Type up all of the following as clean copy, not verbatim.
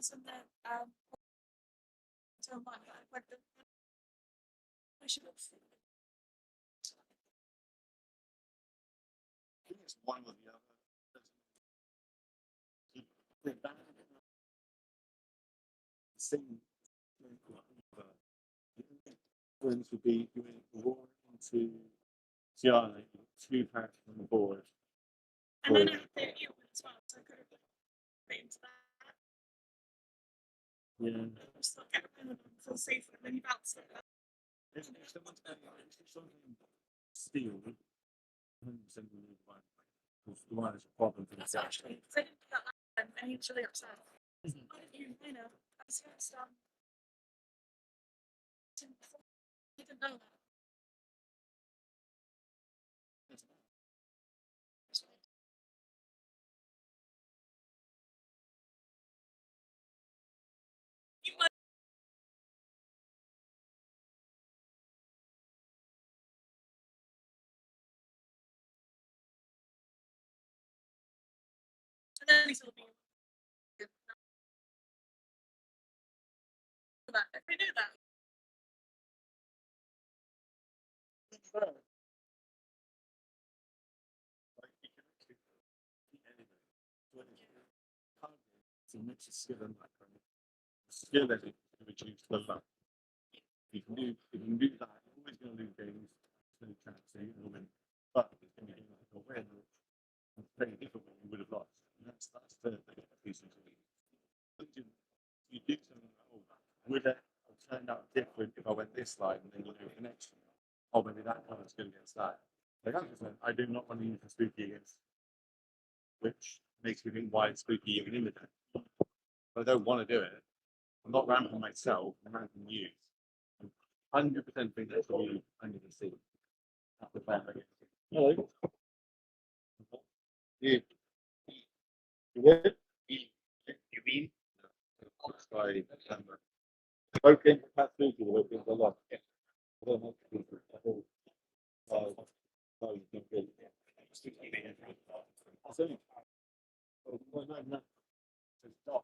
things and then so like the I should have I think it's one or the other. The same friends would be doing war into Gianna, two characters on the board. and then I have the you as well, so I could have put into that. Yeah. Just like get rid of them, feel safer, and then you bounce it. If someone's something steal, 100% will lose one. Because the one is a problem for the That's actually, because I didn't do that last time, and he was really upset. Why didn't you, I was just, he didn't know that. You might. And then he's gonna be. If we knew that. It's a mix of skill and background. Skill that it reduce the luck. If you do that, you're always going to lose games. There's no chance that you're going to win. But it's going to be like a win. It's very different when you would have lost. And that's the piece of it. You do something like, oh, would it have turned out different if I went this slide and then you do the next one? Oh, maybe that colour's good against that. Like I do not want to use the spooky against, which makes me think why it's spooky even in the deck. But I don't want to do it. I'm not ramping myself, I'm ramping you. 100% think that's what you under the sea. That's the plan. Hello. Yeah. You what? You mean? By broken capacity, working a lot. I don't have to do it. No, you can get it. Oh, no. It's not.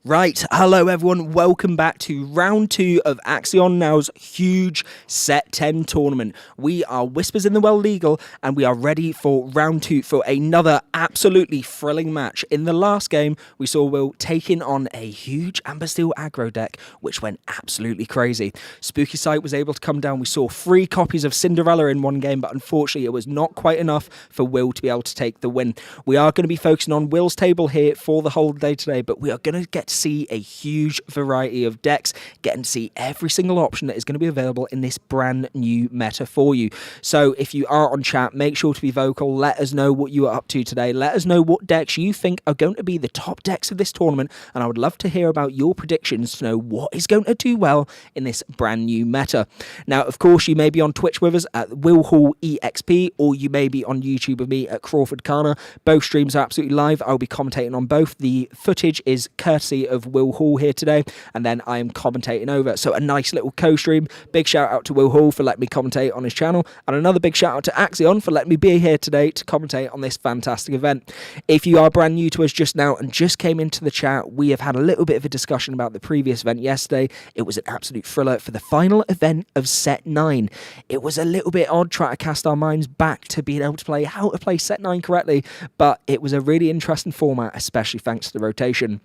Right, hello everyone, welcome back to round 2 of Axion Now's huge Set 10 tournament. We are Whispers in the Well Legal and we are ready for round 2 for another absolutely thrilling match. In the last game, we saw Will taking on a huge Amber Steel aggro deck, which went absolutely crazy. Spooky Sight was able to come down. We saw 3 copies of Cinderella in one game, but unfortunately it was not quite enough for Will to be able to take the win. We are going to be focusing on Will's table here for the whole day today, but we are going to get to see a huge variety of decks, getting to see every single option that is going to be available in this brand new meta for you. So if you are on chat, make sure to be vocal. Let us know what you are up to today. Let us know what decks you think are going to be the top decks of this tournament, and I would love to hear about your predictions to know what is going to do well in this brand new meta. Now, of course, you may be on Twitch with us at Will Hall EXP, or you may be on YouTube with me at CrawfordCana. Both streams are absolutely live. I'll be commentating on both. The footage is courtesy of Will Hall here today, and then I am commentating over. So a nice little co-stream. Big shout out to Will Hall for letting me commentate on his channel, and another big shout out to Axion for letting me be here today to commentate on this fantastic event. If you are brand new to us just now and just came into the chat, we have had a little bit of a discussion about the previous event yesterday. It was an absolute thriller for the final event of Set 9. It was a little bit odd trying to cast our minds back to being able to play how to play Set 9 correctly, but it was a really interesting format, especially thanks to the rotation.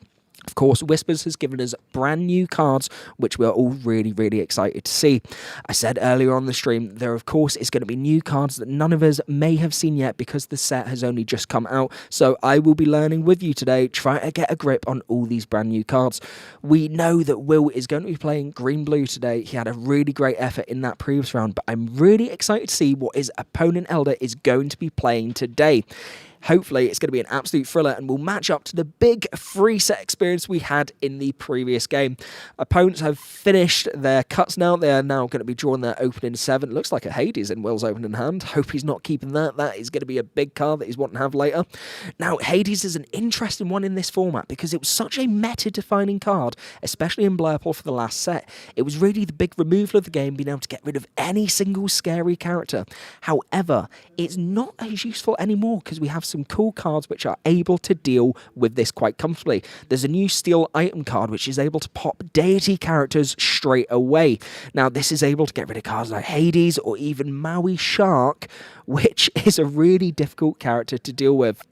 Of course, Whispers has given us brand new cards, which we're all really excited to see. I said earlier on the stream, there of course is going to be new cards that none of us may have seen yet because the set has only just come out. So I will be learning with you today, trying to get a grip on all these brand new cards. We know that Will is going to be playing green-blue today. He had a really great effort in that previous round, but I'm really excited to see what his opponent Elder is going to be playing today. Hopefully, it's going to be an absolute thriller and will match up to the big free set experience we had in the previous game. Opponents have finished their cuts now. They are now going to be drawing their opening 7. Looks like a Hades in Will's opening hand. Hope he's not keeping that. That is going to be a big card that he's wanting to have later. Now, Hades is an interesting one in this format because it was such a meta-defining card, especially in Blurple for the last set. It was really the big removal of the game, being able to get rid of any single scary character. However, it's not as useful anymore because we have some cool cards which are able to deal with this quite comfortably. There's a new steel item card which is able to pop deity characters straight away. Now this is able to get rid of cards like Hades or even Maui Shark, which is a really difficult character to deal with.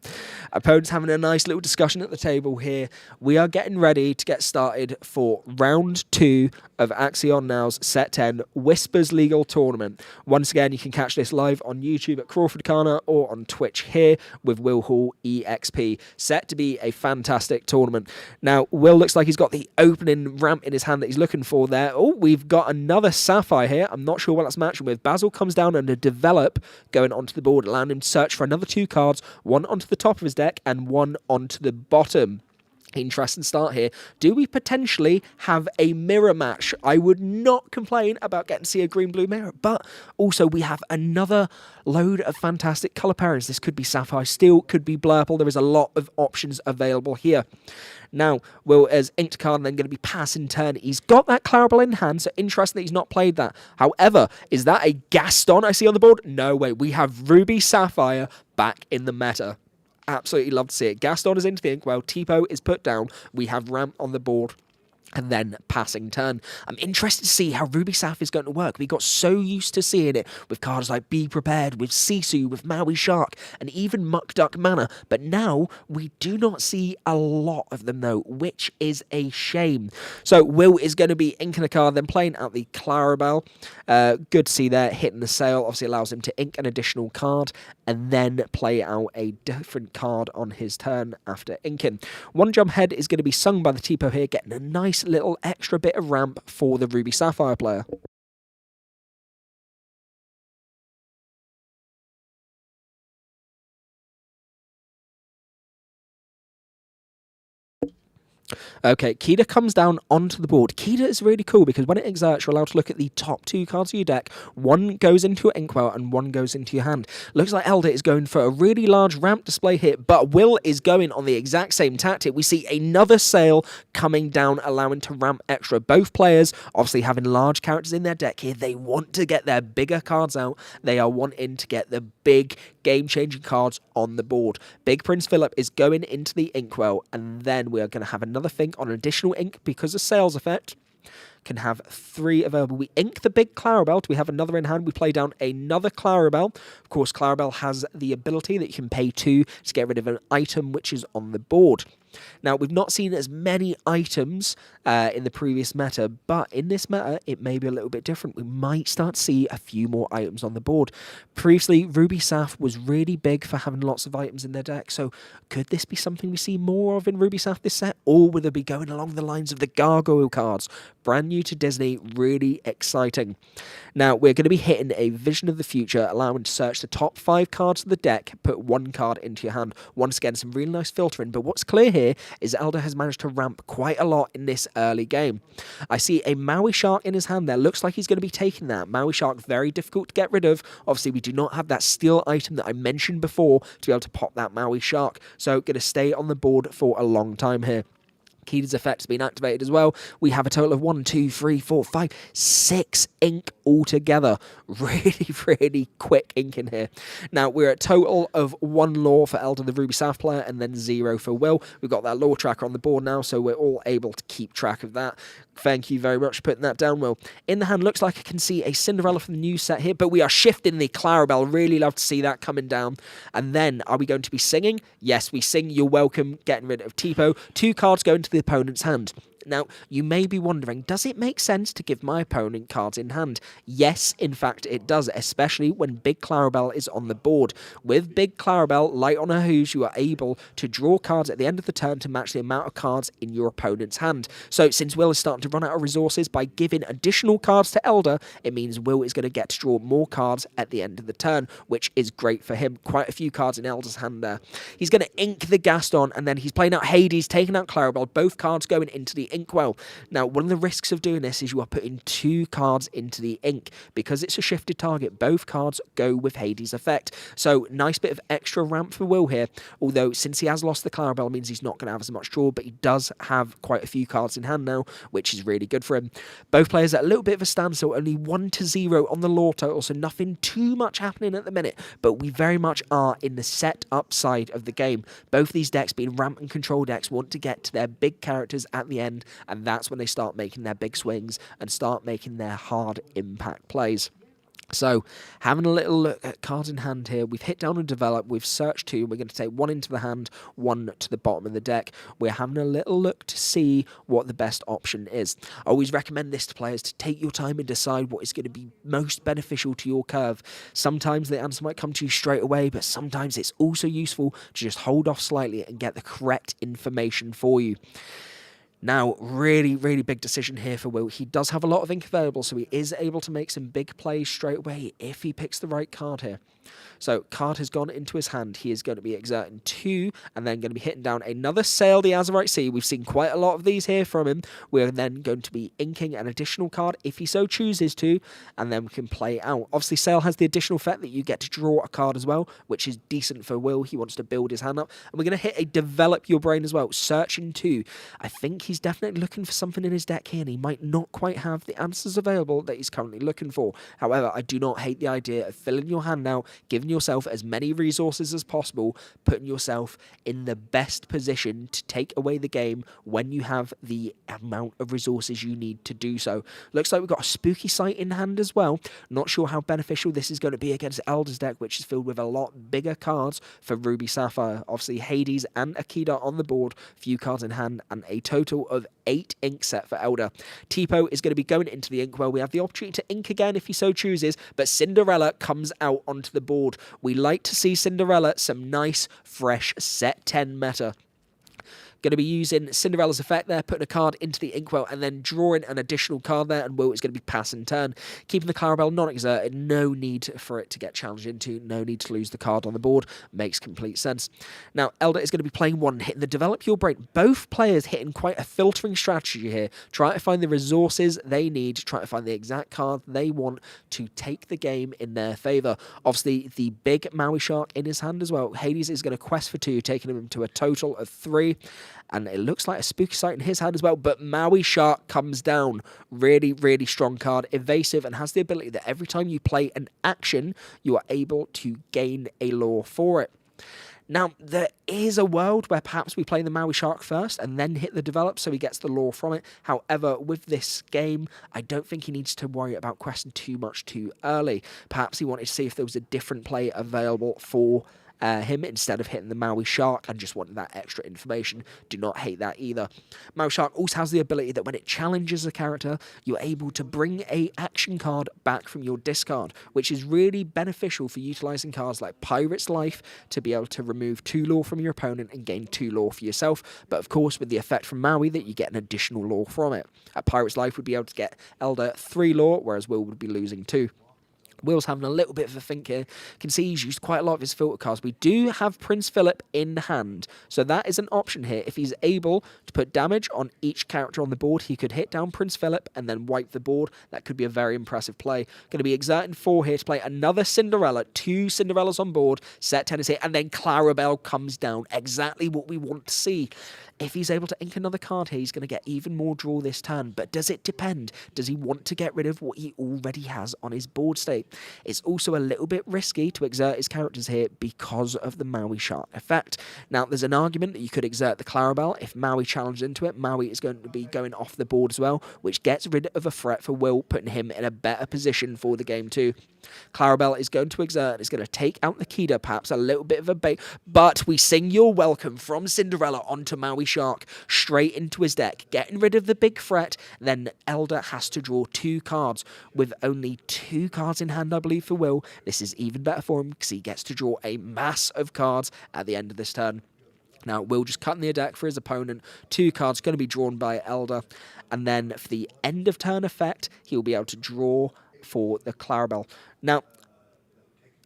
Opponents having a nice little discussion at the table here. We are getting ready to get started for round 2 of Axion Now's Set 10 Whispers Legal Tournament. Once again, you can catch this live on YouTube at CrawfordCana or on Twitch here with Will Hall EXP. Set to be a fantastic tournament. Now, Will looks like he's got the opening ramp in his hand that he's looking for there. Oh, we've got another Sapphire here. I'm not sure what that's matching with. Basil comes down and a Develop going onto the board, allowing him to search for another 2 cards, one onto the top of his deck and one onto the bottom. Interesting start here. Do we potentially have a mirror match? I would not complain about getting to see a green-blue mirror, but also we have another load of fantastic colour pairings. This could be Sapphire Steel, could be Blurple. There is a lot of options available here. Now, Will has inked a card and then going to be passing turn. He's got that Clarabelle in hand, so interesting that he's not played that. However, is that a Gaston I see on the board? No way. We have Ruby Sapphire back in the meta. Absolutely love to see it. Gaston is into the inkwell. Tipo is put down. We have Ramp on the board. And then passing turn. I'm interested to see how Ruby Sapphire is going to work. We got so used to seeing it with cards like Be Prepared, with Sisu, with Maui Shark, and even Muck Duck Mana. But now we do not see a lot of them though, which is a shame. So Will is going to be inking a card, then playing out the Clarabelle. Good to see there, hitting the sail. Obviously allows him to ink an additional card and then play out a different card on his turn after inking. One Jump Head is going to be sung by the Tipo here, getting a nice little extra bit of ramp for the Ruby Sapphire player. Okay, Kida comes down onto the board. Kida is really cool because when it exerts, you're allowed to look at the top 2 cards of your deck. One goes into your inkwell and one goes into your hand. Looks like Elder is going for a really large ramp display here, but Will is going on the exact same tactic. We see another sail coming down, allowing to ramp extra. Both players obviously having large characters in their deck here. They want to get their bigger cards out. They are wanting to get the big game-changing cards on the board. Big Prince Philip is going into the inkwell, and then we are going to have another think click on additional ink because of sales effect. Can have 3 available. We ink the big Clarabelle. We have another in hand. We play down another Clarabelle. Of course, Clarabelle has the ability that you can pay 2 to get rid of an item which is on the board. Now, we've not seen as many items in the previous meta, but in this meta, it may be a little bit different. We might start to see a few more items on the board. Previously, Ruby Saf was really big for having lots of items in their deck, so could this be something we see more of in Ruby Saf this set, or would it be going along the lines of the Gargoyle cards? Brand new to Disney, really exciting. Now, we're going to be hitting a Vision of the Future, allowing to search the top 5 cards of the deck, put 1 card into your hand. Once again, some really nice filtering, but what's clear here is Elder has managed to ramp quite a lot in this early game. I see a Maui Shark in his hand there. Looks like he's going to be taking that. Maui Shark, very difficult to get rid of. Obviously, we do not have that steel item that I mentioned before to be able to pop that Maui Shark, so going to stay on the board for a long time here. Keita's effect has been activated as well. We have a total of 1, 2, 3, 4, 5, 6 ink altogether. Really, really quick ink in here. Now, we're at a total of 1 lore for Elder, the Ruby South player, and then 0 for Will. We've got that lore tracker on the board now, so we're all able to keep track of that. Thank you very much for putting that down, Will. In the hand, looks like I can see a Cinderella from the new set here, but we are shifting the Clarabelle. Really love to see that coming down. And then, are we going to be singing? Yes, we sing You're Welcome, getting rid of Tipo. 2 cards go into the opponent's hand. Now, you may be wondering, does it make sense to give my opponent cards in hand? Yes, in fact, it does, especially when Big Clarabelle is on the board. With Big Clarabelle, light on her hooves, you are able to draw cards at the end of the turn to match the amount of cards in your opponent's hand. So, since Will is starting to run out of resources, by giving additional cards to Elder, it means Will is going to get to draw more cards at the end of the turn, which is great for him. Quite a few cards in Elder's hand there. He's going to ink the Gaston, and then he's playing out Hades, taking out Clarabelle, both cards going into the inkwell. Now, one of the risks of doing this is you are putting 2 cards into the ink. Because it's a shifted target, both cards go with Hades' effect. So, nice bit of extra ramp for Will here. Although, since he has lost the Clarabelle, means he's not going to have as much draw, but he does have quite a few cards in hand now, which is really good for him. Both players at a little bit of a standstill, only 1-0 on the lore total, so nothing too much happening at the minute, but we very much are in the set up side of the game. Both these decks, being ramp and control decks, want to get to their big characters at the end, and that's when they start making their big swings and start making their hard impact plays. So, having a little look at cards in hand here, we've hit down and develop, we've searched 2, we're going to take 1 into the hand, 1 to the bottom of the deck. We're having a little look to see what the best option is. I always recommend this to players to take your time and decide what is going to be most beneficial to your curve. Sometimes the answer might come to you straight away, but sometimes it's also useful to just hold off slightly and get the correct information for you. Now, really, really big decision here for Will. He does have a lot of ink available, so he is able to make some big plays straight away if he picks the right card here. So, card has gone into his hand. He is going to be exerting 2, and then going to be hitting down another Sail the Azurite Sea. We've seen quite a lot of these here from him. We're then going to be inking an additional card if he so chooses to, and then we can play out. Obviously, Sail has the additional effect that you get to draw a card as well, which is decent for Will. He wants to build his hand up. And we're going to hit a Develop Your Brain as well, searching 2. I think he's definitely looking for something in his deck here, and he might not quite have the answers available that he's currently looking for. However, I do not hate the idea of filling your hand now, giving yourself as many resources as possible, putting yourself in the best position to take away the game when you have the amount of resources you need to do so. Looks like we've got a Spooky Sight in hand as well. Not sure how beneficial this is going to be against Elder's deck, which is filled with a lot bigger cards for Ruby Sapphire. Obviously, Hades and Akida on the board, few cards in hand, and a total of 8 ink set for Elder. Tipo is going to be going into the inkwell. We have the opportunity to ink again if he so chooses, but Cinderella comes out onto the board. We like to see Cinderella, some nice, fresh set 10 meta. Going to be using Cinderella's effect there, putting a card into the inkwell and then drawing an additional card there, and Will is going to be pass and turn. Keeping the Clarabelle non-exerted, no need for it to get challenged into, no need to lose the card on the board, makes complete sense. Now, Elder is going to be playing 1, hitting the Develop Your Brain. Both players hitting quite a filtering strategy here, trying to find the resources they need, trying to find the exact card they want to take the game in their favour. Obviously, the big Maui Shark in his hand as well. Hades is going to quest for 2, taking him to a total of 3. And it looks like a Spooky Sight in his hand as well, but Maui Shark comes down. Really, really strong card, evasive, and has the ability that every time you play an action, you are able to gain a lore for it. Now, there is a world where perhaps we play the Maui Shark first and then hit the develop so he gets the lore from it. However, with this game, I don't think he needs to worry about questing too much too early. Perhaps he wanted to see if there was a different play available for him instead of hitting the Maui Shark and just wanted that extra information. Do not hate that either. Maui Shark also has the ability that when it challenges a character, you're able to bring a action card back from your discard, which is really beneficial for utilizing cards like Pirate's Life to be able to remove 2 lore from your opponent and gain 2 lore for yourself. But of course, with the effect from Maui that you get an additional lore from it. Pirate's Life would be able to get Elder 3 lore, whereas Will would be losing 2. Will's having a little bit of a think here. Can see he's used quite a lot of his filter cards. We do have Prince Philip in hand, so that is an option here. If he's able to put damage on each character on the board, he could hit down Prince Philip and then wipe the board. That could be a very impressive play. Going to be exerting 4 here to play another Cinderella. 2 Cinderellas on board. Set 10 is here, and then Clarabelle comes down. Exactly what we want to see. If he's able to ink another card here, he's going to get even more draw this turn. But does it depend? Does he want to get rid of what he already has on his board state? It's also a little bit risky to exert his characters here because of the Maui Shark effect. Now, there's an argument that you could exert the Clarabelle. If Maui challenges into it, Maui is going to be going off the board as well, which gets rid of a threat for Will, putting him in a better position for the game too. Clarabelle is going to exert, is going to take out Nikita, perhaps a little bit of a bait, but we sing your welcome from Cinderella onto Maui Shark, straight into his deck, getting rid of the big threat. Then Elder has to draw 2 cards, with only 2 cards in hand, I believe, for Will. This is even better for him, because he gets to draw a mass of cards at the end of this turn. Now, Will just cutting the deck for his opponent. 2 cards going to be drawn by Elder, and then for the end of turn effect, he'll be able to draw for the Clarabelle. Now,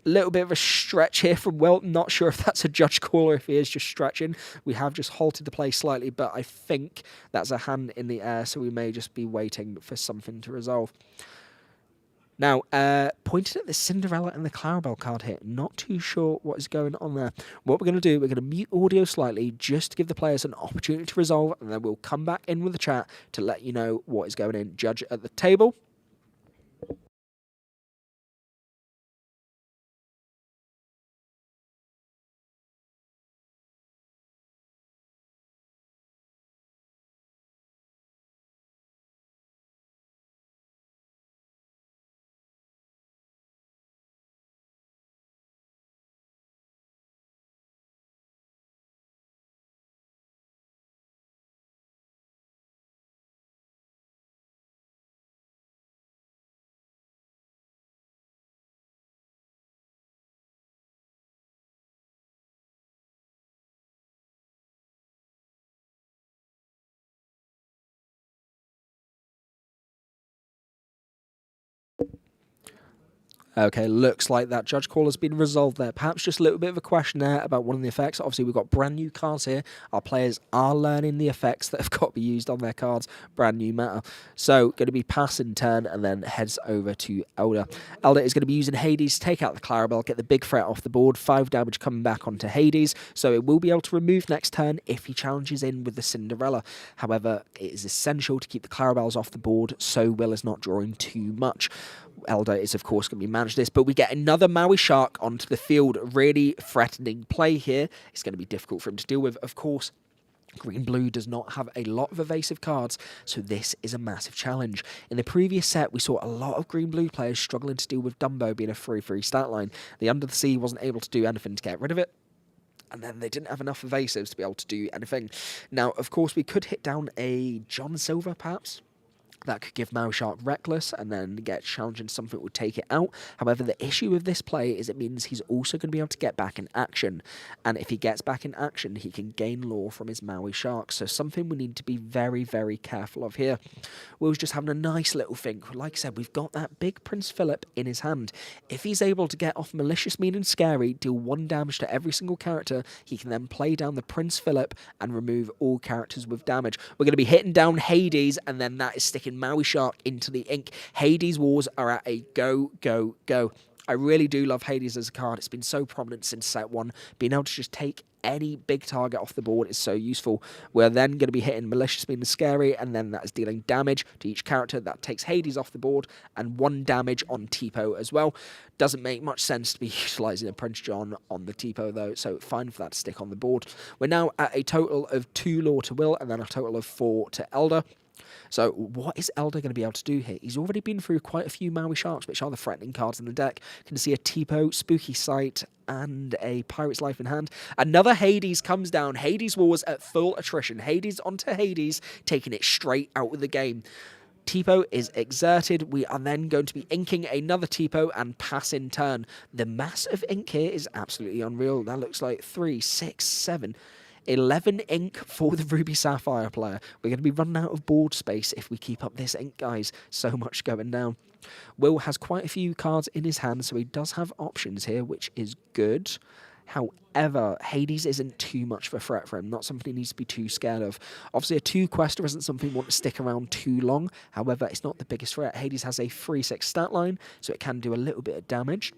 a little bit of a stretch here from Will. Not sure if that's a judge call or if he is just stretching. We have just halted the play slightly, but I think that's a hand in the air, so we may just be waiting for something to resolve. Now, pointed at the Cinderella and the Clarabelle card here, not too sure what is going on there. What we're going to do, we're going to mute audio slightly just to give the players an opportunity to resolve, and then we'll come back in with the chat to let you know what is going in. Judge at the table. Okay, looks like that judge call has been resolved there. Perhaps just a little bit of a question there about one of the effects. Obviously, we've got brand new cards here. Our players are learning the effects that have got to be used on their cards. Brand new meta. So, going to be passing turn and then heads over to Elder. Elder is going to be using Hades to take out the Clarabelle, get the big threat off the board. 5 damage coming back onto Hades. So, it will be able to remove next turn if he challenges in with the Cinderella. However, it is essential to keep the Clarabelles off the board so Will is not drawing too much. Elder is, of course, going to be managed this, but we get another Maui Shark onto the field. Really threatening play here. It's going to be difficult for him to deal with, of course. Green-blue does not have a lot of evasive cards, so this is a massive challenge. In the previous set, we saw a lot of green-blue players struggling to deal with Dumbo being a 3-3 stat line. The Under the Sea wasn't able to do anything to get rid of it, and then they didn't have enough evasives to be able to do anything. Now, of course, we could hit down a John Silver, perhaps. That could give Maui Shark Reckless and then get challenging something that would take it out. However, the issue with this play is it means he's also going to be able to get back in action. And if he gets back in action, he can gain lore from his Maui Shark. So something we need to be very, very careful of here. Will's just having a nice little think. Like I said, we've got that big Prince Philip in his hand. If he's able to get off Malicious, Mean and Scary, deal 1 damage to every single character, he can then play down the Prince Philip and remove all characters with damage. We're going to be hitting down Hades, and then that is sticking Maui Shark into the ink. Hades Wars are at a go, go, go. I really do love Hades as a card. It's been so prominent since set 1. Being able to just take any big target off the board is so useful. We're then going to be hitting Malicious Being Scary, and then that is dealing damage to each character. That takes Hades off the board, and 1 damage on Tipo as well. Doesn't make much sense to be utilising a Prince John on the Tipo though, so fine for that to stick on the board. We're now at a total of 2 Lore to Will, and then a total of 4 to Elder. So what is Elder going to be able to do here? He's already been through quite a few Maui Sharks, which are the threatening cards in the deck. You can see a Tipo, Spooky Sight, and a Pirate's Life in hand. Another Hades comes down. Hades Wars at full attrition. Hades onto Hades, taking it straight out of the game. Tipo is exerted. We are then going to be inking another Tipo and pass in turn. The mass of ink here is absolutely unreal. That looks like 3, 6, 7... 11 ink for the Ruby Sapphire player. We're going to be running out of board space if we keep up this ink, guys. So much going down. Will has quite a few cards in his hand, so he does have options here, which is good. However, Hades isn't too much of a threat for him, not something he needs to be too scared of. Obviously, a 2-quester isn't something you want to stick around too long. However, it's not the biggest threat. Hades has a 3/6 stat line, so it can do a little bit of damage.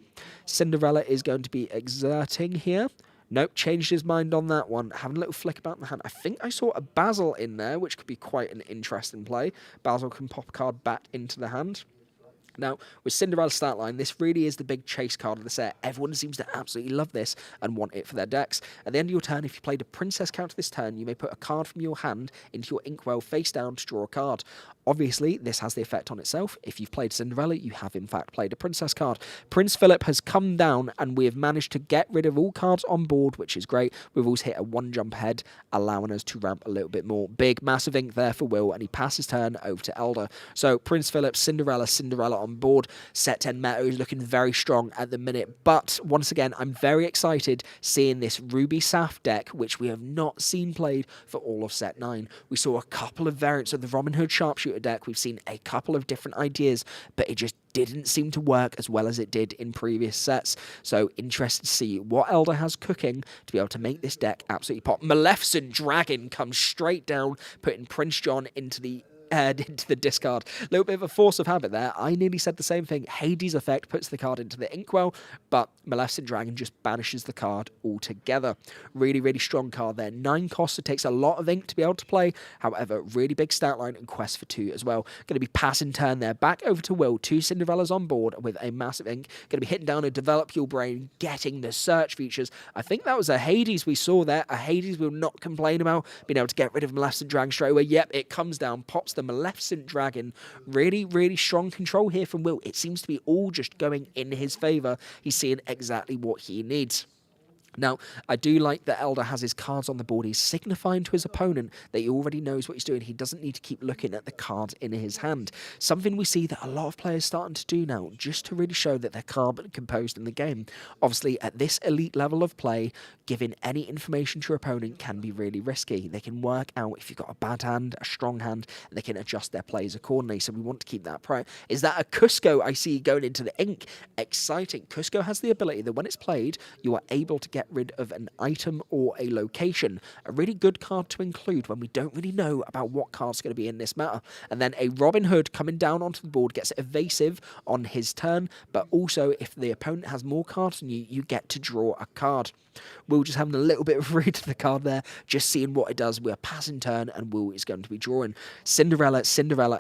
Cinderella is going to be exerting here. Nope, changed his mind on that one. Having a little flick about in the hand. I think I saw a Basil in there, which could be quite an interesting play. Basil can pop a card back into the hand. Now, with Cinderella's stat line, this really is the big chase card of the set. Everyone seems to absolutely love this and want it for their decks. At the end of your turn, if you played a princess counter this turn, you may put a card from your hand into your inkwell face down to draw a card. Obviously, this has the effect on itself. If you've played Cinderella, you have in fact played a princess card. Prince Philip has come down, and we have managed to get rid of all cards on board, which is great. We've also hit a 1 jump ahead, allowing us to ramp a little bit more. Big, massive ink there for Will, and he passes turn over to Elder. So Prince Philip, Cinderella on board. Set 10 meta is looking very strong at the minute, but once again, I'm very excited seeing this Ruby Saf deck, which we have not seen played for all of set 9. We saw a couple of variants of the Robin Hood Sharpshooter deck. We've seen a couple of different ideas, but it just didn't seem to work as well as it did in previous sets. So interested to see what Elder has cooking to be able to make this deck absolutely pop. Maleficent Dragon comes straight down, putting Prince John into the discard. A little bit of a force of habit there. I nearly said the same thing. Hades effect puts the card into the inkwell, but Maleficent Dragon just banishes the card altogether. Really, really strong card there. 9 cost, it takes a lot of ink to be able to play. However, really big stat line and quest for 2 as well. Going to be passing turn there. Back over to Will. 2 Cinderellas on board with a massive ink. Going to be hitting down a Develop Your Brain, getting the search features. I think that was a Hades we saw there. A Hades we'll not complain about. Being able to get rid of Maleficent Dragon straight away. Yep, it comes down, pops the Maleficent Dragon. Really, really strong control here from Will. It seems to be all just going in his favour. He's seeing exactly what he needs. Now, I do like that Elder has his cards on the board. He's signifying to his opponent that he already knows what he's doing. He doesn't need to keep looking at the cards in his hand. Something we see that a lot of players starting to do now, just to really show that they're calm and composed in the game. Obviously, at this elite level of play, giving any information to your opponent can be really risky. They can work out if you've got a bad hand, a strong hand, and they can adjust their plays accordingly. So we want to keep that prior. Is that a Cusco I see going into the ink? Exciting. Cusco has the ability that when it's played, you are able to get rid of an item or a location. A really good card to include when we don't really know about what card's going to be in this meta. And then a Robin Hood coming down onto the board gets evasive on his turn, but also if the opponent has more cards than you, you get to draw a card. Will just having a little bit of read of the card there, just seeing what it does. We're passing turn and Will is going to be drawing. Cinderella,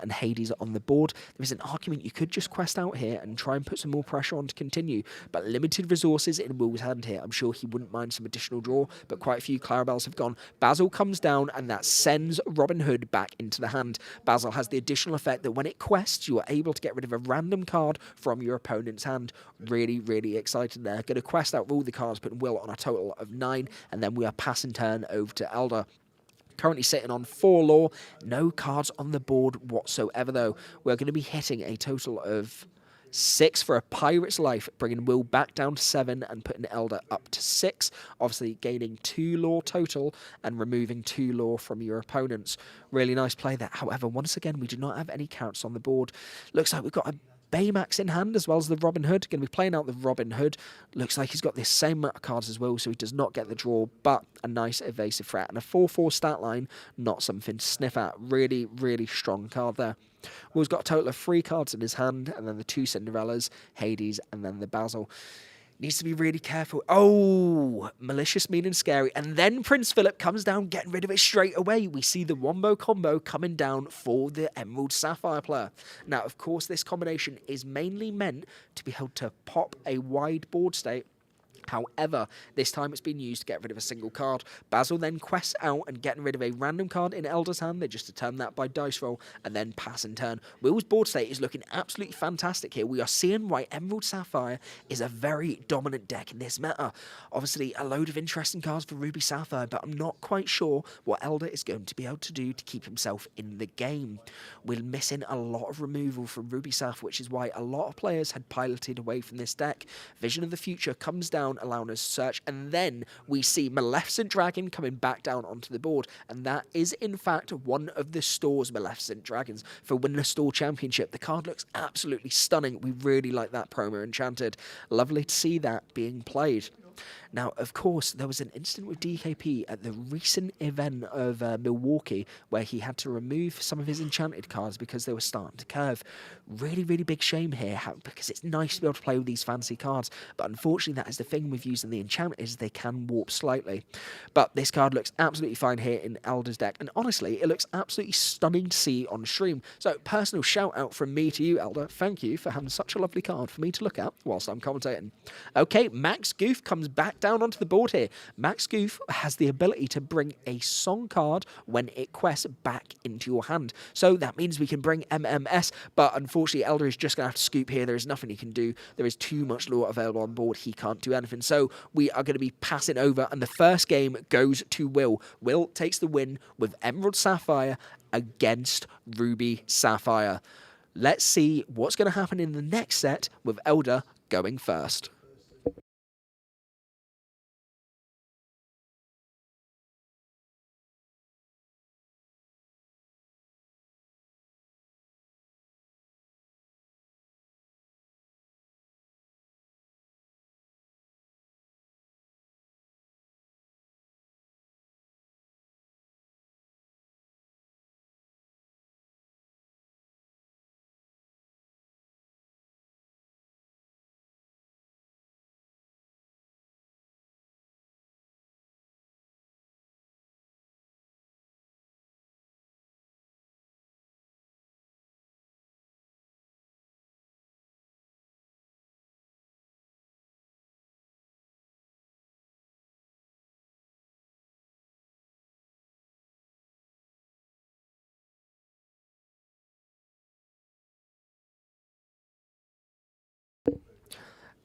and Hades on the board. There is an argument you could just quest out here and try and put some more pressure on to continue, but limited resources in Will's hand here. I'm sure he wouldn't mind some additional draw, but quite a few Clarabelles have gone. Basil comes down and that sends Robin Hood back into the hand. Basil has the additional effect that when it quests, you are able to get rid of a random card from your opponent's hand. Really, really excited there. Going to quest out all the cards, putting Will on a total of 9, and then we are passing turn over to Elder. Currently sitting on 4 lore. No cards on the board whatsoever, though. We're going to be hitting a total of 6 for a Pirate's Life, bringing Will back down to 7 and putting Elder up to 6. Obviously gaining 2 lore total and removing 2 lore from your opponents. Really nice play there. However, once again, we do not have any counts on the board. Looks like we've got a Baymax in hand as well as the Robin Hood. Going to be playing out the Robin Hood. Looks like he's got the same amount of cards as well, so he does not get the draw, but a nice evasive threat. And a 4/4 stat line, not something to sniff at. Really, really strong card there. Will's got a total of 3 cards in his hand, and then the 2 Cinderellas, Hades, and then the Basil. Needs to be really careful. Oh, malicious, mean, and scary. And then Prince Philip comes down, getting rid of it straight away. We see the Wombo combo coming down for the Emerald Sapphire player. Now, of course, this combination is mainly meant to be held to pop a wide board state. However, this time it's been used to get rid of a single card. Basil then quests out and getting rid of a random card in Elder's hand. They just determine that by dice roll and then pass in turn. Will's board state is looking absolutely fantastic here. We are seeing why Emerald Sapphire is a very dominant deck in this meta. Obviously, a load of interesting cards for Ruby Sapphire, but I'm not quite sure what Elder is going to be able to do to keep himself in the game. We're missing a lot of removal from Ruby Sapphire, which is why a lot of players had piloted away from this deck. Vision of the Future comes down, allowing us to search, and then we see Maleficent Dragon coming back down onto the board, and that is in fact one of the store's Maleficent Dragons for winning a store championship. The card looks absolutely stunning. We really like that promo enchanted. Lovely to see that being played. Now, of course, there was an incident with DKP at the recent event of Milwaukee where he had to remove some of his enchanted cards because they were starting to curve. Really, really big shame here because it's nice to be able to play with these fancy cards, but unfortunately that is the thing with using the enchanted is they can warp slightly. But this card looks absolutely fine here in Elder's deck, and honestly, it looks absolutely stunning to see on stream. So, personal shout out from me to you, Elder. Thank you for having such a lovely card for me to look at whilst I'm commentating. Okay, Max Goof comes back down onto the board here. Max Goof has the ability to bring a song card when it quests back into your hand. So that means we can bring MMS, but unfortunately Elder is just going to have to scoop here. There is nothing he can do. There is too much lore available on board. He can't do anything. So we are going to be passing over, and the first game goes to Will. Will takes the win with Emerald Sapphire against Ruby Sapphire. Let's see what's going to happen in the next set with Elder going first.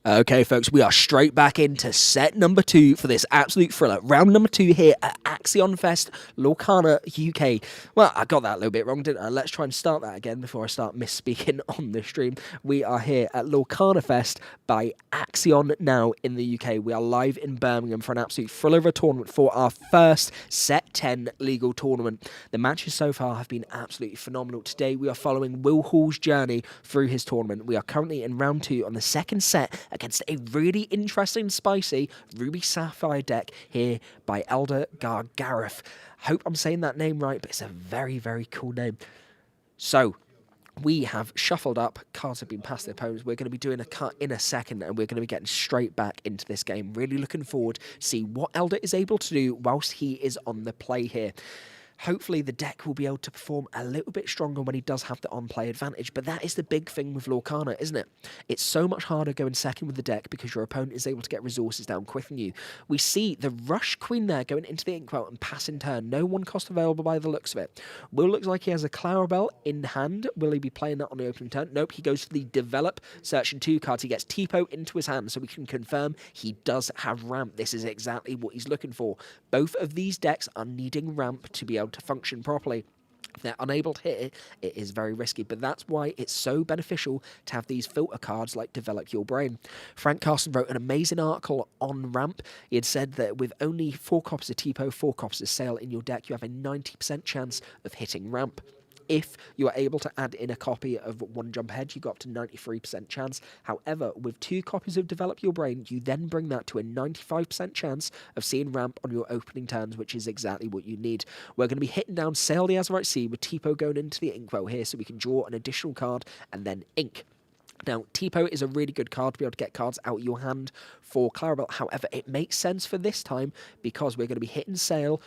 Okay, folks, we are straight back into set number 2 for this absolute thriller. Round number 2 here at Axion Fest, Lorcana, UK. Well, I got that a little bit wrong, didn't I? Let's try and start that again before I start misspeaking on the stream. We are here at Lorcana Fest by Axion Now in the UK. We are live in Birmingham for an absolute thriller of a tournament for our first Set 10 legal tournament. The matches so far have been absolutely phenomenal. Today, we are following Will Hall's journey through his tournament. We are currently in round 2 on the second set against a really interesting, spicy Ruby Sapphire deck here by Elder Gargareth. Hope I'm saying that name right, but it's a very, very cool name. So, we have shuffled up, cards have been passed to the opponents. We're going to be doing a cut in a second, and we're going to be getting straight back into this game. Really looking forward to see what Elder is able to do whilst he is on the play here. Hopefully the deck will be able to perform a little bit stronger when he does have the on-play advantage, but that is the big thing with Lorcana, isn't it? It's so much harder going second with the deck because your opponent is able to get resources down quicker than you. We see the Rush Queen there going into the Inkwell and pass in turn. No one cost available by the looks of it. Will looks like he has a Clarabelle in hand. Will he be playing that on the opening turn? Nope, he goes for the Develop, searching 2 cards. He gets Tipo into his hand, so we can confirm he does have Ramp. This is exactly what he's looking for. Both of these decks are needing Ramp to be able to function properly. If they're unable to hit it, it is very risky, but that's why it's so beneficial to have these filter cards like Develop Your Brain. Frank Carson wrote an amazing article on Ramp. He had said that with only 4 copies of Tipo, 4 copies of Sail in your deck, you have a 90% chance of hitting Ramp. if you are able to add in a copy of One Jump Ahead, you got up to 93% chance. However, with 2 copies of Develop Your Brain, you then bring that to a 95% chance of seeing ramp on your opening turns, which is exactly what you need. We're going to be hitting down Sail the Azurite Sea with Tipo going into the Inkwell here, so we can draw an additional card and then ink. Now, Tipo is a really good card to be able to get cards out of your hand for Clarabelle. However, it makes sense for this time because we're going to be hitting Sail,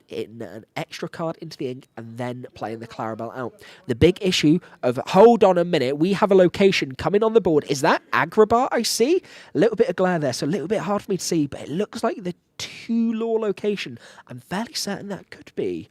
in an extra card into the ink, and then playing the Clarabelle out. The big issue of, hold on a minute, we have a location coming on the board. Is that Agrabah I see? A little bit of glare there, so a little bit hard for me to see, but it looks like the 2 lore location. I'm fairly certain that could be.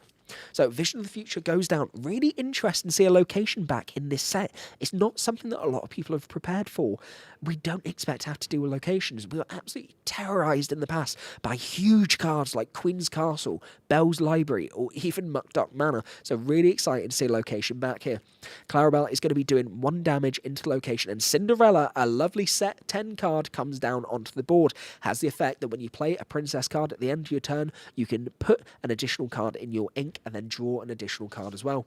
So Vision of the Future goes down. Really interesting to see a location back in this set. It's not something that a lot of people have prepared for. We don't expect to have to deal with locations. We were absolutely terrorised in the past by huge cards like Queen's Castle, Bell's Library, or even Mucked Up Manor. So really excited to see a location back here. Clarabelle is going to be doing 1 damage into the location, and Cinderella, a lovely set 10 card, comes down onto the board. Has the effect that when you play a princess card at the end of your turn, you can put an additional card in your ink and then draw an additional card as well.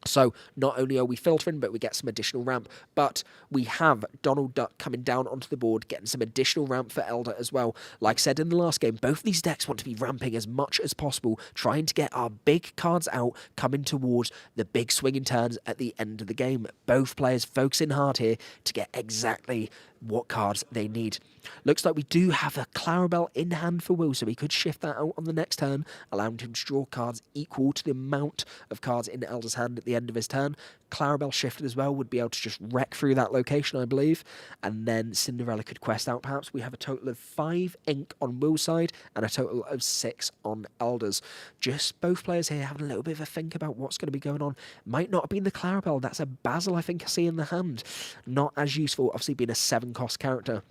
So not only are we filtering, but we get some additional ramp. But we have Donald Duck coming down onto the board, getting some additional ramp for Elder as well. Like I said in the last game, both of these decks want to be ramping as much as possible, trying to get our big cards out, coming towards the big swinging turns at the end of the game. Both players focusing hard here to get exactly what cards they need. Looks like we do have a Clarabelle in hand for Will, so we could shift that out on the next turn, allowing him to draw cards equal to the amount of cards in Elder's hand at the end of his turn. Clarabelle shifted as well, would be able to just wreck through that location, I believe, and then Cinderella could quest out perhaps. We have a total of 5 ink on Will's side and a total of 6 on Elder's. Just both players here having a little bit of a think about what's going to be going on. Might not have been the Clarabelle, that's a Basil I think I see in the hand. Not as useful, obviously being a 7-cost character.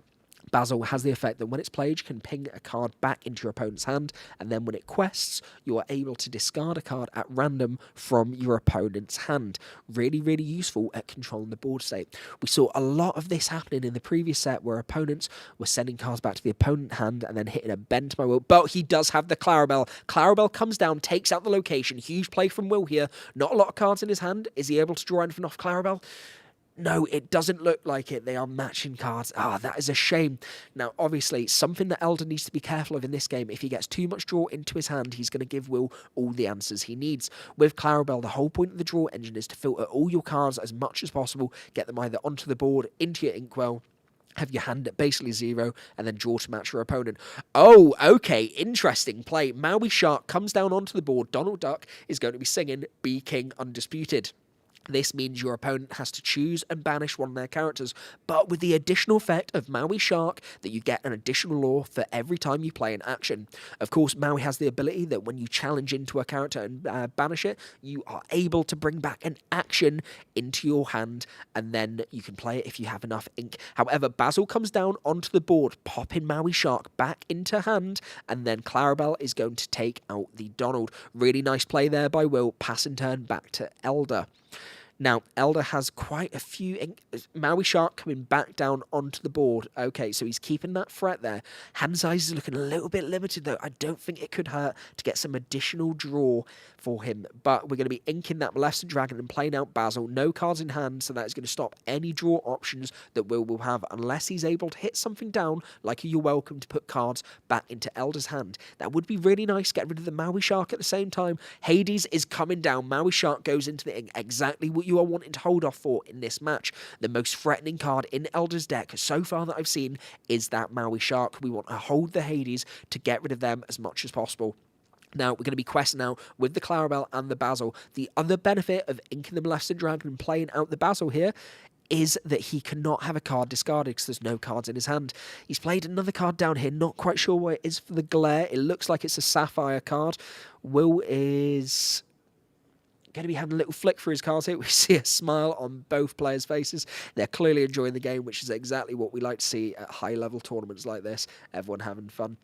Basil has the effect that when it's played, you can ping a card back into your opponent's hand, and then when it quests, you are able to discard a card at random from your opponent's hand. Really, really useful at controlling the board state. We saw a lot of this happening in the previous set where opponents were sending cards back to the opponent hand and then hitting a bend to my Will, but he does have the Clarabelle. Clarabelle comes down, takes out the location. Huge play from Will here. Not a lot of cards in his hand. Is he able to draw anything off Clarabelle? No, it doesn't look like it. They are matching cards. That is a shame. Now, obviously, something that Elder needs to be careful of in this game. If he gets too much draw into his hand, he's going to give Will all the answers he needs. With Clarabelle, the whole point of the draw engine is to filter all your cards as much as possible, get them either onto the board, into your inkwell, have your hand at basically 0, and then draw to match your opponent. Oh, okay, interesting play. Maui Shark comes down onto the board. Donald Duck is going to be singing Be King Undisputed. This means your opponent has to choose and banish one of their characters, but with the additional effect of Maui Shark that you get an additional lore for every time you play an action. Of course, Maui has the ability that when you challenge into a character and banish it, you are able to bring back an action into your hand, and then you can play it if you have enough ink. However, Basil comes down onto the board, popping Maui Shark back into hand, and then Clarabelle is going to take out the Donald. Really nice play there by Will, pass and turn back to Elder. Now, Elder has quite a few... Maui Shark coming back down onto the board. Okay, so he's keeping that threat there. Hand size is looking a little bit limited, though. I don't think it could hurt to get some additional draw for him. But we're going to be inking that Molested Dragon and playing out Basil. No cards in hand, so that is going to stop any draw options that Will have, unless he's able to hit something down, like You're Welcome to put cards back into Elder's hand. That would be really nice. Get rid of the Maui Shark at the same time. Hades is coming down. Maui Shark goes into the ink. Exactly what you are wanting to hold off for in this match. The most threatening card in Elder's deck so far that I've seen is that Maui Shark. We want to hold the Hades to get rid of them as much as possible. Now, we're going to be questing out with the Clarabelle and the Basil. The other benefit of inking the Molested Dragon and playing out the Basil here is that he cannot have a card discarded because there's no cards in his hand. He's played another card down here, not quite sure what it is for the glare. It looks like it's a Sapphire card. Will is going to be having a little flick through his cards here. We see a smile on both players' faces. They're clearly enjoying the game, which is exactly what we like to see at high-level tournaments like this. Everyone having fun.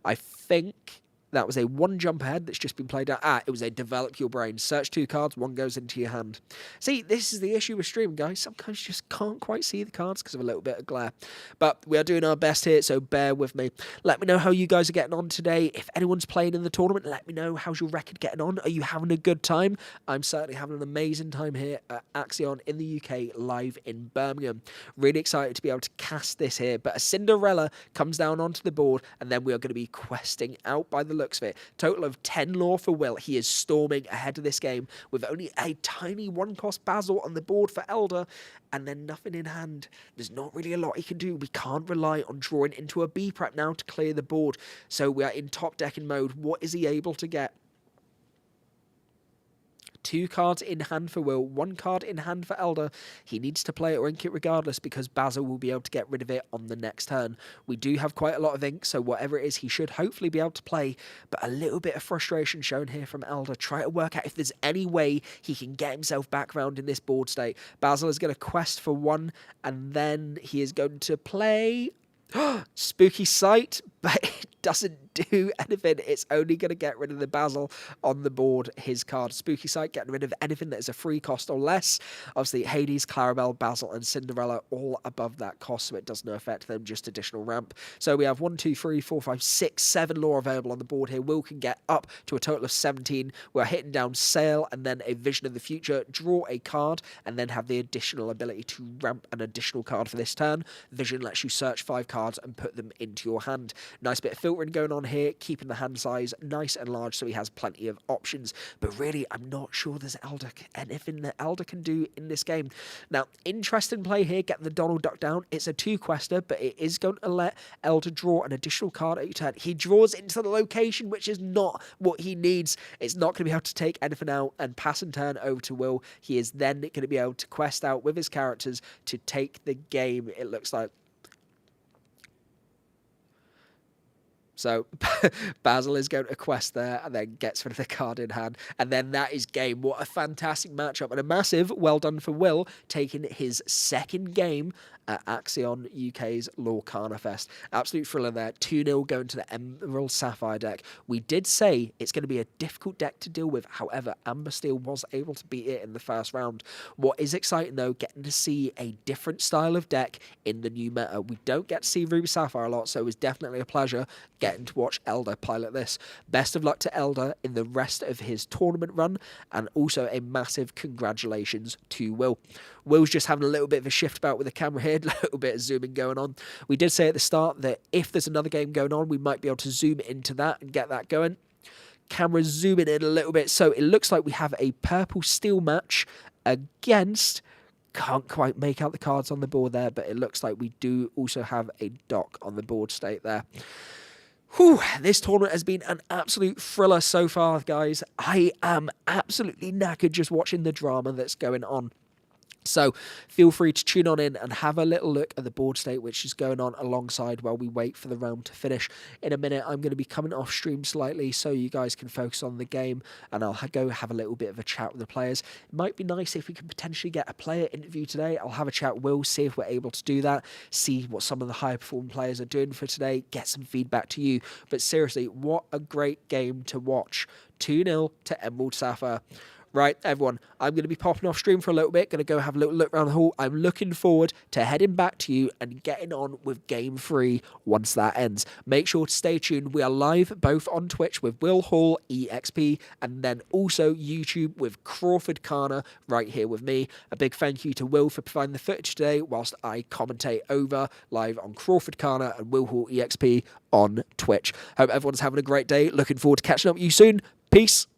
I think That was a 1 jump ahead that's just been played out. It was a develop your brain. Search 2 cards, 1 goes into your hand. See, this is the issue with streaming, guys. Sometimes you just can't quite see the cards because of a little bit of glare. But we are doing our best here, so bear with me. Let me know how you guys are getting on today. If anyone's playing in the tournament, let me know how's your record getting on. Are you having a good time? I'm certainly having an amazing time here at Axion in the UK, live in Birmingham. Really excited to be able to cast this here. But a Cinderella comes down onto the board, and then we are going to be questing out by the looks of it. Total of 10 lore for Will. He is storming ahead of this game with only a tiny 1-cost Basil on the board for Elder, and then nothing in hand. There's not really a lot he can do. We can't rely on drawing into a B prep now to clear the board. So we are in top decking mode. What is he able to get? 2 cards in hand for Will, 1 card in hand for Elder. He needs to play it or ink it regardless because Basil will be able to get rid of it on the next turn. We do have quite a lot of ink, so whatever it is, he should hopefully be able to play. But a little bit of frustration shown here from Elder. Try to work out if there's any way he can get himself back round in this board state. Basil is going to quest for 1, and then he is going to play Spooky Sight, but it doesn't do anything. It's only going to get rid of the Basil on the board, his card. Spooky Sight getting rid of anything that is a free cost or less. Obviously, Hades, Clarabelle, Basil, and Cinderella all above that cost, so it does no affect them, just additional ramp. So we have 1, 2, 3, 4, 5, 6, 7 lore available on the board here. Will can get up to a total of 17. We're hitting down Sail and then a Vision of the Future, draw a card, and then have the additional ability to ramp an additional card for this turn. Vision lets you search 5 cards and put them into your hand. Nice bit of filtering going on here, keeping the hand size nice and large so he has plenty of options. But really, I'm not sure there's anything that Elder can do in this game. Now, interesting play here, getting the Donald Duck down. It's a 2-quester, but it is going to let Elder draw an additional card at each turn. He draws into the location, which is not what he needs. It's not going to be able to take anything out and pass and turn over to Will. He is then going to be able to quest out with his characters to take the game, it looks like. So Basil is going to quest there and then gets rid of the card in hand. And then that is game. What a fantastic matchup. And a massive well done for Will, taking his 2nd game at Axion UK's Lorcana Fest. Absolute thriller there. 2-0 going to the Emerald Sapphire deck. We did say it's going to be a difficult deck to deal with. However, Amber Steel was able to beat it in the first round. What is exciting, though, getting to see a different style of deck in the new meta. We don't get to see Ruby Sapphire a lot, so it was definitely a pleasure getting to watch Elder pilot this. Best of luck to Elder in the rest of his tournament run, and also a massive congratulations to Will. Will's just having a little bit of a shift about with the camera here, a little bit of zooming going on. We did say at the start that if there's another game going on, we might be able to zoom into that and get that going. Camera zooming in a little bit, so it looks like we have a purple steel match against... Can't quite make out the cards on the board there, but it looks like we do also have a dock on the board state there. Whew, this tournament has been an absolute thriller so far, guys. I am absolutely knackered just watching the drama that's going on. So feel free to tune on in and have a little look at the board state which is going on alongside while we wait for the round to finish. In a minute, I'm going to be coming off stream slightly so you guys can focus on the game, and I'll go have a little bit of a chat with the players. It might be nice if we can potentially get a player interview today. I'll have a chat with Will, see if we're able to do that, see what some of the high performing players are doing for today, get some feedback to you. But seriously, what a great game to watch. 2-0 to Emerald Sapphire. Right, everyone, I'm going to be popping off stream for a little bit, going to go have a little look around the hall. I'm looking forward to heading back to you and getting on with Game 3 once that ends. Make sure to stay tuned. We are live both on Twitch with Will Hall, EXP, and then also YouTube with CrawfordCana right here with me. A big thank you to Will for providing the footage today whilst I commentate over live on CrawfordCana and Will Hall EXP on Twitch. Hope everyone's having a great day. Looking forward to catching up with you soon. Peace.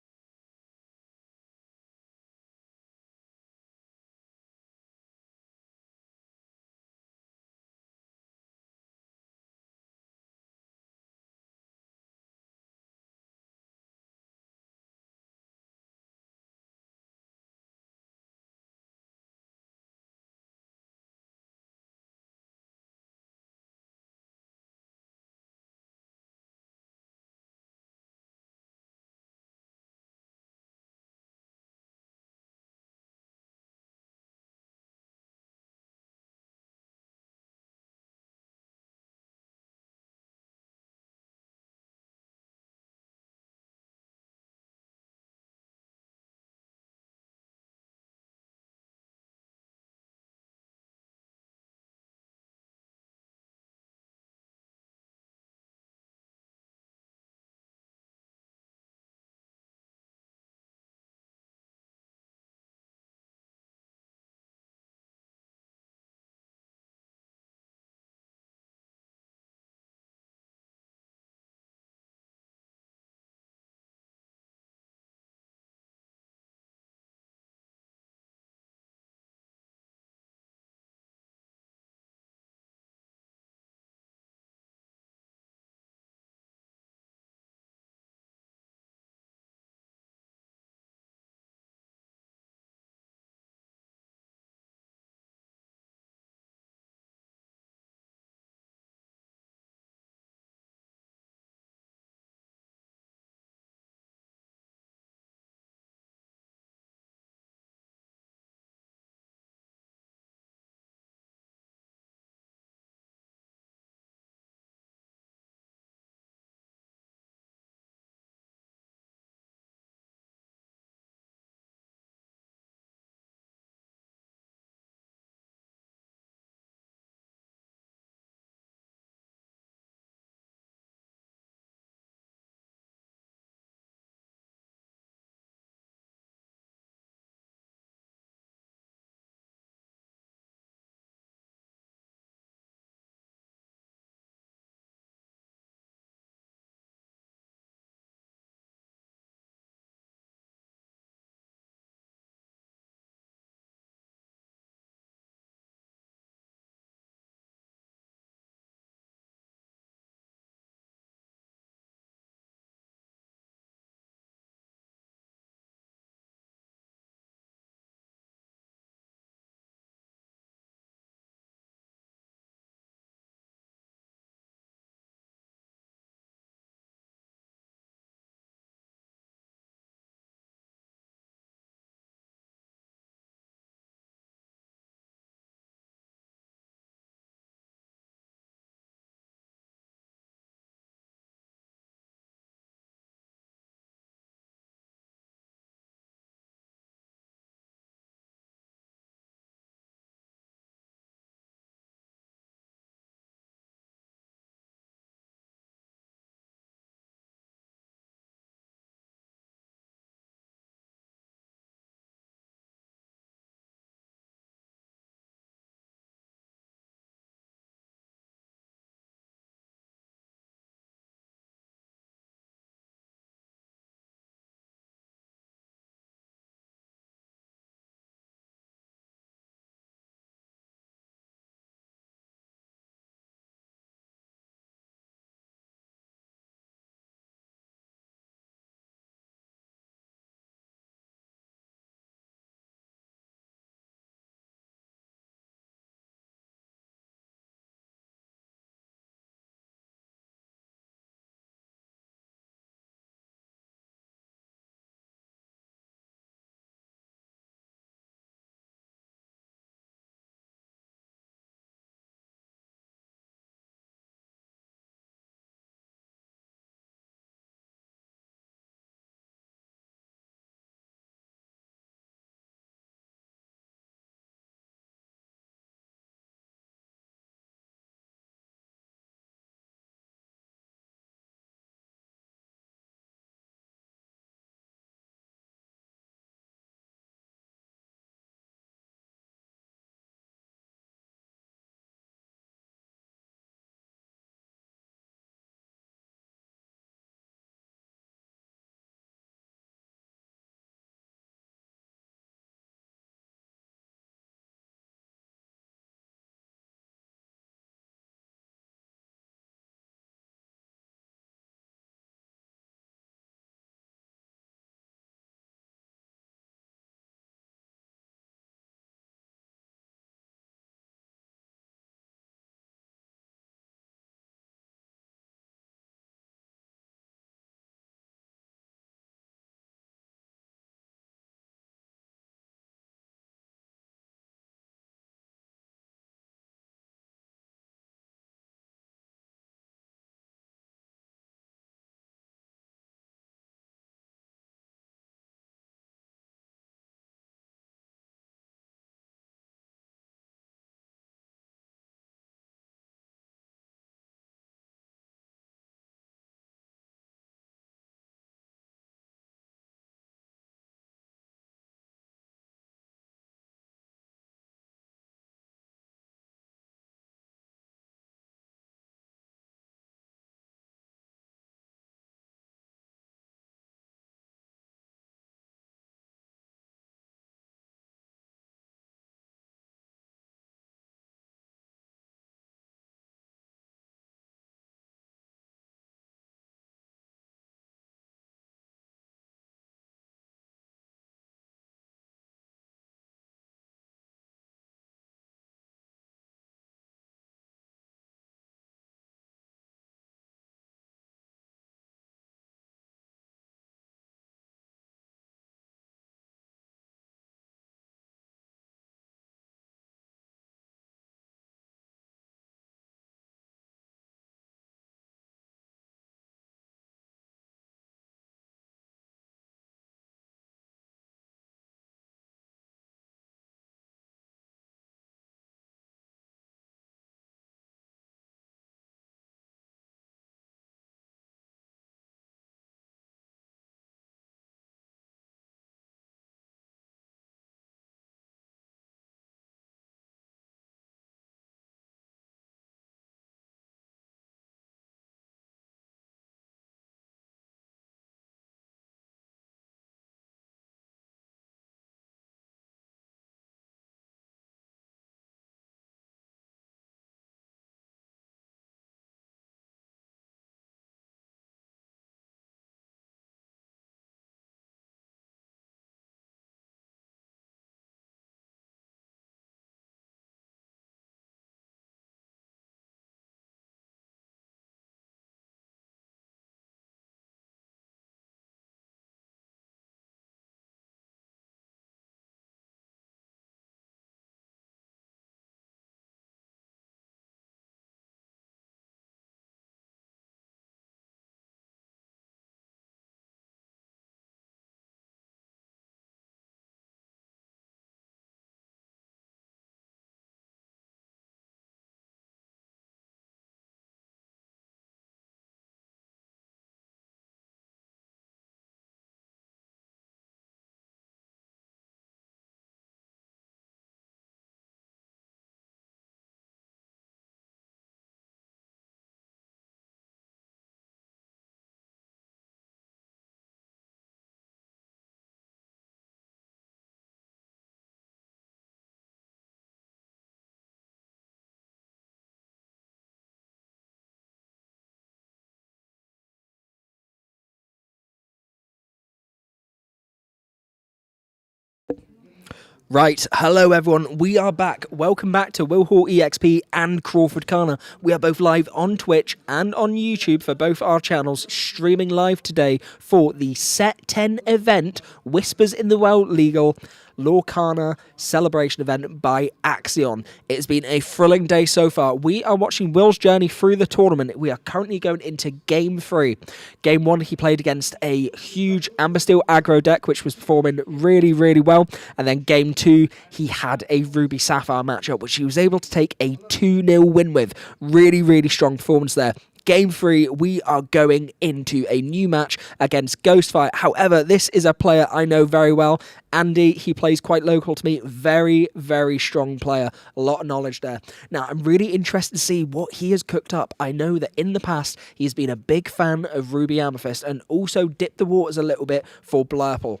Right, hello everyone, we are back. Welcome back to Will Hall EXP and CrawfordCana. We are both live on Twitch and on YouTube for both our channels, streaming live today for the Set 10 event, Whispers in the Well Legal Lorcana celebration event by Axion. It's been a thrilling day so far. We are watching Will's journey through the tournament. We are currently going into Game 3. Game 1, he played against a huge Amber Steel aggro deck, which was performing really, really well. And then Game 2, he had a Ruby Sapphire matchup, which he was able to take a 2-0 win with. Really, really strong performance there. Game 3, we are going into a new match against Ghostfire. However, this is a player I know very well. Andy, he plays quite local to me. Very, very strong player. A lot of knowledge there. Now, I'm really interested to see what he has cooked up. I know that in the past, he's been a big fan of Ruby Amethyst and also dipped the waters a little bit for Blurple.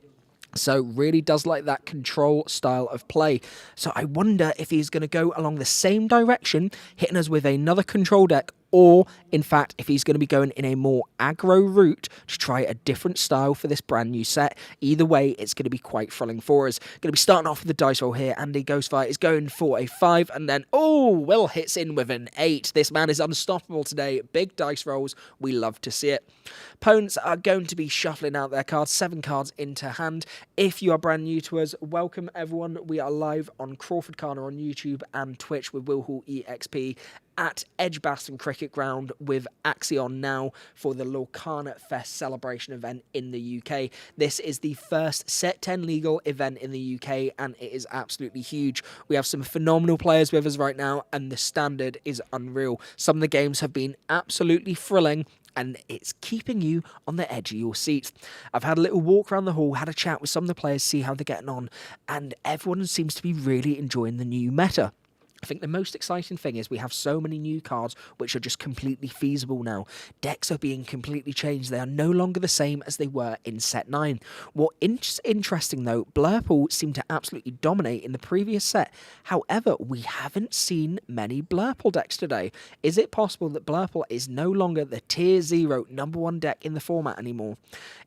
So really does like that control style of play. So I wonder if he's going to go along the same direction, hitting us with another control deck, or in fact if he's going to be going in a more aggro route to try a different style for this brand new set. Either way, it's going to be quite thrilling for us. Going to be starting off with the dice roll here. Andy Ghostfire is going for a 5, and then Will hits in with an 8. This man is unstoppable today. Big dice rolls, we love to see it. Opponents are going to be shuffling out their cards, 7 cards into hand. If you are brand new to us, welcome everyone. We are live on CrawfordCana on YouTube and Twitch with Will Hall EXP at Edgbaston Cricket Ground with Axion Now for the Lorcana Fest celebration event in the UK. This is the first Set 10 legal event in the UK, and it is absolutely huge. We have some phenomenal players with us right now, and the standard is unreal. Some of the games have been absolutely thrilling, and it's keeping you on the edge of your seat. I've had a little walk around the hall, had a chat with some of the players, see how they're getting on, and everyone seems to be really enjoying the new meta. I think the most exciting thing is we have so many new cards which are just completely feasible now. Decks are being completely changed. They are no longer the same as they were in Set 9. What interesting though, Blurple seemed to absolutely dominate in the previous set. However, we haven't seen many Blurple decks today. Is it possible that Blurple is no longer the tier 0 #1 deck in the format anymore?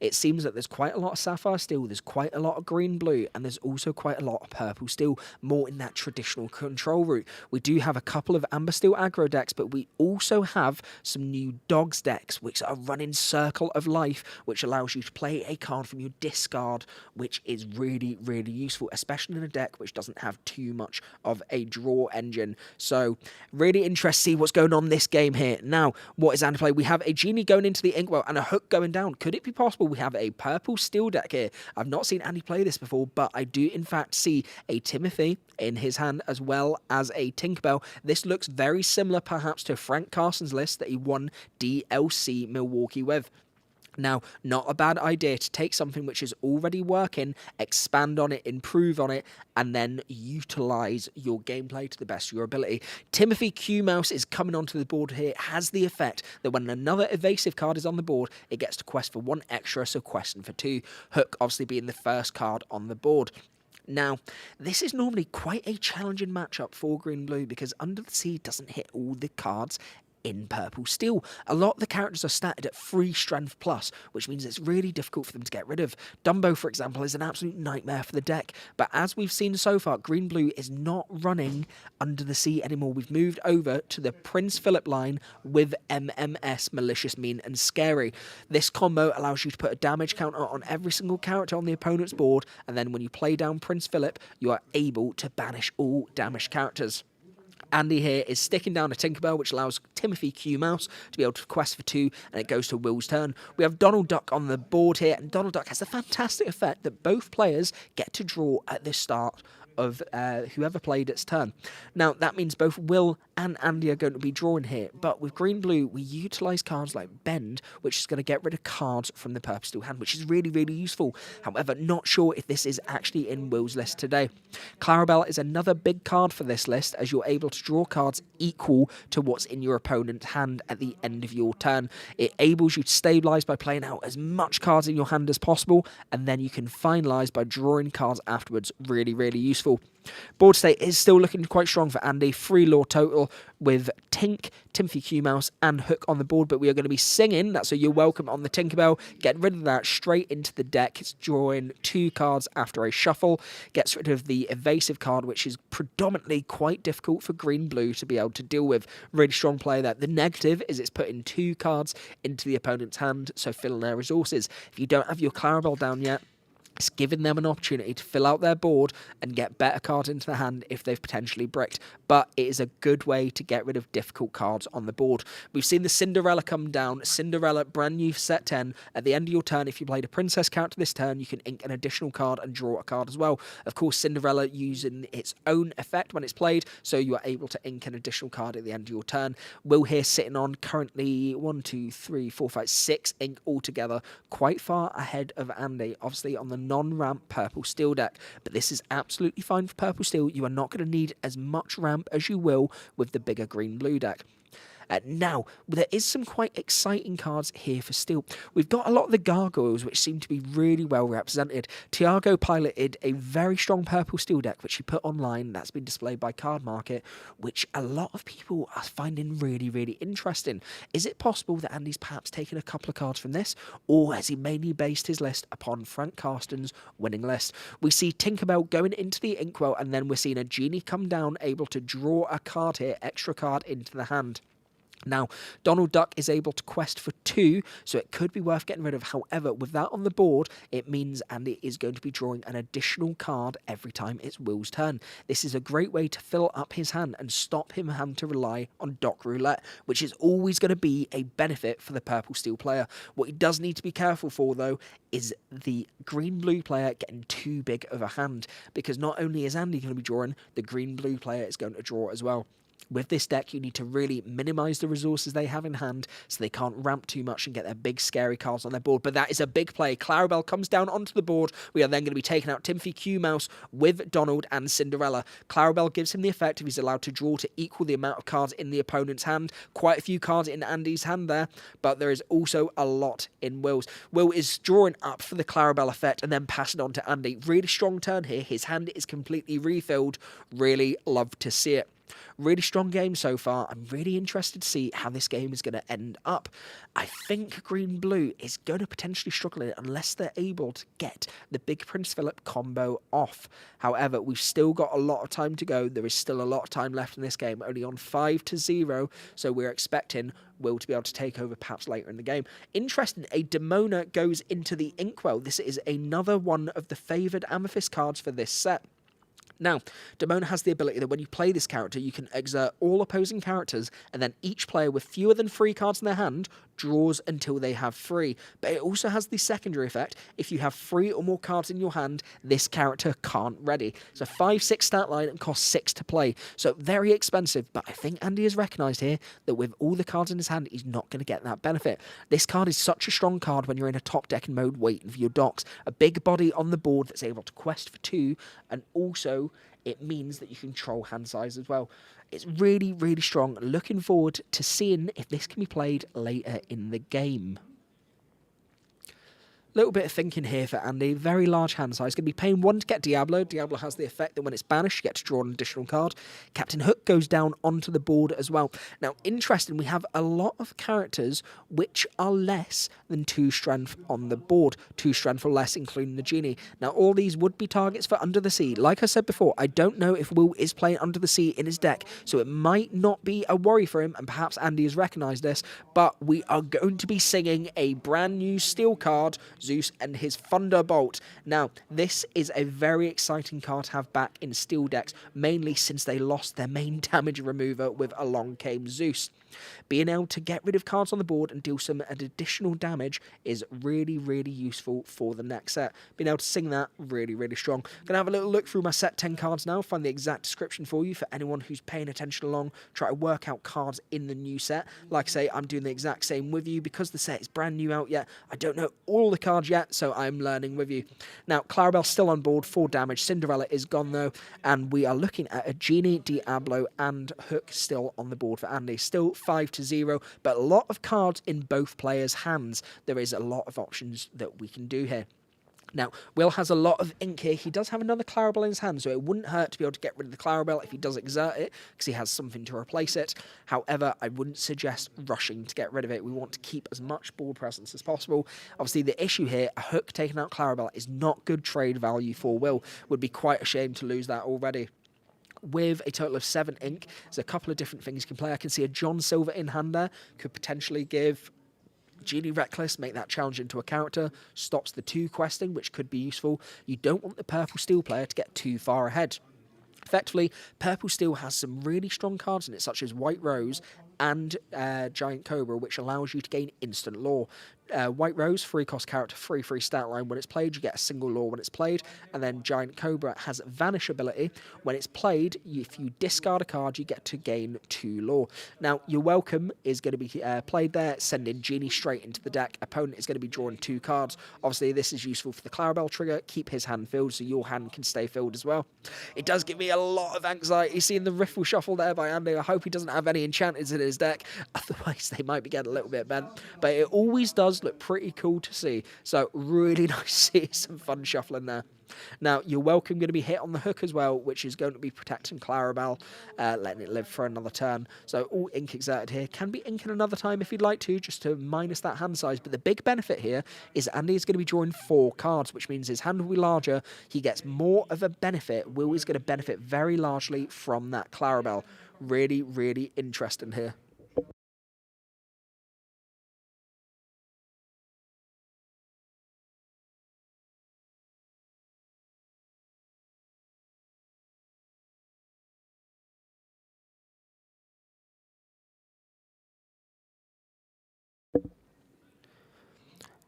It seems that there's quite a lot of Sapphire Steel, there's quite a lot of Green Blue, and there's also quite a lot of Purple Steel, more in that traditional control route. We do have a couple of Amber Steel aggro decks, but we also have some new Dogs decks, which are running Circle of Life, which allows you to play a card from your discard, which is really, really useful, especially in a deck which doesn't have too much of a draw engine. So, really interested to see what's going on this game here. Now, what is Andy play? We have a Genie going into the Inkwell and a Hook going down. Could it be possible we have a Purple Steel deck here? I've not seen Andy play this before, but I do in fact see a Timothy in his hand as well as a Tinkerbell. This looks very similar perhaps to Frank Carson's list that he won DLC Milwaukee with. Now, not a bad idea to take something which is already working, expand on it, improve on it, and then utilise your gameplay to the best of your ability. Timothy Q Mouse is coming onto the board here. It has the effect that when another evasive card is on the board, it gets to quest for 1 extra, so questing for 2. Hook obviously being the first card on the board. Now, this is normally quite a challenging matchup for Green Blue because Under the Sea doesn't hit all the cards in Purple Steel. A lot of the characters are statted at 3 strength plus, which means it's really difficult for them to get rid of. Dumbo, for example, is an absolute nightmare for the deck, but as we've seen so far, Green Blue is not running Under the Sea anymore. We've moved over to the Prince Philip line with MMS, Malicious, Mean and Scary. This combo allows you to put a damage counter on every single character on the opponent's board, and then when you play down Prince Philip, you are able to banish all damaged characters. Andy here is sticking down a Tinkerbell, which allows Timothy Q Mouse to be able to quest for 2, and it goes to Will's turn. We have Donald Duck on the board here, and Donald Duck has the fantastic effect that both players get to draw at the start of whoever played its turn. Now, that means both Will and Andy are going to be drawing here, but with Green Blue, we utilise cards like Bend, which is going to get rid of cards from the Purple Steel hand, which is really, really useful. However, not sure if this is actually in Will's list today. Clarabelle is another big card for this list, as you're able to draw cards equal to what's in your opponent's hand at the end of your turn. It enables you to stabilise by playing out as much cards in your hand as possible, and then you can finalise by drawing cards afterwards. Really, really useful. useful. Board state is still looking quite strong for Andy. 3 lore total with Tink, Timothy Q Mouse, and Hook on the board. But we are going to be singing. That's a You're Welcome on the Tinkerbell. Get rid of that straight into the deck. It's drawing 2 cards after a shuffle. Gets rid of the evasive card, which is predominantly quite difficult for green-blue to be able to deal with. Really strong play there. The negative is it's putting 2 cards into the opponent's hand, so filling their resources. If you don't have your Clarabelle down yet, it's giving them an opportunity to fill out their board and get better cards into the hand if they've potentially bricked. But it is a good way to get rid of difficult cards on the board. We've seen the Cinderella come down. Cinderella, brand new for set 10. At the end of your turn, if you played a princess character this turn, you can ink an additional card and draw a card as well. Of course, Cinderella using its own effect when it's played, so you are able to ink an additional card at the end of your turn. Will here sitting on currently 1, 2, 3, 4, 5, 6 ink altogether, quite far ahead of Andy, obviously on the non-ramp purple steel deck, but this is absolutely fine for purple steel. You are not going to need as much ramp as you will with the bigger green-blue deck. Now, there is some quite exciting cards here for steel. We've got a lot of the gargoyles, which seem to be really well represented. Tiago piloted a very strong purple steel deck, which he put online. That's been displayed by Card Market, which a lot of people are finding really, really interesting. Is it possible that Andy's perhaps taken a couple of cards from this, or has he mainly based his list upon Frank Carston's winning list? We see Tinkerbell going into the Inkwell, and then we're seeing a genie come down, able to draw a card here, extra card into the hand. Now, Donald Duck is able to quest for 2, so it could be worth getting rid of. However, with that on the board, it means Andy is going to be drawing an additional card every time it's Will's turn. This is a great way to fill up his hand and stop him having to rely on Doc Roulette, which is always going to be a benefit for the purple steel player. What he does need to be careful for, though, is the green-blue player getting too big of a hand, because not only is Andy going to be drawing, the green-blue player is going to draw as well. With this deck, you need to really minimise the resources they have in hand so they can't ramp too much and get their big scary cards on their board. But that is a big play. Clarabelle comes down onto the board. We are then going to be taking out Timothy Q Mouse with Donald and Cinderella. Clarabelle gives him the effect if he's allowed to draw to equal the amount of cards in the opponent's hand. Quite a few cards in Andy's hand there, but there is also a lot in Will's. Will is drawing up for the Clarabelle effect and then passing on to Andy. Really strong turn here. His hand is completely refilled. Really love to see it. Really strong game so far. I'm really interested to see how this game is going to end up. I think green-blue is going to potentially struggle in it unless they're able to get the big Prince Philip combo off. However, we've still got a lot of time to go. There is still a lot of time left in this game, only on 5-0, so we're expecting Will to be able to take over perhaps later in the game. Interesting, a Demona goes into the Inkwell. This is another one of the favoured Amethyst cards for this set. Now, Demona has the ability that when you play this character, you can exert all opposing characters, and then each player with fewer than 3 cards in their hand draws until they have 3. But it also has the secondary effect. If you have 3 or more cards in your hand, this character can't ready. It's a 5-6 stat line and costs 6 to play. So very expensive, but I think Andy has recognised here that with all the cards in his hand, he's not going to get that benefit. This card is such a strong card when you're in a top decking mode waiting for your docks. A big body on the board that's able to quest for 2, and also it means that you control hand size as well. It's really, really strong. Looking forward to seeing if this can be played later in the game. Little bit of thinking here for Andy. Very large hand size. Going to be paying 1 to get Diablo. Diablo has the effect that when it's banished, you get to draw an additional card. Captain Hook goes down onto the board as well. Now, interesting, we have a lot of characters which are less than 2 strength on the board. 2 strength or less, including the Genie. Now, all these would be targets for Under the Sea. Like I said before, I don't know if Will is playing Under the Sea in his deck, so it might not be a worry for him, and perhaps Andy has recognised this, but we are going to be singing a brand new steel card, Zeus and his Thunderbolt. Now, this is a very exciting card to have back in steel decks, mainly since they lost their main damage remover with Along Came Zeus. Being able to get rid of cards on the board and deal some additional damage is really, really useful for the next set. Being able to sing that, really, really strong. Gonna have a little look through my set 10 cards now, find the exact description for you for anyone who's paying attention along, try to work out cards in the new set. Like I say, I'm doing the exact same with you because the set is brand new out yet. I don't know all the cards yet, so I'm learning with you. Now, Clarabelle's still on board, 4 damage. Cinderella is gone though, and we are looking at a Genie, Diablo, and Hook still on the board for Andy. Still 5-0, but a lot of cards in both players' hands. There is a lot of options that we can do here. Now, Will has a lot of ink here. He does have another Clarabelle in his hand, so it wouldn't hurt to be able to get rid of the Clarabelle if he does exert it, because he has something to replace it. However, I wouldn't suggest rushing to get rid of it. We want to keep as much board presence as possible. Obviously, the issue here, a hook taking out Clarabelle is not good trade value for Will. Would be quite a shame to lose that already. With a total of 7 ink, there's a couple of different things you can play. I can see a John Silver in hand there. Could potentially give Genie Reckless, make that challenge into a character, stops the 2 questing, which could be useful. You don't want the Purple Steel player to get too far ahead. Effectively, Purple Steel has some really strong cards in it, such as White Rose and Giant Cobra, which allows you to gain instant lore. White Rose, 3-cost character, 3/3 stat line. When it's played, you get a single lore when it's played. And then Giant Cobra has Vanish ability. When it's played, if you discard a card, you get to gain 2 lore. Now, your Welcome is going to be played there, sending Genie straight into the deck. Opponent is going to be drawing 2 cards. Obviously, this is useful for the Clarabelle trigger. Keep his hand filled so your hand can stay filled as well. It does give me a lot of anxiety seeing the Riffle Shuffle there by Andy. I hope he doesn't have any enchanters in his deck. Otherwise, they might be getting a little bit bent. But it always does look pretty cool to see. So really nice to see some fun shuffling there. Now, you're welcome going to be hit on the hook as well, which is going to be protecting Clarabelle, letting it live for another turn. So all ink exerted here. Can be inking another time if you'd like to, just to minus that hand size. But the big benefit here is Andy is going to be drawing 4 cards, which means his hand will be larger. He gets more of a benefit. Will is going to benefit very largely from that Clarabelle. Really, really interesting here.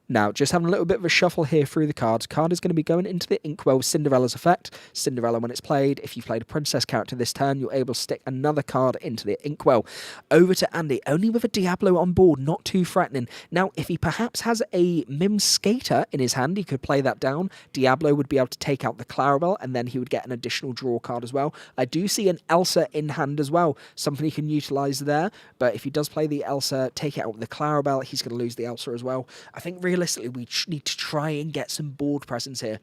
Now, just having a little bit of a shuffle here through the cards. Card is going to be going into the Inkwell Cinderella's effect. Cinderella, when it's played, if you've played a princess character this turn, you're able to stick another card into the Inkwell. Over to Andy, only with a Diablo on board, not too threatening. Now, if he perhaps has a Mim Skater in his hand, he could play that down. Diablo would be able to take out the Clarabelle, and then he would get an additional draw card as well. I do see an Elsa in hand as well, something he can utilise there, but if he does play the Elsa, take it out with the Clarabelle, he's going to lose the Elsa as well. I think realistically, we need to try and get some board presence here.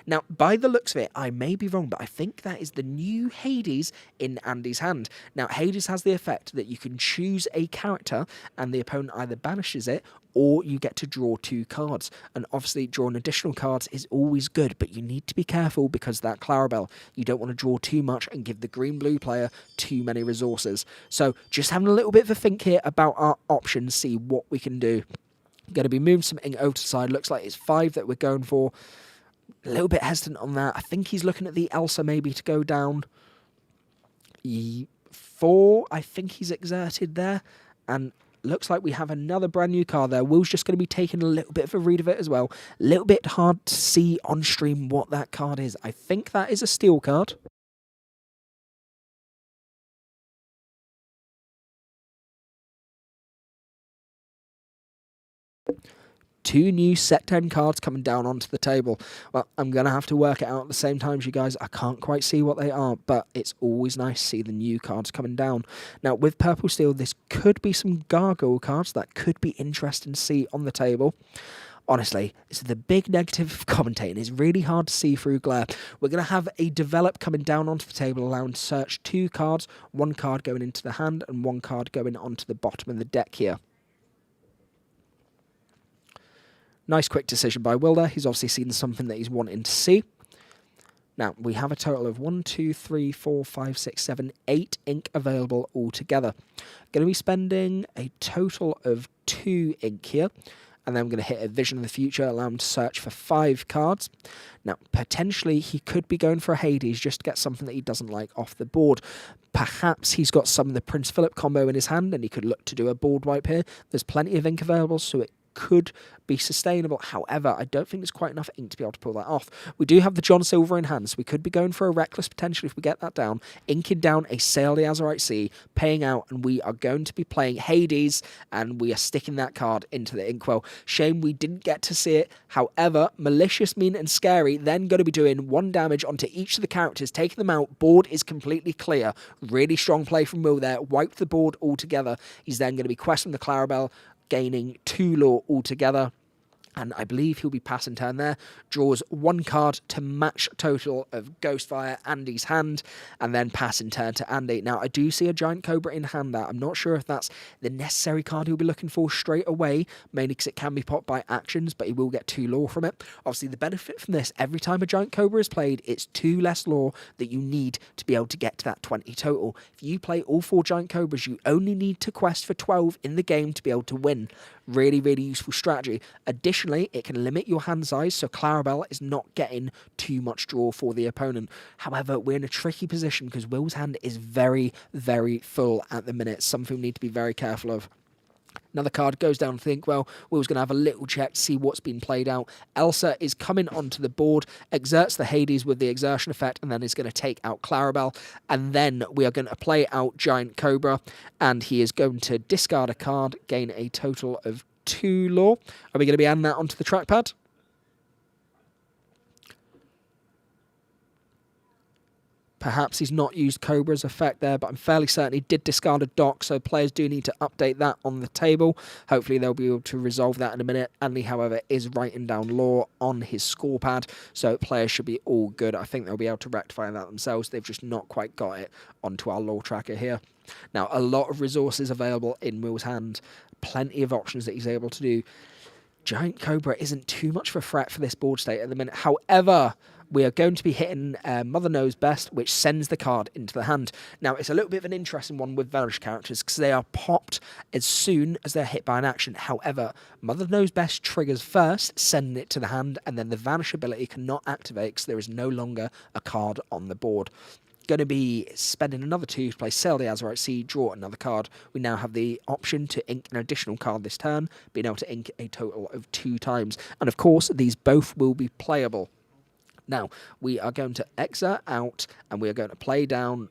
Now, by the looks of it, I may be wrong, but I think that is the new Hades in Andy's hand. Now, Hades has the effect that you can choose a character and the opponent either banishes it or you get to draw 2 cards. And obviously, drawing additional cards is always good, but you need to be careful because that Clarabelle, you don't want to draw too much and give the green-blue player too many resources. So, just having a little bit of a think here about our options, see what we can do. Going to be moving some ink over to the side. Looks like it's 5 that we're going for. A little bit hesitant on that. I think he's looking at the Elsa maybe to go down. 4, I think he's exerted there. And looks like we have another brand new card there. Will's just going to be taking a little bit of a read of it as well. A little bit hard to see on stream what that card is. I think that is a steel card. Two new set 10 cards coming down onto the table. Well, I'm going to have to work it out at the same time as you guys. I can't quite see what they are, but it's always nice to see the new cards coming down. Now, with Purple Steel, this could be some gargoyle cards that could be interesting to see on the table. Honestly, it's the big negative of commentating. It's really hard to see through glare. We're going to have a develop coming down onto the table, allowing to search 2 cards, 1 card going into the hand and 1 card going onto the bottom of the deck here. Nice quick decision by Will there. He's obviously seen something that he's wanting to see. Now, we have a total of 1, 2, 3, 4, 5, 6, 7, 8 ink available altogether. Going to be spending a total of 2 ink here. And then I'm going to hit a Vision of the Future, allow him to search for 5 cards. Now, potentially, he could be going for a Hades just to get something that he doesn't like off the board. Perhaps he's got some of the Prince Philip combo in his hand, and he could look to do a board wipe here. There's plenty of ink available, so it could be sustainable. However, I don't think there's quite enough ink to be able to pull that off. We do have the John Silver in hand, so we could be going for a Reckless potentially if we get that down. Inking down a Sail the Azurite Sea, paying out, and we are going to be playing Hades, and we are sticking that card into the Inkwell. Shame we didn't get to see it. However, Malicious, Mean, and Scary then going to be doing 1 damage onto each of the characters, taking them out. Board is completely clear. Really strong play from Will there. Wiped the board altogether. He's then going to be questing the Clarabelle, gaining 2 lore altogether. And I believe he'll be passing turn there. Draws 1 card to match total of Ghostfire Andy's hand, and then passing turn to Andy. Now, I do see a Giant Cobra in hand there. I'm not sure if that's the necessary card he'll be looking for straight away, mainly because it can be popped by actions, but he will get 2 lore from it. Obviously, the benefit from this, every time a Giant Cobra is played, it's 2 less lore that you need to be able to get to that 20 total. If you play all 4 Giant Cobras, you only need to quest for 12 in the game to be able to win. Really, really useful strategy. Additionally, it can limit your hand size, so Clarabelle is not getting too much draw for the opponent. However, we're in a tricky position because Will's hand is very, very full at the minute, something we need to be very careful of. Another card goes down and think, well, Will's going to have a little check to see what's been played out. Elsa is coming onto the board, exerts the Hades with the exertion effect, and then is going to take out Clarabelle. And then we are going to play out Giant Cobra, and he is going to discard a card, gain a total of 2 lore. Are we going to be adding that onto the trackpad? Perhaps he's not used Cobra's effect there, but I'm fairly certain he did discard a dock, so players do need to update that on the table. Hopefully they'll be able to resolve that in a minute. Andy, however, is writing down lore on his score pad, so players should be all good. I think they'll be able to rectify that themselves. They've just not quite got it onto our lore tracker here. Now, a lot of resources available in Will's hand. Plenty of options that he's able to do. Giant Cobra isn't too much of a threat for this board state at the minute. However, we are going to be hitting Mother Knows Best, which sends the card into the hand. Now, it's a little bit of an interesting one with Vanish characters because they are popped as soon as they're hit by an action. However, Mother Knows Best triggers first, sending it to the hand, and then the Vanish ability cannot activate because there is no longer a card on the board. Going to be spending another 2 to play Sail the Azurite Sea, draw another card. We now have the option to ink an additional card this turn, being able to ink a total of 2 times. And of course, these both will be playable. Now, we are going to exert out, and we are going to play down.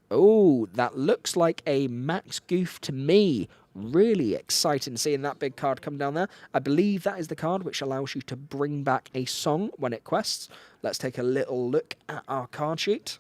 Oh, that looks like a Max Goof to me. Really exciting seeing that big card come down there. I believe that is the card which allows you to bring back a song when it quests. Let's take a little look at our card sheet.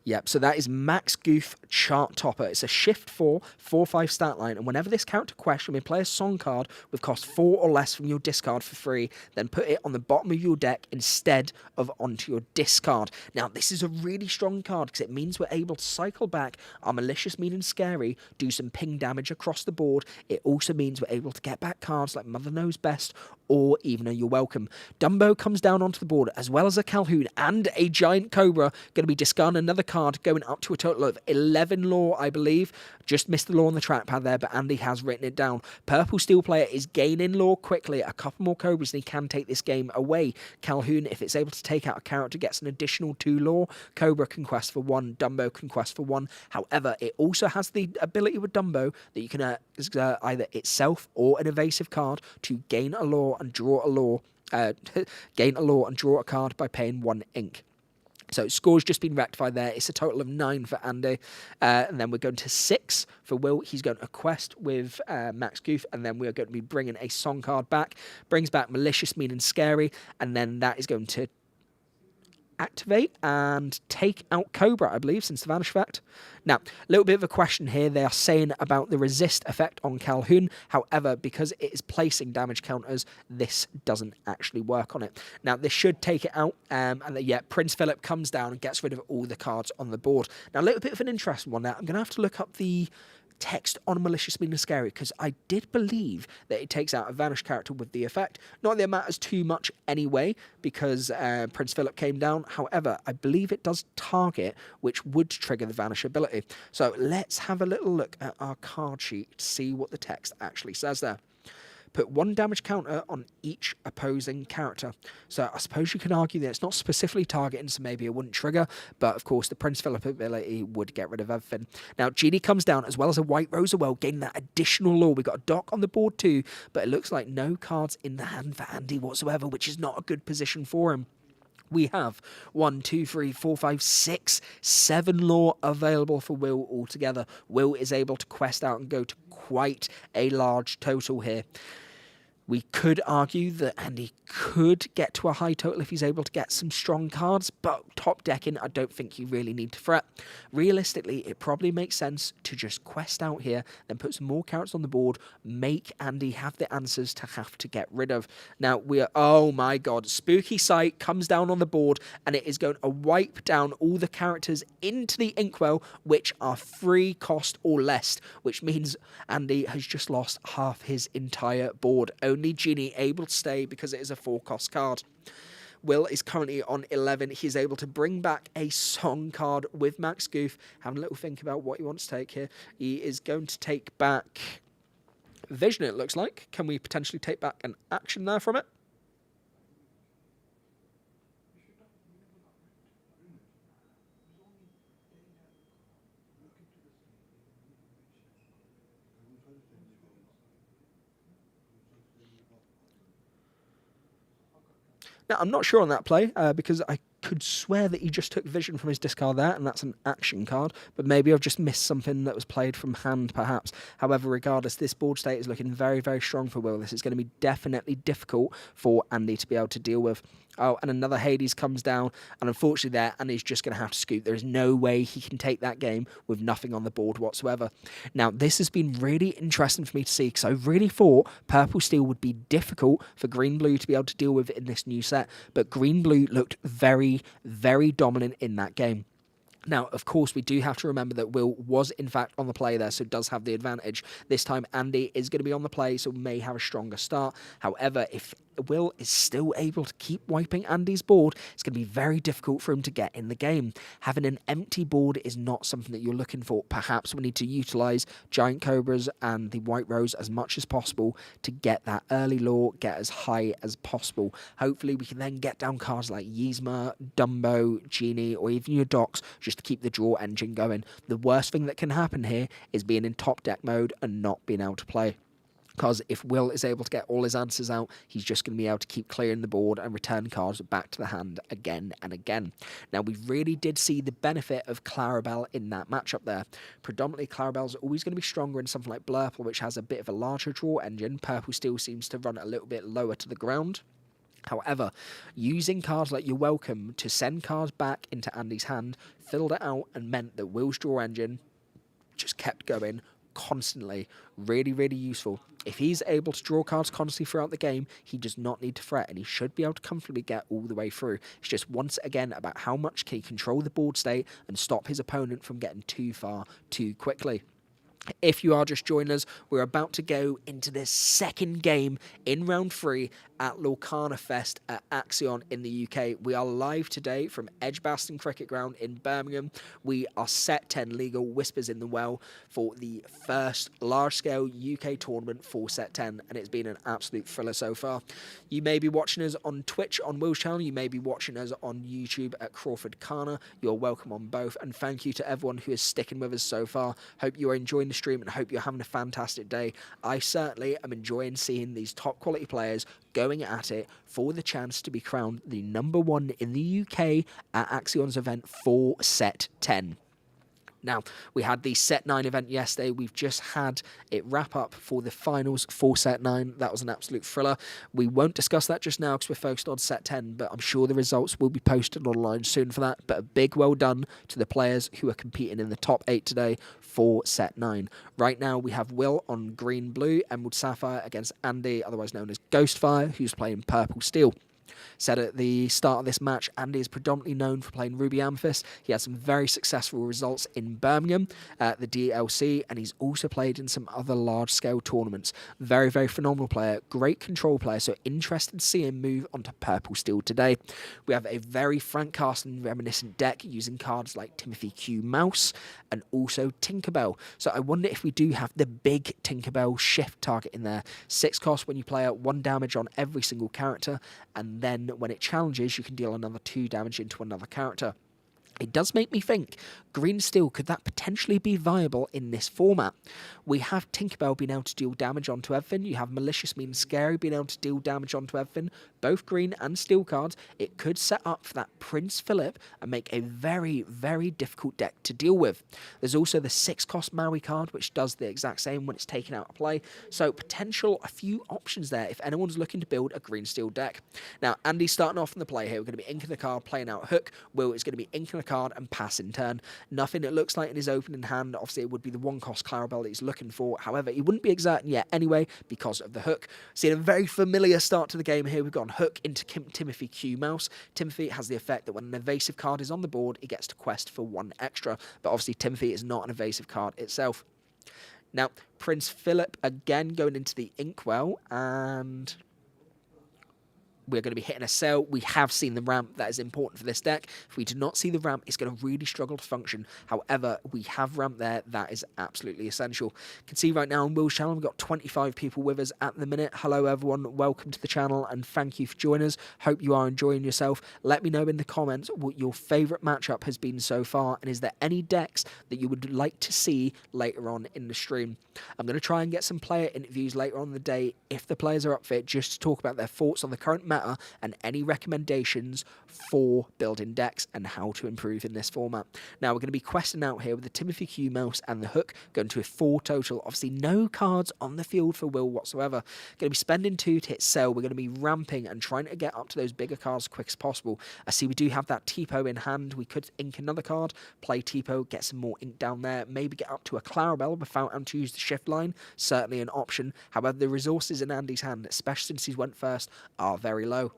Yep, so that is Max Goof Chart Topper. It's a shift 4, 4/5 stat line, and whenever this character quests, when you play a song card with cost 4 or less from your discard for free, then put it on the bottom of your deck instead of onto your discard. Now, this is a really strong card because it means we're able to cycle back our Malicious, Mean and Scary, do some ping damage across the board. It also means we're able to get back cards like Mother Knows Best or even a You're Welcome. Dumbo comes down onto the board, as well as a Calhoun and a Giant Cobra, going to be discarding another card, going up to a total of 11 lore, I believe. Just missed the lore on the trackpad there, but Andy has written it down. Purple Steel player is gaining lore quickly. A couple more Cobras and he can take this game away. Calhoun, if it's able to take out a character, gets an additional 2 lore. Cobra can quest for 1. Dumbo can quest for 1. However, it also has the ability with Dumbo that you can either itself or an evasive card to gain a lore and draw a lore. Gain a lore and draw a card by paying 1 ink. So score's just been rectified there. It's a total of 9 for Andy. And then we're going to 6 for Will. He's going to quest with Max Goof. And then we're going to be bringing a song card back. Brings back Malicious, Mean and Scary. And then that is going to activate and take out Cobra, I believe, since the Vanish effect. Now, a little bit of a question here. They are saying about the resist effect on Calhoun. However, because it is placing damage counters, this doesn't actually work on it. Now, this should take it out. And then, yeah, Prince Philip comes down and gets rid of all the cards on the board. Now, a little bit of an interesting one now. I'm going to have to look up the text on Malicious, Mean and Scary because I did believe that it takes out a Vanish character with the effect. Not that it matters too much anyway because Prince Philip came down. However, I believe it does target, which would trigger the Vanish ability. So let's have a little look at our card sheet to see what the text actually says there. Put 1 damage counter on each opposing character. So I suppose you can argue that it's not specifically targeting, so maybe it wouldn't trigger, but of course the Prince Philip ability would get rid of everything. Now, Genie comes down as well as a White Rosawell, gaining that additional lore. We got a dock on the board too, but it looks like no cards in the hand for Andy whatsoever, which is not a good position for him. We have 1, 2, 3, 4, 5, 6, 7 lore available for Will altogether. Will is able to quest out and go to quite a large total here. We could argue that Andy could get to a high total if he's able to get some strong cards, but top decking, I don't think you really need to fret. Realistically, it probably makes sense to just quest out here, then put some more carrots on the board, make Andy have the answers to have to get rid of. Now, we are, oh my god, Spooky Sight comes down on the board, and it is going to wipe down all the characters into the Inkwell, which are 3 cost or less, which means Andy has just lost half his entire board. Only Genie able to stay because it is a 4-cost card. Will is currently on 11. He's able to bring back a song card with Max Goof. Having a little think about what he wants to take here. He is going to take back Vision, it looks like. Can we potentially take back an action there from it? Now, I'm not sure on that play, because I could swear that he just took Vision from his discard there, and that's an action card, but maybe I've just missed something that was played from hand, perhaps. However, regardless, this board state is looking very, very strong for Will. This is going to be definitely difficult for Andy to be able to deal with. Oh, and another Hades comes down, and unfortunately there, Andy's just going to have to scoot. There is no way he can take that game with nothing on the board whatsoever. Now, this has been really interesting for me to see, because I really thought Purple Steel would be difficult for Green Blue to be able to deal with in this new set, but Green Blue looked very, very dominant in that game. Now, of course, we do have to remember that Will was, in fact, on the play there, so does have the advantage. This time, Andy is going to be on the play, so may have a stronger start. However, if Will is still able to keep wiping Andy's board, it's going to be very difficult for him to get in the game. Having an empty board is not something that you're looking for. Perhaps we need to utilise Giant Cobras and the White Rose as much as possible to get that early lore, get as high as possible. Hopefully, we can then get down cards like Yzma, Dumbo, Genie, or even your Docs, just to keep the draw engine going. The worst thing that can happen here is being in top deck mode and not being able to play. Because if Will is able to get all his answers out, he's just going to be able to keep clearing the board and return cards back to the hand again and again. Now, we really did see the benefit of Clarabelle in that matchup there. Predominantly, Clarabelle's always going to be stronger in something like Blurple, which has a bit of a larger draw engine. Purple Steel seems to run a little bit lower to the ground. However, using cards like You're Welcome to send cards back into Andy's hand filled it out and meant that Will's draw engine just kept going constantly. Really, really useful. If he's able to draw cards constantly throughout the game, he does not need to fret, and he should be able to comfortably get all the way through. It's just, once again, about how much can he control the board state and stop his opponent from getting too far too quickly. If you are just joining us, we're about to go into this second game in round 3 at Lorcana Fest at Axion in the UK. We are live today from Edgbaston Cricket Ground in Birmingham. We are set 10 legal, Whispers in the Well, for the first large-scale UK tournament for set 10, and it's been an absolute thriller so far. You may be watching us on Twitch on Will's channel, you may be watching us on YouTube at CrawfordCana. You're welcome on both, and thank you to everyone who is sticking with us so far. Hope you are enjoying the stream and hope you're having a fantastic day. I certainly am enjoying seeing these top quality players going at it for the chance to be crowned the #1 in the UK at Axion's event for set 10. Now, we had the set 9 event yesterday. We've just had it wrap up for the finals for set 9. That was an absolute thriller. We won't discuss that just now because we're focused on set 10, but I'm sure the results will be posted online soon for that. But a big well done to the players who are competing in the top 8 today for set 9. Right now, we have Will on green blue, Emerald Sapphire against Andy, otherwise known as Ghostfire, who's playing purple steel. Said at the start of this match, Andy is predominantly known for playing Ruby Amethyst. He had some very successful results in Birmingham at the DLC, and he's also played in some other large-scale tournaments. Very, very phenomenal player, great control player, so interested to see him move onto Purple Steel today. We have a very Frank Castle reminiscent deck using cards like Timothy Q. Mouse and also Tinkerbell. So I wonder if we do have the big Tinkerbell shift target in there. 6 cost when you play out 1 damage on every single character, and then when it challenges, you can deal another 2 damage into another character. It does make me think, green steel, could that potentially be viable in this format? We have Tinkerbell being able to deal damage onto everything. You have Malicious Mean Scary being able to deal damage onto everything. Both green and steel cards. It could set up for that Prince Philip and make a very, very difficult deck to deal with. There's also the 6-cost Maui card, which does the exact same when it's taken out of play. So potential, a few options there if anyone's looking to build a green steel deck. Now, Andy's starting off in the play here. We're going to be inking the card, playing out Hook. Will is going to be inking the card and pass in turn. Nothing it looks like in his opening hand. Obviously, it would be the 1-cost Clarabelle that he's looking for. However, he wouldn't be exerting yet anyway because of the Hook. Seeing a very familiar start to the game here. We've got Hook into Timothy Q Mouse. Timothy has the effect that when an evasive card is on the board, it gets to quest for 1 extra. But obviously, Timothy is not an evasive card itself. Now, Prince Philip again going into the Inkwell, and we're going to be hitting a sail. We have seen the ramp. That is important for this deck. If we do not see the ramp, it's going to really struggle to function. However, we have ramp there. That is absolutely essential. You can see right now on Will's channel, we've got 25 people with us at the minute. Hello, everyone. Welcome to the channel, and thank you for joining us. Hope you are enjoying yourself. Let me know in the comments what your favourite matchup has been so far, and is there any decks that you would like to see later on in the stream. I'm going to try and get some player interviews later on in the day, if the players are up for it, just to talk about their thoughts on the current meta and any recommendations for building decks and how to improve in this format. Now, we're going to be questing out here with the Timothy Q Mouse and the Hook, going to a 4 total. Obviously, no cards on the field for Will whatsoever. Going to be spending 2 to hit sell. We're going to be ramping and trying to get up to those bigger cards as quick as possible. I see we do have that Tipo in hand. We could ink another card, play Tipo, get some more ink down there, maybe get up to a Clarabelle without having to use the shift line. Certainly an option. However, the resources in Andy's hand, especially since he went first, are very low.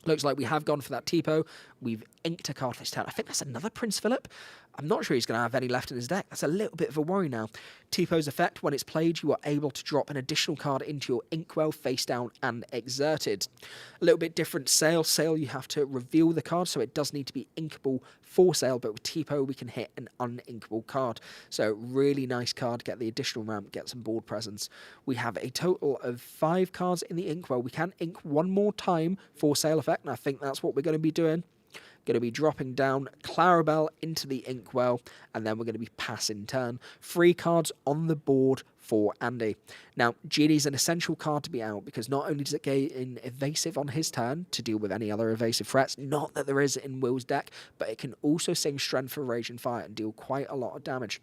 Looks like we have gone for that Tipo. We've inked a card this turn. I think that's another Prince Philip. I'm not sure he's going to have any left in his deck. That's a little bit of a worry now. Tipo's effect, when it's played, you are able to drop an additional card into your Inkwell face down and exerted. A little bit different Sail. Sail, you have to reveal the card, so it does need to be inkable for Sail, but with Tipo, we can hit an uninkable card. So really nice card, get the additional ramp, get some board presence. We have a total of 5 cards in the Inkwell. We can ink one more time for Sail effect, and I think that's what we're going to be doing. Going to be dropping down Clarabelle into the Inkwell, and then we're going to be passing turn. 3 cards on the board for Andy. Now, Genie's an essential card to be out, because not only does it gain evasive on his turn to deal with any other evasive threats, not that there is in Will's deck, but it can also sing Strength for Rage and Fire and deal quite a lot of damage.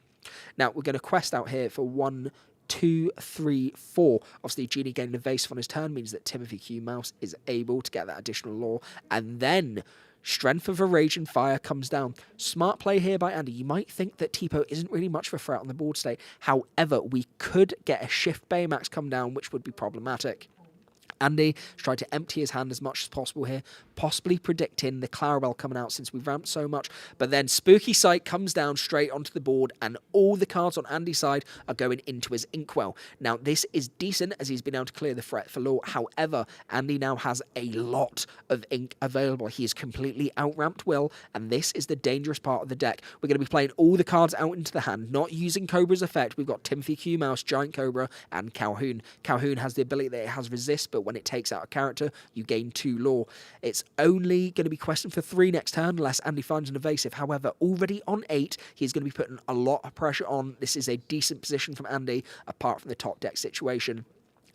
Now, we're going to quest out here for 1, 2, 3, 4. Obviously, Genie gaining evasive on his turn means that Timothy Q Mouse is able to get that additional lore, and then Strength of a Rage and Fire comes down. Smart play here by Andy. You might think that Tipo isn't really much of a threat on the board state. However, we could get a Shift Baymax come down, which would be problematic. Andy has tried to empty his hand as much as possible here, possibly predicting the Clarabelle coming out since we've ramped so much. But then Spooky Sight comes down straight onto the board, and all the cards on Andy's side are going into his Inkwell. Now, this is decent as he's been able to clear the threat for lore. However, Andy now has a lot of ink available. He is completely outramped Will, and this is the dangerous part of the deck. We're going to be playing all the cards out into the hand, not using Cobra's effect. We've got Timothy Q Mouse, Giant Cobra, and Calhoun. Calhoun has the ability that it has resist, but when it takes out a character, you gain 2 lore. It's only going to be questioned for 3 next turn unless Andy finds an evasive. However, already on 8, he's going to be putting a lot of pressure on. This is a decent position from Andy, apart from the top deck situation.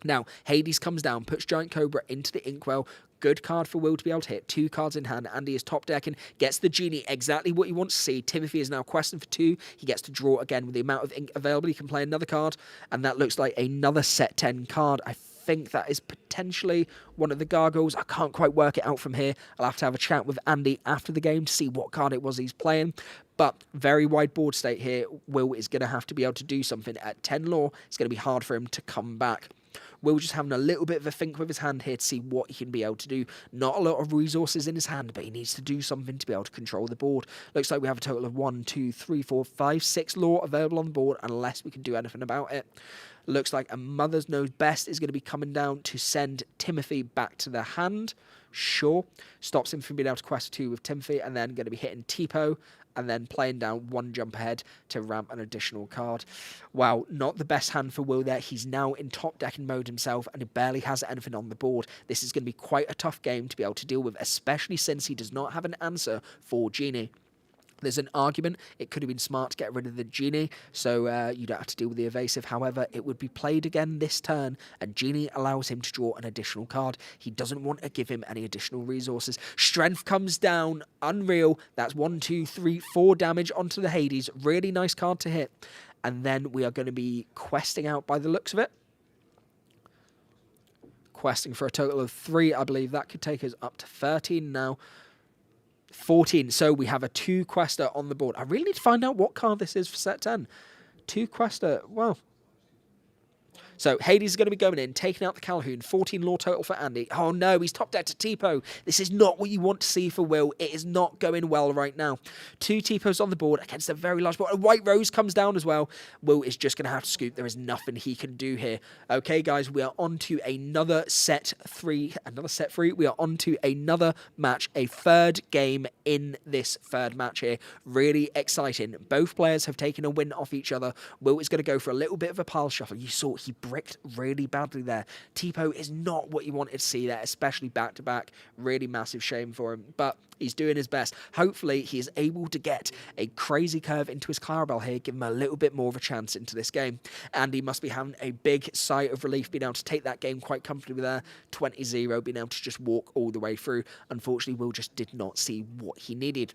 Now, Hades comes down, puts Giant Cobra into the Inkwell. Good card for Will to be able to hit. 2 cards in hand. Andy is top decking, gets the Genie exactly what he wants to see. Timothy is now questing for 2. He gets to draw again with the amount of ink available. He can play another card, and that looks like another set 10 card. I think that is potentially one of the gargoyles. I can't quite work it out from here. I'll have to have a chat with Andy after the game to see what card it was he's playing. But very wide board state here. Will is going to have to be able to do something. At 10 lore, it's going to be hard for him to come back. Will just having a little bit of a think with his hand here to see what he can be able to do. Not a lot of resources in his hand, but he needs to do something to be able to control the board. Looks like we have a total of 1, 2, 3, 4, 5, 6 lore available on the board, unless we can do anything about it. Looks like a Mother's Knows Best is going to be coming down to send Timothy back to the hand. Sure. Stops him from being able to quest 2 with Timothy, and then going to be hitting Tipo, and then playing down 1 jump ahead to ramp an additional card. Wow, not the best hand for Will there. He's now in top decking mode himself, and he barely has anything on the board. This is going to be quite a tough game to be able to deal with, especially since he does not have an answer for Genie. There's an argument it could have been smart to get rid of the Genie, so you don't have to deal with the evasive. However, it would be played again this turn, and Genie allows him to draw an additional card. He doesn't want to give him any additional resources. Strength comes down, unreal. That's 1, 2, 3, 4 damage onto the Hades. Really nice card to hit. And then we are going to be questing out by the looks of it. Questing for a total of 3, I believe. That could take us up to 13 now. 14. So we have a 2 quester on the board. I really need to find out what card this is for set 10. 2 quester. Well. So Hades is going to be going in, taking out the Calhoun. 14 lore total for Andy. Oh no, he's top deck to Tipo. This is not what you want to see for Will. It is not going well right now. 2 Tipos on the board against a very large board. A White Rose comes down as well. Will is just going to have to scoop. There is nothing he can do here. Okay, guys, we are on to another set 3. Another set 3. We are on to another match. A 3rd game in this 3rd match here. Really exciting. Both players have taken a win off each other. Will is going to go for a little bit of a pile shuffle. You saw he bricked really badly there. Tipo is not what you wanted to see there, especially back-to-back. Really massive shame for him, but he's doing his best. Hopefully, he is able to get a crazy curve into his Clarabelle here, give him a little bit more of a chance into this game. And he must be having a big sigh of relief, being able to take that game quite comfortably there. 20-0, being able to just walk all the way through. Unfortunately, Will just did not see what he needed.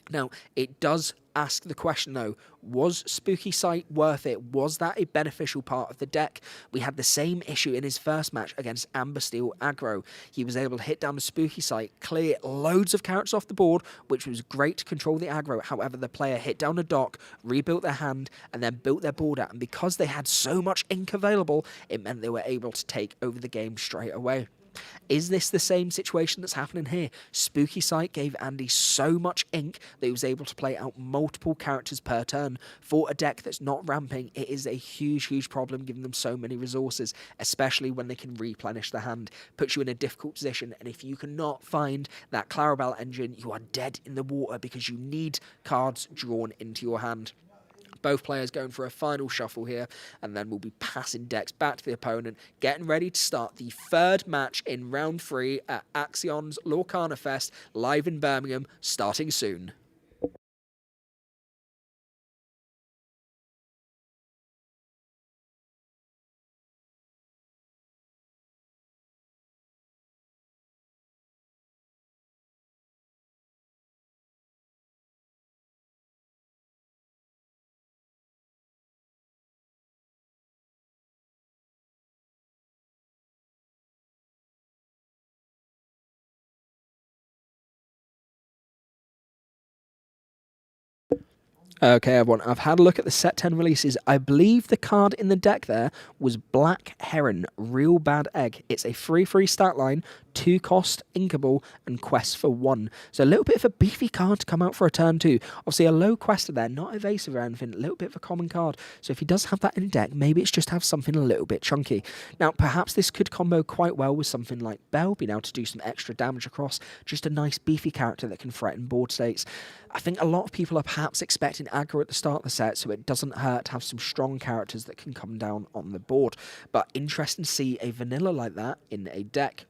Now, it does ask the question, though, was Spooky Sight worth it? Was that a beneficial part of the deck? We had the same issue in his first match against Amber Steel aggro. He was able to hit down the Spooky Sight, clear loads of characters off the board, which was great to control the aggro. However, the player hit down a dock, rebuilt their hand, and then built their board out. And because they had so much ink available, it meant they were able to take over the game straight away. Is this the same situation that's happening here? Spooky Sight gave Andy so much ink that he was able to play out multiple characters per turn. For a deck that's not ramping, it is a huge, huge problem giving them so many resources, especially when they can replenish the hand. Puts you in a difficult position, and if you cannot find that Clarabelle engine, you are dead in the water because you need cards drawn into your hand. Both players going for a final shuffle here, and then we'll be passing decks back to the opponent, getting ready to start the 3rd match in round 3 at Axion's Lorcana Fest, live in Birmingham, starting soon. Okay, everyone, I've had a look at the set 10 releases. I believe the card in the deck there was Black Heron, Real Bad Egg. It's a 3/3 stat line, 2 cost, inkable, and quest for 1. So a little bit of a beefy card to come out for a turn 2. Obviously, a low quester there, not evasive or anything, a little bit of a common card. So if he does have that in deck, maybe it's just have something a little bit chunky. Now, perhaps this could combo quite well with something like Belle, being able to do some extra damage across, just a nice beefy character that can threaten board states. I think a lot of people are perhaps expecting aggro at the start of the set, so it doesn't hurt to have some strong characters that can come down on the board. But interesting to see a vanilla like that in a deck.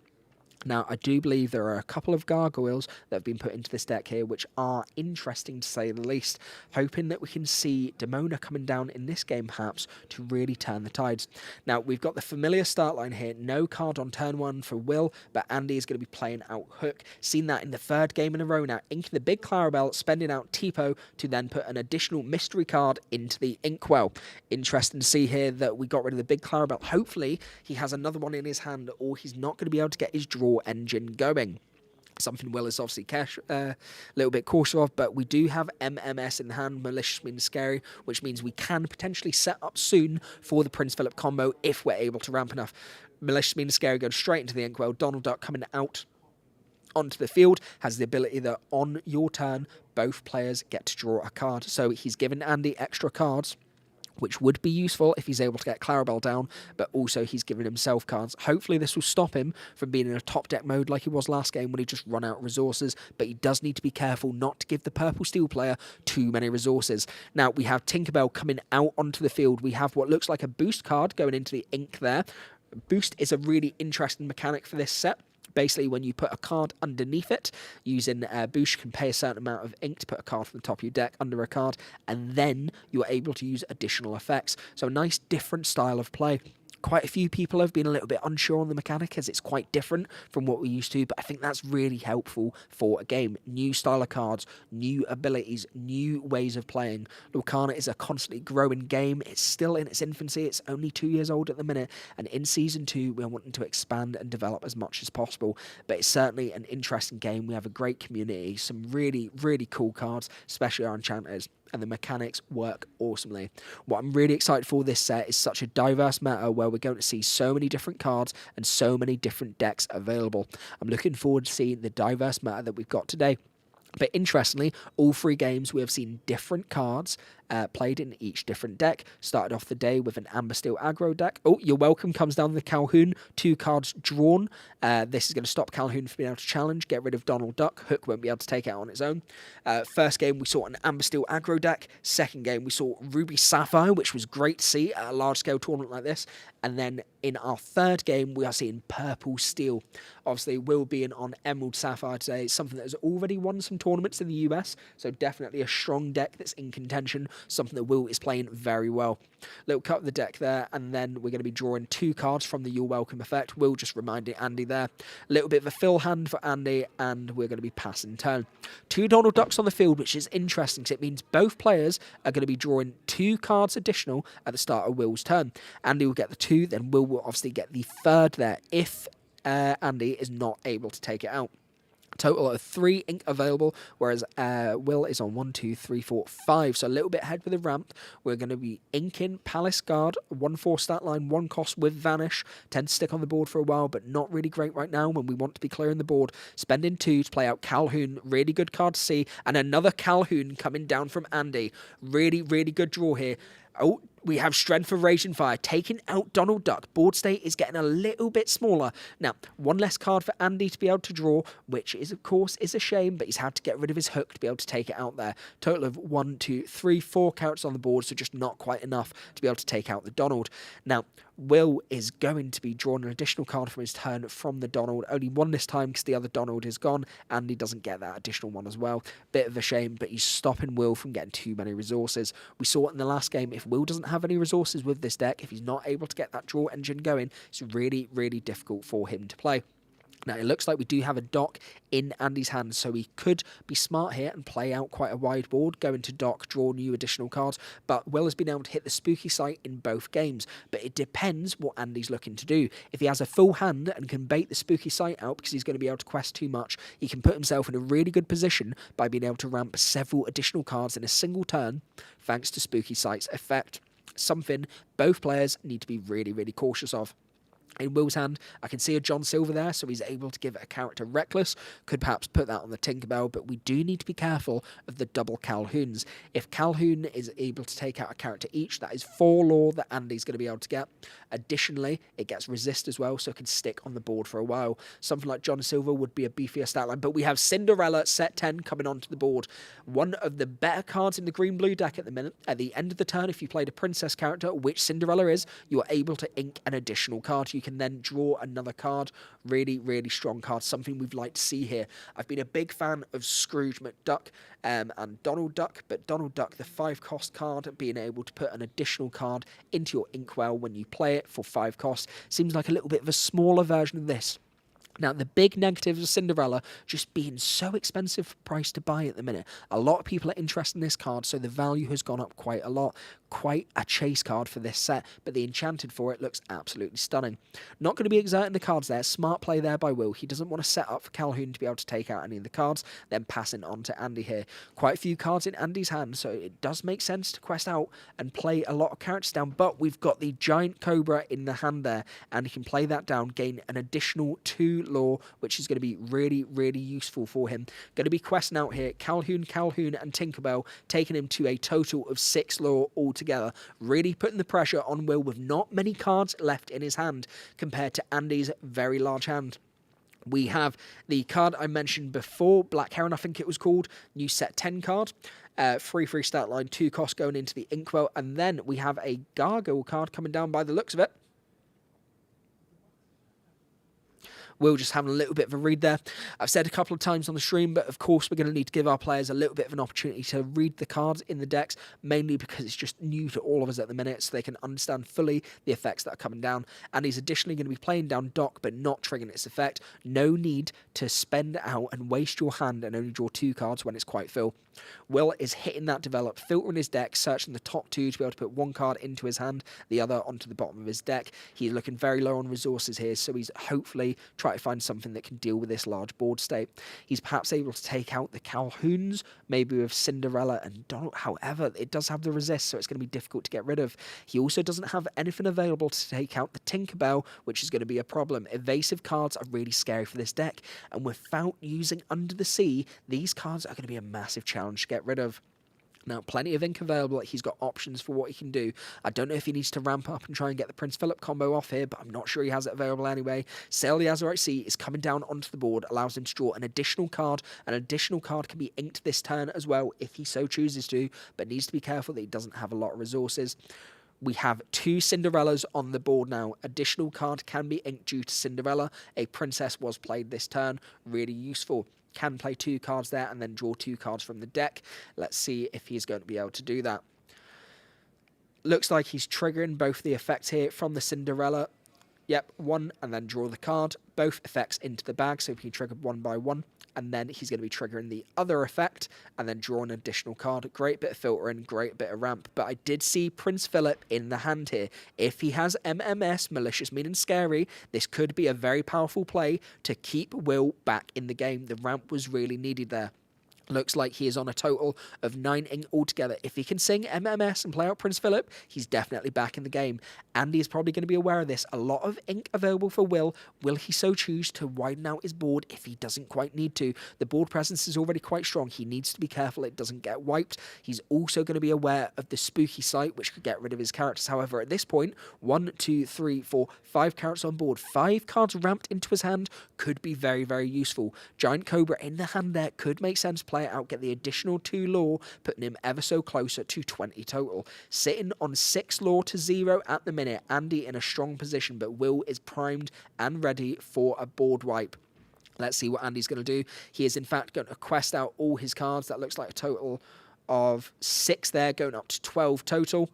Now, I do believe there are a couple of gargoyles that have been put into this deck here, which are interesting to say the least. Hoping that we can see Demona coming down in this game, perhaps, to really turn the tides. Now, we've got the familiar start line here. No card on turn 1 for Will, but Andy is going to be playing out Hook. Seen that in the 3rd game in a row now. Inking the big Clarabelle, spending out Tipo to then put an additional mystery card into the Inkwell. Interesting to see here that we got rid of the big Clarabelle. Hopefully, he has another one in his hand, or he's not going to be able to get his draw engine going. Something Will is obviously a little bit cautious of, but we do have MMS in hand, Malicious Means Scary, which means we can potentially set up soon for the Prince Philip combo if we're able to ramp enough. Malicious Means Scary goes straight into the Inkwell. Donald Duck coming out onto the field has the ability that on your turn, both players get to draw a card. So he's given Andy extra cards, which would be useful if he's able to get Clarabelle down, but also he's given himself cards. Hopefully this will stop him from being in a top deck mode like he was last game when he just run out of resources, but he does need to be careful not to give the purple steel player too many resources. Now, we have Tinkerbell coming out onto the field. We have what looks like a boost card going into the ink there. Boost is a really interesting mechanic for this set. Basically, when you put a card underneath it, using Boost, you can pay a certain amount of ink to put a card from the top of your deck under a card, and then you're able to use additional effects. So a nice different style of play. Quite a few people have been a little bit unsure on the mechanic as it's quite different from what we're used to, but I think that's really helpful for a game. New style of cards, new abilities, new ways of playing. Lorcana is a constantly growing game. It's still in its infancy. It's only 2 years old at the minute, and in Season 2, we're wanting to expand and develop as much as possible, but it's certainly an interesting game. We have a great community, some really, really cool cards, especially our enchanters, and the mechanics work awesomely. What I'm really excited for this set is such a diverse meta where we're going to see so many different cards and so many different decks available. I'm looking forward to seeing the diverse meta that we've got today. But interestingly, all 3 games we have seen different cards played in each different deck. Started off the day with an Amber Steel aggro deck. Oh, you're welcome comes down the Calhoun. 2 cards drawn. This is going to stop Calhoun from being able to challenge, get rid of Donald Duck. Hook won't be able to take it out on its own. First game, we saw an Amber Steel aggro deck. Second game, we saw Ruby Sapphire, which was great to see at a large-scale tournament like this. And then in our third game, we are seeing Purple Steel. Obviously, Will being on Emerald Sapphire today is something that has already won some tournaments in the US, so definitely a strong deck that's in contention, something that Will is playing very well. Little cut of the deck there, and then we're going to be drawing 2 cards from the You're Welcome effect. Will just reminding Andy there. A little bit of a fill hand for Andy, and we're going to be passing turn. 2 Donald Ducks on the field, which is interesting because it means both players are going to be drawing 2 cards additional at the start of Will's turn. Andy will get the 2, then Will obviously get the 3rd there if Andy is not able to take it out. Total of 3 ink available, whereas Will is on 1, 2, 3, 4, 5. So a little bit ahead with the ramp. We're going to be inking Palace Guard, 1/4 stat line, 1 cost with Vanish. Tend to stick on the board for a while, but not really great right now when we want to be clearing the board. Spending 2 to play out Calhoun, really good card to see, and another Calhoun coming down from Andy. Really, really good draw here. Oh, we have Strength for Raging Fire, taking out Donald Duck. Board state is getting a little bit smaller. Now, 1 less card for Andy to be able to draw, which is, of course, is a shame, but he's had to get rid of his hook to be able to take it out there. Total of 1, 2, 3, 4 characters on the board, so just not quite enough to be able to take out the Donald. Now, Will is going to be drawing an additional card from his turn from the Donald. Only 1 this time because the other Donald is gone. Andy doesn't get that additional 1 as well. Bit of a shame, but he's stopping Will from getting too many resources. We saw it in the last game. If Will doesn't have any resources with this deck, if he's not able to get that draw engine going, it's really, really difficult for him to play. Now, it looks like we do have a dock in Andy's hands, so he could be smart here and play out quite a wide board, go into dock, draw new additional cards, but Will has been able to hit the spooky site in both games, but it depends what Andy's looking to do. If he has a full hand and can bait the spooky site out because he's going to be able to quest too much, he can put himself in a really good position by being able to ramp several additional cards in a single turn, thanks to spooky site's effect. Something both players need to be really, really cautious of. In Will's hand, I can see a John Silver there, so he's able to give a character Reckless. Could perhaps put that on the Tinkerbell, but we do need to be careful of the double Calhouns. If Calhoun is able to take out a character each, that is 4 lore that Andy's going to be able to get. Additionally, it gets resist as well, so it can stick on the board for a while. Something like John Silver would be a beefier stat line, but we have Cinderella, set 10, coming onto the board. One of the better cards in the green-blue deck at the minute. At the end of the turn, if you played a princess character, which Cinderella is, you are able to ink an additional card. You can then draw another card. Really, really strong card. Something we'd like to see here. I've been a big fan of Scrooge McDuck and Donald Duck, but Donald Duck, the 5-cost card, being able to put an additional card into your inkwell when you play it for 5 costs, seems like a little bit of a smaller version of this. Now, the big negative of Cinderella just being so expensive price to buy at the minute. A lot of people are interested in this card, so the value has gone up quite a lot. Quite a chase card for this set, but the enchanted for it looks absolutely stunning. Not going to be exerting the cards there. Smart play there by Will. He doesn't want to set up for Calhoun to be able to take out any of the cards, then passing on to Andy here. Quite a few cards in Andy's hand, so it does make sense to quest out and play a lot of characters down, but we've got the giant Cobra in the hand there, and he can play that down, gain an additional 2 lore, which is going to be really, really useful for him. Going to be questing out here Calhoun, and Tinkerbell, taking him to a total of 6 lore altogether. Really putting the pressure on Will with not many cards left in his hand compared to Andy's very large hand. We have the card I mentioned before, Black Heron I think it was called, new set 10 card. 3/3 stat line, 2 cost going into the inkwell, and then we have a Gargoyle card coming down by the looks of it. Will just having a little bit of a read there. I've said a couple of times on the stream, but of course we're going to need to give our players a little bit of an opportunity to read the cards in the decks, mainly because it's just new to all of us at the minute, so they can understand fully the effects that are coming down. And he's additionally going to be playing down Dock, but not triggering its effect. No need to spend out and waste your hand and only draw 2 cards when it's quite full. Will is hitting that develop, filtering his deck, searching the top 2 to be able to put 1 card into his hand, the other onto the bottom of his deck. He's looking very low on resources here, so he's hopefully trying to find something that can deal with this large board state. He's perhaps able to take out the Calhouns, maybe with Cinderella and Donald. However, it does have the resist, so it's going to be difficult to get rid of. He also doesn't have anything available to take out the Tinkerbell, which is going to be a problem. Evasive cards are really scary for this deck, and without using Under the Sea, these cards are going to be a massive challenge to get rid of. Now, plenty of ink available. He's got options for what he can do. I don't know if he needs to ramp up and try and get the Prince Philip combo off here, but I'm not sure he has it available anyway. Sail the Azurite Sea is coming down onto the board, allows him to draw an additional card. An additional card can be inked this turn as well, if he so chooses to, but needs to be careful that he doesn't have a lot of resources. We have 2 Cinderellas on the board now. Additional card can be inked due to Cinderella. A Princess was played this turn. Really useful. Can play 2 cards there and then draw 2 cards from the deck. Let's see if he's going to be able to do that. Looks like he's triggering both the effects here from the Cinderella. Yep, 1 and then draw the card. Both effects into the bag, so he can trigger 1 by 1. And then he's going to be triggering the other effect and then draw an additional card. Great bit of filtering, great bit of ramp. But I did see Prince Philip in the hand here. If he has MMS, Malicious Meaning Scary, this could be a very powerful play to keep Will back in the game. The ramp was really needed there. Looks like he is on a total of 9 ink altogether. If he can sing MMS and play out Prince Philip, he's definitely back in the game. Andy is probably going to be aware of this. A lot of ink available for Will. Will he so choose to widen out his board if he doesn't quite need to? The board presence is already quite strong. He needs to be careful it doesn't get wiped. He's also going to be aware of the spooky sight, which could get rid of his characters. However, at this point, 1, 2, 3, 4, 5 characters on board. 5 cards ramped into his hand could be very, very useful. Giant Cobra in the hand there could make sense. Play it out, get the additional 2 lore, putting him ever so closer to 20 total. Sitting on 6 lore to 0 at the minute. Andy in a strong position, but Will is primed and ready for a board wipe. Let's see what Andy's going to do. He is in fact going to quest out all his cards. That looks like a total of 6 there, going up to 12 total.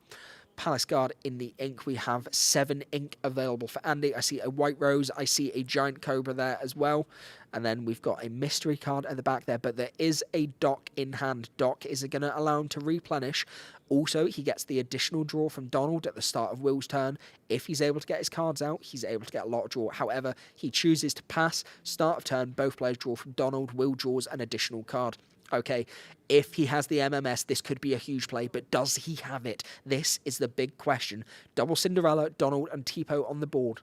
Palace Guard in the ink. We have 7 ink available for Andy. I see a White Rose. I see a Giant Cobra there as well. And then we've got a mystery card at the back there, but there is a Dock in hand. Dock is going to allow him to replenish. Also, he gets the additional draw from Donald at the start of Will's turn. If he's able to get his cards out, he's able to get a lot of draw. However, he chooses to pass. Start of turn, both players draw from Donald. Will draws an additional card. Okay, if he has the MMS, this could be a huge play, but does he have it? This is the big question. Double Cinderella, Donald, and Tipo on the board.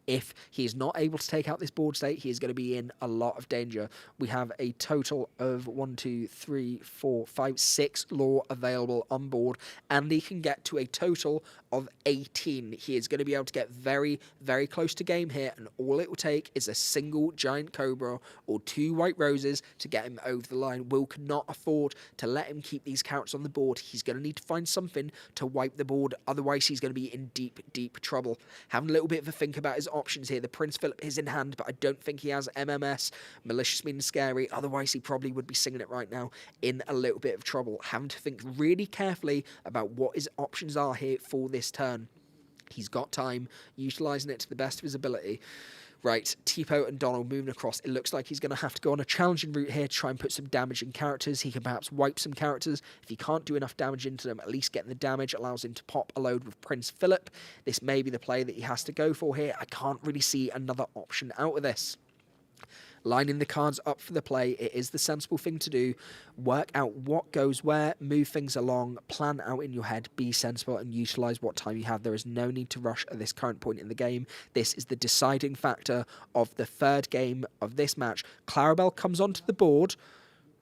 If he is not able to take out this board state, he is going to be in a lot of danger. We have a total of 1, 2, 3, 4, 5, 6 lore available on board. Andy can get to a total of 18. He is going to be able to get very, very close to game here, and all it will take is a single Giant Cobra or 2 White Roses to get him over the line. Will cannot afford to let him keep these characters on the board. He's going to need to find something to wipe the board, otherwise he's going to be in deep, deep trouble. Having a little bit of a think about his options here. The Prince Philip is in hand, but I don't think he has MMS, Malicious Meaning Scary. Otherwise, he probably would be singing it right now, in a little bit of trouble. Having to think really carefully about what his options are here for this turn. He's got time, utilising it to the best of his ability. Right, Tipo and Donald moving across. It looks like he's going to have to go on a challenging route here to try and put some damage in characters. He can perhaps wipe some characters. If he can't do enough damage into them, at least getting the damage allows him to pop a load with Prince Philip. This may be the play that he has to go for here. I can't really see another option out of this. Lining the cards up for the play, it is the sensible thing to do. Work out what goes where, move things along, plan out in your head, be sensible and utilise what time you have. There is no need to rush at this current point in the game. This is the deciding factor of the 3rd game of this match. Clarabelle comes onto the board.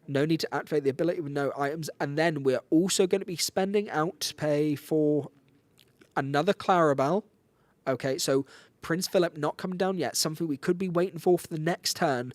No need to activate the ability with no items. And then we're also going to be spending out to pay for another Clarabelle. Okay, so Prince Philip not coming down yet, something we could be waiting for the next turn.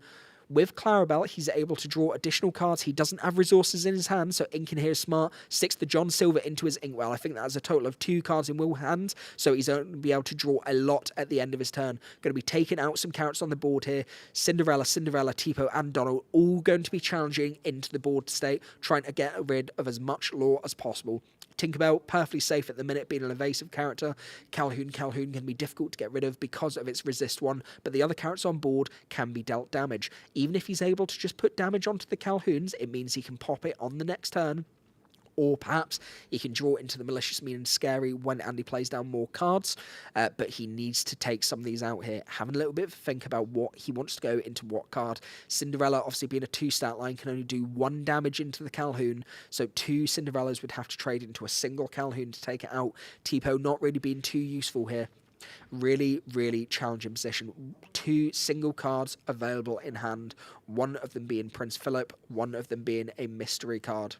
With Clarabelle, he's able to draw additional cards. He doesn't have resources in his hand, so Ink in here is smart. Sticks the John Silver into his Inkwell. I think that has a total of 2 cards in Will's hands, so he's going to be able to draw a lot at the end of his turn. Going to be taking out some characters on the board here. Cinderella, Tipo, and Donald all going to be challenging into the board state, trying to get rid of as much lore as possible. Tinkerbell, perfectly safe at the minute, being an evasive character. Calhoun can be difficult to get rid of because of its resist 1, but the other characters on board can be dealt damage. Even if he's able to just put damage onto the Calhouns, it means he can pop it on the next turn. Or perhaps he can draw into the Malicious, Mean and Scary when Andy plays down more cards, but he needs to take some of these out here. Having a little bit of a think about what he wants to go into what card. Cinderella, obviously being a 2-stat line, can only do 1 damage into the Calhoun, so 2 Cinderellas would have to trade into a single Calhoun to take it out. Tipo not really being too useful here. Really, really challenging position. 2 single cards available in hand, one of them being Prince Philip, one of them being a mystery card.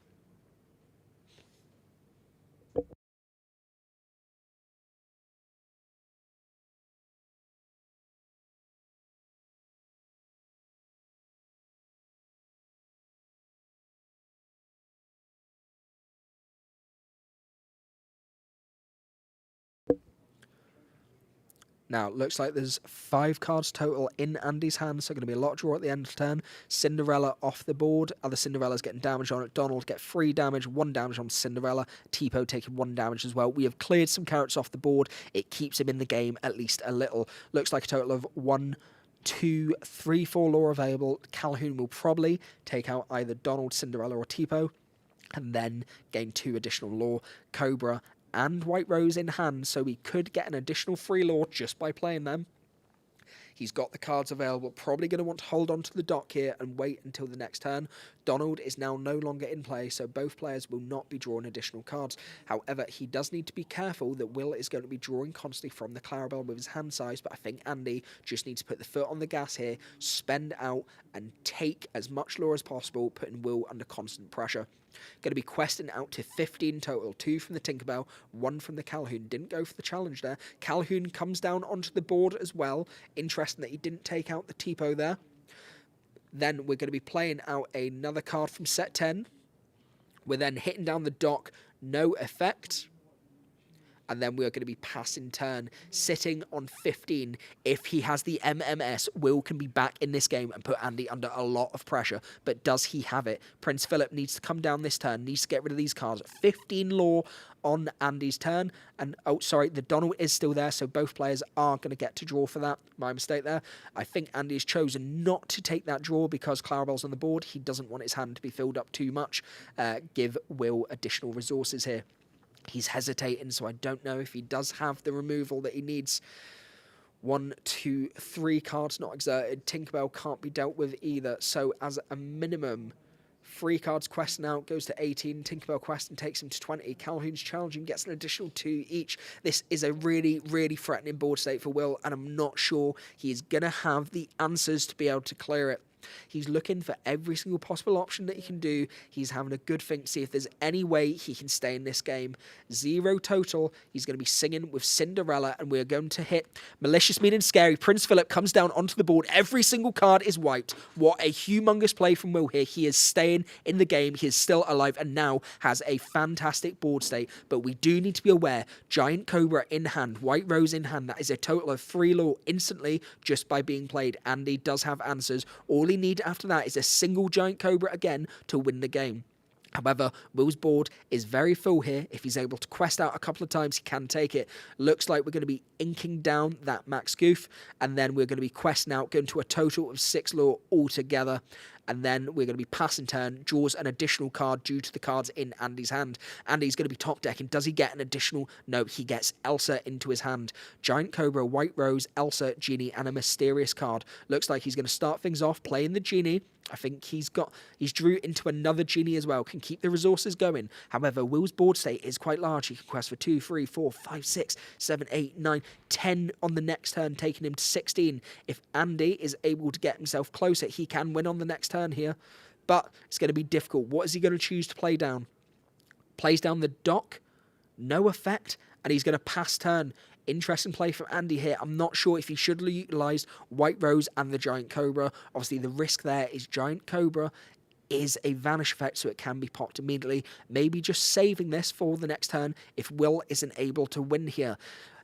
Now, looks like there's 5 cards total in Andy's hand, so going to be a lot of draw at the end of the turn. Cinderella off the board. Other Cinderellas getting damage on it. Donald get 3 damage, 1 damage on Cinderella. Tipo taking 1 damage as well. We have cleared some characters off the board. It keeps him in the game at least a little. Looks like a total of 1, 2, 3, 4 lore available. Calhoun will probably take out either Donald, Cinderella, or Tipo, and then gain 2 additional lore. Cobra and White Rose in hand, so we could get an additional 3 lore just by playing them. He's got the cards available, probably going to want to hold on to the dock here and wait until the next turn. Donald is now no longer in play, so both players will not be drawing additional cards. However, he does need to be careful that Will is going to be drawing constantly from the Clarabelle with his hand size, but I think Andy just needs to put the foot on the gas here, spend out, and take as much lore as possible, putting Will under constant pressure. Going to be questing out to 15 total, 2 from the Tinkerbell, 1 from the Calhoun. Didn't go for the challenge there. Calhoun comes down onto the board as well. Interesting that he didn't take out the Tipo there. Then we're going to be playing out another card from set 10. We're then hitting down the dock, no effect. And then we're going to be passing turn, sitting on 15. If he has the MMS, Will can be back in this game and put Andy under a lot of pressure. But does he have it? Prince Philip needs to come down this turn, needs to get rid of these cards. 15 lore on Andy's turn. And, oh, sorry, the Donald is still there, so both players are going to get to draw for that. My mistake there. I think Andy has chosen not to take that draw because Clarabelle's on the board. He doesn't want his hand to be filled up too much. Give Will additional resources here. He's hesitating, so I don't know if he does have the removal that he needs. 1, 2, 3 cards not exerted. Tinkerbell can't be dealt with either. So as a minimum, 3 cards questing out, goes to 18. Tinkerbell questing takes him to 20. Calhoun's challenging, gets an additional 2 each. This is a really, really threatening board state for Will, and I'm not sure he is going to have the answers to be able to clear it. He's looking for every single possible option that he can do. He's having a good think to see if there's any way he can stay in this game. 0 total. He's going to be singing with Cinderella, and we're going to hit Malicious, Mean and Scary. Prince Philip comes down onto the board. Every single card is wiped. What a humongous play from Will here. He is staying in the game. He is still alive and now has a fantastic board state. But we do need to be aware. Giant Cobra in hand. White Rose in hand. That is a total of 3 lore instantly just by being played. Andy does have answers. All he need after that is a single Giant Cobra again to win the game. However, Will's board is very full here. If he's able to quest out a couple of times, he can take it. Looks like we're going to be inking down that Max Goof, and then we're going to be questing out, going to a total of 6 lore altogether. And then we're going to be passing turn, draws an additional card due to the cards in Andy's hand. Andy's going to be top decking. Does he get an additional? No, he gets Elsa into his hand. Giant Cobra, White Rose, Elsa, Genie, and a mysterious card. Looks like he's going to start things off playing the Genie. I think he's drew into another Genie as well, can keep the resources going. However, Will's board state is quite large. He can quest for 2, 3, 4, 5, 6, 7, 8, 9, 10 on the next turn, taking him to 16. If Andy is able to get himself closer, he can win on the next turn here. But it's going to be difficult. What is he going to choose to play down? Plays down the dock, no effect, and he's going to pass turn. Interesting play from Andy here. I'm not sure if he should have utilised White Rose and the Giant Cobra. Obviously, the risk there is Giant Cobra is a vanish effect, so it can be popped immediately. Maybe just saving this for the next turn if Will isn't able to win here.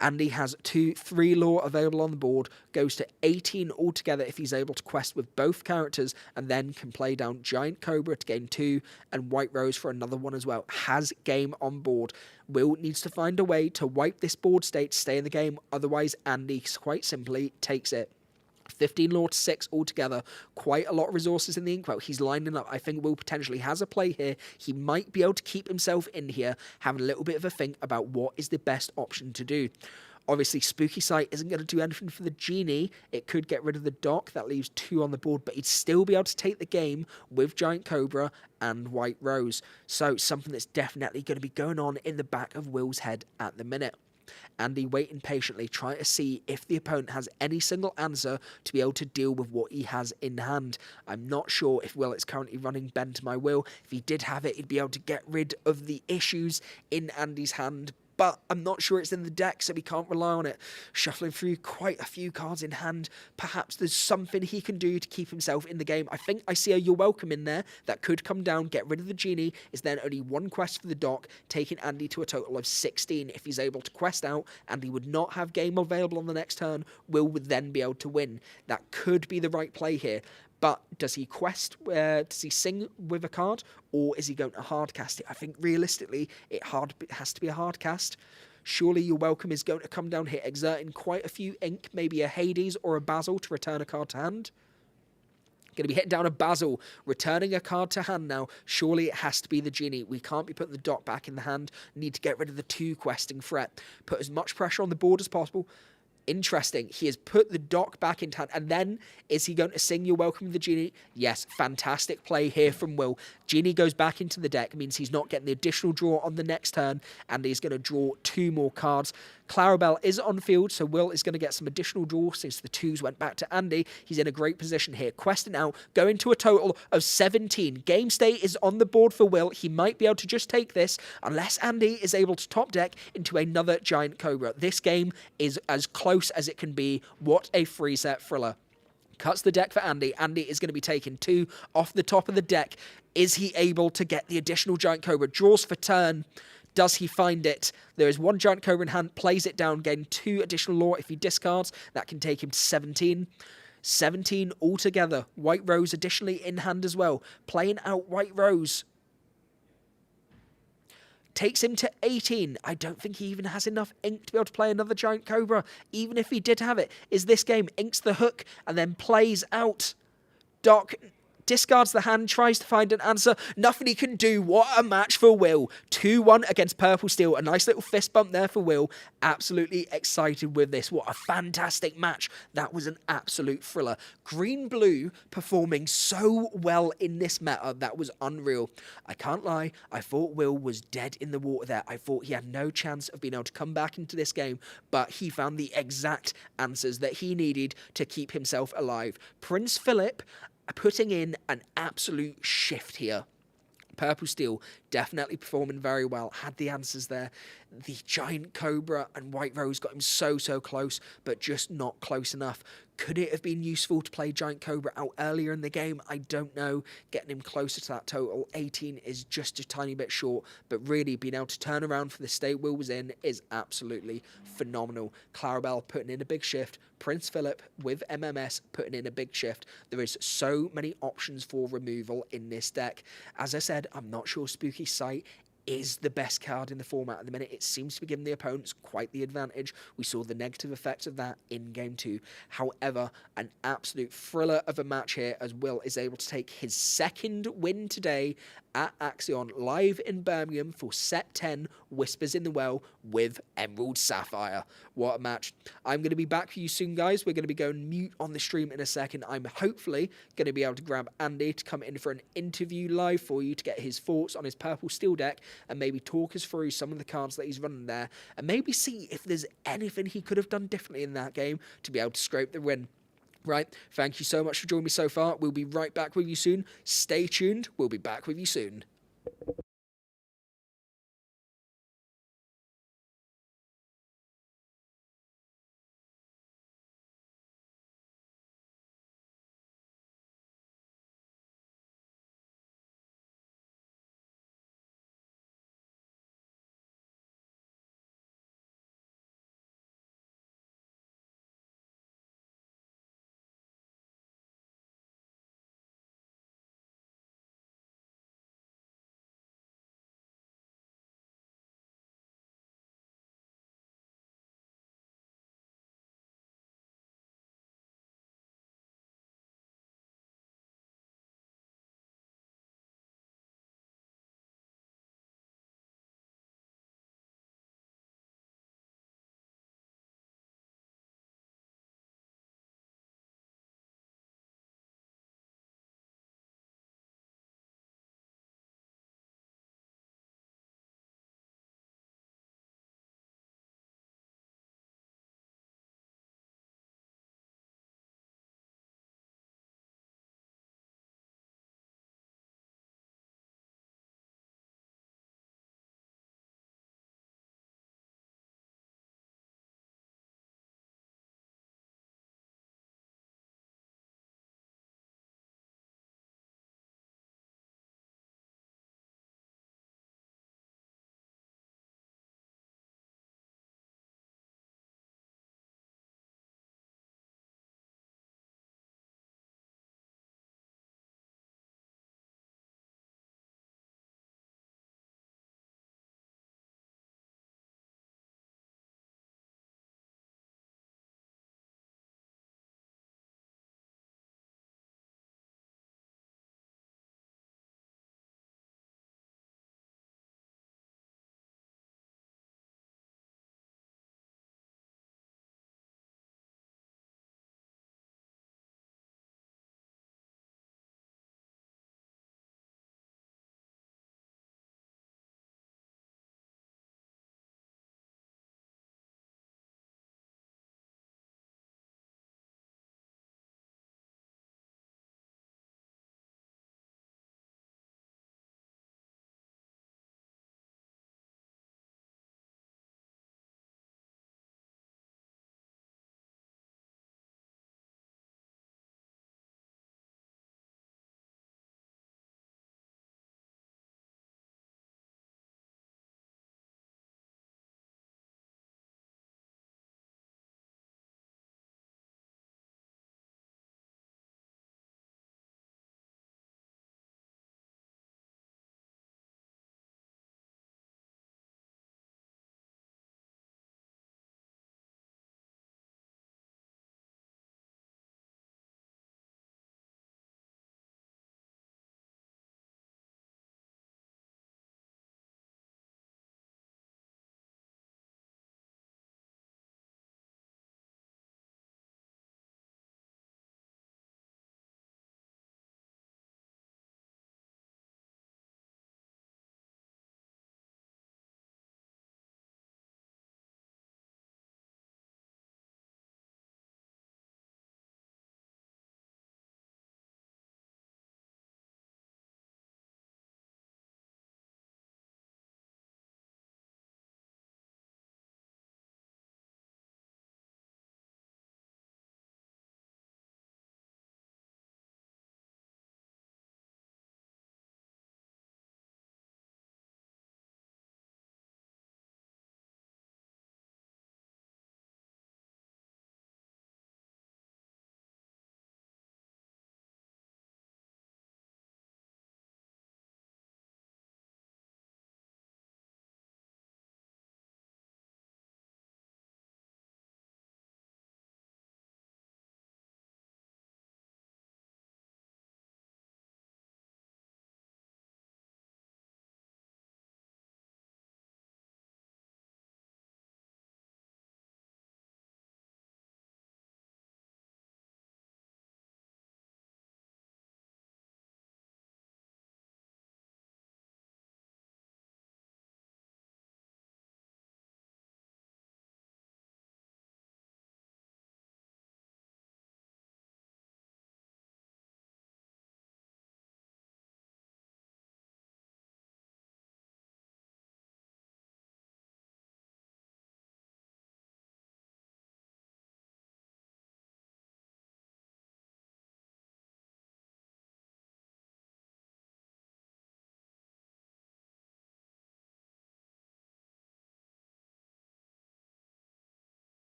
Andy has 3 lore available on the board, goes to 18 altogether if he's able to quest with both characters, and then can play down Giant Cobra to gain 2 and White Rose for another 1 as well. Has game on board. Will needs to find a way to wipe this board state to stay in the game, otherwise Andy quite simply takes it. 15 lore to 6 altogether. Quite a lot of resources in the inkwell. He's lining up. I think Will potentially has a play here. He might be able to keep himself in here, having a little bit of a think about what is the best option to do. Obviously, Spooky Sight isn't going to do anything for the Genie. It could get rid of the Dock. That leaves 2 on the board, but he'd still be able to take the game with Giant Cobra and White Rose. So, something that's definitely going to be going on in the back of Will's head at the minute. Andy waiting patiently, trying to see if the opponent has any single answer to be able to deal with what he has in hand. I'm not sure if Will is currently running Bend to My Will. If he did have it, he'd be able to get rid of the issues in Andy's hand, but I'm not sure it's in the deck, so we can't rely on it. Shuffling through quite a few cards in hand, perhaps there's something he can do to keep himself in the game. I think I see a You're Welcome in there that could come down, get rid of the Genie. Is then only 1 quest for the Dock, taking Andy to a total of 16. If he's able to quest out, Andy would not have game available on the next turn. Will would then be able to win. That could be the right play here. But does he quest? Does he sing with a card, or is he going to hard cast it? I think realistically, it has to be a hard cast. Surely You're Welcome is going to come down here, exerting quite a few ink, maybe a Hades or a Basil to return a card to hand. Going to be hitting down a Basil, returning a card to hand now. Surely it has to be the Genie. We can't be putting the Dock back in the hand. Need to get rid of the 2 questing threat. Put as much pressure on the board as possible. Interesting. He has put the Dock back into hand. And then, is he going to sing You're Welcome with the Genie? Yes, fantastic play here from Will. Genie goes back into the deck. Means he's not getting the additional draw on the next turn. And he's going to draw 2 more cards. Clarabelle is on field, so Will is going to get some additional draw since the 2s went back to Andy. He's in a great position here. Questing out, going to a total of 17. Game state is on the board for Will. He might be able to just take this unless Andy is able to top deck into another Giant Cobra. This game is as close as it can be. What a free set thriller. Cuts the deck for Andy. Andy is going to be taking 2 off the top of the deck. Is he able to get the additional Giant Cobra? Draws for turn. Does he find it? There is 1 Giant Cobra in hand, plays it down, getting 2 additional lore if he discards. That can take him to 17. 17 altogether. White Rose additionally in hand as well. Playing out White Rose. Takes him to 18. I don't think he even has enough ink to be able to play another Giant Cobra. Even if he did have it, is this game inks the hook and then plays out. Dock discards the hand, tries to find an answer. Nothing he can do. What a match for Will. 2-1 against Purple Steel. A nice little fist bump there for Will. Absolutely excited with this. What a fantastic match. That was an absolute thriller. Green-Blue performing so well in this meta. That was unreal. I can't lie. I thought Will was dead in the water there. I thought he had no chance of being able to come back into this game, but he found the exact answers that he needed to keep himself alive. Prince Philip putting in an absolute shift here. Purple Steel definitely performing very well. Had the answers there. The Giant Cobra and White Rose got him so close, but just not close enough. Could it have been useful to play Giant Cobra out earlier in the game? I don't know. Getting him closer to that total. 18 is just a tiny bit short, but really being able to turn around for the state Will was in is absolutely phenomenal. Clarabelle putting in a big shift. Prince Philip with MMS putting in a big shift. There is so many options for removal in this deck. As I said, I'm not sure Spooky Sight is the best card in the format at the minute. It seems to be giving the opponents quite the advantage. We saw the negative effects of that in Game 2. However, an absolute thriller of a match here as Will is able to take his 2nd win today at Axion, live in Birmingham for Set 10, Whispers in the Well with Emerald Sapphire. What a match. I'm going to be back for you soon, guys. We're going to be going mute on the stream in a second. I'm hopefully going to be able to grab Andy to come in for an interview live for you to get his thoughts on his Purple Steel deck and maybe talk us through some of the cards that he's running there and maybe see if there's anything he could have done differently in that game to be able to scrape the win. Right, thank you so much for joining me so far. We'll be right back with you soon. Stay tuned. We'll be back with you soon.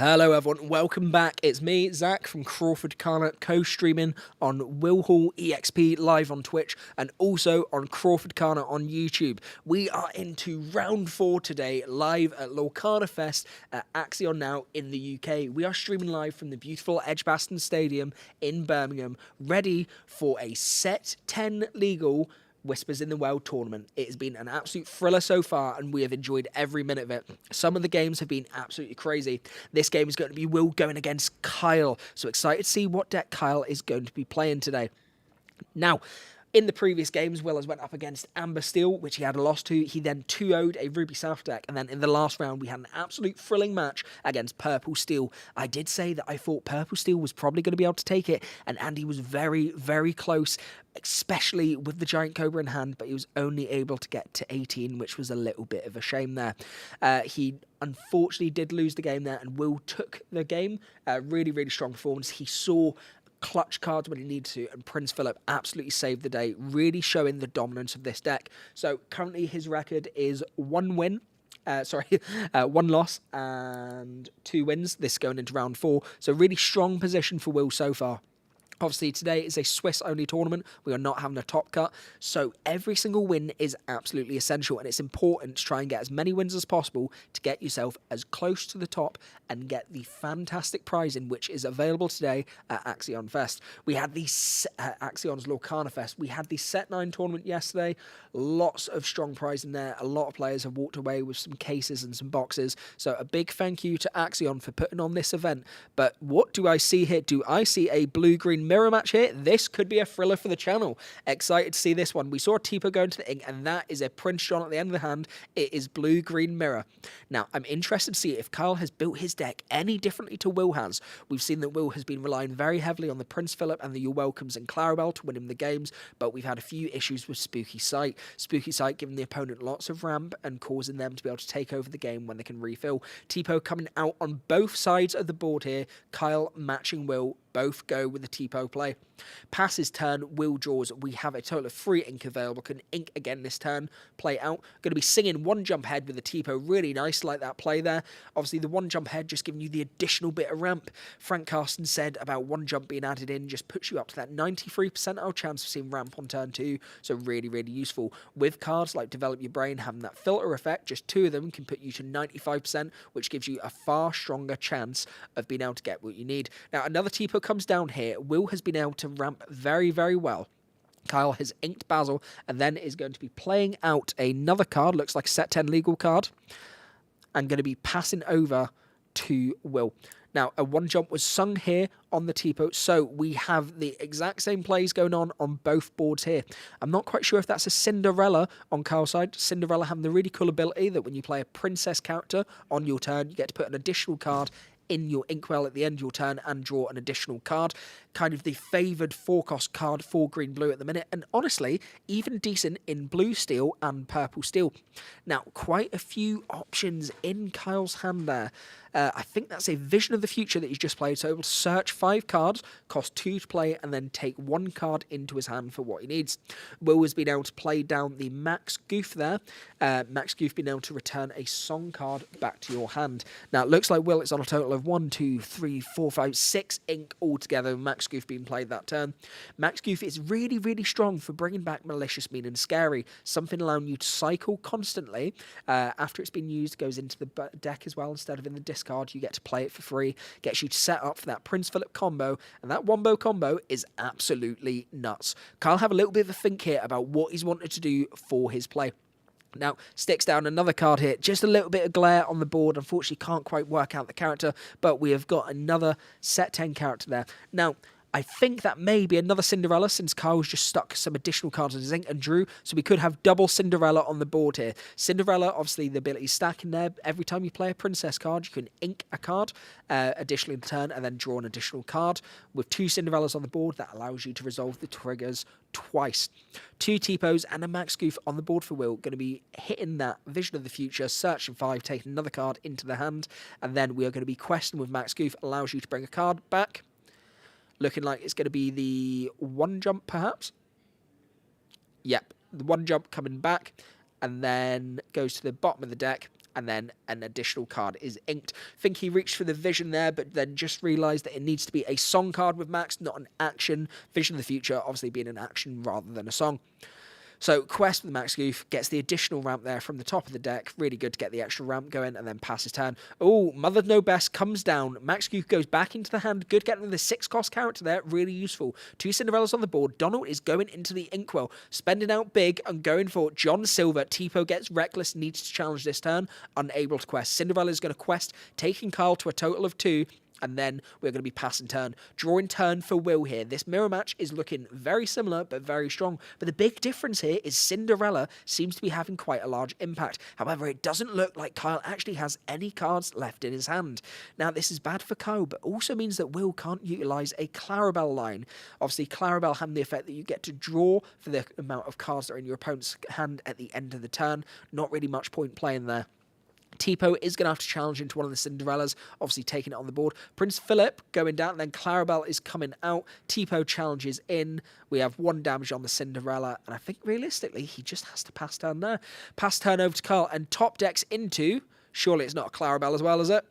Hello everyone, welcome back. It's me, Zach from CrawfordCana, co-streaming on Will Hall EXP live on Twitch and also on CrawfordCana on YouTube. We are into round 4 today, live at Lorcana Fest at Axion Now in the UK. We are streaming live from the beautiful Edgbaston Stadium in Birmingham, ready for a set 10 legal Whispers in the Well tournament. It has been an absolute thriller so far, and we have enjoyed every minute of it. Some of the games have been absolutely crazy. This game is going to be Will going against Kyle, so excited to see what deck Kyle is going to be playing today. Now, in the previous games, Will has went up against Amber Steel, which he had a loss to. He then 2-0'd a Ruby South deck, and then in the last round, we had an absolute thrilling match against Purple Steel. I did say that I thought Purple Steel was probably going to be able to take it, and Andy was very, very close, especially with the Giant Cobra in hand, but he was only able to get to 18, which was a little bit of a shame there. He unfortunately did lose the game there, and Will took the game. Really, really strong performance. He saw clutch cards when he needed to, and Prince Philip absolutely saved the day, really showing the dominance of this deck. So currently his record is 1 win. 1 loss and 2 wins. This going into round 4. So really strong position for Will so far. Obviously, today is a Swiss-only tournament. We are not having a top cut, so every single win is absolutely essential, and it's important to try and get as many wins as possible to get yourself as close to the top and get the fantastic prizing which is available today at Axion Fest. We had the Axion's Lorcana Fest. We had the Set 9 tournament yesterday. Lots of strong prizing there. A lot of players have walked away with some cases and some boxes, so a big thank you to Axion for putting on this event. But what do I see here? Do I see a blue-green mirror match here? This could be a thriller for the channel. Excited to see this one. We saw a Tipo go into the ink, and that is a Prince John at the end of the hand. It is blue-green mirror. Now, I'm interested to see if Kyle has built his deck any differently to Will has. We've seen that Will has been relying very heavily on the Prince Philip and the You're Welcomes and Clarabelle to win him the games, but we've had a few issues with Spooky Sight. Spooky Sight giving the opponent lots of ramp and causing them to be able to take over the game when they can refill. Tipo coming out on both sides of the board here. Kyle matching Will. Both go with the Tipo play. Pass his turn, Will draws. We have a total of 3 ink available. Can ink again this turn. Play out. Going to be singing 1 jump head with the Tipo. Really nice, like that play there. Obviously, the 1 jump head just giving you the additional bit of ramp. Frank Carson said about 1 jump being added in just puts you up to that 93% chance of seeing ramp on turn 2. So really, really useful. With cards like Develop Your Brain having that filter effect, just 2 of them can put you to 95%, which gives you a far stronger chance of being able to get what you need. Now, another Tipo comes down here. Will has been able to ramp very, very well. Kyle has inked Basil and then is going to be playing out another card, looks like a set 10 legal card, and going to be passing over to Will. Now, a 1 jump was sung here on the Tipo, so we have the exact same plays going on both boards here. I'm not quite sure if that's a Cinderella on Kyle's side. Cinderella having the really cool ability that when you play a princess character on your turn, you get to put an additional card in your inkwell at the end of your turn and draw an additional card. Kind of the favoured 4-cost card for green-blue at the minute, and honestly, even decent in blue steel and purple steel. Now, quite a few options in Kyle's hand there. I think that's a Vision of the Future that he's just played, so able to search 5 cards, cost 2 to play, and then take 1 card into his hand for what he needs. Will has been able to play down the Max Goof there. Max Goof being able to return a song card back to your hand. Now, it looks like Will is on a total of 1, 2, 3, 4, 5, 6 ink altogether, Max Goof being played that turn. Max Goof is really, really strong for bringing back Malicious, Mean and Scary, something allowing you to cycle constantly. After it's been used, goes into the deck as well instead of in the discard. You get to play it for free, gets you to set up for that Prince Philip combo, and that Wombo combo is absolutely nuts. Kyle have a little bit of a think here about what he's wanted to do for his play. Now, sticks down another card here. Just a little bit of glare on the board. Unfortunately, can't quite work out the character, but we have got another set 10 character there. Now, I think that may be another Cinderella since Kyle's just stuck some additional cards in his ink and drew, so we could have double Cinderella on the board here. Cinderella, obviously the ability stack in there. Every time you play a princess card, you can ink a card additionally in turn and then draw an additional card. With 2 Cinderellas on the board, that allows you to resolve the triggers twice. 2 Tipos and a Max Goof on the board for Will. Going to be hitting that Vision of the Future, searching 5, taking another card into the hand, and then we are going to be questing with Max Goof, allows you to bring a card back. Looking like it's going to be the 1 jump, perhaps. Yep, the 1 jump coming back, and then goes to the bottom of the deck, and then an additional card is inked. Think he reached for the Vision there, but then just realised that it needs to be a song card with Max, not an action. Vision of the Future obviously being an action rather than a song. So Quest with the Max Goof gets the additional ramp there from the top of the deck. Really good to get the extra ramp going and then pass his turn. Oh, Mother No Best comes down. Max Goof goes back into the hand. Good getting the 6-cost character there. Really useful. 2 Cinderellas on the board. Donald is going into the Inkwell. Spending out big and going for John Silver. Tipo gets Reckless. Needs to challenge this turn. Unable to quest. Cinderella is going to quest. Taking Kyle to a total of 2. And then we're going to be passing turn. Drawing turn for Will here. This mirror match is looking very similar, but very strong. But the big difference here is Cinderella seems to be having quite a large impact. However, it doesn't look like Kyle actually has any cards left in his hand. Now, this is bad for Kyle, but also means that Will can't utilise a Clarabelle line. Obviously, Clarabelle having the effect that you get to draw for the amount of cards that are in your opponent's hand at the end of the turn. Not really much point playing there. Tipo is going to have to challenge into one of the Cinderellas, obviously taking it on the board. Prince Philip going down, and then Clarabelle is coming out. Tipo challenges in. We have 1 damage on the Cinderella, and I think realistically he just has to pass turn there. Pass turn over to Carl, and top decks into. Surely it's not a Clarabelle as well, is it?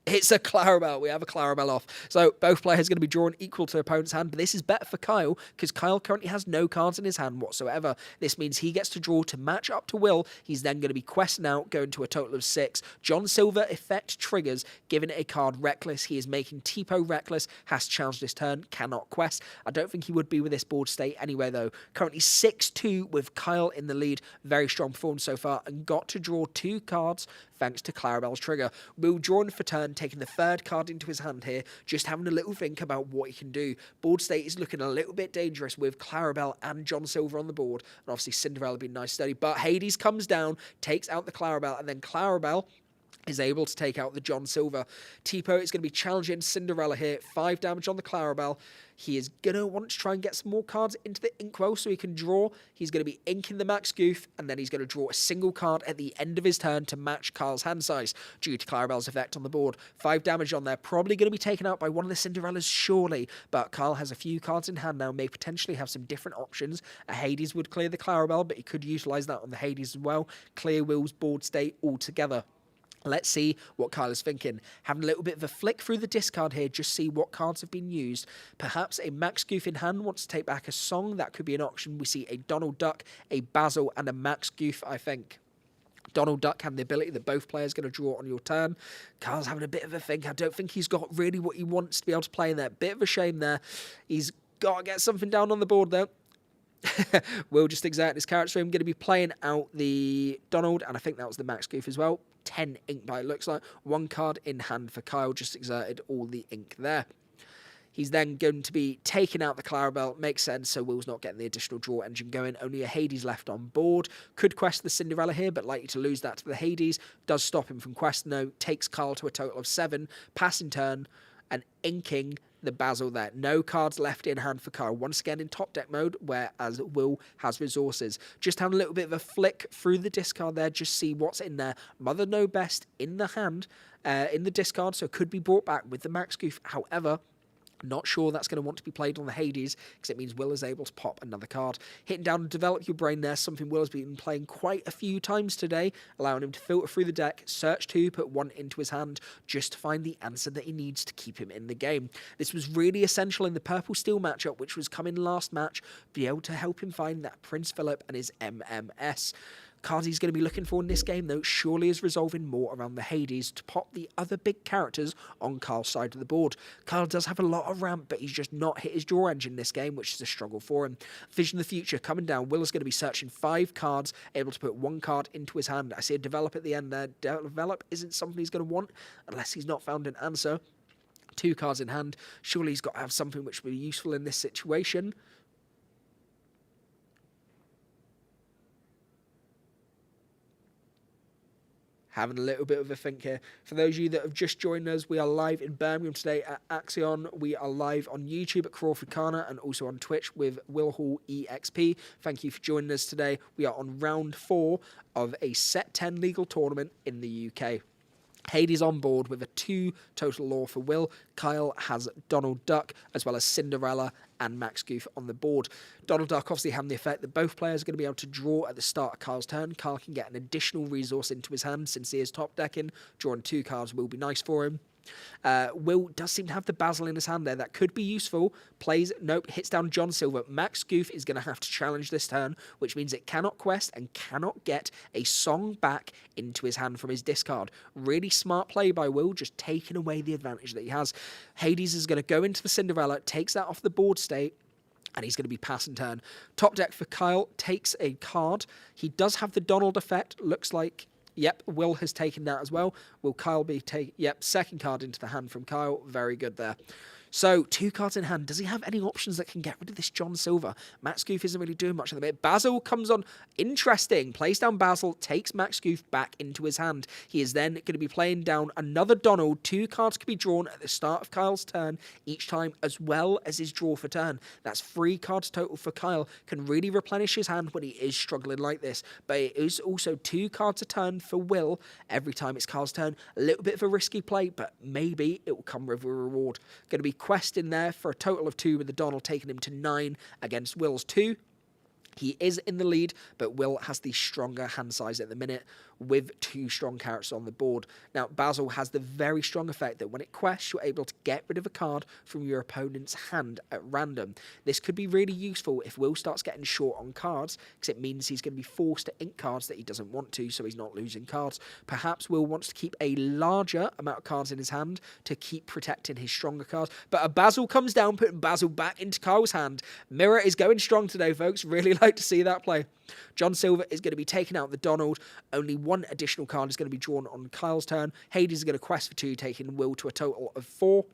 It's a Clarabelle. We have a Clarabelle off. So both players are going to be drawn equal to their opponent's hand, but this is better for Kyle because Kyle currently has no cards in his hand whatsoever. This means he gets to draw to match up to Will. He's then going to be questing out, going to a total of 6. John Silver effect triggers, giving it a card Reckless. He is making Tipo Reckless, has challenged this turn, cannot quest. I don't think he would be with this board state anyway, though. Currently 6-2 with Kyle in the lead. Very strong performance so far, and got to draw 2 cards thanks to Clarabelle's trigger. Will drawing for turn, taking the 3rd card into his hand here, just having a little think about what he can do. Board state is looking a little bit dangerous with Clarabelle and John Silver on the board, and obviously Cinderella being nice steady, but Hades comes down, takes out the Clarabelle, and then Clarabelle is able to take out the John Silver. Tipo is going to be challenging Cinderella here. 5 damage on the Clarabelle. He is going to want to try and get some more cards into the Inkwell so he can draw. He's going to be inking the Max Goof, and then he's going to draw a single card at the end of his turn to match Carl's hand size due to Clarabelle's effect on the board. 5 damage on there. Probably going to be taken out by one of the Cinderellas, surely. But Carl has a few cards in hand now, may potentially have some different options. A Hades would clear the Clarabelle, but he could utilise that on the Hades as well. Clear Will's board state altogether. Let's see what Kyle is thinking. Having a little bit of a flick through the discard here, just see what cards have been used. Perhaps a Max Goof in hand wants to take back a song. That could be an option. We see a Donald Duck, a Basil, and a Max Goof, I think. Donald Duck having the ability that both players are going to draw on your turn. Kyle's having a bit of a think. I don't think he's got really what he wants to be able to play in there. Bit of a shame there. He's got to get something down on the board, though. Will just exert his character. I'm going to be playing out the Donald, and I think that was the Max Goof as well. 10 ink by it looks like. 1 card in hand for Kyle, just exerted all the ink there. He's then going to be taking out the Clarabelle. Makes sense, so Will's not getting the additional draw engine going. Only a Hades left on board. Could quest the Cinderella here, but likely to lose that to the Hades. Does stop him from questing, though. Takes Kyle to a total of 7. Passing turn and inking the Basil there. No cards left in hand for Kyle. Once again in top deck mode, whereas Will has resources. Just having a little bit of a flick through the discard there. Just see what's in there. Mother No Best in the hand, in the discard, so could be brought back with the Max Goof. However, not sure that's going to want to be played on the Hades because it means Will is able to pop another card. Hitting down and develop your brain there, something Will has been playing quite a few times today, allowing him to filter through the deck, search 2, put 1 into his hand, just to find the answer that he needs to keep him in the game. This was really essential in the Purple Steel matchup, which was coming last match, be able to help him find that Prince Philip and his MMS. Cards he's going to be looking for in this game, though, surely is resolving more around the Hades to pop the other big characters on Kyle's side of the board. Kyle does have a lot of ramp, but he's just not hit his draw engine this game, which is a struggle for him. Vision of the Future coming down. Will is going to be searching 5 cards, able to put 1 card into his hand. I see a Develop at the end there. Develop isn't something he's going to want unless he's not found an answer. 2 cards in hand. Surely he's got to have something which will be useful in this situation. Having a little bit of a think here. For those of you that have just joined us, we are live in Birmingham today at Axion. We are live on YouTube at CrawfordCana and also on Twitch with Will Hall EXP. Thank you for joining us today. We are on round 4 of a set 10 legal tournament in the UK. Hades on board with a 2 total lore for Will. Kyle has Donald Duck, as well as Cinderella and Max Goof on the board. Donald Duck obviously having the effect that both players are going to be able to draw at the start of Kyle's turn. Kyle can get an additional resource into his hand since he is top decking. Drawing 2 cards will be nice for him. Will does seem to have the Basil in his hand there. That could be useful. Plays, nope, hits down John Silver. Max Goof is going to have to challenge this turn, which means it cannot quest and cannot get a song back into his hand from his discard. Really smart play by Will, just taking away the advantage that he has. Hades is going to go into the Cinderella, takes that off the board state, and he's going to be passing turn. Top deck for Kyle, takes a card. He does have the Donald effect, looks like. Yep, Will has taken that as well. Will Kyle be taking... Yep, second card into the hand from Kyle. Very good there. So, 2 cards in hand. Does he have any options that can get rid of this John Silver? Max Goof isn't really doing much at the minute. Basil comes on. Interesting. Plays down Basil, takes Max Goof back into his hand. He is then going to be playing down another Donald. 2 cards can be drawn at the start of Kyle's turn each time, as well as his draw for turn. That's 3 cards total for Kyle. Can really replenish his hand when he is struggling like this. But it is also 2 cards a turn for Will every time it's Kyle's turn. A little bit of a risky play, but maybe it will come with a reward. Going to be Quest in there for a total of 2, with the Donald taking him to 9 against Will's 2. He is in the lead, but Will has the stronger hand size at the minute with 2 strong characters on the board. Now, Basil has the very strong effect that when it quests, you're able to get rid of a card from your opponent's hand at random. This could be really useful if Will starts getting short on cards, because it means he's going to be forced to ink cards that he doesn't want to, so he's not losing cards. Perhaps Will wants to keep a larger amount of cards in his hand to keep protecting his stronger cards. But a Basil comes down, putting Basil back into Kyle's hand. Mirror is going strong today, folks. Really like to see that play. John Silver is going to be taking out the Donald. Only 1 additional card is going to be drawn on Kyle's turn. Hades is going to quest for 2, taking Will to a total of 4.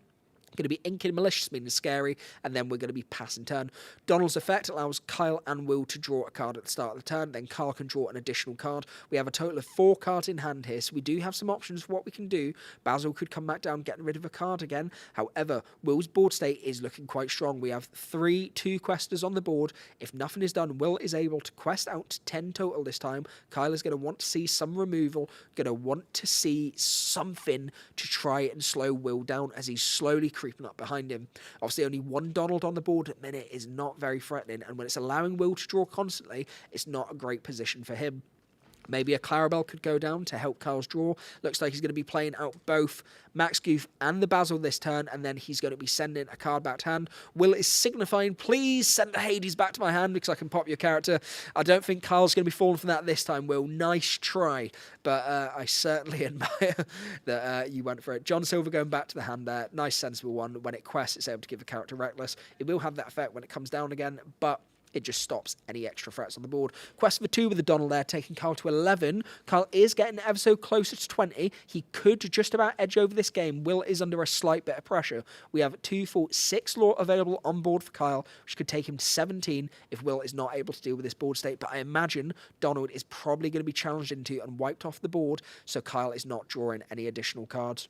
Going to be inking Malicious, meaning scary, and then we're going to be passing turn. Donald's effect allows Kyle and Will to draw a card at the start of the turn, then Kyle can draw an additional card. We have a total of 4 cards in hand here, so we do have some options for what we can do. Basil could come back down, getting rid of a card again. However, Will's board state is looking quite strong. We have 3 2-questers on the board. If nothing is done, Will is able to quest out to 10 total this time. Kyle is going to want to see some removal, going to want to see something to try and slow Will down as he's slowly creeping up behind him. Obviously, only 1 Donald on the board at the minute is not very threatening, and when it's allowing Will to draw constantly, it's not a great position for him. Maybe a Clarabelle could go down to help Kyle's draw. Looks like he's going to be playing out both Max Goof and the Basil this turn, and then he's going to be sending a card back to hand. Will is signifying, please send the Hades back to my hand because I can pop your character. I don't think Kyle's going to be falling for that this time, Will. Nice try, but I certainly admire that you went for it. John Silver going back to the hand there. Nice, sensible one. When it quests, it's able to give a character Reckless. It will have that effect when it comes down again, but it just stops any extra threats on the board. Quest for 2 with the Donald there, taking Kyle to 11. Kyle is getting ever so closer to 20. He could just about edge over this game. Will is under a slight bit of pressure. We have 2, 4, 6 lore available on board for Kyle, which could take him to 17 if Will is not able to deal with this board state. But I imagine Donald is probably going to be challenged into and wiped off the board, so Kyle is not drawing any additional cards.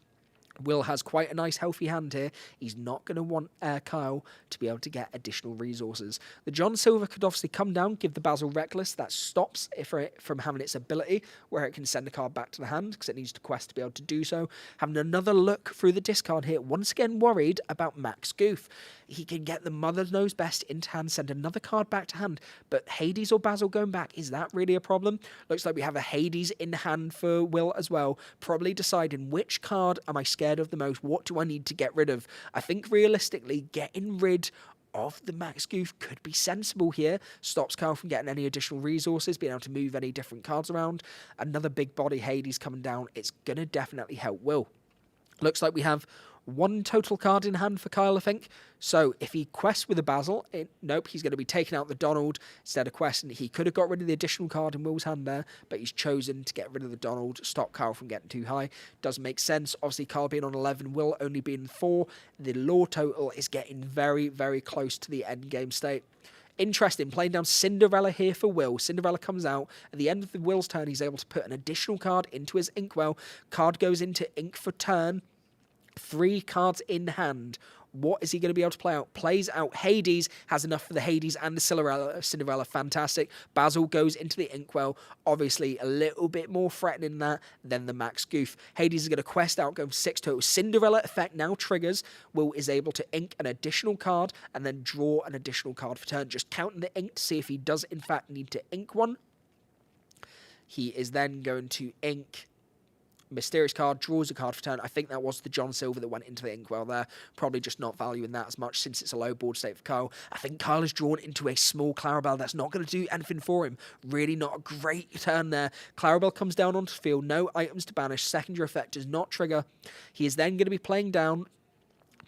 Will has quite a nice healthy hand here. He's not going to want Kyle to be able to get additional resources. The John Silver could obviously come down, give the Basil Reckless. That stops it from having its ability where it can send a card back to the hand because it needs to quest to be able to do so. Having another look through the discard here. Once again worried about Max Goof. He can get the Mother Knows Best into hand, send another card back to hand. But Hades or Basil going back, is that really a problem? Looks like we have a Hades in hand for Will as well. Probably deciding which card am I scared of the most? What do I need to get rid of? I think realistically, getting rid of the Max Goof could be sensible here. Stops Kyle from getting any additional resources, being able to move any different cards around. Another big body Hades coming down. It's going to definitely help Will. Looks like we have 1 total card in hand for Kyle, I think. So if he quests with a Basil, nope, he's going to be taking out the Donald instead of questing. He could have got rid of the additional card in Will's hand there, but he's chosen to get rid of the Donald, stop Kyle from getting too high. Does make sense. Obviously, Kyle being on 11, Will only being 4. The lore total is getting very, very close to the end game state. Interesting, playing down Cinderella here for Will. Cinderella comes out. At the end of the Will's turn, he's able to put an additional card into his inkwell. Card goes into ink for turn. 3 cards in hand. What is he going to be able to play out? Plays out Hades, has enough for the Hades and the Cinderella. Fantastic. Basil goes into the Inkwell. Obviously, a little bit more threatening that than the Max Goof. Hades is going to quest out, going for 6 total. Cinderella effect now triggers. Will is able to ink an additional card and then draw an additional card for turn. Just counting the ink to see if he does, in fact, need to ink one. He is then going to ink mysterious card, draws a card for turn. I think that was the John Silver that went into the Inkwell there. Probably just not valuing that as much since it's a low board state for Kyle. I think Kyle is drawn into a small Clarabelle that's not going to do anything for him. Really not a great turn there. Clarabelle comes down onto the field. No items to banish. Secondary effect does not trigger. He is then going to be playing down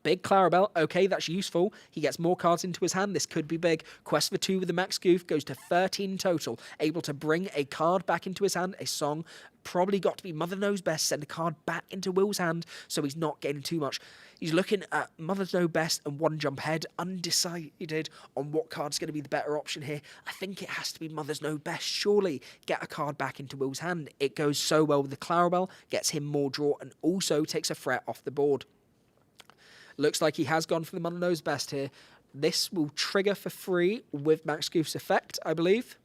Big Clarabelle, okay, that's useful. He gets more cards into his hand. This could be big. Quest for 2 with the Max Goof goes to 13 total. Able to bring a card back into his hand, a song. Probably got to be Mother Knows Best. Send a card back into Will's hand so he's not getting too much. He's looking at Mother Knows Best and One Jump Ahead, undecided on what card's going to be the better option here. I think it has to be Mother's Knows Best. Surely get a card back into Will's hand. It goes so well with the Clarabelle, gets him more draw and also takes a threat off the board. Looks like he has gone for the Mother Knows Best here. This will trigger for free with Max Goof's effect, I believe.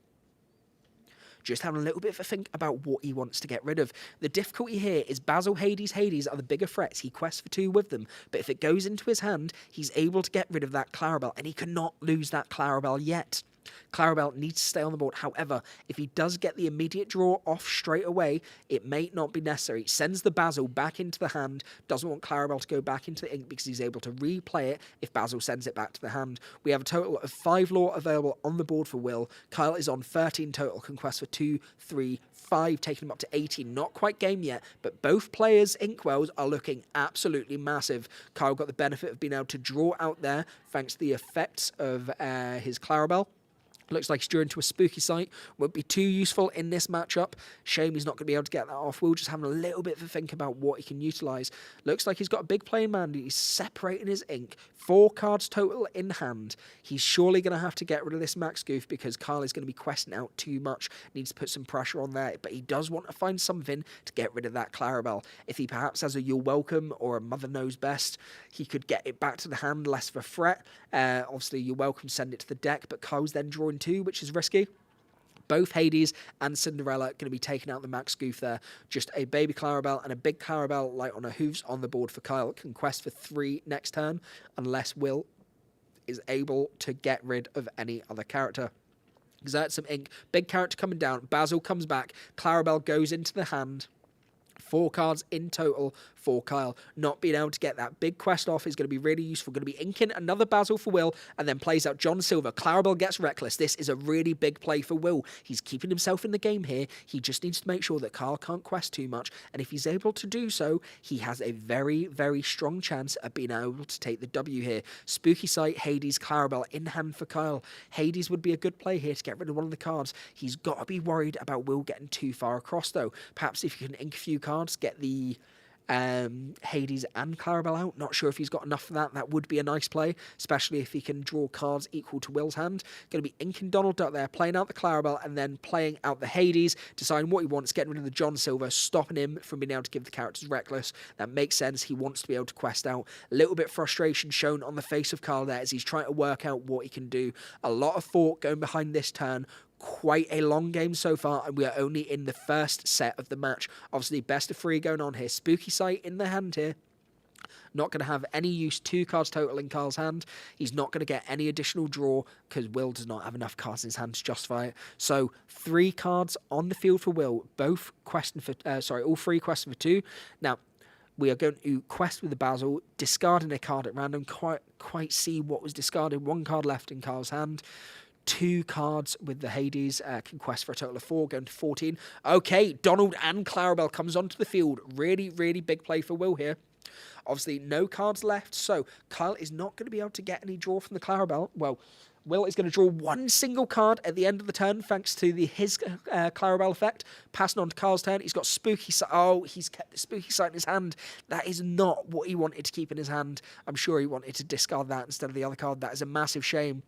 Just having a little bit of a think about what he wants to get rid of. The difficulty here is Basil, Hades are the bigger threats. He quests for 2 with them. But if it goes into his hand, he's able to get rid of that Clarabelle. And he cannot lose that Clarabelle yet. Clarabelle needs to stay on the board. However, if he does get the immediate draw off straight away, it may not be necessary. Sends the Basil back into the hand. Doesn't want Clarabelle to go back into the ink because he's able to replay it if Basil sends it back to the hand. We have a total of 5 lore available on the board for Will. Kyle is on 13 total. Can quest for 2, 3, 5, taking him up to 18. Not quite game yet, but both players' Inkwells are looking absolutely massive. Kyle got the benefit of being able to draw out there thanks to the effects of his Clarabelle. Looks like he's drew into a spooky sight. Won't be too useful in this matchup. Shame he's not going to be able to get that off. We'll just having a little bit of a think about what he can utilise. Looks like he's got a big playing man. He's separating his ink. 4 cards total in hand. He's surely going to have to get rid of this Max Goof because Kyle is going to be questing out too much. Needs to put some pressure on there. But he does want to find something to get rid of that Clarabelle. If he perhaps has a You're Welcome or a Mother Knows Best, he could get it back to the hand, less of a threat. Obviously, You're Welcome, send it to the deck. But Kyle's then drawing 2, which is risky. Both Hades and Cinderella going to be taking out the Max Goof there. Just a baby Clarabelle and a big Clarabelle light on her hooves on the board for Kyle. Can quest for 3 next turn unless Will is able to get rid of any other character. Exert some ink. Big character coming down. Basil comes back. Clarabelle goes into the hand. 4 cards in total for Kyle. Not being able to get that big quest off is going to be really useful. Going to be inking another Basil for Will and then plays out John Silver. Clarabelle gets reckless. This is a really big play for Will. He's keeping himself in the game here. He just needs to make sure that Kyle can't quest too much. And if he's able to do so, he has a very, very strong chance of being able to take the W here. Spooky Sight, Hades, Clarabelle in hand for Kyle. Hades would be a good play here to get rid of one of the cards. He's got to be worried about Will getting too far across though. Perhaps if you can ink a few cards, get the Hades and Clarabelle out. Not sure if he's got enough for that. That would be a nice play, especially if he can draw cards equal to Will's hand. Going to be inking Donald Duck there, playing out the Clarabelle and then playing out the Hades, deciding what he wants, getting rid of the John Silver, stopping him from being able to give the characters reckless. That makes sense. He wants to be able to quest out. A little bit of frustration shown on the face of Kyle there as he's trying to work out what he can do. A lot of thought going behind this turn. Quite a long game so far, and we are only in the first set of the match. Obviously, best of 3 going on here. Spooky Sight in the hand here. Not going to have any use. 2 cards total in Kyle's hand. He's not going to get any additional draw because Will does not have enough cards in his hand to justify it. So 3 cards on the field for Will. Both questing for, all 3 questing for 2. Now, we are going to quest with the Basil, discarding a card at random. Quite see what was discarded. 1 card left in Kyle's hand. 2 cards with the Hades, can quest for a total of 4, going to 14. Okay, Donald and Clarabelle comes onto the field. Really, really big play for Will here. Obviously, no cards left, so Kyle is not going to be able to get any draw from the Clarabelle. Well, Will is going to draw 1 single card at the end of the turn, thanks to his Clarabelle effect. Passing on to Kyle's turn, he's got Spooky Sight. Oh, he's kept the Spooky Sight in his hand. That is not what he wanted to keep in his hand. I'm sure he wanted to discard that instead of the other card. That is a massive shame.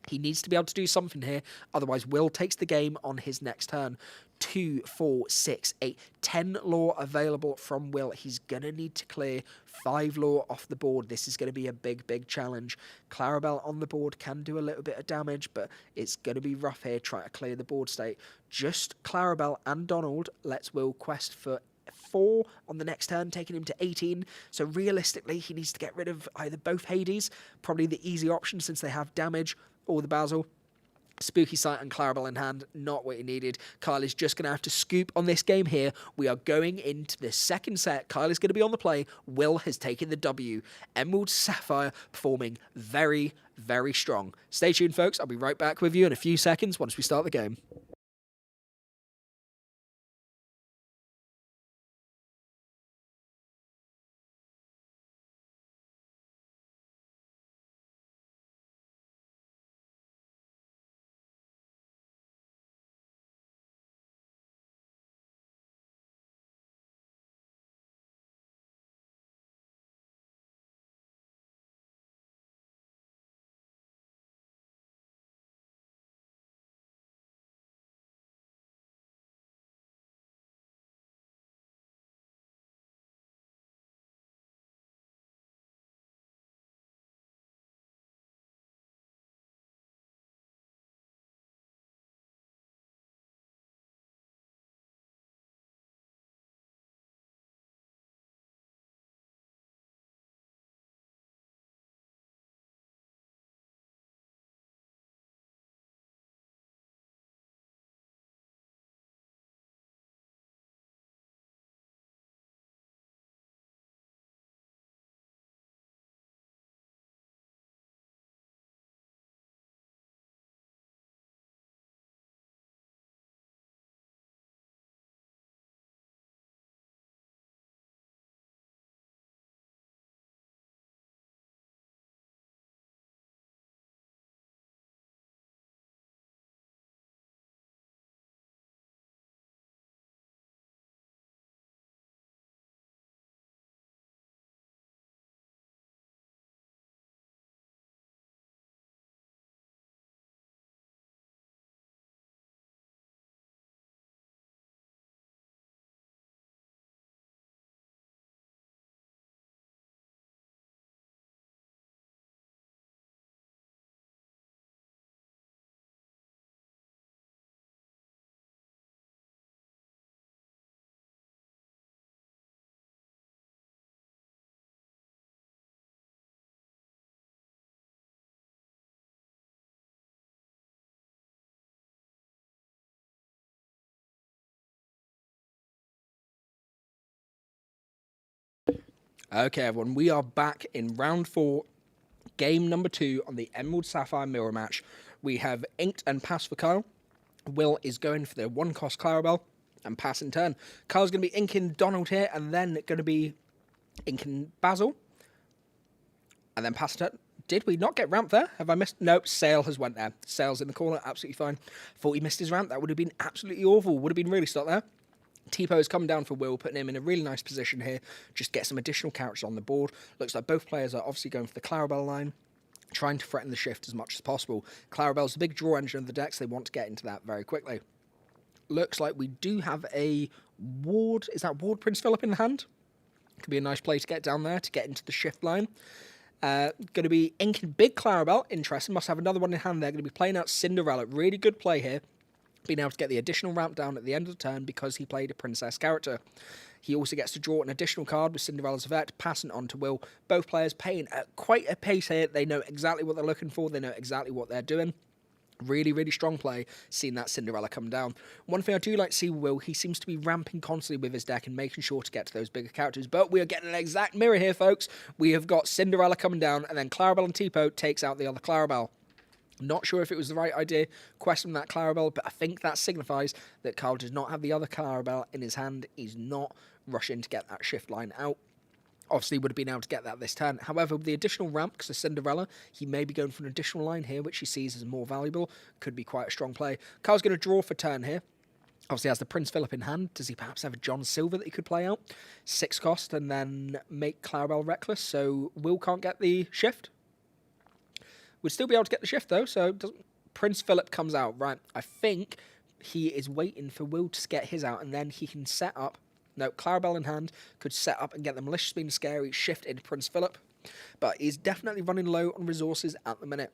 He needs to be able to do something here, otherwise Will takes the game on his next turn. 2, 4, 6, 8, 10 lore available from Will. He's going to need to clear 5 lore off the board. This is going to be a big challenge. Clarabelle on the board can do a little bit of damage, but it's going to be rough here trying to clear the board state. Just Clarabelle and Donald lets Will quest for 4 on the next turn, taking him to 18. So realistically, he needs to get rid of either both Hades, probably the easy option since they have damage, or the Basil. Spooky Sight and Clarabelle in hand, not what he needed. Kyle is just going to have to scoop on this game here. We are going into the second set. Kyle is going to be on the play. Will has taken the W. Emerald Sapphire performing very strong. Stay tuned, folks. I'll be right back with you in a few seconds once we start the game. Okay, everyone, we are back in round 4, game number 2 on the Emerald Sapphire mirror match. We have inked and passed for Kyle. Will is going for the 1-cost Clarabelle and pass in turn. Kyle's going to be inking Donald here and then going to be inking Basil. And then pass turn. Did we not get ramp there? Have I missed? Nope, Sale has went there. Sale's in the corner, absolutely fine. Thought he missed his ramp. That would have been absolutely awful. Would have been really stuck there. Tipo has come down for Will, putting him in a really nice position here. Just get some additional characters on the board. Looks like both players are obviously going for the Clarabelle line, trying to threaten the shift as much as possible. Clarabelle's the big draw engine of the deck, so they want to get into that very quickly. Looks like we do have a Ward. Is that Ward Prince Philip in the hand? Could be a nice play to get down there to get into the shift line. Going to be inking big Clarabelle. Interesting. Must have another one in hand there. Going to be playing out Cinderella. Really good play here. Being able to get the additional ramp down at the end of the turn because he played a princess character. He also gets to draw an additional card with Cinderella's effect, passing on to Will. Both players playing at quite a pace here. They know exactly what they're looking for. They know exactly what they're doing. Really strong play, seeing that Cinderella come down. One thing I do like to see Will, he seems to be ramping constantly with his deck and making sure to get to those bigger characters. But we are getting an exact mirror here, folks. We have got Cinderella coming down, and then Clarabelle and Tipo takes out the other Clarabelle. Not sure if it was the right idea, questioning that Clarabelle, but I think that signifies that Kyle does not have the other Clarabelle in his hand. He's not rushing to get that shift line out. Obviously, would have been able to get that this turn. However, with the additional ramp, because of Cinderella, he may be going for an additional line here, which he sees as more valuable. Could be quite a strong play. Kyle's going to draw for turn here. Obviously, has the Prince Philip in hand. Does he perhaps have a John Silver that he could play out? 6 cost, and then make Clarabelle reckless, so Will can't get the shift. Would still be able to get the shift, though, so Prince Philip comes out. Right, I think he is waiting for Will to get his out, and then he can set up. No, Clarabelle in hand could set up and get the Malicious Being Scary shift into Prince Philip, but he's definitely running low on resources at the minute.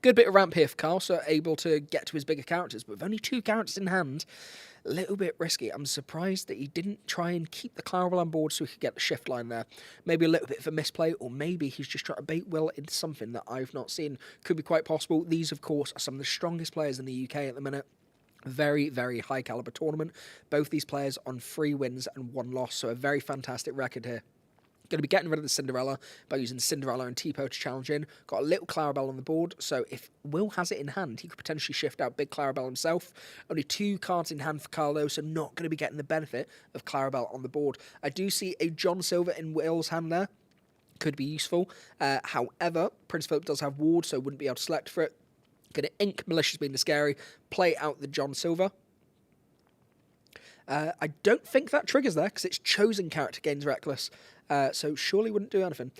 Good bit of ramp here for Carl, so able to get to his bigger characters, but with only 2 characters in hand, a little bit risky. I'm surprised that he didn't try and keep the Clarabelle on board so he could get the shift line there. Maybe a little bit of a misplay, or maybe he's just trying to bait Will into something that I've not seen. Could be quite possible. These, of course, are some of the strongest players in the UK at the minute. Very, very high caliber tournament. Both these players on 3 wins and 1 loss, so a very fantastic record here. Going to be getting rid of the Cinderella by using Cinderella and Tipo to challenge in. Got a little Clarabelle on the board, so if Will has it in hand, he could potentially shift out Big Clarabelle himself. Only 2 cards in hand for Carl, though, so not going to be getting the benefit of Clarabelle on the board. I do see a John Silver in Will's hand there. Could be useful. However, Prince Philip does have Ward, so wouldn't be able to select for it. Going to ink Malicious Being Scary, play out the John Silver. I don't think that triggers there, because it's chosen character gains Reckless. So surely wouldn't do anything.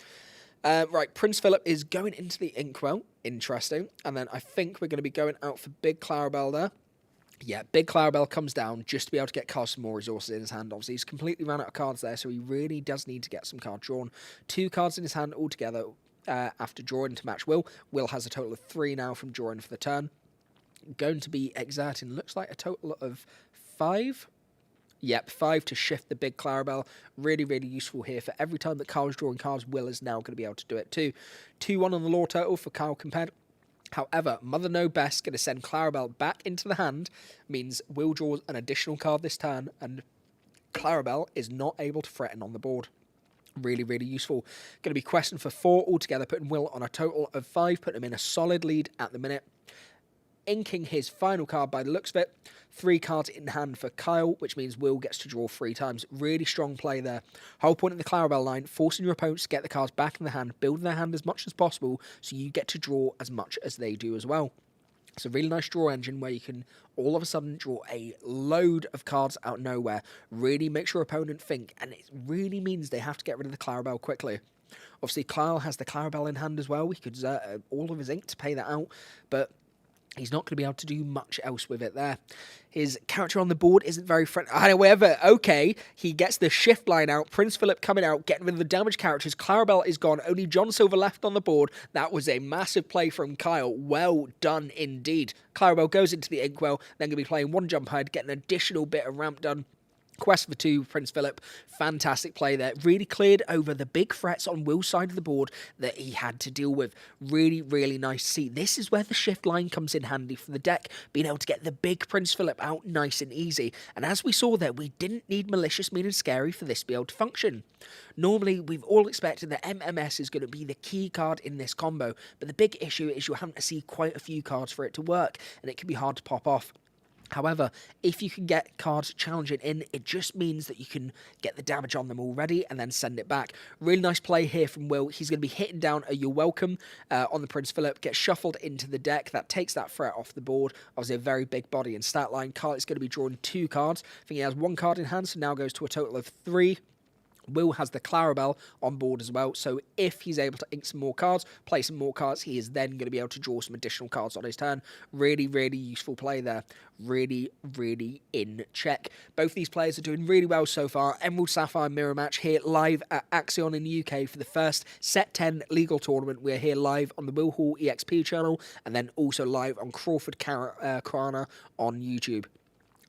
Right, Prince Philip is going into the Inkwell. Interesting. And then I think we're going to be going out for Big Clarabelle there. Yeah, Big Clarabelle comes down just to be able to get Carl some more resources in his hand. Obviously, he's completely ran out of cards there, so he really does need to get some cards drawn. 2 cards in his hand altogether after drawing to match Will. Will has a total of 3 now from drawing for the turn. Going to be exerting, looks like a total of 5. Yep, 5 to shift the Big Clarabelle. Really, really useful here. For every time that Carl's drawing cards, Will is now going to be able to do it too. 2-1 on the lore total for Carl compared. However, Mother Know Best going to send Clarabelle back into the hand. Means Will draws an additional card this turn, and Clarabelle is not able to threaten on the board. Really, really useful. Going to be questing for 4 altogether, putting Will on a total of 5, putting him in a solid lead at the minute. Inking his final card by the looks of it. 3 cards in hand for Kyle, which means Will gets to draw 3 times. Really strong play there. Whole point of the Clarabelle line, forcing your opponents to get the cards back in the hand, building their hand as much as possible, so you get to draw as much as they do as well. It's a really nice draw engine where you can all of a sudden draw a load of cards out of nowhere. Really makes your opponent think, and it really means they have to get rid of the Clarabelle quickly. Obviously, Kyle has the Clarabelle in hand as well. He could exert all of his ink to pay that out, but he's not going to be able to do much else with it there. His character on the board isn't very friendly. However, okay, he gets the shift line out. Prince Philip coming out, getting rid of the damaged characters. Clarabelle is gone. Only John Silver left on the board. That was a massive play from Kyle. Well done indeed. Clarabelle goes into the Inkwell, then going to be playing 1 jump ahead, getting an additional bit of ramp done. Quest for 2, Prince Philip. Fantastic play there. Really cleared over the big threats on Will's side of the board that he had to deal with. Really, really nice to see. This is where the shift line comes in handy for the deck. Being able to get the big Prince Philip out nice and easy. And as we saw there, we didn't need Malicious, Mean and Scary for this to be able to function. Normally, we've all expected that MMS is going to be the key card in this combo. But the big issue is you're having to see quite a few cards for it to work. And it can be hard to pop off. However, if you can get cards challenging in, it just means that you can get the damage on them already and then send it back. Really nice play here from Will. He's going to be hitting down a You're Welcome on the Prince Philip, gets shuffled into the deck. That takes that threat off the board. Obviously a very big body and stat line. Carl is going to be drawing 2 cards. I think he has 1 card in hand, so now goes to a total of 3. Will has the Clarabelle on board as well, so if he's able to ink some more cards, play some more cards, he is then going to be able to draw some additional cards on his turn. Really, really useful play there. Really, really in check. Both these players are doing really well so far. Emerald Sapphire mirror match here live at Axion in the UK for the first Set 10 legal tournament. We're here live on the Will Hall EXP channel, and then also live on CrawfordCana on YouTube.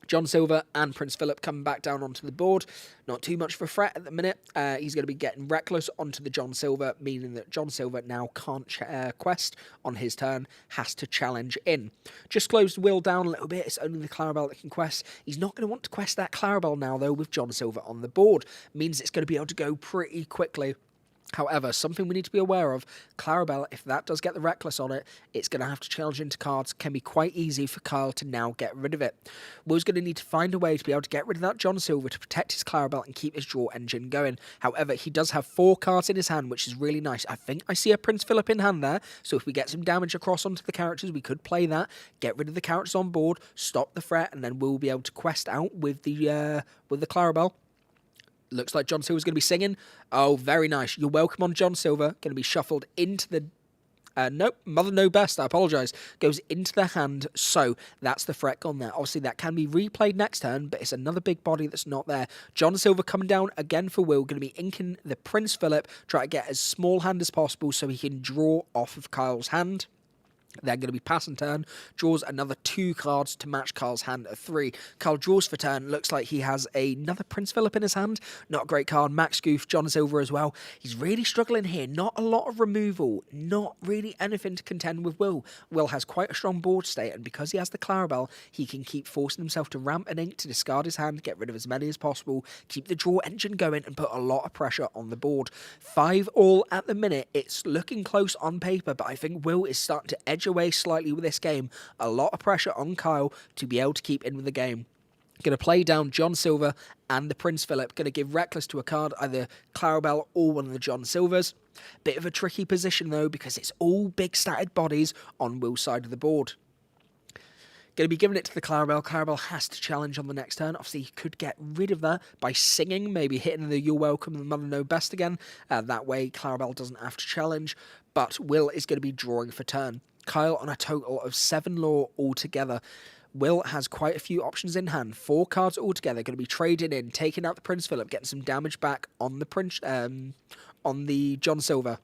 John Silver and Prince Philip coming back down onto the board. Not too much of a threat at the minute. He's going to be getting Reckless onto the John Silver, meaning that John Silver now can't quest on his turn, has to challenge in. Just closed Will down a little bit. It's only the Clarabelle that can quest. He's not going to want to quest that Clarabelle now, though, with John Silver on the board. Means it's going to be able to go pretty quickly. However, something we need to be aware of, Clarabelle, if that does get the Reckless on it, it's going to have to challenge into cards. Can be quite easy for Kyle to now get rid of it. Will's going to need to find a way to be able to get rid of that John Silver to protect his Clarabelle and keep his draw engine going. However, he does have 4 cards in his hand, which is really nice. I think I see a Prince Philip in hand there, so if we get some damage across onto the characters, we could play that, get rid of the characters on board, stop the threat, and then we'll be able to quest out with the Clarabelle. Looks like John Silver's going to be singing. Oh, very nice. You're welcome on John Silver. Going to be shuffled into the Nope, Mother Know Best, I apologise. Goes into the hand, so that's the threat gone there. Obviously, that can be replayed next turn, but it's another big body that's not there. John Silver coming down again for Will, going to be inking the Prince Philip, try to get as small hand as possible so he can draw off of Kyle's hand. They're going to be pass and turn, draws another 2 cards to match Carl's hand of 3. Carl draws for turn, looks like he has another Prince Philip in his hand. Not a great card. Max Goof, John Silver as well. He's really struggling here. Not a lot of removal, not really anything to contend with Will. Will has quite a strong board state, and because he has the Clarabelle, he can keep forcing himself to ramp an ink to discard his hand, get rid of as many as possible, keep the draw engine going, and put a lot of pressure on the board. 5 all at the minute. It's looking close on paper, but I think Will is starting to edge away slightly with this game. A lot of pressure on Kyle to be able to keep in with the game. Going to play down John Silver and the Prince Philip. Going to give Reckless to a card, either Clarabelle or one of the John Silvers. Bit of a tricky position though, because it's all big statted bodies on Will's side of the board. Going to be giving it to the Clarabelle. Clarabelle has to challenge on the next turn. Obviously, he could get rid of that by singing, maybe hitting the You're Welcome and the Mother Know Best again. That way, Clarabelle doesn't have to challenge. But Will is going to be drawing for turn. Kyle on a total of 7 lore altogether. Will has quite a few options in hand. 4 cards altogether. Going to be trading in, taking out the Prince Philip, getting some damage back on the John Silver.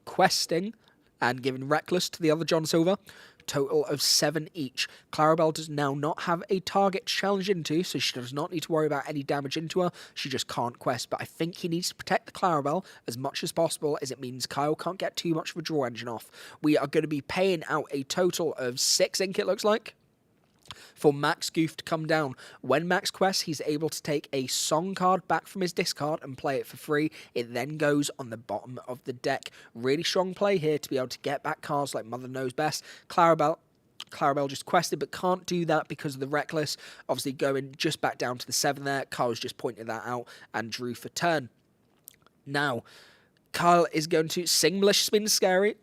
Questing and giving Reckless to the other John Silver. Total of 7 each. Clarabelle does now not have a target to challenge into, so she does not need to worry about any damage into her. She just can't quest, but I think he needs to protect the Clarabelle as much as possible, as it means Kyle can't get too much of a draw engine off. We are going to be paying out a total of 6 ink, it looks like, for Max Goof to come down. When Max quests, he's able to take a song card back from his discard and play it for free. It then goes on the bottom of the deck. Really strong play here to be able to get back cards like Mother Knows Best. Clarabelle just quested, but can't do that because of the Reckless. Obviously going just back down to the 7 there. Kyle's just pointed that out and drew for turn. Now, Kyle is going to sing Malicious Spin Scary,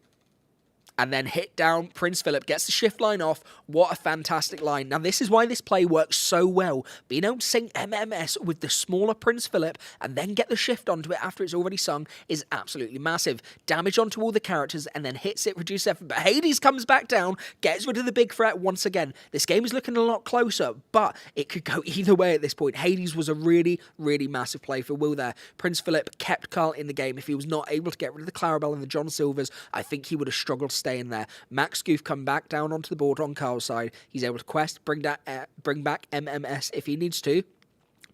and then hit down Prince Philip, gets the shift line off. What a fantastic line. Now, this is why this play works so well. Being able to sing MMS with the smaller Prince Philip and then get the shift onto it after it's already sung is absolutely massive. Damage onto all the characters and then hits it, reduce effort. But Hades comes back down, gets rid of the big threat once again. This game is looking a lot closer, but it could go either way at this point. Hades was a really, really massive play for Will there. Prince Philip kept Carl in the game. If he was not able to get rid of the Clarabelle and the John Silvers, I think he would have struggled to stay in there. Max Goof come back down onto the board on Carl's side. He's able to quest, bring back MMS if he needs to.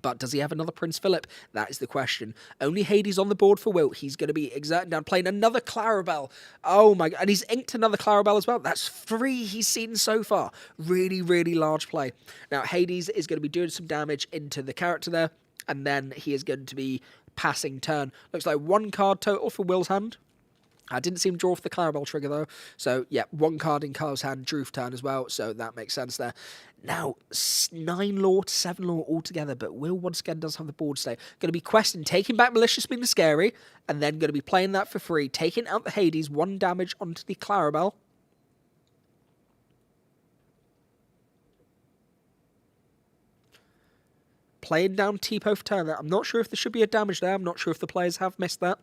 But does he have another Prince Philip? That is the question. Only Hades on the board for Will. He's going to be exerting down, playing another Clarabelle. Oh my God. And he's inked another Clarabelle as well. That's 3 he's seen so far. Really, really large play. Now, Hades is going to be doing some damage into the character there. And then he is going to be passing turn. Looks like 1 card total for Will's hand. I didn't see him draw for the Clarabelle trigger though. So yeah, 1 card in Kyle's hand, drew for turn as well. So that makes sense there. Now, 9 lore to 7 lore altogether, but Will once again does have the board state. Going to be questing, taking back Malicious Spin Scary, and then going to be playing that for free, taking out the Hades, 1 damage onto the Clarabelle. Playing down Tipo for turn there. I'm not sure if there should be a damage there. I'm not sure if the players have missed that.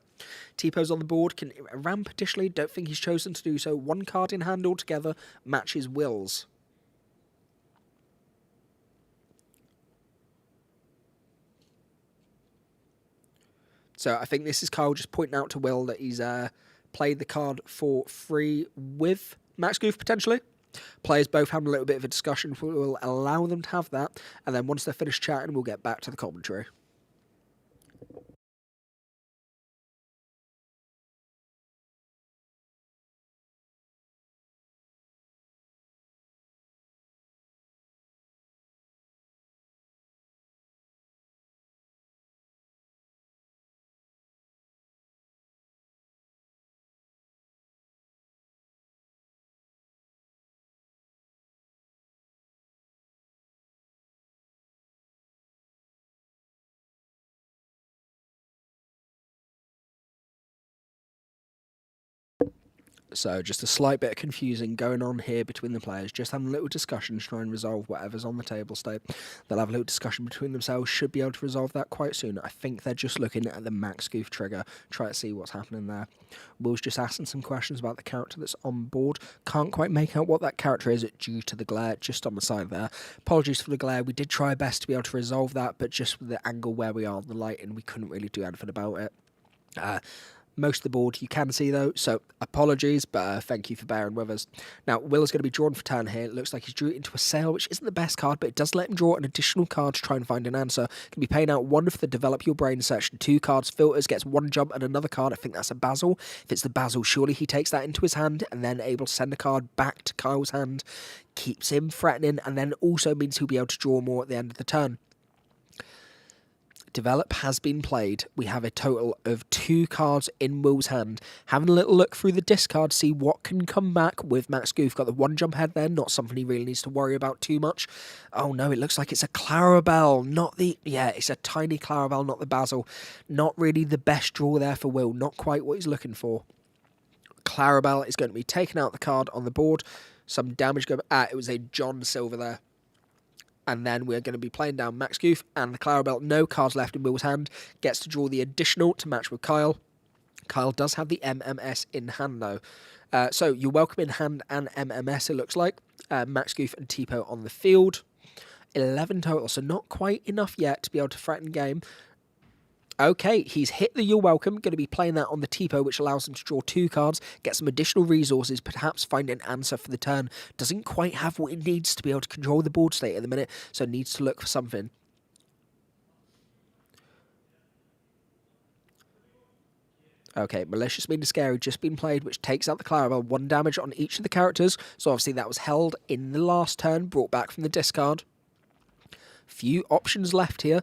Tipo's on the board. Can ramp additionally. Don't think he's chosen to do so. 1 card in hand altogether. Matches Will's. So I think this is Kyle just pointing out to Will that he's played the card for free with Max Goof potentially. Players both having a little bit of a discussion. We'll allow them to have that. And then once they're finished chatting, we'll get back to the commentary. So just a slight bit of confusing going on here between the players. Just having a little discussion to try and resolve whatever's on the table state. They'll have a little discussion between themselves. Should be able to resolve that quite soon. I think they're just looking at the max goof trigger. Try to see what's happening there. Will's just asking some questions about the character that's on board. Can't quite make out what that character is due to the glare just on the side there. Apologies for the glare. We did try our best to be able to resolve that, but just with the angle where we are, the lighting, we couldn't really do anything about it. Most of the board you can see though, so apologies, but thank you for bearing with us. Now, Will is going to be drawn for turn here. It looks like he's drew it into a sail, which isn't the best card, but it does let him draw an additional card to try and find an answer. Can be paying out 1 for the Develop Your Brain section, 2 cards, filters, gets 1 jump and another card. I think that's a Basil. If it's the Basil, surely he takes that into his hand and then able to send a card back to Kyle's hand. Keeps him threatening and then also means he'll be able to draw more at the end of the turn. Develop has been played. We have a total of 2 cards in Will's hand. Having a little look through the discard, see what can come back with Max Goof. Got the 1 jump head there, not something he really needs to worry about too much. Oh no, it looks like it's a Clarabelle, not the... Yeah, it's a tiny Clarabelle, not the Basil. Not really the best draw there for Will, not quite what he's looking for. Clarabelle is going to be taking out the card on the board. Some damage going... it was a John Silver there. And then we're going to be playing down Max Goof and the Clarabelle. No cards left in Will's hand. Gets to draw the additional to match with Kyle. Kyle does have the MMS in hand though. So you're welcome in hand and MMS it looks like. Max Goof and Tipo on the field. 11 total, so not quite enough yet to be able to threaten game. Okay, he's hit the You're Welcome, going to be playing that on the Tipo, which allows him to draw 2 cards, get some additional resources, perhaps find an answer for the turn. Doesn't quite have what it needs to be able to control the board state at the minute, so needs to look for something. Okay, Malicious Mean Scary just been played, which takes out the Clarabelle, 1 damage on each of the characters, so obviously that was held in the last turn, brought back from the discard. Few options left here.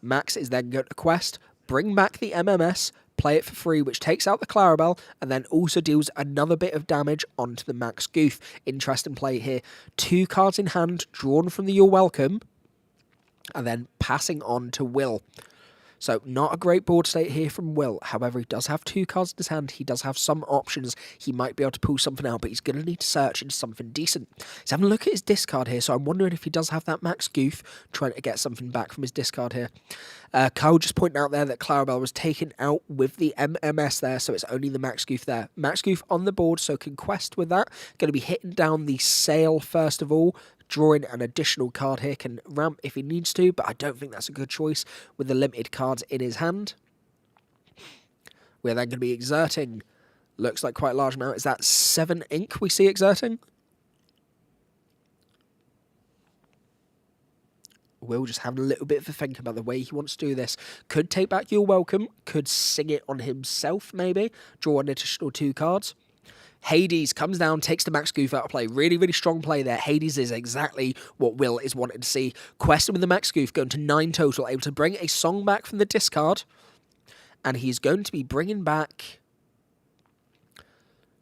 Max is then going to quest, bring back the MMS, play it for free, which takes out the Clarabelle, and then also deals another bit of damage onto the Max Goof. Interesting play here. 2 cards in hand, drawn from the You're Welcome, and then passing on to Will. So not a great board state here from Will. However, he does have 2 cards in his hand. He does have some options. He might be able to pull something out, but he's going to need to search into something decent. He's having a look at his discard here, so I'm wondering if he does have that Max Goof, trying to get something back from his discard here. Kyle just pointing out there that Clarabelle was taken out with the MMS there, so it's only the Max Goof there. Max Goof on the board, so can quest with that. Going to be hitting down the sail first of all. Drawing an additional card here, can ramp if he needs to, but I don't think that's a good choice with the limited cards in his hand. We're then going to be exerting, looks like quite a large amount. Is that 7 ink we see exerting? Will just having a little bit of a think about the way he wants to do this. Could take back You're Welcome, could sing it on himself maybe, draw an additional 2 cards. Hades comes down, takes the Max Goof out of play. Really, really strong play there. Hades is exactly what Will is wanting to see. Questing with the Max Goof, going to 9 total, able to bring a song back from the discard. And he's going to be bringing back...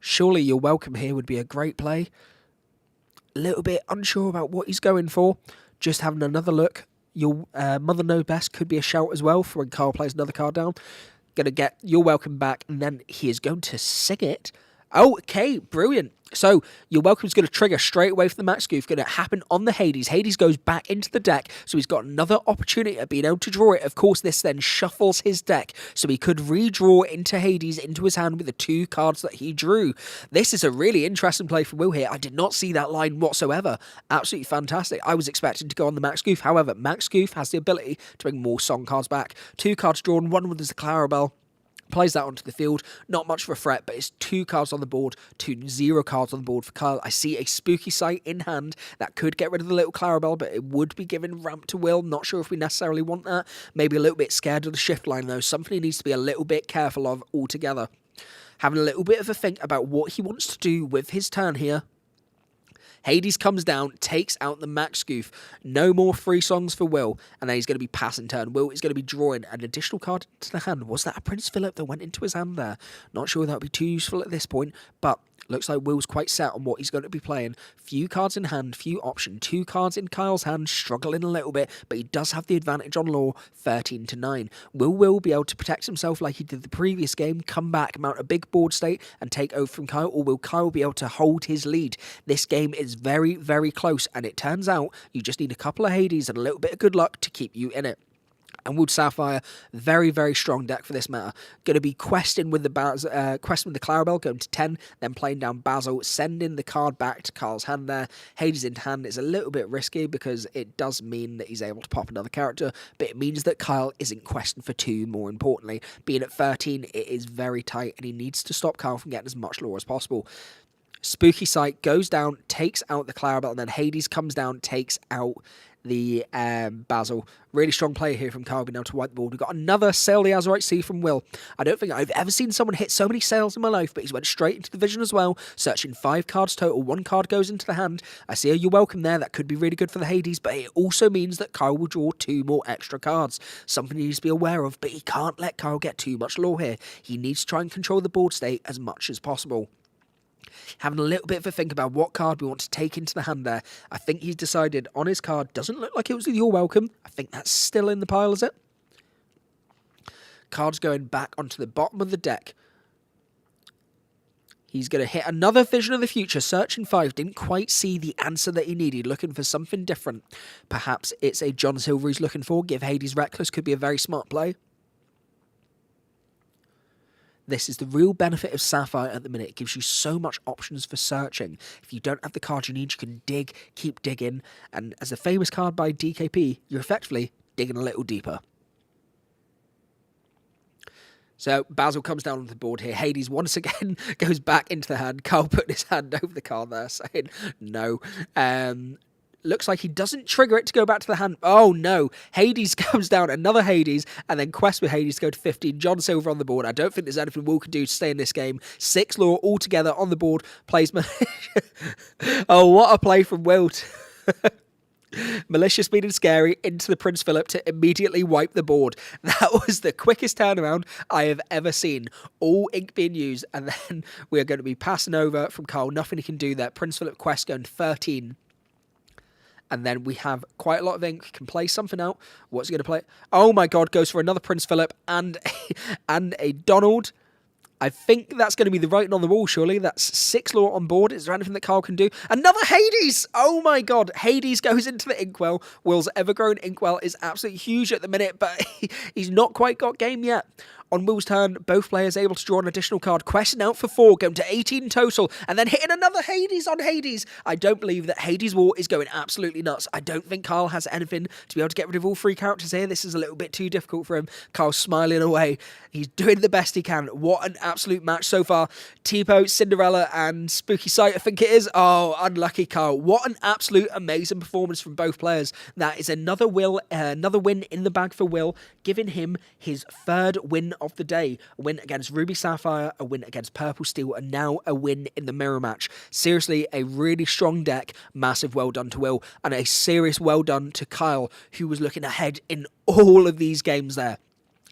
Surely You're Welcome here would be a great play. A little bit unsure about what he's going for. Just having another look. Your Mother Knows Best could be a shout as well for when Carl plays another card down. Going to get You're Welcome back, and then he is going to sing it. Oh, okay, brilliant. So, You're Welcome is going to trigger straight away for the Max Goof. Going to happen on the Hades. Hades goes back into the deck, so he's got another opportunity of being able to draw it. Of course, this then shuffles his deck, so he could redraw into Hades into his hand with the 2 cards that he drew. This is a really interesting play from Will here. I did not see that line whatsoever. Absolutely fantastic. I was expecting to go on the Max Goof. However, Max Goof has the ability to bring more song cards back. 2 cards drawn, 1 with the Clarabelle. Plays that onto the field. Not much of a threat, but it's 2 cards on the board, 0 cards on the board for Kyle. I see a Spooky Sight in hand that could get rid of the little Clarabelle, but it would be giving ramp to Will. Not sure if we necessarily want that. Maybe a little bit scared of the shift line, though. Something he needs to be a little bit careful of altogether. Having a little bit of a think about what he wants to do with his turn here. Hades comes down, takes out the Max Goof. No more free songs for Will, and then he's going to be passing turn. Will is going to be drawing an additional card to the hand. Was that a Prince Philip that went into his hand there? Not sure that would be too useful at this point, but Looks like Will's quite set on what he's going to be playing. Few cards in hand, few option. 2 cards in Kyle's hand, struggling a little bit, but he does have the advantage on Law, 13-9. Will be able to protect himself like he did the previous game, come back, mount a big board state, and take over from Kyle, or will Kyle be able to hold his lead? This game is very, very close, and it turns out you just need a couple of Hades and a little bit of good luck to keep you in it. And Wood Sapphire, very, very strong deck for this matter. Going to be questing with the Clarabelle, going to 10, then playing down Basil, sending the card back to Carl's hand there. Hades in hand is a little bit risky because it does mean that he's able to pop another character, but it means that Kyle isn't questing for 2, more importantly. Being at 13, it is very tight, and he needs to stop Kyle from getting as much lore as possible. Spooky Sight goes down, takes out the Clarabelle, and then Hades comes down, takes out the Basil. Really strong play here from Kyle, being able to wipe the board. We've got another Sail the Azurite Sea from Will. I don't think I've ever seen someone hit so many sails in my life, but he's went straight into the vision as well, searching 5 cards total. 1 card goes into the hand. I see a You're Welcome there. That could be really good for the Hades, but it also means that Kyle will draw 2 more extra cards. Something he needs to be aware of, but he can't let Kyle get too much lore here. He needs to try and control the board state as much as possible. Having a little bit of a think about what card we want to take into the hand there. I think he's decided on his card. Doesn't look like it was You're Welcome. I think that's still in the pile, is it? Card's going back onto the bottom of the deck. He's going to hit another Vision of the Future, searching 5. Didn't quite see the answer that he needed, looking for something different. Perhaps it's a John Silver he's looking for. Give Hades Reckless could be a very smart play. This is the real benefit of Sapphire at the minute. It gives you so much options for searching. If you don't have the card you need, you can dig, keep digging. And as a famous card by DKP, you're effectively digging a little deeper. So Basil comes down on the board here. Hades once again goes back into the hand. Carl put his hand over the card there, saying no. Looks like he doesn't trigger it to go back to the hand. Oh no, Hades comes down, another Hades, and then quest with Hades to go to 15. John Silver on the board. I don't think there's anything Will can do to stay in this game. 6 lore altogether on the board. Plays oh, what a play from Will. Malicious Speed and Scary into the Prince Philip to immediately wipe the board. That was the quickest turnaround I have ever seen. All ink being used, and then we're going to be passing over from Carl. Nothing he can do there. Prince Philip quest going to 13. And then we have quite a lot of ink. Can play something out. What's he going to play? Oh my god, goes for another Prince Philip and a Donald. I think that's going to be the writing on the wall, surely. That's 6 lore on board. Is there anything that Carl can do? Another Hades! Oh my god. Hades goes into the Inkwell. Will's Evergrown Inkwell is absolutely huge at the minute, but he's not quite got game yet. On Will's turn, both players able to draw an additional card. Questing out for 4, going to 18 total, and then hitting another Hades on Hades. I don't believe that Hades War is going absolutely nuts. I don't think Carl has anything to be able to get rid of all 3 characters here. This is a little bit too difficult for him. Carl's smiling away. He's doing the best he can. What an absolute match so far. Tipo, Cinderella, and Spooky Sight, I think it is. Oh, unlucky Carl. What an absolute amazing performance from both players. That is another win in the bag for Will, giving him his 3rd win of the day. A win against Ruby Sapphire, a win against Purple Steel, and now a win in the mirror match. Seriously, a really strong deck. Massive well done to Will, and a serious well done to Kyle, who was looking ahead in all of these games there.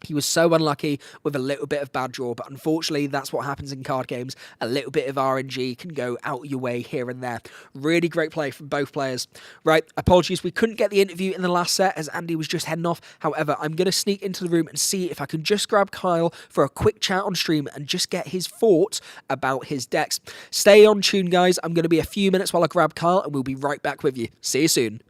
He was so unlucky with a little bit of bad draw, but unfortunately that's what happens in card games. A little bit of RNG can go out your way here and there. Really great play from both players. Right, apologies, we couldn't get the interview in the last set as Andy was just heading off. However, I'm going to sneak into the room and see if I can just grab Kyle for a quick chat on stream and just get his thoughts about his decks. Stay on tune, guys. I'm going to be a few minutes while I grab Kyle, and we'll be right back with you. See you soon.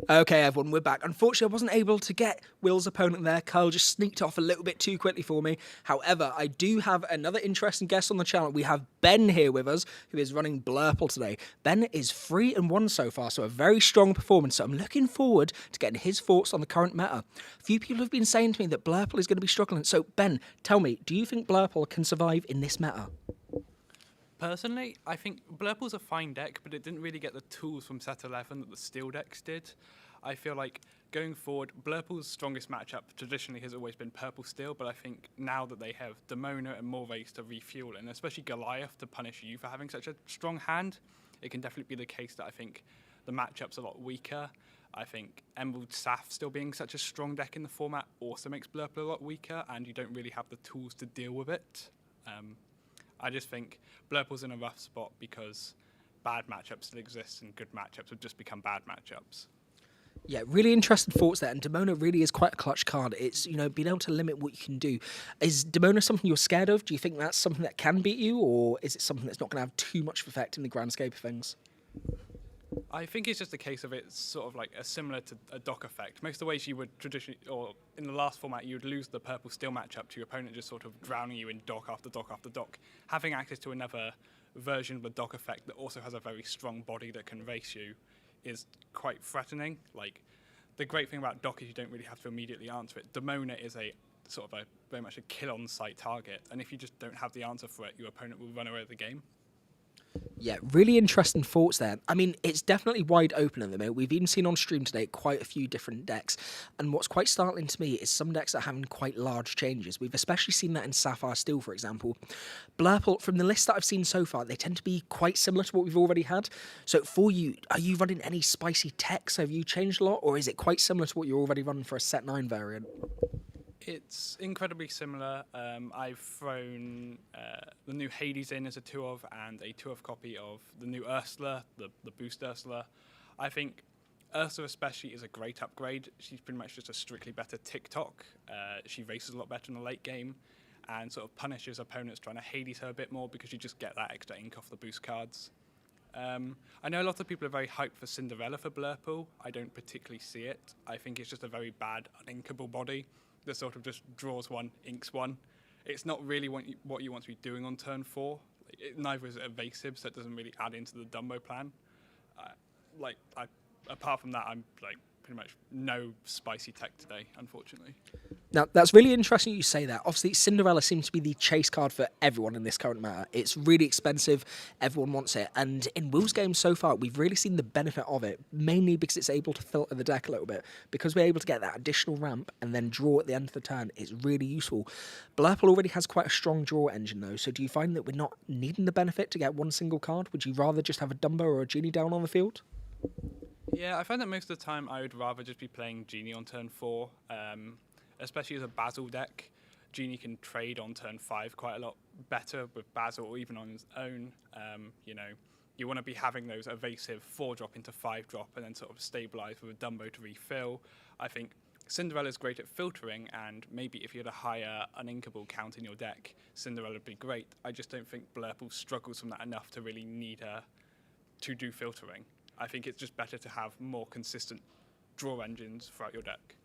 Okay, everyone, we're back. Unfortunately, I wasn't able to get Will's opponent there. Kyle just sneaked off a little bit too quickly for me. However, I do have another interesting guest on the channel. We have Ben here with us, who is running Blurple today. Ben is 3-1 so far, so a very strong performance. So I'm looking forward to getting his thoughts on the current meta. A few people have been saying to me that Blurple is going to be struggling. So, Ben, tell me, do you think Blurple can survive in this meta? Personally, I think Blurple's a fine deck, but it didn't really get the tools from set 11 that the Steel decks did. I feel like going forward, Blurple's strongest matchup traditionally has always been Purple Steel, but I think now that they have Demona and Morvace to refuel, and especially Goliath to punish you for having such a strong hand, it can definitely be the case that I think the matchup's a lot weaker. I think Emerald Saf still being such a strong deck in the format also makes Blurple a lot weaker, and you don't really have the tools to deal with it. I just think Blurple's in a rough spot because bad matchups still exist and good matchups have just become bad matchups. Yeah, really interesting thoughts there. And Demona really is quite a clutch card. It's, being able to limit what you can do. Is Demona something you're scared of? Do you think that's something that can beat you? Or is it something that's not going to have too much effect in the grand scope of things? I think it's just a case of it's sort of like similar to a dock effect. Most of the ways you would traditionally, or in the last format, you would lose the purple steel matchup to your opponent just sort of drowning you in dock after dock after dock. Having access to another version of the dock effect that also has a very strong body that can race you is quite threatening. Like, the great thing about dock is you don't really have to immediately answer it. Demona is a sort of very much a kill on sight target, and if you just don't have the answer for it, your opponent will run away with the game. Yeah, really interesting thoughts there. I mean, it's definitely wide open at the moment. We've even seen on stream today quite a few different decks. And what's quite startling to me is some decks are having quite large changes. We've especially seen that in Sapphire Steel, for example. Blurple, from the list that I've seen so far, they tend to be quite similar to what we've already had. So for you, are you running any spicy techs? Have you changed a lot? Or is it quite similar to what you're already running for a set 9 variant? It's incredibly similar. I've thrown the new Hades in as a 2-of and a 2-of copy of the new Ursula, the boost Ursula. I think Ursula especially is a great upgrade. She's pretty much just a strictly better TikTok. She races a lot better in the late game and sort of punishes opponents trying to Hades her a bit more because you just get that extra ink off the boost cards. I know a lot of people are very hyped for Cinderella for Blurple. I don't particularly see it. I think it's just a very bad, uninkable body that sort of just draws one, inks one. It's not really what you want to be doing on turn 4. Neither is it evasive, so it doesn't really add into the Dumbo plan. Apart from that, I'm pretty much no spicy tech today, unfortunately. Now, that's really interesting you say that. Obviously, Cinderella seems to be the chase card for everyone in this current meta. It's really expensive. Everyone wants it. And in Will's game so far, we've really seen the benefit of it, mainly because it's able to filter the deck a little bit. Because we're able to get that additional ramp and then draw at the end of the turn, it's really useful. Blurple already has quite a strong draw engine, though. So do you find that we're not needing the benefit to get one single card? Would you rather just have a Dumbo or a Genie down on the field? Yeah, I find that most of the time I would rather just be playing Genie on turn 4. Especially as a Basil deck, Genie can trade on turn 5 quite a lot better with Basil or even on his own. You want to be having those evasive 4-drop into 5-drop and then sort of stabilize with a Dumbo to refill. I think Cinderella's great at filtering, and maybe if you had a higher uninkable count in your deck, Cinderella would be great. I just don't think Blurple struggles from that enough to really need her to do filtering. I think it's just better to have more consistent draw engines throughout your deck.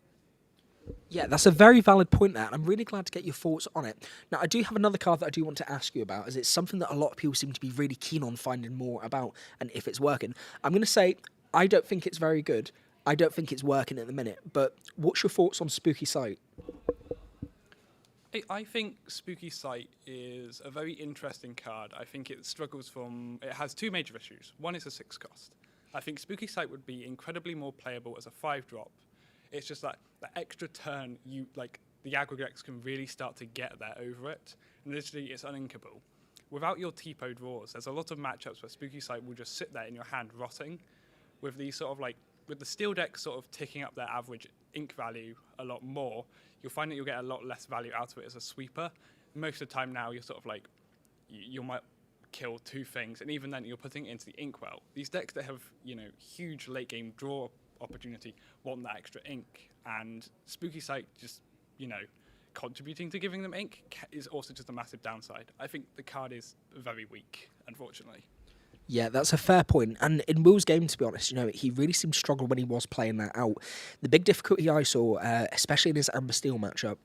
Yeah, that's a very valid point there, and I'm really glad to get your thoughts on it. Now, I do have another card that I do want to ask you about, as it's something that a lot of people seem to be really keen on finding more about, and if it's working. I'm going to say, I don't think it's very good. I don't think it's working at the minute, but what's your thoughts on Spooky Sight? I think Spooky Sight is a very interesting card. I think it has 2 major issues. One is a 6 cost. I think Spooky Sight would be incredibly more playable as a 5-drop. It's just that the extra turn, the aggregates can really start to get there over it. And literally, it's uninkable. Without your Tipo draws, there's a lot of matchups where Spooky Sight will just sit there in your hand rotting. With these sort of with the Steel deck sort of ticking up their average ink value a lot more, you'll find that you'll get a lot less value out of it as a sweeper. Most of the time now, you're sort of you might kill 2 things, and even then you're putting it into the inkwell. These decks that have, huge late game draw opportunity want that extra ink, and Spooky Sight just, contributing to giving them ink is also just a massive downside. I think the card is very weak, unfortunately. Yeah, that's a fair point. And in Will's game, to be honest, he really seemed to struggle when he was playing that out. The big difficulty I saw, especially in his Amber Steel matchup,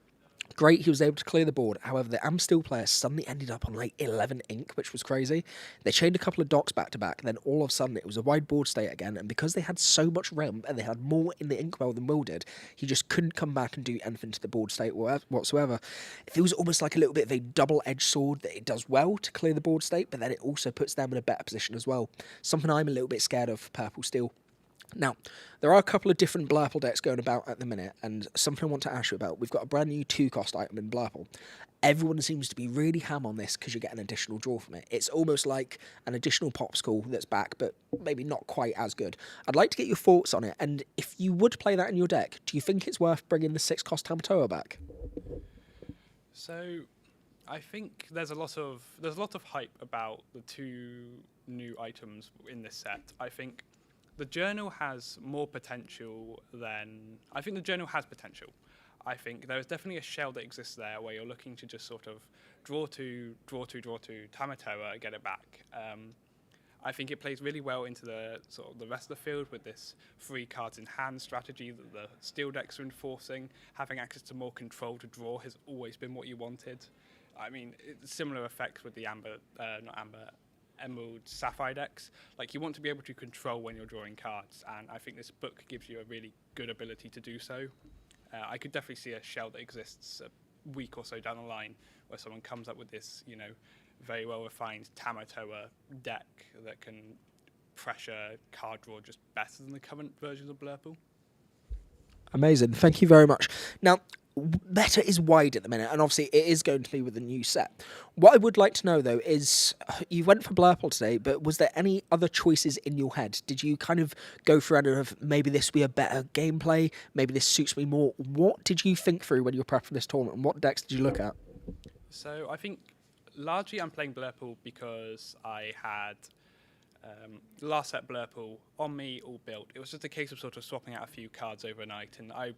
great, he was able to clear the board. However, the Amber Steel player suddenly ended up on like 11 ink, which was crazy. They chained a couple of docks back to back, then all of a sudden it was a wide board state again. And because they had so much ramp and they had more in the ink well than Will did, he just couldn't come back and do anything to the board state whatsoever. It feels almost like a little bit of a double-edged sword that it does well to clear the board state, but then it also puts them in a better position as well. Something I'm a little bit scared of for Purple Steel. Now, there are a couple of different Blurple decks going about at the minute, and something I want to ask you about. We've got a brand new 2-cost item in Blurple. Everyone seems to be really ham on this because you get an additional draw from it. It's almost like an additional popsicle that's back, but maybe not quite as good. I'd like to get your thoughts on it, and if you would play that in your deck, do you think it's worth bringing the 6-cost Tamatoa back? So, I think there's a lot of hype about the 2 new items in this set. I think the journal has more potential than... I think the journal has potential. I think there is definitely a shell that exists there where you're looking to just sort of draw two, Tamatoa, get it back. I think it plays really well into the sort of the rest of the field with this 3 cards in hand strategy that the steel decks are enforcing. Having access to more control to draw has always been what you wanted. I mean, similar effects with the Emerald Sapphire decks. Like, you want to be able to control when you're drawing cards, and I think this book gives you a really good ability to do so. I could definitely see a shell that exists a week or so down the line where someone comes up with this, very well refined Tamatoa deck that can pressure card draw just better than the current versions of Blurple. Amazing. Thank you very much. Now, meta is wide at the minute, and obviously it is going to be with the new set. What I would like to know, though, is you went for Blurple today, but was there any other choices in your head? Did you kind of go for any of, maybe this would be a better gameplay, maybe this suits me more? What did you think through when you were prepping this tournament, and what decks did you look at? So I think largely I'm playing Blurple because I had the last set Blurple on me, all built. It was just a case of sort of swapping out a few cards overnight, and I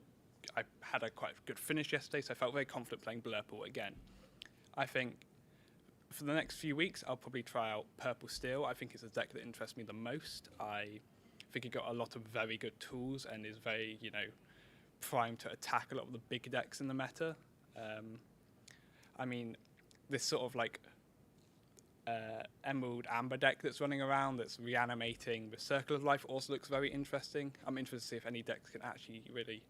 had a quite good finish yesterday, so I felt very confident playing Blurple again. I think for the next few weeks, I'll probably try out Purple Steel. I think it's a deck that interests me the most. I think it got a lot of very good tools and is very, primed to attack a lot of the big decks in the meta. I mean, this sort of like Emerald Amber deck that's running around, that's reanimating the Circle of Life also looks very interesting. I'm interested to see if any decks can actually really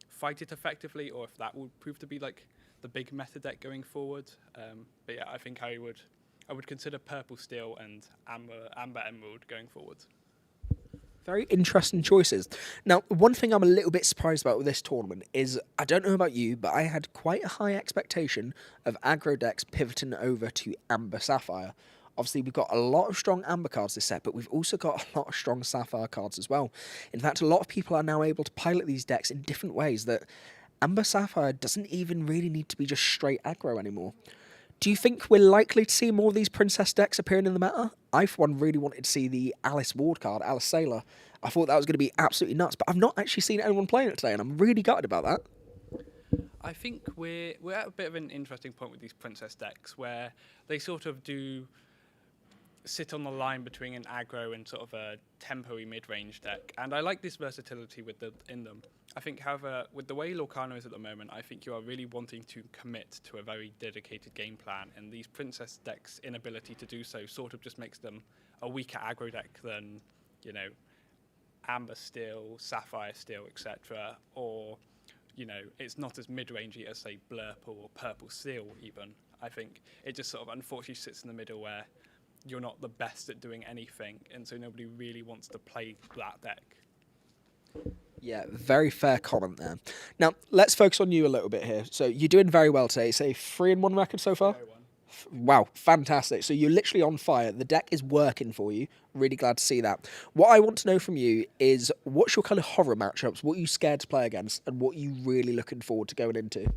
fight it effectively, or if that will prove to be like the big meta deck going forward. But yeah, I think I would consider Purple Steel and Amber Emerald going forward. Very interesting choices. Now, one thing I'm a little bit surprised about with this tournament is, I don't know about you, but I had quite a high expectation of aggro decks pivoting over to Amber Sapphire. Obviously, we've got a lot of strong Amber cards this set, but we've also got a lot of strong Sapphire cards as well. In fact, a lot of people are now able to pilot these decks in different ways that Amber Sapphire doesn't even really need to be just straight aggro anymore. Do you think we're likely to see more of these princess decks appearing in the meta? I, for one, really wanted to see the Alice Ward card, Alice Sailor. I thought that was going to be absolutely nuts, but I've not actually seen anyone playing it today, and I'm really gutted about that. I think we're at a bit of an interesting point with these princess decks where they sort of do sit on the line between an aggro and sort of a tempo-y mid-range deck, and I like this versatility in them. I think, however, with the way Lorcana is at the moment, I think you are really wanting to commit to a very dedicated game plan, and these princess decks' inability to do so sort of just makes them a weaker aggro deck than, Amber Steel, Sapphire Steel, etc., or, it's not as mid-rangey as, say, Blurple or Purple Steel even. I think it just sort of unfortunately sits in the middle where you're not the best at doing anything, and so nobody really wants to play that deck. Yeah, very fair comment there. Now, let's focus on you a little bit here. So you're doing very well today. Say 3-1 record so far? Wow, fantastic. So you're literally on fire. The deck is working for you. Really glad to see that. What I want to know from you is, what's your kind of horror matchups? What are you scared to play against? And what are you really looking forward to going into?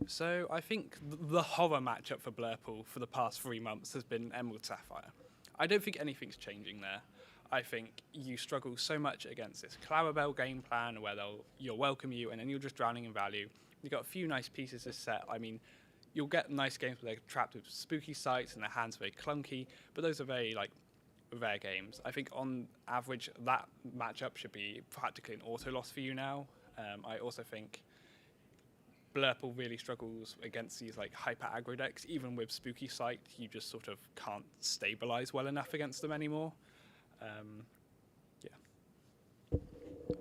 So I think the horror matchup for Blurple for the past 3 months has been Emerald Sapphire. I don't think anything's changing there. I think you struggle so much against this Clarabelle game plan where you'll welcome you and then you're just drowning in value. You've got a few nice pieces this set. I mean, you'll get nice games where they're trapped with spooky sights and their hands are very clunky, but those are very rare games. I think on average that matchup should be practically an auto loss for you now. I also think Blurple really struggles against these like hyper aggro decks. Even with Spooky Sight, you just sort of can't stabilize well enough against them anymore.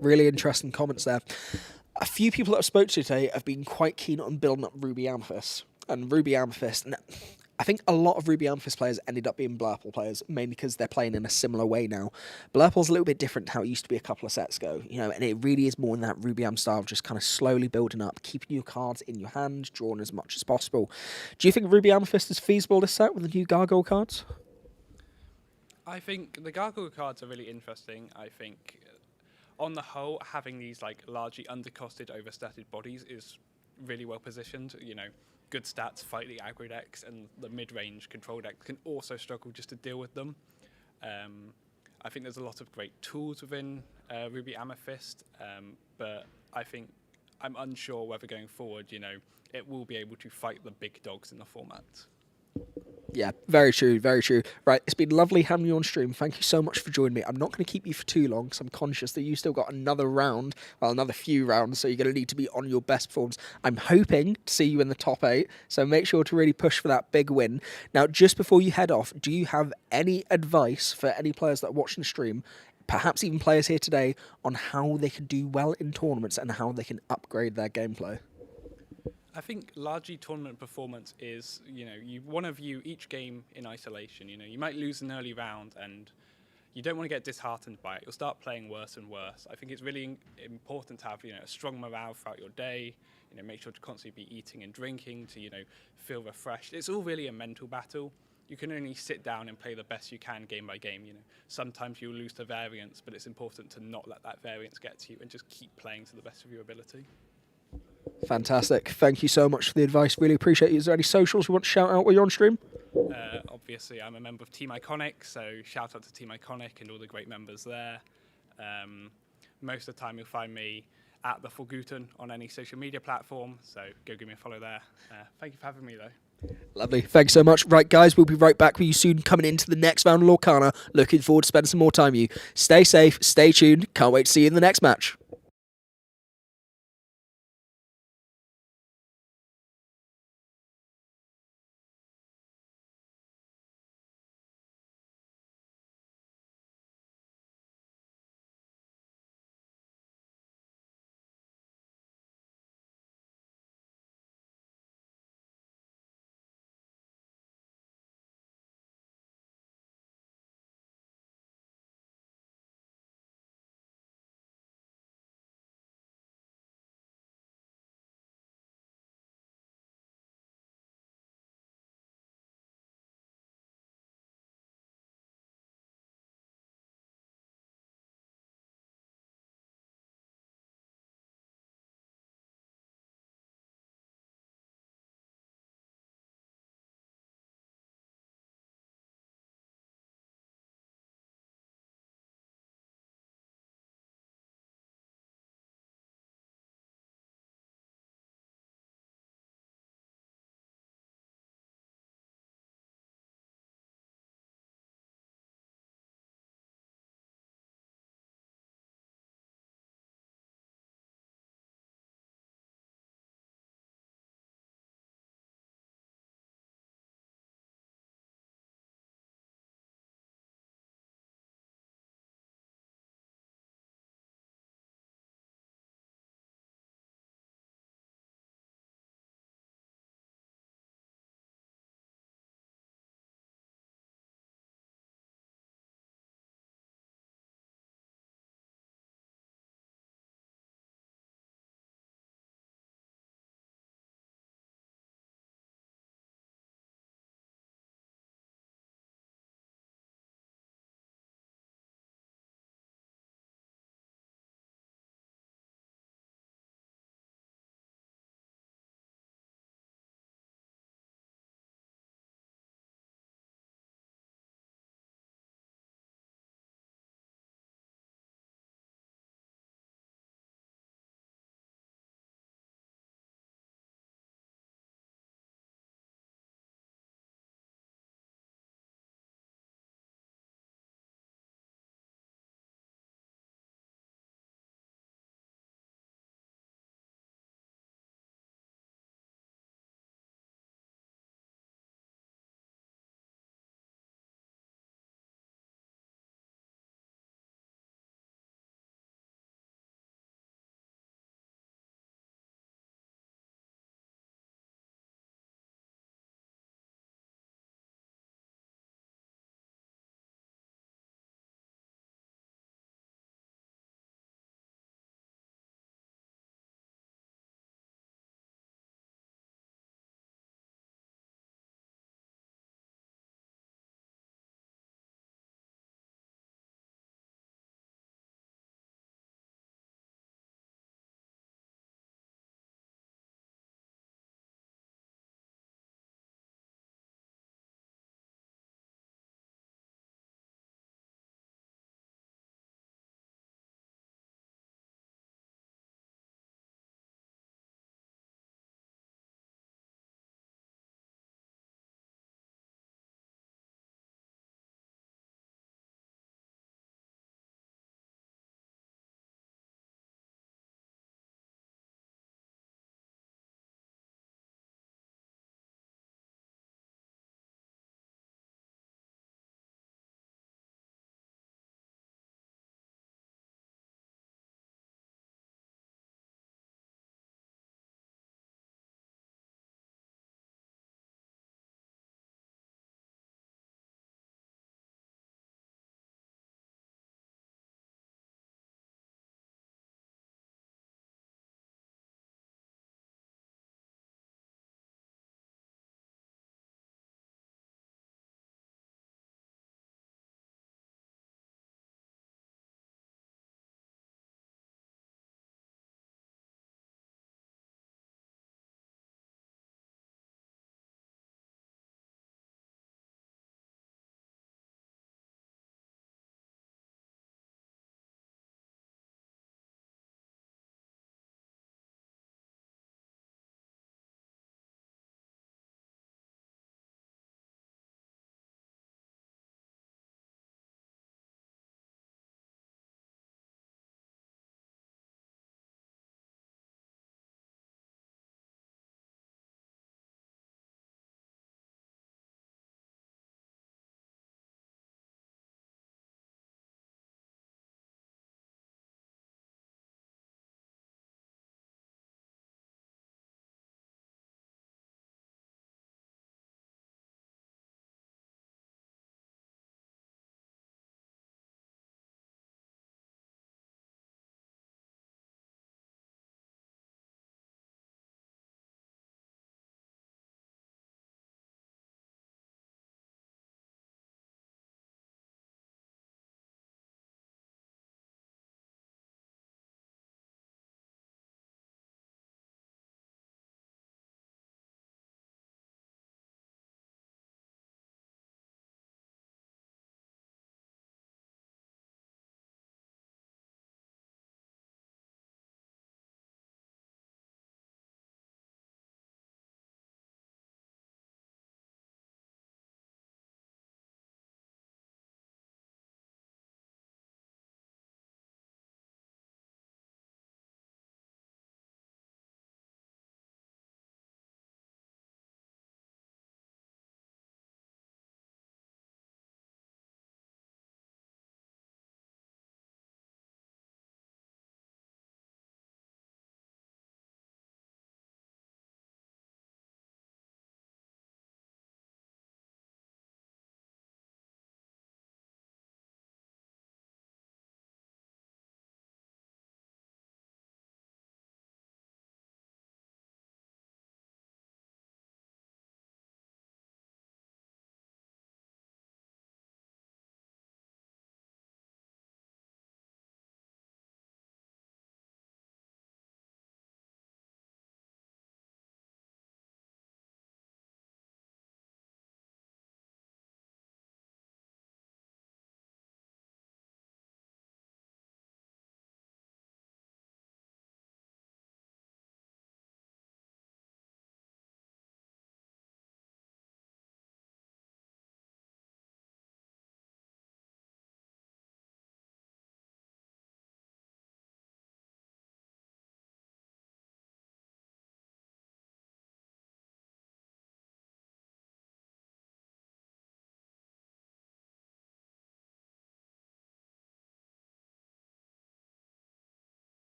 Really interesting comments there. A few people that I've spoke to today have been quite keen on building up Ruby Amethyst. And Ruby Amethyst, I think a lot of Ruby Amethyst players ended up being Blurple players, mainly because they're playing in a similar way now. Blurple's a little bit different to how it used to be a couple of sets ago, and it really is more in that Ruby Am style of just kind of slowly building up, keeping your cards in your hand, drawing as much as possible. Do you think Ruby Amethyst is feasible this set with the new Gargoyle cards? I think the Gargoyle cards are really interesting. I think on the whole, having these like largely undercosted, overstated bodies is really well positioned. Good stats fight the aggro decks, and the mid-range control decks can also struggle just to deal with them. I think there's a lot of great tools within Ruby Amethyst, but I think I'm unsure whether going forward, it will be able to fight the big dogs in the format. Yeah, very true, very true. Right, it's been lovely having you on stream. Thank you so much for joining me. I'm not going to keep you for too long because I'm conscious that you still got another round, another few rounds, so you're going to need to be on your best forms. I'm hoping to see you in the top 8, so make sure to really push for that big win. Now, just before you head off, do you have any advice for any players that are watching the stream, perhaps even players here today, on how they can do well in tournaments and how they can upgrade their gameplay? I think largely tournament performance is, you want to view each game in isolation. You might lose an early round and you don't want to get disheartened by it. You'll start playing worse and worse. I think it's really important to have, a strong morale throughout your day. Make sure to constantly be eating and drinking to, feel refreshed. It's all really a mental battle. You can only sit down and play the best you can game by game. Sometimes you'll lose to variance, but it's important to not let that variance get to you and just keep playing to the best of your ability. Fantastic. Thank you so much for the advice. Really appreciate it. Is there any socials you want to shout out while you're on stream? Obviously, I'm a member of Team Iconic, so shout out to Team Iconic and all the great members there. Most of the time, you'll find me at the Forgotten on any social media platform, so go give me a follow there. Thank you for having me, though. Lovely. Thanks so much. Right, guys, we'll be right back with you soon, coming into the next round of Lorcana. Looking forward to spending some more time with you. Stay safe, stay tuned. Can't wait to see you in the next match.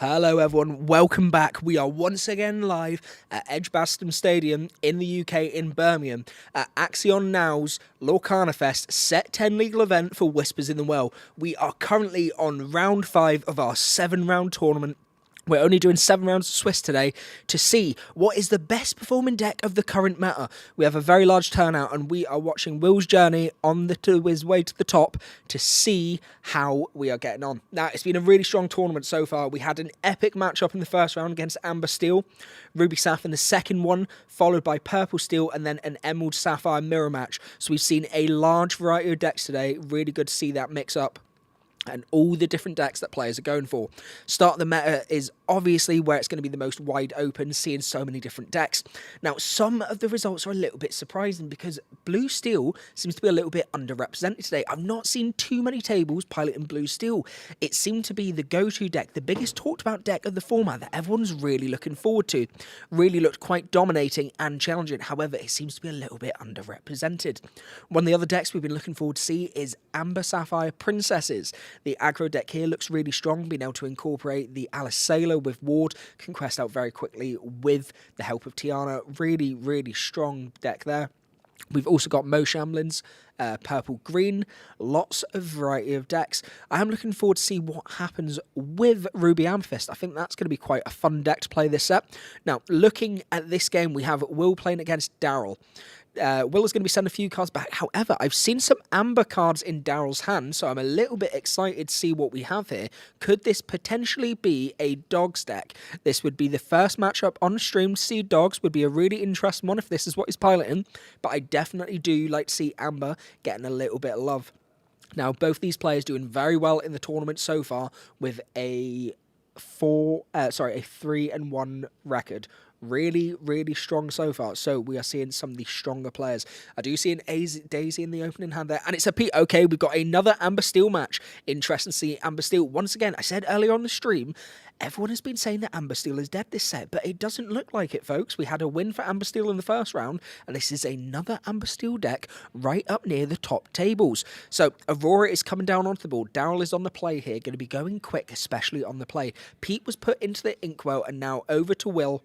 Hello everyone, welcome back. We are once again live at Edgbaston Stadium in the UK in Birmingham at Axion Now's Lorcana Fest Set 10 legal event for Whispers in the Well. We are currently on round 5 of our 7-round tournament. We're only doing 7 rounds of Swiss today to see what is the best performing deck of the current meta. We have a very large turnout and we are watching Will's journey on his way to the top to see how we are getting on. Now, it's been a really strong tournament so far. We had an epic matchup in the first round against Amber Steel, Ruby Sapphire in the second one, followed by Purple Steel and then an Emerald Sapphire mirror match. So we've seen a large variety of decks today. Really good to see that mix up and all the different decks that players are going for. Start of the meta is obviously where it's going to be the most wide open, seeing so many different decks. Now, some of the results are a little bit surprising because Blue Steel seems to be a little bit underrepresented today. I've not seen too many tables piloting Blue Steel. It seemed to be the go-to deck, the biggest talked about deck of the format that everyone's really looking forward to. Really looked quite dominating and challenging. However, it seems to be a little bit underrepresented. One of the other decks we've been looking forward to see is Amber Sapphire Princesses. The aggro deck here looks really strong, being able to incorporate the Alice Sailor with Ward, can quest out very quickly with the help of Tiana. Really, really strong deck there. We've also got Mo Shamlin's purple green, lots of variety of decks. I am looking forward to see what happens with Ruby Amethyst. I think that's going to be quite a fun deck to play this set. Now, looking at this game, we have Will playing against Daryl. Will is going to be sending a few cards back. However, I've seen some Amber cards in Daryl's hand, so I'm a little bit excited to see what we have here. Could this potentially be a Dogs deck? This would be the first matchup on stream to see Dogs. Would be a really interesting one if this is what he's piloting, but I definitely do like to see Amber getting a little bit of love. Now, both these players doing very well in the tournament so far with a 3-1 record. Really, really strong so far. So we are seeing some of the stronger players. I do see an Daisy in the opening hand there. And it's a Pete. Okay, we've got another Amber Steel match. Interesting to see Amber Steel. Once again, I said earlier on the stream, everyone has been saying that Amber Steel is dead this set, but it doesn't look like it, folks. We had a win for Amber Steel in the first round, and this is another Amber Steel deck right up near the top tables. So Aurora is coming down onto the board. Daryl is on the play here, going to be going quick, especially on the play. Pete was put into the Inkwell, and now over to Will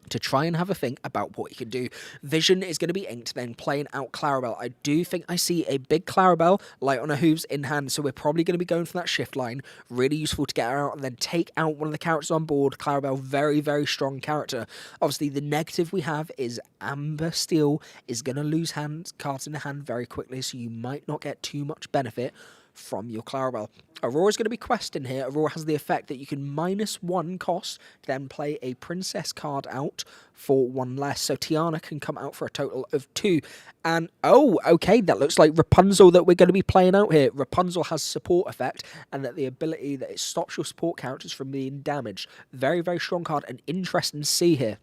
to try and have a think about what he can do. Vision is going to be inked, then playing out Clarabelle. I do think I see a big Clarabelle, light on her hooves in hand, so we're probably going to be going for that shift line. Really useful to get her out and then take out one of the characters on board. Clarabelle, very, very strong character. Obviously, the negative we have is Amber Steel is going to lose cards in the hand very quickly, so you might not get too much benefit from your Clarabelle. Aurora's going to be questing here. Aurora has the effect that you can -1 cost to then play a princess card out for 1 less. So Tiana can come out for a total of 2. And, oh, okay, that looks like Rapunzel that we're going to be playing out here. Rapunzel has support effect and that the ability that it stops your support characters from being damaged. Very, very strong card and interesting to see here.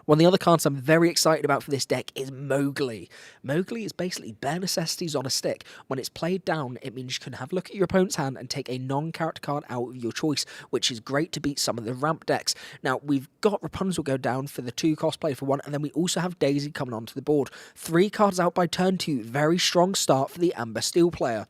One of the other cards I'm very excited about for this deck is Mowgli. Mowgli is basically bare necessities on a stick. When it's played down, it means you can have a look at your opponent's hand and take a non-character card out of your choice, which is great to beat some of the ramp decks. Now, we've got Rapunzel go down for the 2 cost play for 1, and then we also have Daisy coming onto the board. 3 cards out by turn 2. Very strong start for the Amber Steel player.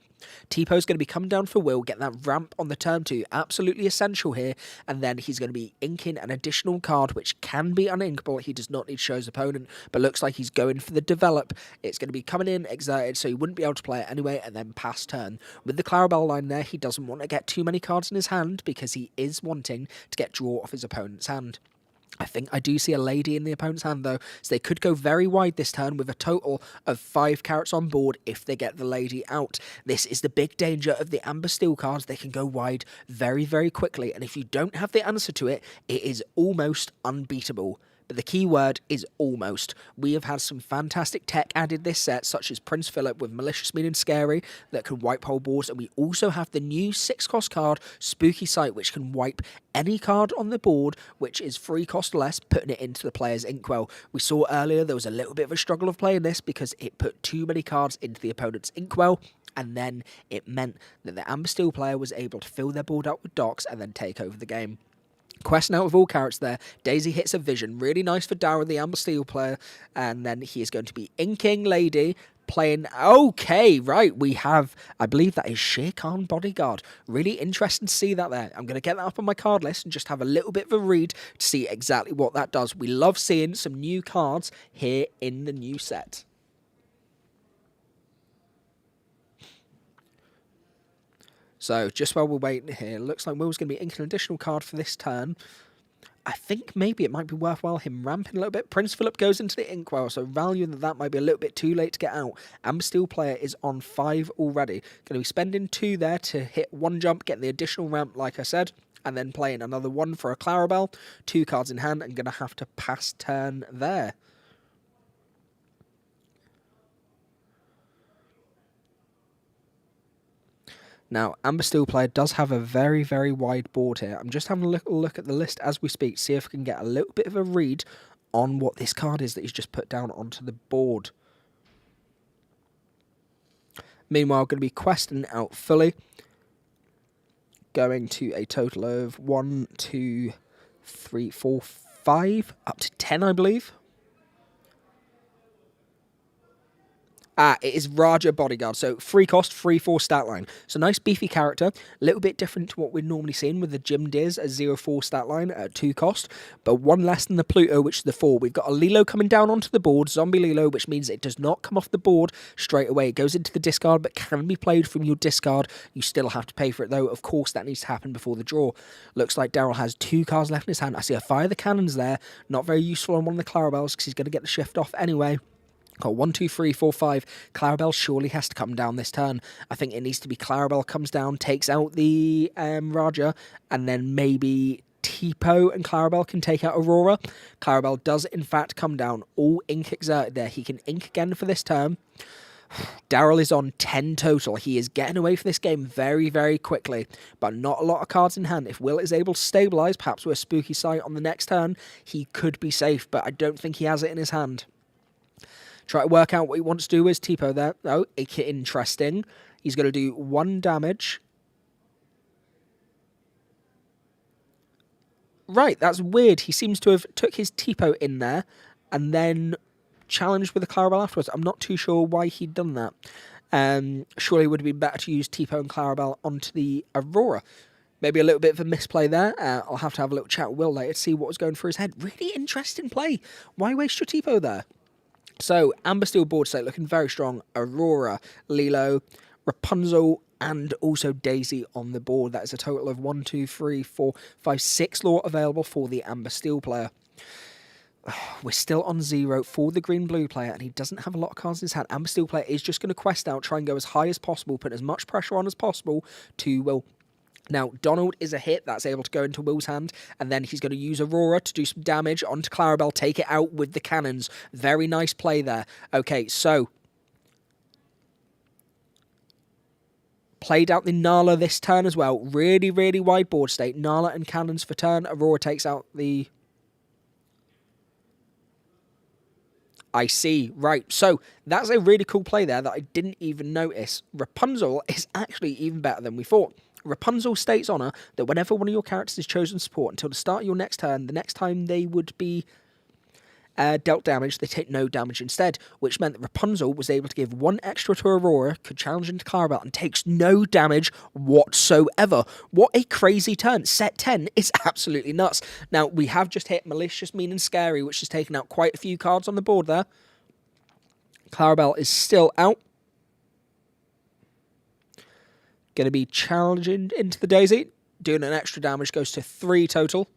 T-Po's going to be coming down for Will, get that ramp on the turn 2, absolutely essential here, and then he's going to be inking an additional card which can be uninkable. He does not need to show his opponent, but looks like he's going for the develop. It's going to be coming in exerted, so he wouldn't be able to play it anyway, and then pass turn. With the Clarabelle line there, he doesn't want to get too many cards in his hand because he is wanting to get draw off his opponent's hand. I think I do see a lady in the opponent's hand, though, so they could go very wide this turn with a total of 5 carrots on board if they get the lady out. This is the big danger of the Amber Steel cards. They can go wide very, very quickly, and if you don't have the answer to it, it is almost unbeatable. But the key word is almost. We have had some fantastic tech added this set, such as Prince Philip with Malicious Meaning Scary that can wipe whole boards, and we also have the new 6-cost card, Spooky Sight, which can wipe any card on the board which is 3 cost less, putting it into the player's Inkwell. We saw earlier there was a little bit of a struggle of playing this because it put too many cards into the opponent's Inkwell, and then it meant that the Amber Steel player was able to fill their board out with docks and then take over the game. Questing out with all carrots there. Daisy hits a vision. Really nice for Darren, the Amber Steel player. And then he is going to be inking Lady, playing. Okay, right. We have, I believe that is Shere Khan Bodyguard. Really interesting to see that there. I'm going to get that up on my card list and just have a little bit of a read to see exactly what that does. We love seeing some new cards here in the new set. So, just while we're waiting here, looks like Will's going to be inking an additional card for this turn. I think maybe it might be worthwhile him ramping a little bit. Prince Philip goes into the inkwell, so valuing that might be a little bit too late to get out. Amber Steel player is on 5 already. Going to be spending 2 there to hit 1 jump, getting the additional ramp, like I said, and then playing another 1 for a Clarabelle. 2 cards in hand, and going to have to pass turn there. Now, Amber Steel player does have a very, very wide board here. I'm just having a little look at the list as we speak, see if we can get a little bit of a read on what this card is that he's just put down onto the board. Meanwhile, going to be questing out fully. Going to a total of 1, 2, 3, 4, 5, up to 10, I believe. It is Raja Bodyguard, so 3 cost, 3/4 stat line. So nice beefy character, a little bit different to what we're normally seeing with the Jim Diz at 0/4 stat line at 2 cost, but 1 less than the Pluto, which is the 4. We've got a Lilo coming down onto the board, Zombie Lilo, which means it does not come off the board straight away. It goes into the discard, but can be played from your discard. You still have to pay for it, though. Of course, that needs to happen before the draw. Looks like Daryl has 2 cards left in his hand. I see a Fire the Cannons there. Not very useful on one of the Clarabelles, because he's going to get the shift off anyway. Got 1, 2, 3, 4, 5. Clarabelle surely has to come down this turn. I think it needs to be Clarabelle comes down, takes out the Raja, and then maybe Tipo and Clarabelle can take out Aurora. Clarabelle does, in fact, come down. All ink exerted there. He can ink again for this turn. Daryl is on 10 total. He is getting away from this game very, very quickly, but not a lot of cards in hand. If Will is able to stabilise, perhaps with a Spooky Sight on the next turn, he could be safe, but I don't think he has it in his hand. Try to work out what he wants to do with Tipo there. Oh, interesting. He's going to do 1 damage. Right, that's weird. He seems to have took his Tipo in there and then challenged with the Clarabelle afterwards. I'm not too sure why he'd done that. Surely it would have been better to use Tipo and Clarabelle onto the Aurora. Maybe a little bit of a misplay there. I'll have to have a little chat with Will later to see what was going through his head. Really interesting play. Why waste your Tipo there? So, Amber Steel board state looking very strong. Aurora, Lilo, Rapunzel, and also Daisy on the board. That is a total of 1, 2, 3, 4, 5, 6 lore available for the Amber Steel player. We're still on 0 for the green-blue player, and he doesn't have a lot of cards in his hand. Amber Steel player is just going to quest out, try and go as high as possible, put as much pressure on as possible to Will. Now, Donald is a hit. That's able to go into Will's hand. And then he's going to use Aurora to do some damage onto Clarabelle. Take it out with the cannons. Very nice play there. Okay, so. Played out the Nala this turn as well. Really, really wide board state. Nala and cannons for turn. Aurora takes out the... I see. Right. So, that's a really cool play there that I didn't even notice. Rapunzel is actually even better than we thought. Rapunzel states honour that whenever one of your characters is chosen support until the start of your next turn, the next time they would be dealt damage, they take no damage instead, which meant that Rapunzel was able to give 1 extra to Aurora, could challenge into Clarabelle, and takes no damage whatsoever. What a crazy turn. Set 10 is absolutely nuts. Now, we have just hit Malicious, Mean and Scary, which has taken out quite a few cards on the board there. Clarabelle is still out. Going to be challenging into the Daisy. Doing an extra damage, goes to 3 total.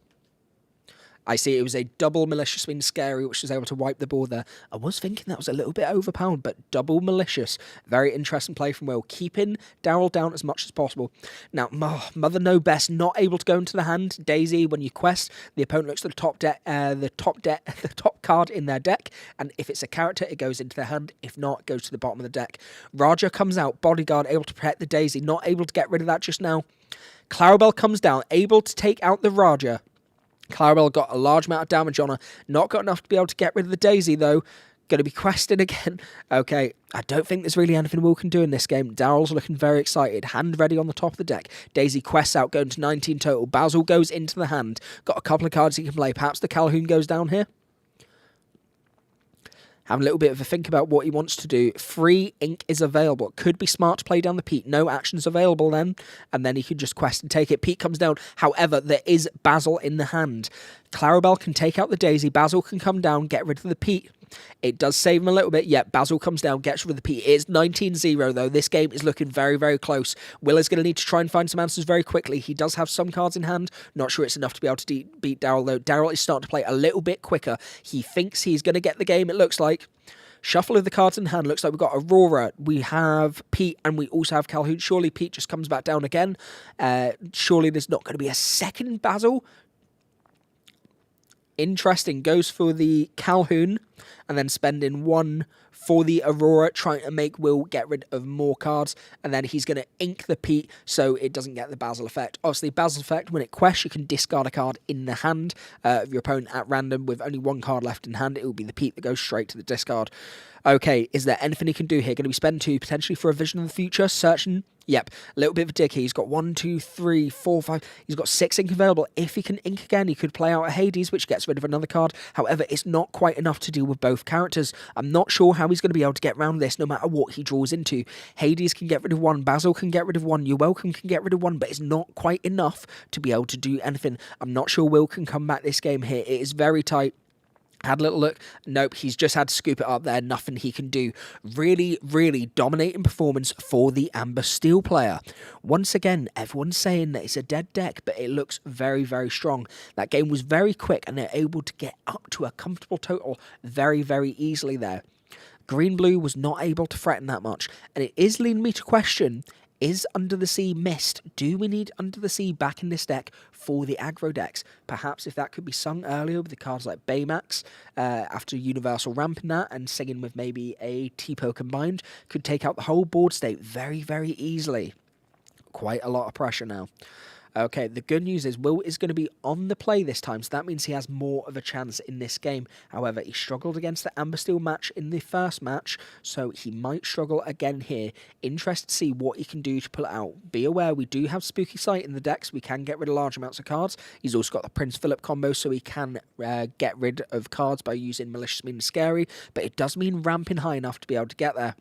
I see it was a double Malicious Mean Scary, which was able to wipe the board there. I was thinking that was a little bit overpowered, but double Malicious. Very interesting play from Will, keeping Daryl down as much as possible. Now, Mother Know Best, not able to go into the hand. Daisy, when you quest, the opponent looks at the top card in their deck, and if it's a character, it goes into their hand. If not, it goes to the bottom of the deck. Raja comes out, Bodyguard, able to protect the Daisy, not able to get rid of that just now. Clarabelle comes down, able to take out the Raja. Clarabelle got a large amount of damage on her. Not got enough to be able to get rid of the Daisy, though. Going to be questing again. Okay, I don't think there's really anything Will can do in this game. Daryl's looking very excited. Hand ready on the top of the deck. Daisy quests out, going to 19 total. Basil goes into the hand. Got a couple of cards he can play. Perhaps the Calhoun goes down here. Having a little bit of a think about what he wants to do. Free ink is available. It could be smart to play down the Pete. No actions available then. And then he can just quest and take it. Pete comes down. However, there is Basil in the hand. Clarabelle can take out the Daisy. Basil can come down, get rid of the Pete. It does save him a little bit. Yeah, Basil comes down, gets rid of the Pete. It's 19-0 though. This game is looking very, very close. Will is going to need to try and find some answers very quickly. He does have some cards in hand. Not sure it's enough to be able to beat Daryl though. Daryl is starting to play a little bit quicker. He thinks he's going to get the game, it looks like. Shuffle of the cards in hand. Looks like we've got Aurora. We have Pete and we also have Calhoun. Surely Pete just comes back down again. Surely there's not going to be a second Basil. Interesting. Goes for the Calhoun and then spending one for the Aurora, trying to make Will get rid of more cards, and then he's going to ink the Pete so it doesn't get the Basil effect. Obviously, Basil effect, when it quests, you can discard a card in the hand of your opponent at random. With only one card left in hand, it will be the Pete that goes straight to the discard. Okay, is there anything he can do here? Going to be spend 2, potentially for a Vision of the Future, searching. Yep, a little bit of a dig here. He's got 1, 2, 3, 4, 5. He's got 6 ink available. If he can ink again, he could play out a Hades, which gets rid of another card. However, it's not quite enough to deal with both characters. I'm not sure how he's going to be able to get around this, no matter what he draws into. Hades can get rid of one. Basil can get rid of one. You're Welcome can get rid of one, but it's not quite enough to be able to do anything. I'm not sure Will can come back this game here. It is very tight. Had a little look. Nope, he's just had to scoop it up there. Nothing he can do. Really, really dominating performance for the Amber Steel player. Once again, everyone's saying that it's a dead deck, but it looks very, very strong. That game was very quick, and they're able to get up to a comfortable total very, very easily there. Green-Blue was not able to threaten that much, and it is leading me to question, is Under the Sea missed? Do we need Under the Sea back in this deck for the aggro decks? Perhaps if that could be sung earlier with the cards like Baymax, after Universal ramping that and singing with maybe a Tipo combined, could take out the whole board state very, very easily. Quite a lot of pressure now. Okay, the good news is Will is going to be on the play this time, so that means he has more of a chance in this game. However, he struggled against the Amber Steel match in the first match, so he might struggle again here. Interested to see what he can do to pull it out. Be aware, we do have Spooky Sight in the decks. We can get rid of large amounts of cards. He's also got the Prince Philip combo, so he can get rid of cards by using Malicious Mean Scary, but it does mean ramping high enough to be able to get there.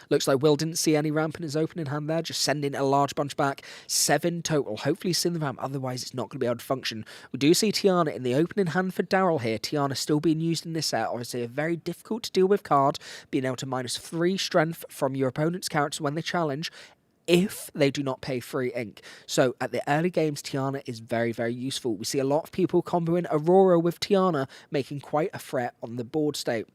Looks like Will didn't see any ramp in his opening hand there, just sending a large bunch back. 7 total. Hopefully he's seen the ramp, otherwise it's not going to be able to function. We do see Tiana in the opening hand for Daryl here. Tiana still being used in this set. Obviously a very difficult to deal with card, being able to -3 strength from your opponent's characters when they challenge, if they do not pay free ink. So at the early games, Tiana is very, very useful. We see a lot of people comboing Aurora with Tiana, making quite a threat on the board state.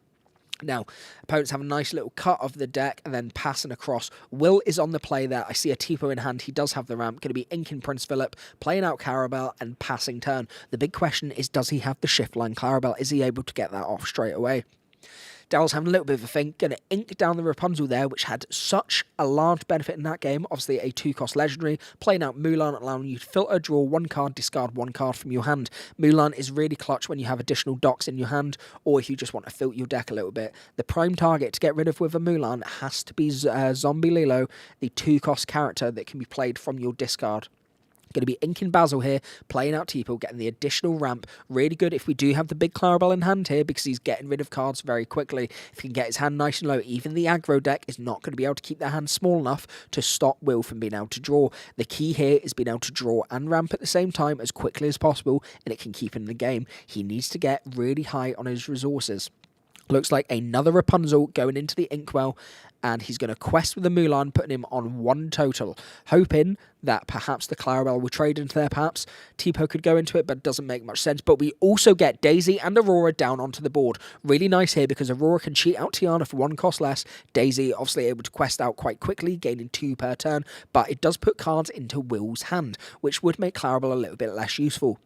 Now, opponents have a nice little cut of the deck and then passing across. Will is on the play there. I see a Tipo in hand. He does have the ramp. Going to be inking Prince Philip, playing out Clarabelle and passing turn. The big question is, does he have the shift line Clarabelle? Is he able to get that off straight away? Daryl's having a little bit of a think, going to ink down the Rapunzel there, which had such a large benefit in that game. Obviously a 2-cost legendary, playing out Mulan, allowing you to filter, draw 1 card, discard 1 card from your hand. Mulan is really clutch when you have additional docks in your hand, or if you just want to filter your deck a little bit. The prime target to get rid of with a Mulan has to be Zombie Lilo, the 2-cost character that can be played from your discard. Going to be inking Basil here, playing out Tipo, getting the additional ramp. Really good if we do have the big Clarabelle in hand here, because he's getting rid of cards very quickly. If he can get his hand nice and low, even the aggro deck is not going to be able to keep their hand small enough to stop Will from being able to draw. The key here is being able to draw and ramp at the same time as quickly as possible, and it can keep him in the game. He needs to get really high on his resources. Looks like another Rapunzel going into the Inkwell, and he's going to quest with the Mulan, putting him on 1 total, hoping that perhaps the Clarabelle will trade into there, perhaps. Tipo could go into it, but it doesn't make much sense. But we also get Daisy and Aurora down onto the board. Really nice here, because Aurora can cheat out Tiana for 1 cost less. Daisy obviously able to quest out quite quickly, gaining 2 per turn, but it does put cards into Will's hand, which would make Clarabelle a little bit less useful.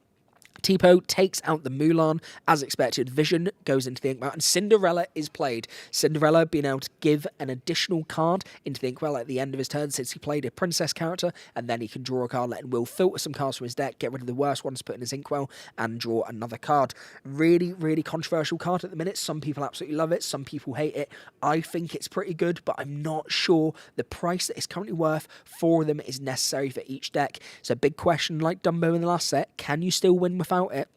Tipo takes out the Mulan, as expected. Vision goes into the Inkwell, and Cinderella is played. Cinderella being able to give an additional card into the Inkwell at the end of his turn, since he played a princess character, and then he can draw a card, letting Will filter some cards from his deck, get rid of the worst ones, put in his Inkwell, and draw another card. Really, really controversial card at the minute. Some people absolutely love it, some people hate it. I think it's pretty good, but I'm not sure the price that it's currently worth for them is necessary for each deck. It's a big question, like Dumbo in the last set. Can you still win with without it.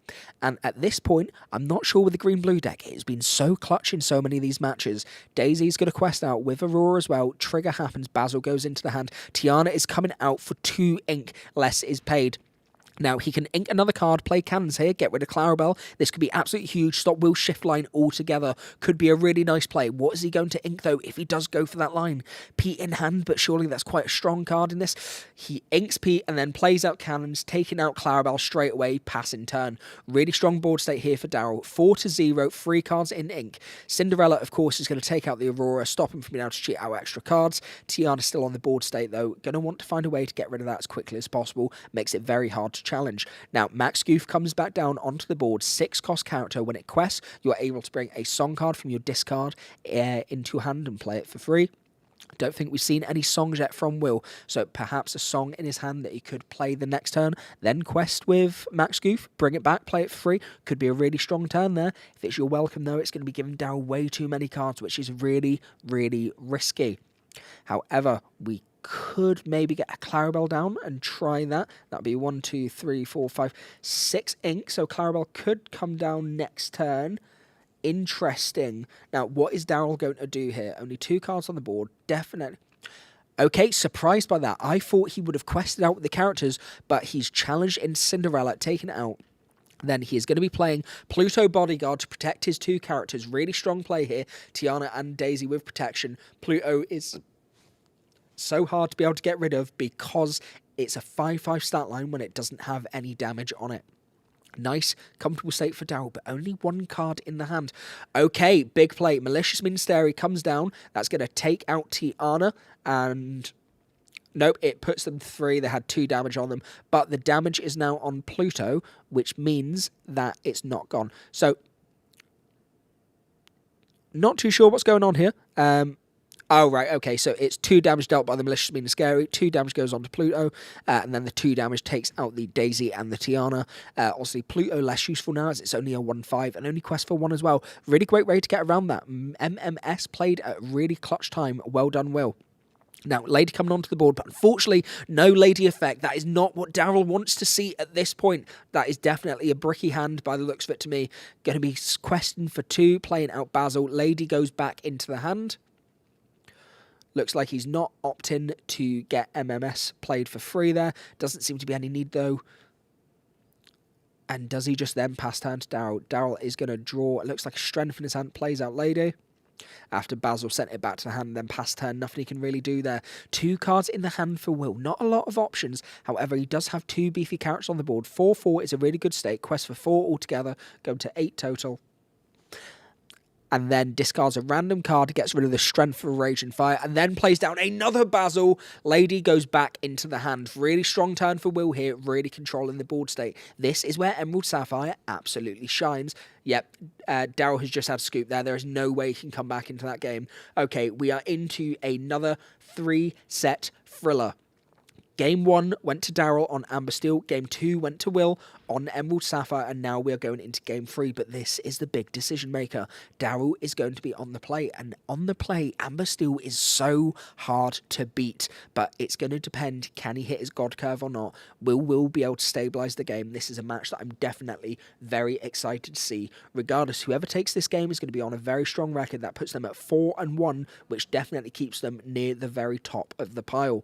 And at this point, I'm not sure with the green-blue deck. It has been so clutch in so many of these matches. Daisy's going to quest out with Aurora as well. Trigger happens. Basil goes into the hand. Tiana is coming out for 2 ink. Less is paid. Now, he can ink another card, play cannons here, get rid of Clarabelle. This could be absolutely huge. Stop Will's shift line altogether. Could be a really nice play. What is he going to ink, though, if he does go for that line? Pete in hand, but surely that's quite a strong card in this. He inks Pete and then plays out cannons, taking out Clarabelle straight away, pass in turn. Really strong board state here for Daryl. 4-0, 3 cards in ink. Cinderella, of course, is going to take out the Aurora, stop him from being able to cheat out extra cards. Tiana's still on the board state, though. Going to want to find a way to get rid of that as quickly as possible. Makes it very hard to challenge. Now, Max Goof comes back down onto the board, 6 cost character. When it quests, you're able to bring a song card from your discard into your hand and play it for free. Don't think we've seen any songs yet from Will, so perhaps a song in his hand that he could play the next turn, then quest with Max Goof, bring it back, play it for free. Could be a really strong turn there. If it's your welcome, though, it's going to be giving down way too many cards, which is really, really risky. However, we could maybe get a Clarabelle down and try that. That'd be 1, 2, 3, 4, 5, 6 ink. So Clarabelle could come down next turn. Interesting. Now, what is Daryl going to do here? Only 2 cards on the board. Definitely. Okay, surprised by that. I thought he would have quested out with the characters, but he's challenged in Cinderella, taken it out. Then he is going to be playing Pluto Bodyguard to protect his 2 characters. Really strong play here. Tiana and Daisy with protection. Pluto is so hard to be able to get rid of because it's a 5/5 stat line when it doesn't have any damage on it. Nice, comfortable state for Daryl, but only 1 card in the hand. Okay, big play. Malicious Ministeri comes down. That's going to take out Tiana, and nope, it puts them 3. They had 2 damage on them, but the damage is now on Pluto, which means that it's not gone. So, not too sure what's going on here. Oh, right, okay, so it's 2 damage dealt by the Malicious Ministeri, 2 damage goes on to Pluto, and then the 2 damage takes out the Daisy and the Tiana. Obviously, Pluto less useful now as it's only a 1/5 and only quest for 1 as well. Really great way to get around that. MMS played at a really clutch time. Well done, Will. Now, Lady coming onto the board, but unfortunately, no Lady effect. That is not what Daryl wants to see at this point. That is definitely a bricky hand by the looks of it to me. Going to be questing for 2, playing out Basil. Lady goes back into the hand. Looks like he's not opting to get MMS played for free there. Doesn't seem to be any need, though. And does he just then pass turn to Daryl? Daryl is going to draw. It looks like a strength in his hand. Plays out Lady. After Basil sent it back to the hand, then pass turn. Nothing he can really do there. 2 cards in the hand for Will. Not a lot of options. However, he does have 2 beefy characters on the board. 4/4 is a really good stake. Quest for 4 altogether. Going to 8 total. And then discards a random card, gets rid of the strength for Rage and Fire, and then plays down another Basil. Lady goes back into the hand. Really strong turn for Will here, really controlling the board state. This is where Emerald Sapphire absolutely shines. Yep, Daryl has just had scoop there. There is no way he can come back into that game. Okay, we are into another 3-set thriller. Game 1 went to Daryl on Amber Steel. Game 2 went to Will on Emerald Sapphire. And now we are going into Game 3. But this is the big decision maker. Daryl is going to be on the play. And on the play, Amber Steel is so hard to beat. But it's going to depend, can he hit his God Curve or not? Will be able to stabilise the game. This is a match that I'm definitely very excited to see. Regardless, whoever takes this game is going to be on a very strong record. That puts them at 4-1, which definitely keeps them near the very top of the pile.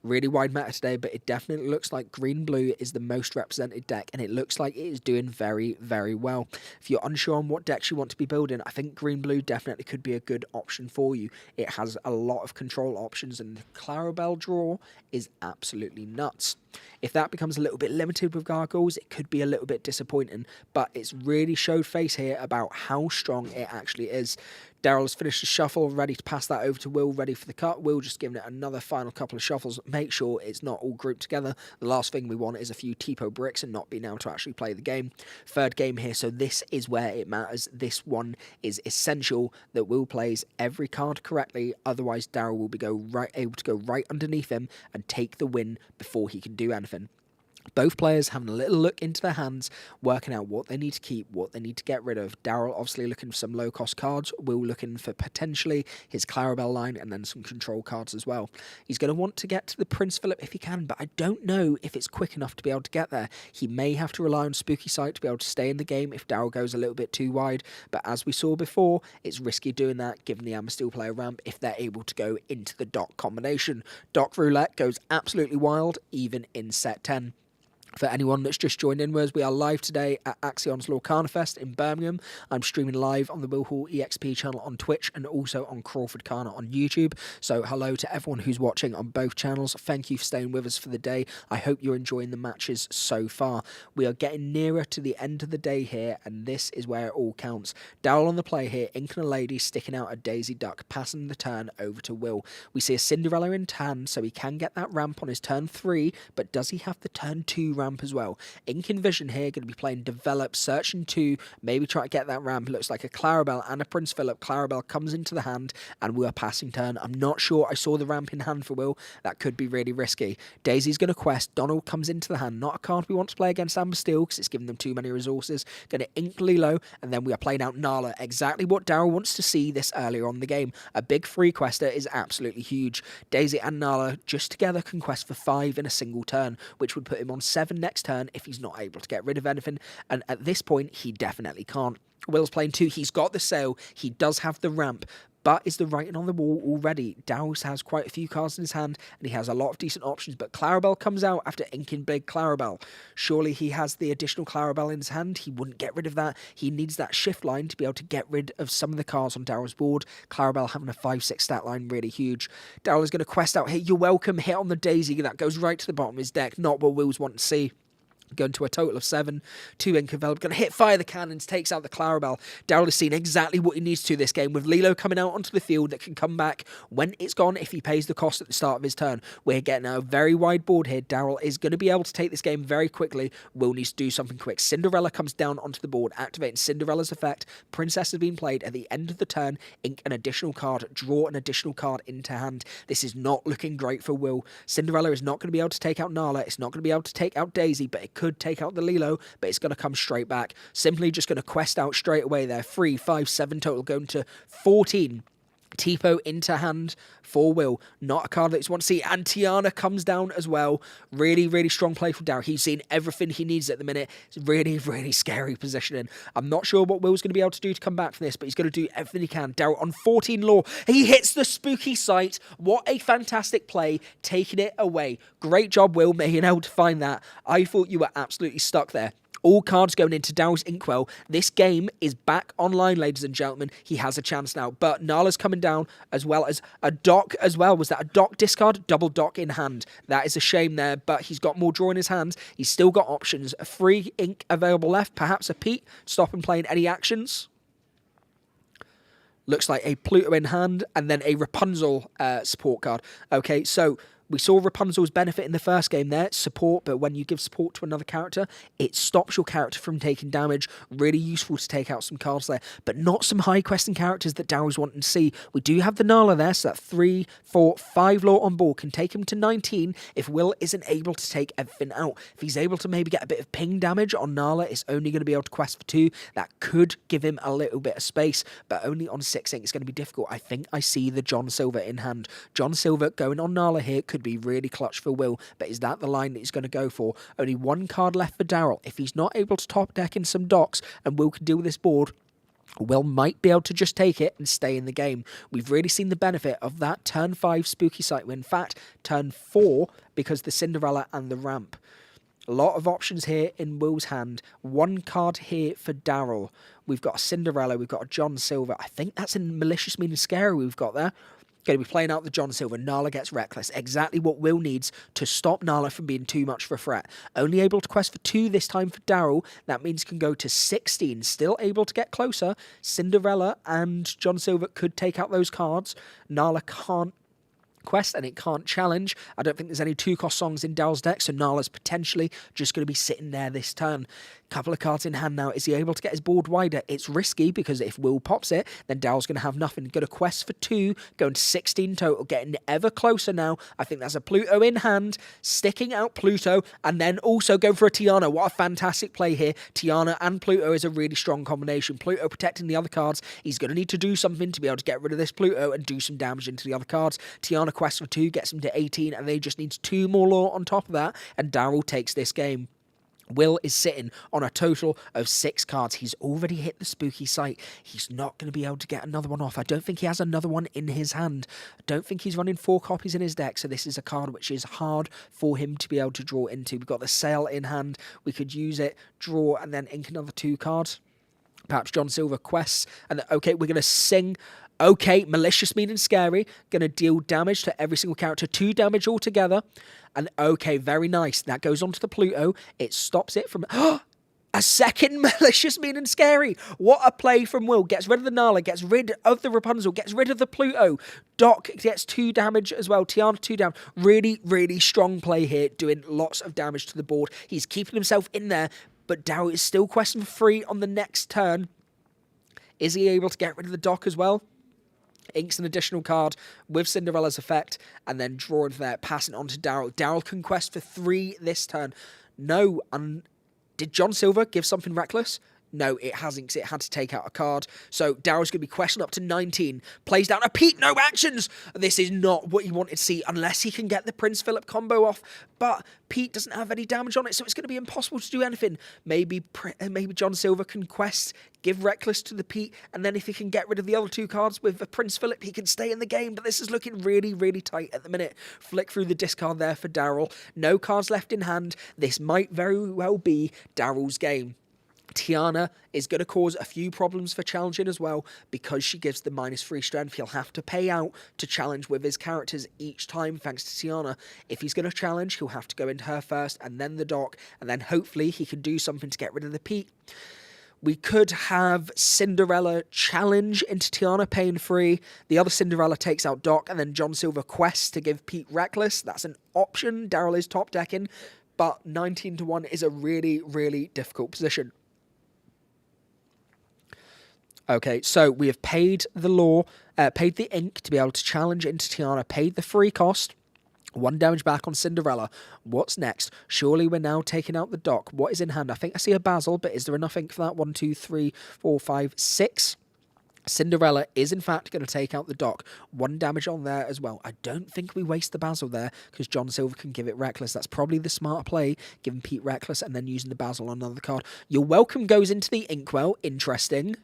Really wide meta today, but it definitely looks like green-blue is the most represented deck, and it looks like it is doing very, very well. If you're unsure on what decks you want to be building, I think green-blue definitely could be a good option for you. It has a lot of control options, and the Clarabelle draw is absolutely nuts. If that becomes a little bit limited with Gargoyles, it could be a little bit disappointing, but it's really showed face here about how strong it actually is. Daryl has finished the shuffle, ready to pass that over to Will, ready for the cut. Will just giving it another final couple of shuffles. Make sure it's not all grouped together. The last thing we want is a few Tipo bricks and not being able to actually play the game. 3rd game here, so this is where it matters. This one is essential that Will plays every card correctly. Otherwise, Daryl will be able to go right underneath him and take the win before he can do anything. Both players having a little look into their hands, working out what they need to keep, what they need to get rid of. Daryl obviously looking for some low-cost cards. Will looking for potentially his Clarabelle line and then some control cards as well. He's going to want to get to the Prince Philip if he can, but I don't know if it's quick enough to be able to get there. He may have to rely on Spooky Sight to be able to stay in the game if Daryl goes a little bit too wide, but as we saw before, it's risky doing that, giving the Amasteel player ramp if they're able to go into the Dock combination. Dock Roulette goes absolutely wild, even in set 10. For anyone that's just joined in with us, we are live today at Axion's Lorcana Fest in Birmingham. I'm streaming live on the Will Hall EXP channel on Twitch and also on CrawfordCana on YouTube. So hello to everyone who's watching on both channels. Thank you for staying with us for the day. I hope you're enjoying the matches so far. We are getting nearer to the end of the day here, and this is where it all counts. Dowell on the play here, Ink and a Lady sticking out a Daisy Duck, passing the turn over to Will. We see a Cinderella in hand, so he can get that ramp on his turn 3, but does he have the turn 2 ramp as well? Ink and Vision here going to be playing Develop, searching 2, maybe try to get that ramp. Looks like a Clarabelle and a Prince Philip. Clarabelle comes into the hand and we are passing turn. I'm not sure I saw the ramp in hand for Will. That could be really risky. Daisy's going to quest. Donald comes into the hand. Not a card we want to play against Amasteel because it's giving them too many resources. Going to Ink Lilo, and then we are playing out Nala. Exactly what Daryl wants to see this earlier on in the game. A big free quester is absolutely huge. Daisy and Nala just together can quest for 5 in a single turn, which would put him on 7 next turn if he's not able to get rid of anything, and at this point he definitely can't. Will's playing 2, he's got the sail, he does have the ramp, but is the writing on the wall already? Dowse has quite a few cards in his hand, and he has a lot of decent options, but Clarabelle comes out after inking big Clarabelle. Surely he has the additional Clarabelle in his hand, he wouldn't get rid of that. He needs that shift line to be able to get rid of some of the cards on Daryl's board. Clarabelle having a 5-6 stat line, really huge. Daryl is going to quest out, hey, you're welcome, hit on the Daisy, that goes right to the bottom of his deck, not what Will's wanting to see. Going to a total of 7. 2 Ink Envelop. Going to hit fire the cannons. Takes out the Clarabelle. Daryl has seen exactly what he needs to this game with Lilo coming out onto the field that can come back when it's gone if he pays the cost at the start of his turn. We're getting a very wide board here. Daryl is going to be able to take this game very quickly. Will needs to do something quick. Cinderella comes down onto the board, activating Cinderella's effect. Princess has been played at the end of the turn. Ink an additional card. Draw an additional card into hand. This is not looking great for Will. Cinderella is not going to be able to take out Nala. It's not going to be able to take out Daisy, but it could take out the Lilo, but it's going to come straight back. Simply just going to quest out straight away there. 3, 5, 7 total, going to 14. Tipo into hand for Will. Not a card that you want to see. And Tiana comes down as well. Really, really strong play from Daryl. He's seen everything he needs at the minute. It's really, really scary positioning. I'm not sure what Will's going to be able to do to come back from this, but he's going to do everything he can. Daryl on 14 lore. He hits the Spooky Sight. What a fantastic play. Taking it away. Great job, Will, being able to find that. I thought you were absolutely stuck there. All cards going into Daryl's Inkwell. This game is back online, ladies and gentlemen. He has a chance now. But Nala's coming down as well as a Dock as well. Was that a Dock discard? Double Dock in hand. That is a shame there, but he's got more draw in his hands. He's still got options. A 3 ink available left. Perhaps a Pete. Stop him playing any actions. Looks like a Pluto in hand and then a Rapunzel support card. Okay, so we saw Rapunzel's benefit in the first game there, support, but when you give support to another character, it stops your character from taking damage. Really useful to take out some cards there, but not some high questing characters that Daryl's wanting to see. We do have the Nala there, so that 3, 4, 5 lore on board can take him to 19 if Will isn't able to take everything out. If he's able to maybe get a bit of ping damage on Nala, it's only going to be able to quest for 2. That could give him a little bit of space, but only on 6 ink. It's going to be difficult. I think I see the John Silver in hand. John Silver going on Nala here could be really clutch for Will, but is that the line that he's going to go for? Only 1 card left for Daryl. If he's not able to top deck in some docks and Will can deal with this board, Will might be able to just take it and stay in the game. We've really seen the benefit of that turn 5 Spooky Sight. In fact, turn 4 because the Cinderella and the ramp. A lot of options here in Will's hand. 1 card here for Daryl. We've got a Cinderella, we've got a John Silver. I think that's a Malicious Meaning Scary we've got there. Going to be playing out the John Silver. Nala gets Reckless. Exactly what Will needs to stop Nala from being too much for a threat. Only able to quest for 2 this time for Daryl. That means can go to 16. Still able to get closer. Cinderella and John Silver could take out those cards. Nala can't quest and it can't challenge. I don't think there's any 2-cost songs in Daryl's deck, so Nala's potentially just going to be sitting there this turn. Couple of cards in hand now. Is he able to get his board wider? It's risky because if Will pops it, then Daryl's going to have nothing. Got a quest for 2, going to 16 total, getting ever closer now. I think that's a Pluto in hand, sticking out Pluto, and then also going for a Tiana. What a fantastic play here. Tiana and Pluto is a really strong combination. Pluto protecting the other cards. He's going to need to do something to be able to get rid of this Pluto and do some damage into the other cards. Tiana quest for 2 gets him to 18, and they just needs 2 more lore on top of that, and Daryl takes this game. Will is sitting on a total of 6 cards. He's already hit the spooky sight. He's not going to be able to get another one off. I don't think he has another one in his hand. I don't think he's running 4 copies in his deck, so this is a card which is hard for him to be able to draw into. We've got the Sail in hand. We could use it, draw, and then ink another 2 cards. Perhaps John Silver quests. And okay, we're going to sing. Okay, malicious, mean, and scary. Going to deal damage to every single character. 2 damage altogether. And okay, very nice. That goes on to the Pluto. It stops it from... a second malicious, mean, and scary. What a play from Will. Gets rid of the Nala, gets rid of the Rapunzel, gets rid of the Pluto. Doc gets 2 damage as well. Tiana 2 damage. Really, really strong play here, doing lots of damage to the board. He's keeping himself in there, but Dow is still questing for 3 on the next turn. Is he able to get rid of the Doc as well? Inks an additional card with Cinderella's effect, and then draw into there, passing on to Daryl. Daryl can quest for 3 this turn. No, did John Silver give something reckless? No, it hasn't, because it had to take out a card. So Daryl's going to be questioned up to 19. Plays down a Pete, no actions! This is not what you wanted to see, unless he can get the Prince Philip combo off. But Pete doesn't have any damage on it, so it's going to be impossible to do anything. Maybe John Silver can quest, give reckless to the Pete, and then if he can get rid of the other 2 cards with the Prince Philip, he can stay in the game. But this is looking really, really tight at the minute. Flick through the discard there for Daryl. No cards left in hand. This might very well be Daryl's game. Tiana is going to cause a few problems for challenging as well, because she gives the -3 strength. He'll have to pay out to challenge with his characters each time, thanks to Tiana. If he's going to challenge, he'll have to go into her first, and then the Doc, and then hopefully he can do something to get rid of the Pete. We could have Cinderella challenge into Tiana, paying 3. The other Cinderella takes out Doc, and then John Silver quests to give Pete reckless. That's an option. Daryl is top decking, but 19-1 is a really, really difficult position. Okay, so we have paid the lore, paid the ink to be able to challenge into Tiana, paid the 3 cost, 1 damage back on Cinderella. What's next? Surely we're now taking out the Doc. What is in hand? I think I see a Basil, but is there enough ink for that? 1, 2, 3, 4, 5, 6. Cinderella is in fact going to take out the Doc. 1 damage on there as well. I don't think we waste the Basil there, because John Silver can give it reckless. That's probably the smarter play, giving Pete reckless and then using the Basil on another card. Your welcome goes into the Inkwell. Interesting.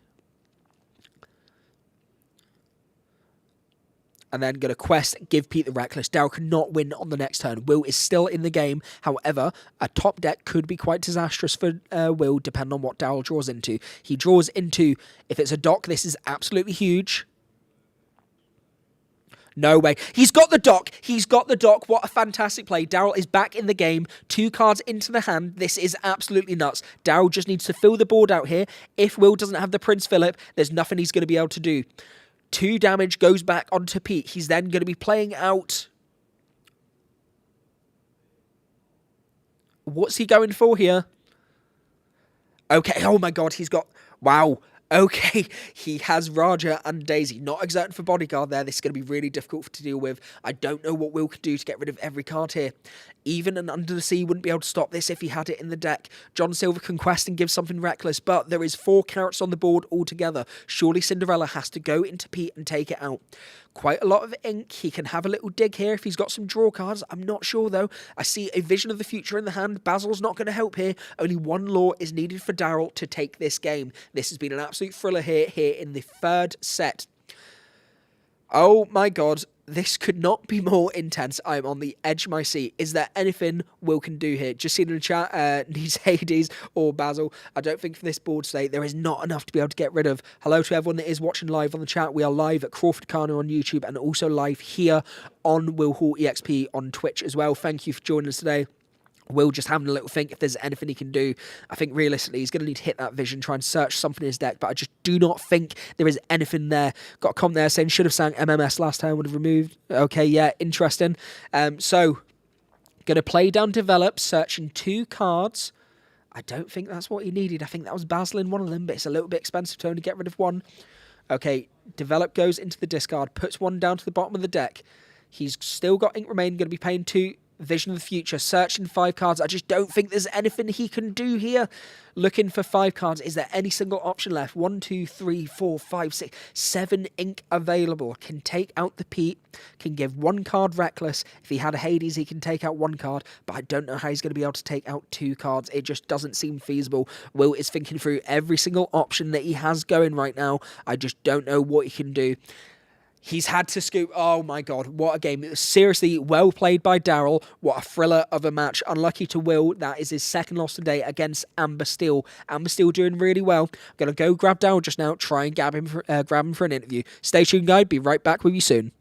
And then going to quest, give Pete the reckless. Daryl cannot win on the next turn. Will is still in the game. However, a top deck could be quite disastrous for Will, depending on what Daryl draws into. He draws into, if it's a Doc, this is absolutely huge. No way. He's got the Doc. He's got the Doc. What a fantastic play. Daryl is back in the game. 2 cards into the hand. This is absolutely nuts. Daryl just needs to fill the board out here. If Will doesn't have the Prince Philip, there's nothing he's going to be able to do. 2 damage goes back onto Pete. He's then going to be playing out... What's he going for here? Okay, oh my god, he's got... Wow. Okay, he has Raja and Daisy. Not exerting for bodyguard there. This is going to be really difficult to deal with. I don't know what Will could do to get rid of every card here. Even an Under the Sea wouldn't be able to stop this if he had it in the deck. John Silver can quest and give something reckless, but there is 4 carrots on the board altogether. Surely Cinderella has to go into Pete and take it out. Quite a lot of ink. He can have a little dig here if he's got some draw cards. I'm not sure, though. I see a Vision of the Future in the hand. Basil's not going to help here. Only 1 lore is needed for Daryl to take this game. This has been an absolute thriller here in the 3rd set. Oh, my God. This could not be more intense. I'm on the edge of my seat. Is there anything Will can do here? Just seen in the chat, needs Hades or Basil. I don't think for this board state there is not enough to be able to get rid of. Hello to everyone that is watching live on the chat. We are live at CrawfordCana on YouTube and also live here on Will Hall EXP on Twitch as well. Thank you for joining us today. Will just having a little think if there's anything he can do. I think realistically he's going to need to hit that vision, try and search something in his deck, but I just do not think there is anything there. Got a comment there saying should have sang MMS last time, would have removed. Okay, yeah, interesting. So, going to play down Develop, searching 2 cards. I don't think that's what he needed. I think that was Basil in one of them, but it's a little bit expensive to only get rid of 1. Okay, Develop goes into the discard, puts 1 down to the bottom of the deck. He's still got Ink Remain, going to be paying 2. Vision of the Future, searching 5 cards. I just don't think there's anything he can do here. Looking for 5 cards. Is there any single option left? 1, 2, 3, 4, 5, 6, 7 ink available. Can take out the Pete. Can give 1 card Reckless. If he had a Hades, he can take out 1 card. But I don't know how he's going to be able to take out 2 cards. It just doesn't seem feasible. Will is thinking through every single option that he has going right now. I just don't know what he can do. He's had to scoop. Oh my God, what a game. It was seriously well played by Daryl. What a thriller of a match. Unlucky to Will. That is his 2nd loss today against Amber Steel. Amber Steel doing really well. I'm going to go grab Daryl just now, try and grab him for an interview. Stay tuned, guys. Be right back with you soon.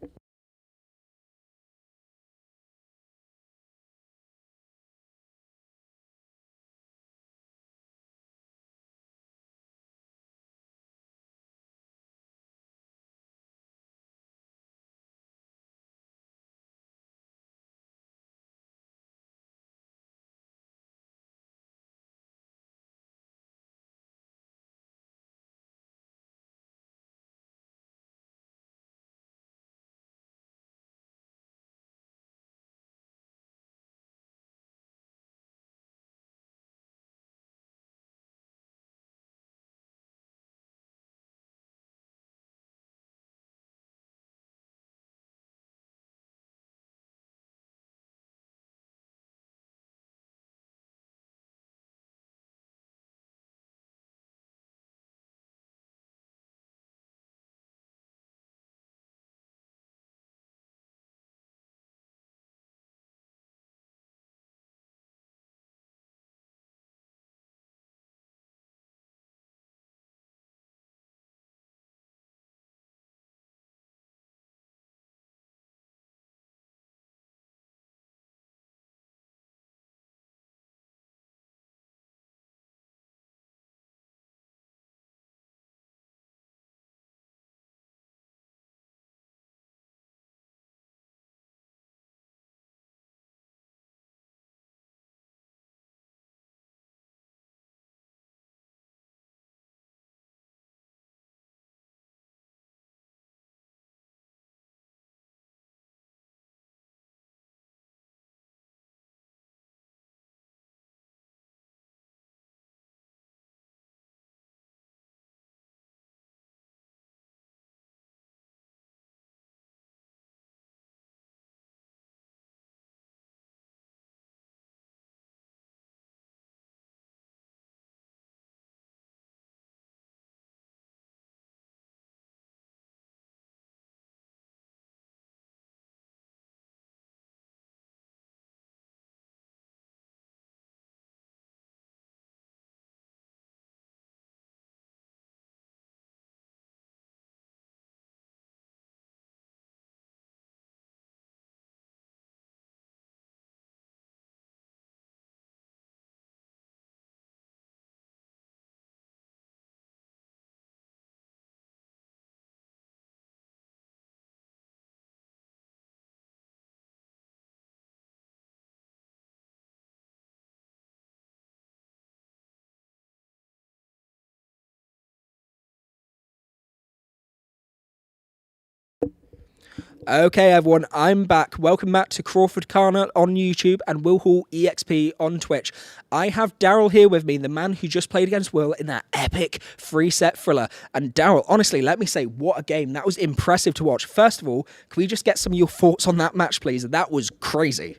Okay, everyone, I'm back. Welcome back to CrawfordCana on YouTube and Will Hall EXP on Twitch. I have Daryl here with me, the man who just played against Will in that epic 3-set thriller. And Daryl, honestly, let me say, what a game. That was impressive to watch. First of all, can we just get some of your thoughts on that match, please? That was crazy.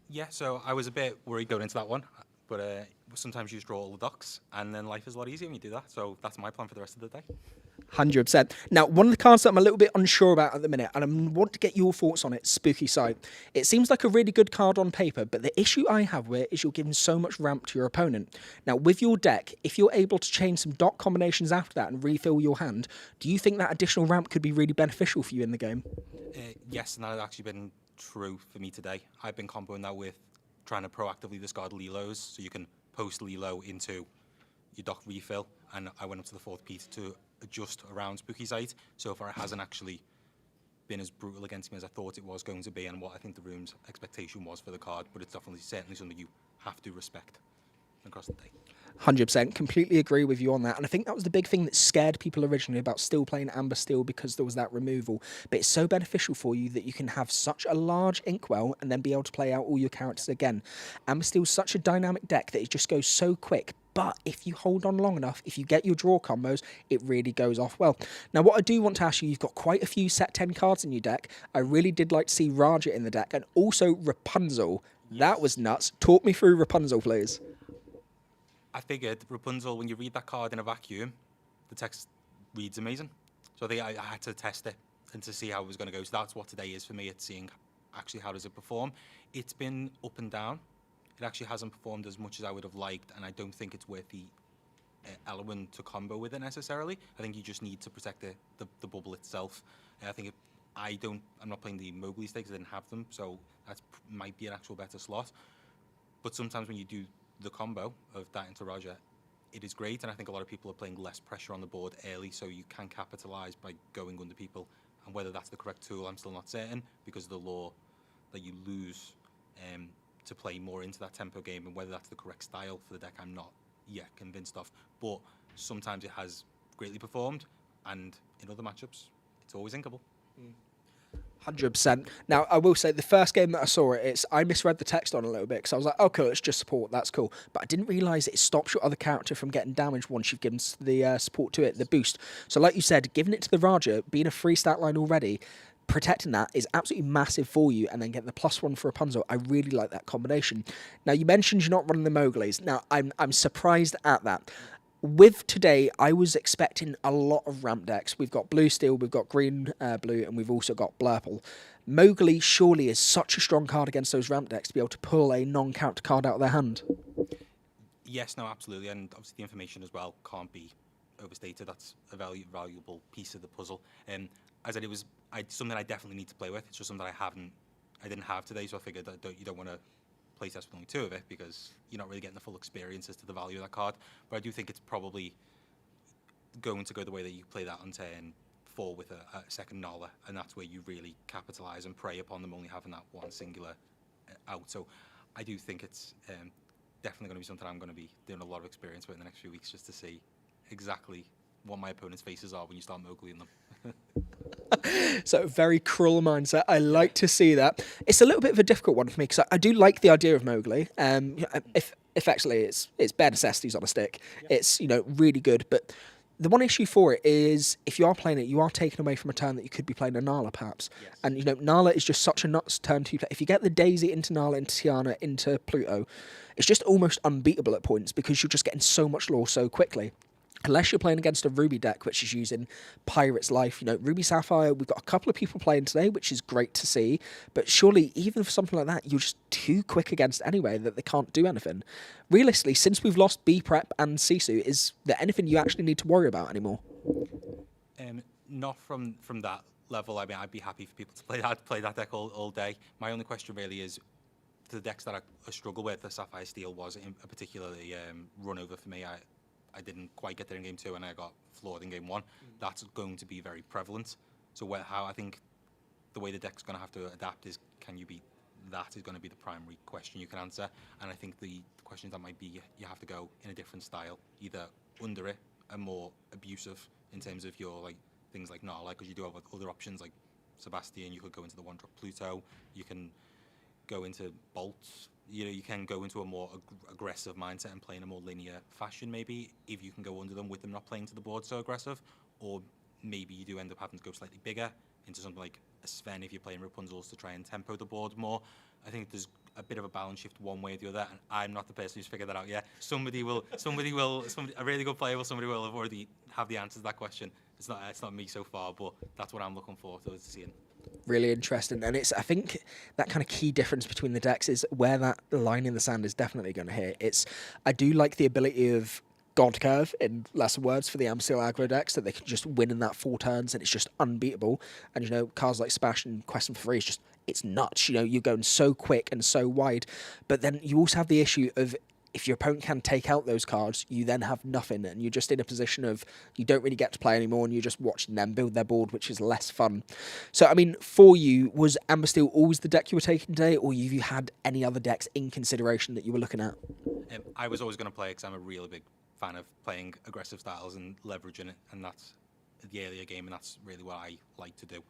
Yeah, so I was a bit worried going into that one, but sometimes you just draw all the ducks, and then life is a lot easier when you do that. So that's my plan for the rest of the day. 100%. Now, one of the cards that I'm a little bit unsure about at the minute, and I want to get your thoughts on it, Spooky Sight. It seems like a really good card on paper, but the issue I have with it is you're giving so much ramp to your opponent. Now, with your deck, if you're able to change some dot combinations after that and refill your hand, do you think that additional ramp could be really beneficial for you in the game? Yes, and that has actually been true for me today. I've been comboing that with trying to proactively discard Lilos, so you can post Lilo into your dock refill, and I went up to the 4th Pete to adjust around Spooky Sight. So far it hasn't actually been as brutal against me as I thought it was going to be, and what I think the room's expectation was for the card, but it's definitely certainly something you have to respect across the day. 100%, completely agree with you on that. And I think that was the big thing that scared people originally about still playing Amber Steel, because there was that removal. But it's so beneficial for you that you can have such a large inkwell and then be able to play out all your characters again. Amber Steel's such a dynamic deck that it just goes so quick. But if you hold on long enough, if you get your draw combos, it really goes off well. Now, what I do want to ask you, you've got quite a few set 10 cards in your deck. I really did like to see Raja in the deck, and also Rapunzel. That was nuts. Talk me through Rapunzel, please. I figured Rapunzel, when you read that card in a vacuum, the text reads amazing. So I had to test it and to see how it was going to go. So that's what today is for me. It's seeing actually how does it perform. It's been up and down. It actually hasn't performed as much as I would have liked, and I don't think it's worth the element to combo with it necessarily. I think you just need to protect the bubble itself. I think I'm not playing the Mowgli stakes. I didn't have them, so that might be an actual better slot. But sometimes when you do the combo of that into Raja, it is great, and I think a lot of people are playing less pressure on the board early, so you can capitalize by going under people. And whether that's the correct tool, I'm still not certain, because of the law that you lose to play more into that tempo game, and whether that's the correct style for the deck, I'm not yet convinced of. But sometimes it has greatly performed, and in other matchups, it's always inkable. 100%. Now, I will say, the first game that I saw it, I misread the text on a little bit, because I was like, oh, cool, it's just support, that's cool. But I didn't realise it stops your other character from getting damaged once you've given the support to it, the boost. So like you said, giving it to the Raja, being a free stat line already, protecting that is absolutely massive for you, and then getting the +1 for Rapunzel. I really like that combination. Now, you mentioned you're not running the Mowglis. Now, I'm surprised at that. With today, I was expecting a lot of ramp decks. We've got blue steel, we've got green blue, and we've also got blurple. Mowgli surely is such a strong card against those ramp decks to be able to pull a non-character card out of their hand. Yes, no, absolutely, and obviously the information as well can't be overstated. That's a valuable piece of the puzzle. As I said, it was something I definitely need to play with. It's just something I didn't have today, so I figured that you don't want to playtest with only 2 of it, because you're not really getting the full experience as to the value of that card. But I do think it's probably going to go the way that you play that on turn 4 with a second Nala, and that's where you really capitalise and prey upon them only having that one singular out. So I do think it's definitely going to be something I'm going to be doing a lot of experience with in the next few weeks, just to see exactly what my opponent's faces are when you start Mowgli in them. So very cruel mindset. I like to see that. It's a little bit of a difficult one for me, because I do like the idea of Mowgli. If actually it's bare necessities on a stick, it's really good. But the one issue for it is, if you are playing it, you are taken away from a turn that you could be playing a Nala perhaps. Yes. And Nala is just such a nuts turn to play. If you get the Daisy into Nala, into Tiana, into Pluto, it's just almost unbeatable at points, because you're just getting so much lore so quickly. Unless you're playing against a Ruby deck, which is using Pirate's Life. Ruby Sapphire, we've got a couple of people playing today, which is great to see. But surely, even for something like that, you're just too quick against anyway that they can't do anything. Realistically, since we've lost B-Prep and Sisu, is there anything you actually need to worry about anymore? Not from that level. I mean, I'd be happy for people to play that deck all day. My only question really is, the decks that I struggle with, the Sapphire Steel was in a particularly run over for me. I didn't quite get there in game 2, and I got floored in game 1. That's going to be very prevalent. So how I think the way the deck's going to have to adapt is, can you beat that, is going to be the primary question you can answer. And I think the questions that might be, you have to go in a different style, either under it and more abusive in terms of your things like Nala, because you do have other options like Sebastian. You could go into the 1-drop Pluto. You can go into bolts. You can go into a more aggressive mindset and play in a more linear fashion, maybe, if you can go under them with them not playing to the board so aggressive. Or maybe you do end up having to go slightly bigger into something like a Sven if you're playing Rapunzels to try and tempo the board more. I think there's a bit of a balance shift one way or the other, and I'm not the person who's figured that out yet. Somebody, a really good player somebody will have already have the answer to that question. It's not me so far, but that's what I'm looking forward to seeing. Really interesting, and I think that kind of key difference between the decks is where that line in the sand is definitely going to hit. I do like the ability of god curve, in lesser words, for the Amstel aggro decks, that they can just win in that 4 turns and it's just unbeatable. And, you know, cards like Smash and Question for Free is just, it's nuts. You know, you're going so quick and so wide. But then you also have the issue of, if your opponent can take out those cards, you then have nothing, and you're just in a position of you don't really get to play anymore, and you're just watching them build their board, which is less fun. So, I mean, for you, was Amber Steel always the deck you were taking today, or have you had any other decks in consideration that you were looking at? I was always going to play because I'm a really big fan of playing aggressive styles and leveraging it, and that's the earlier game, and that's really what I like to do.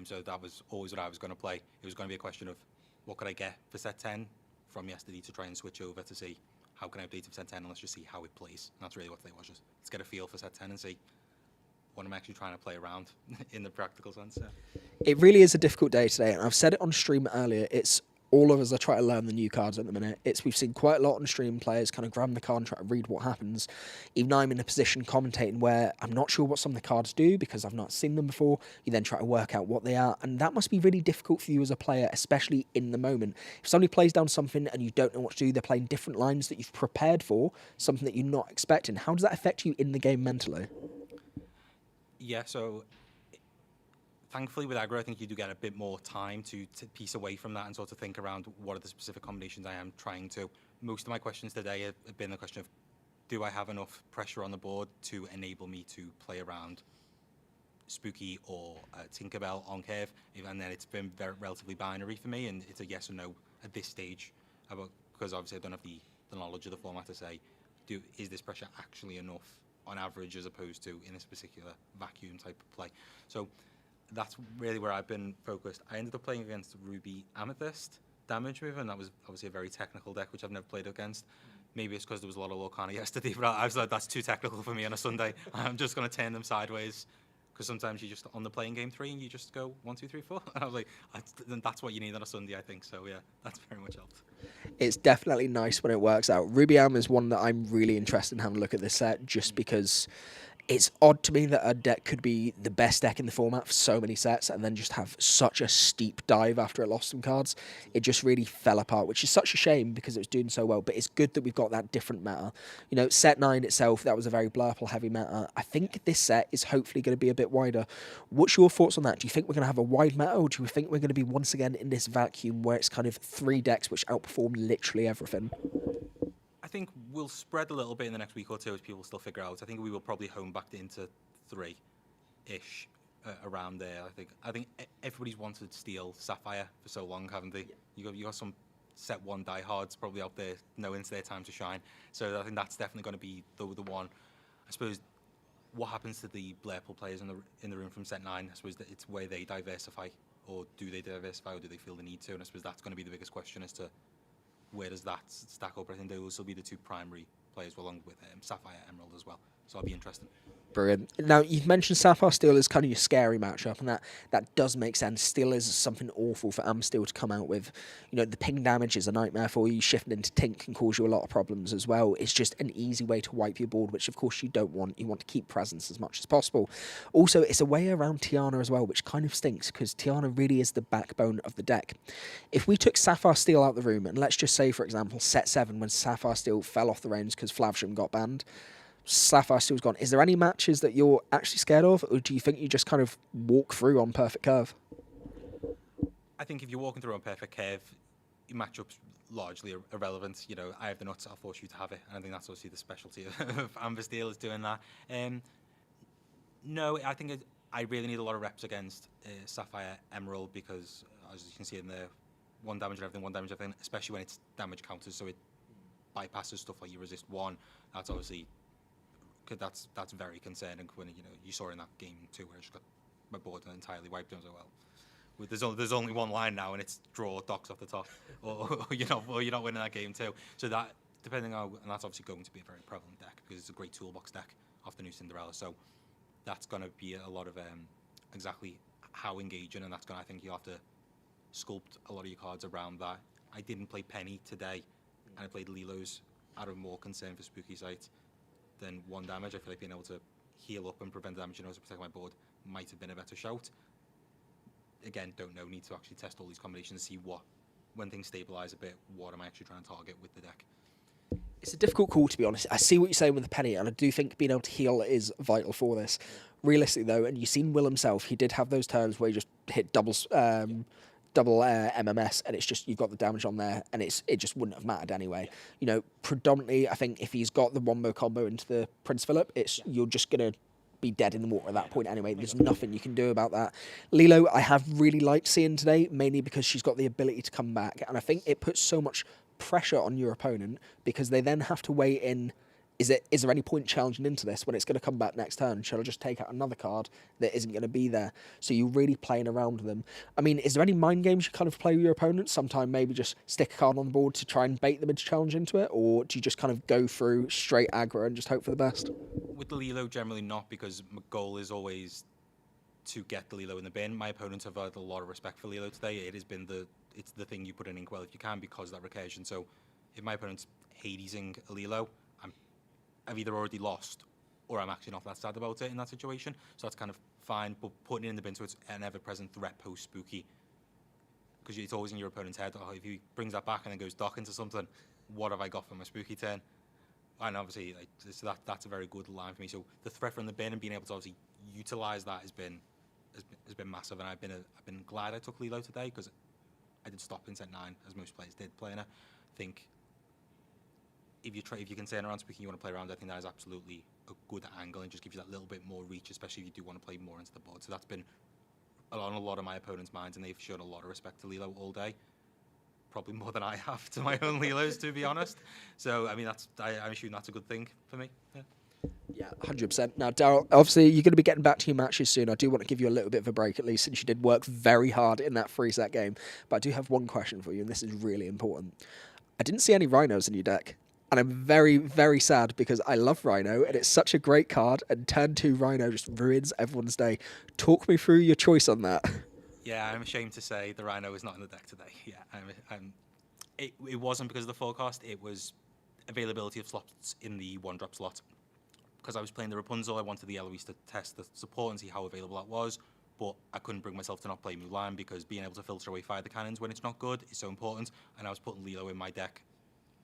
So that was always what I was going to play. It was going to be a question of what could I get for set 10 from yesterday to try and switch over to see how can I update it for set 10, and let's just see how it plays. And that's really what today was, just let's get a feel for set 10 and see what I'm actually trying to play around in the practical sense. Yeah. It really is a difficult day today, and I've said it on stream earlier, it's all of us are trying to learn the new cards at the minute. We've seen quite a lot on stream, players kind of grab the card and try to read what happens. Even I'm in a position commentating where I'm not sure what some of the cards do because I've not seen them before. You then try to work out what they are, and that must be really difficult for you as a player, especially in the moment. If somebody plays down something and you don't know what to do, they're playing different lines that you've prepared for, something that you're not expecting. How does that affect you in the game mentally? Yeah, so thankfully with aggro, I think you do get a bit more time to piece away from that and sort of think around what are the specific combinations I am trying to. Most of my questions today have been the question of, do I have enough pressure on the board to enable me to play around Spooky or Tinkerbell on curve? And then it's been relatively binary for me, and it's a yes or no at this stage, because obviously I don't have the knowledge of the format to say, is this pressure actually enough on average as opposed to in this particular vacuum type of play. So that's really where I've been focused. I ended up playing against Ruby Amethyst Damage Mover, and that was obviously a very technical deck, which I've never played against. Maybe it's because there was a lot of Lorcana yesterday, but I was like, that's too technical for me on a Sunday. I'm just going to turn them sideways, because sometimes you just, on the playing game 3, and you just go 1, 2, 3, 4. And I was like, that's what you need on a Sunday, I think. So yeah, that's very much helped. It's definitely nice when it works out. Ruby Am is one that I'm really interested in having a look at this set, just because it's odd to me that a deck could be the best deck in the format for so many sets and then just have such a steep dive after it lost some cards. It just really fell apart, which is such a shame because it was doing so well, but it's good that we've got that different meta. You know, set 9 itself, that was a very Blurple heavy meta. I think this set is hopefully going to be a bit wider. What's your thoughts on that? Do you think we're going to have a wide meta, or do you think we're going to be once again in this vacuum where it's kind of 3 decks which outperform literally everything? I think we'll spread a little bit in the next week or two as people still figure out. I think we will probably home back into 3-ish around there. I think everybody's wanted Steel Sapphire for so long, haven't they? Yeah. You got some set 1 diehards probably out there knowing it's their time to shine. So I think that's definitely going to be the one. I suppose what happens to the Blairpool players in the room from set 9? I suppose that it's where they diversify, or do they diversify, or do they feel the need to? And I suppose that's going to be the biggest question as to where does that stack up. I think they will still be the 2 primary players, along with Sapphire Emerald as well. So that'll be interesting. Brilliant. Now, you've mentioned Sapphire Steel as kind of your scary matchup, and that does make sense. Steel is something awful for Steel to come out with. You know, the ping damage is a nightmare for you. Shifting into Tink can cause you a lot of problems as well. It's just an easy way to wipe your board, which of course you don't want. You want to keep presence as much as possible. Also, it's a way around Tiana as well, which kind of stinks, because Tiana really is the backbone of the deck. If we took Sapphire Steel out of the room, and let's just say, for example, set 7, when Sapphire Steel fell off the reins because Flavsham got banned, Sapphire Steel's gone. Is there any matches that you're actually scared of, or do you think you just kind of walk through on Perfect Curve? I think if you're walking through on Perfect Curve, your matchup's largely irrelevant. You know, I have the nuts, I'll force you to have it. And I think that's obviously the specialty of Amber Steel, is doing that. No, I think I really need a lot of reps against Sapphire Emerald, because as you can see in there, 1 damage and everything, especially when it's damage counters, so it bypasses stuff like you resist 1. That's obviously, that's very concerning when you saw in that game 2 where I just got my board entirely wiped. I was like, well, there's only 1 line now, and it's draw docks off the top, or you're not winning that game too. So that, depending on, and that's obviously going to be a very prevalent deck because it's a great toolbox deck off the new Cinderella. So that's going to be a lot of exactly how engaging, and that's going to, I think you'll have to sculpt a lot of your cards around that. I didn't play Penny today, and I played Lilo's out of more concern for Spooky Sight than 1 damage. I feel like being able to heal up and prevent damage and also protect my board might have been a better shout. Again, don't know, need to actually test all these combinations and see when things stabilize a bit, what am I actually trying to target with the deck. It's a difficult call, to be honest. I see what you're saying with the penny, and I do think being able to heal is vital for this. Realistically, though, and you've seen Will himself, he did have those turns where he just hit double MMS, and it's just you've got the damage on there, and it just wouldn't have mattered anyway. You know, predominantly, I think if he's got the wombo combo into the Prince Philip, you're just gonna be dead in the water at that point anyway. There's nothing you can do about that. Lilo, I have really liked seeing today, mainly because she's got the ability to come back, and I think it puts so much pressure on your opponent because they then have to weigh in. Is there any point challenging into this when it's going to come back next turn? Shall I just take out another card that isn't going to be there? So you're really playing around with them. I mean, is there any mind games you kind of play with your opponent? Sometime maybe just stick a card on the board to try and bait them into challenge into it? Or do you just kind of go through straight aggro and just hope for the best? With the Lilo, generally not, because my goal is always to get the Lilo in the bin. My opponents have had a lot of respect for Lilo today. It has been it's the thing you put in Inkwell if you can, because of that recursion. So if my opponent's Hadesing a Lilo, I've either already lost or I'm actually not that sad about it in that situation. So that's kind of fine, but putting it in the bin so it's an ever-present threat post-spooky, because it's always in your opponent's head, oh, if he brings that back and then goes dock into something, what have I got for my spooky turn? And obviously, so that's a very good line for me. So the threat from the bin and being able to obviously utilise that has been massive, and I've been glad I took Lilo today, because I did stop in set 9, as most players did playing her. I think if you can turn around speaking, you want to play around, I think that is absolutely a good angle and just gives you that little bit more reach, especially if you do want to play more into the board. So that's been on a lot of my opponents' minds, and they've shown a lot of respect to Lilo all day. Probably more than I have to my own Lilos, to be honest. So, I mean, I'm assuming that's a good thing for me. Yeah. Yeah, 100%. Now, Daryl, obviously, you're going to be getting back to your matches soon. I do want to give you a little bit of a break, at least, since you did work very hard in that 3-set game. But I do have one question for you, and this is really important. I didn't see any Rhinos in your deck. And I'm very, very sad because I love Rhino, and it's such a great card, and turn 2 Rhino just ruins everyone's day. Talk me through your choice on that. Yeah, I'm ashamed to say the Rhino is not in the deck today. Yeah, it wasn't because of the forecast. It was availability of slots in the 1-drop slot. Because I was playing the Rapunzel, I wanted the Eloise to test the support and see how available that was. But I couldn't bring myself to not play Mulan, because being able to filter away fire the cannons when it's not good is so important. And I was putting Lilo in my deck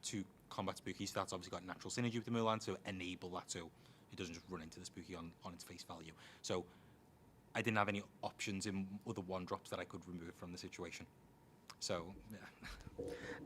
to combat spooky, so that's obviously got natural synergy with the Mulan to enable that, so it doesn't just run into the spooky on its face value. So I didn't have any options in other 1-drops that I could remove from the situation. So, yeah.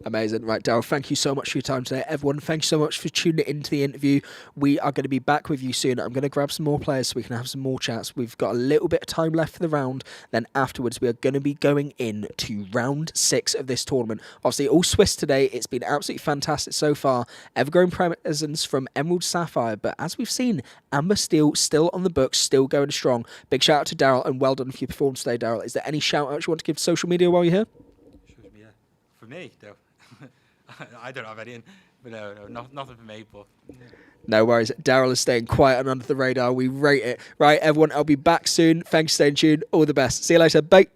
Amazing. Right, Daryl, thank you so much for your time today. Everyone, thank you so much for tuning into the interview. We are going to be back with you soon. I'm going to grab some more players so we can have some more chats. We've got a little bit of time left for the round. Then afterwards, we are going to be going into round 6 of this tournament. Obviously, all Swiss today. It's been absolutely fantastic so far. Ever-growing presence from Emerald Sapphire. But as we've seen, Amber Steel still on the books, still going strong. Big shout out to Daryl, and well done for your performance today, Daryl. Is there any shout outs you want to give to social media while you're here? Yeah. For me, though. I don't have anything, but no, nothing for me. But no worries. Daryl is staying quiet and under the radar. We rate it. Right, everyone, I'll be back soon. Thanks for staying tuned. All the best. See you later. Bye.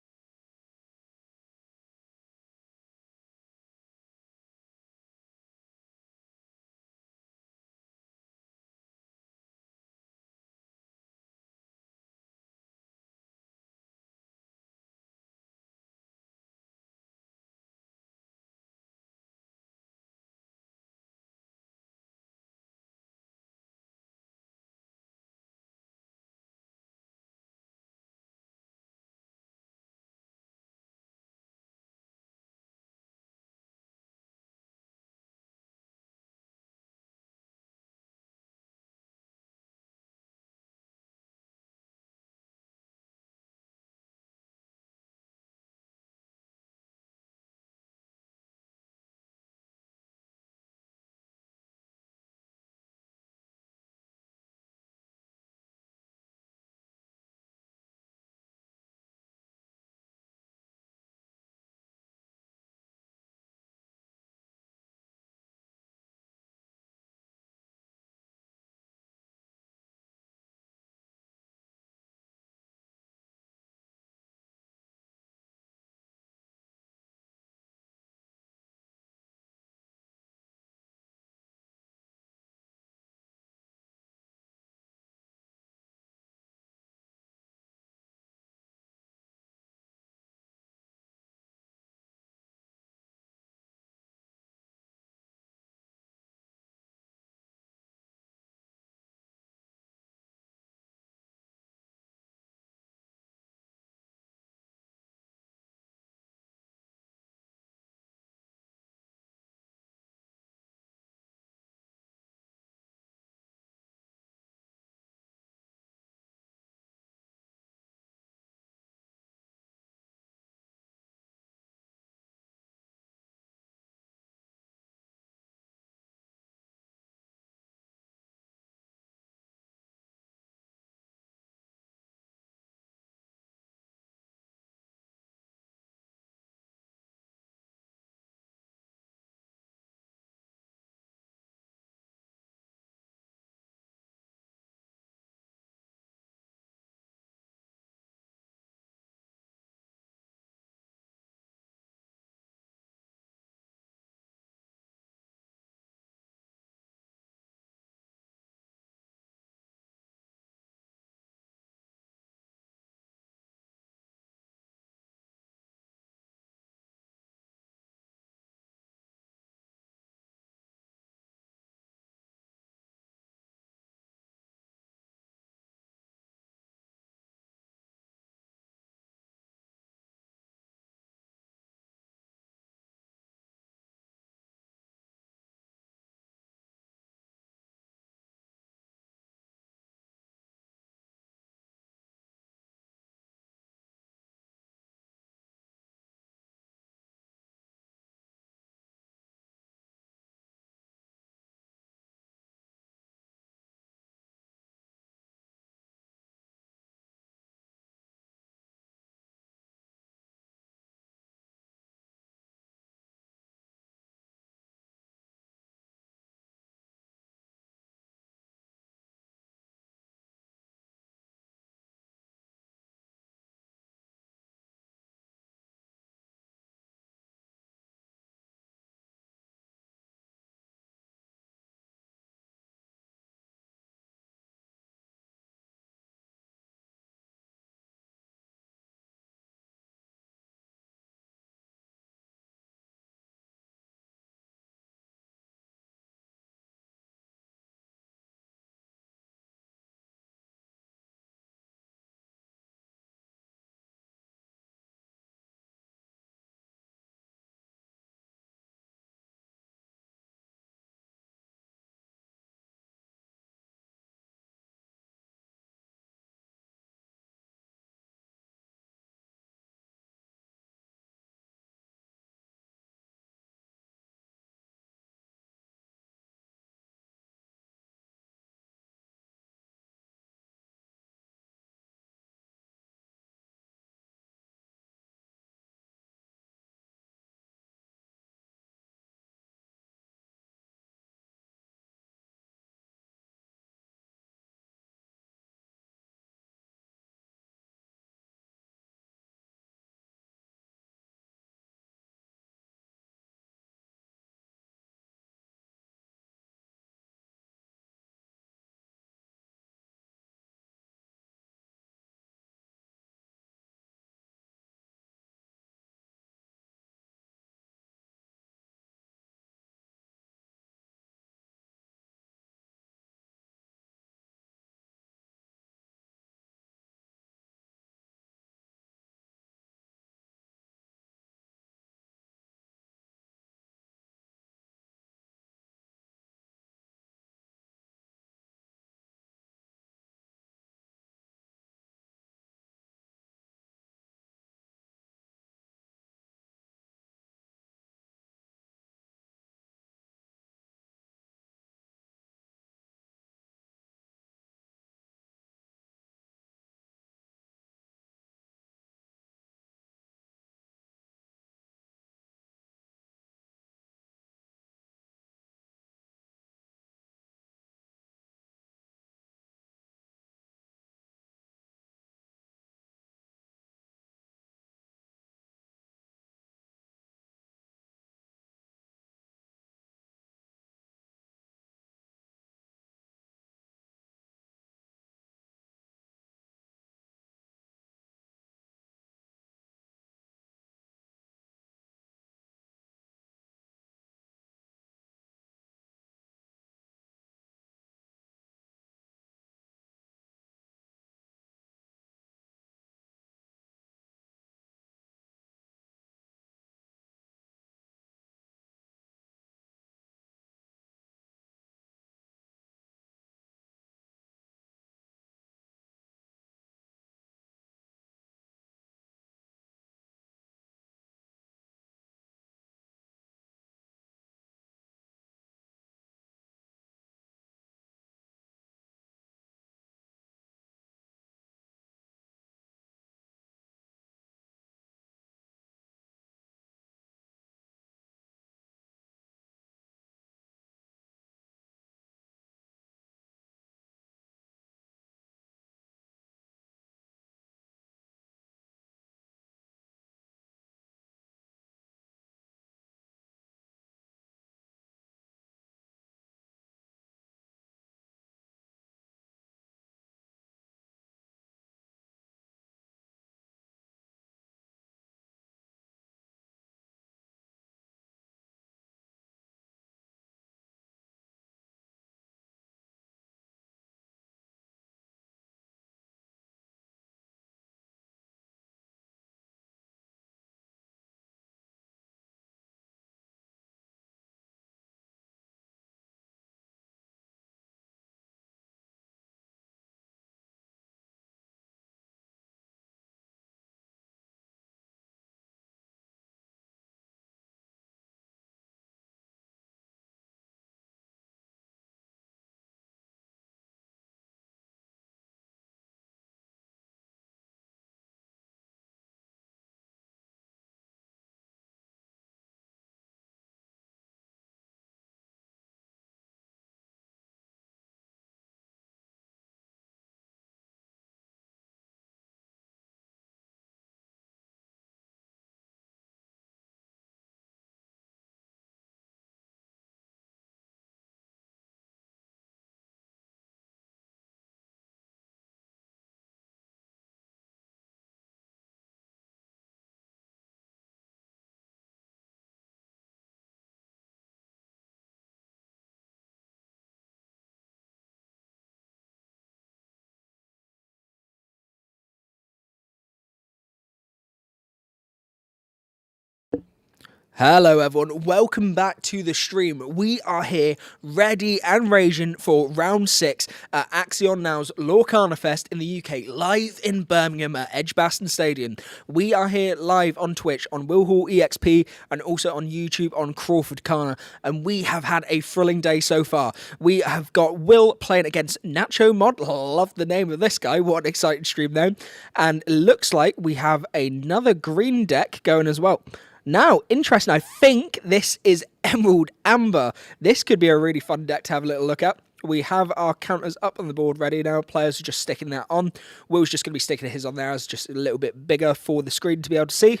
Hello everyone, welcome back to the stream. We are here ready and raging for round 6 at Axion Now's Lorcana Fest in the UK, live in Birmingham at Edgbaston Stadium. We are here live on Twitch on Will Hall EXP and also on YouTube on CrawfordCana, and we have had a thrilling day so far. We have got Will playing against Nacho Mod, love the name of this guy, what an exciting stream there, and it looks like we have another green deck going as well. Now, interesting, I think this is Emerald Amber. This could be a really fun deck to have a little look at. We have our counters up on the board ready now. Players are just sticking that on. Will's just going to be sticking his on there as just a little bit bigger for the screen to be able to see.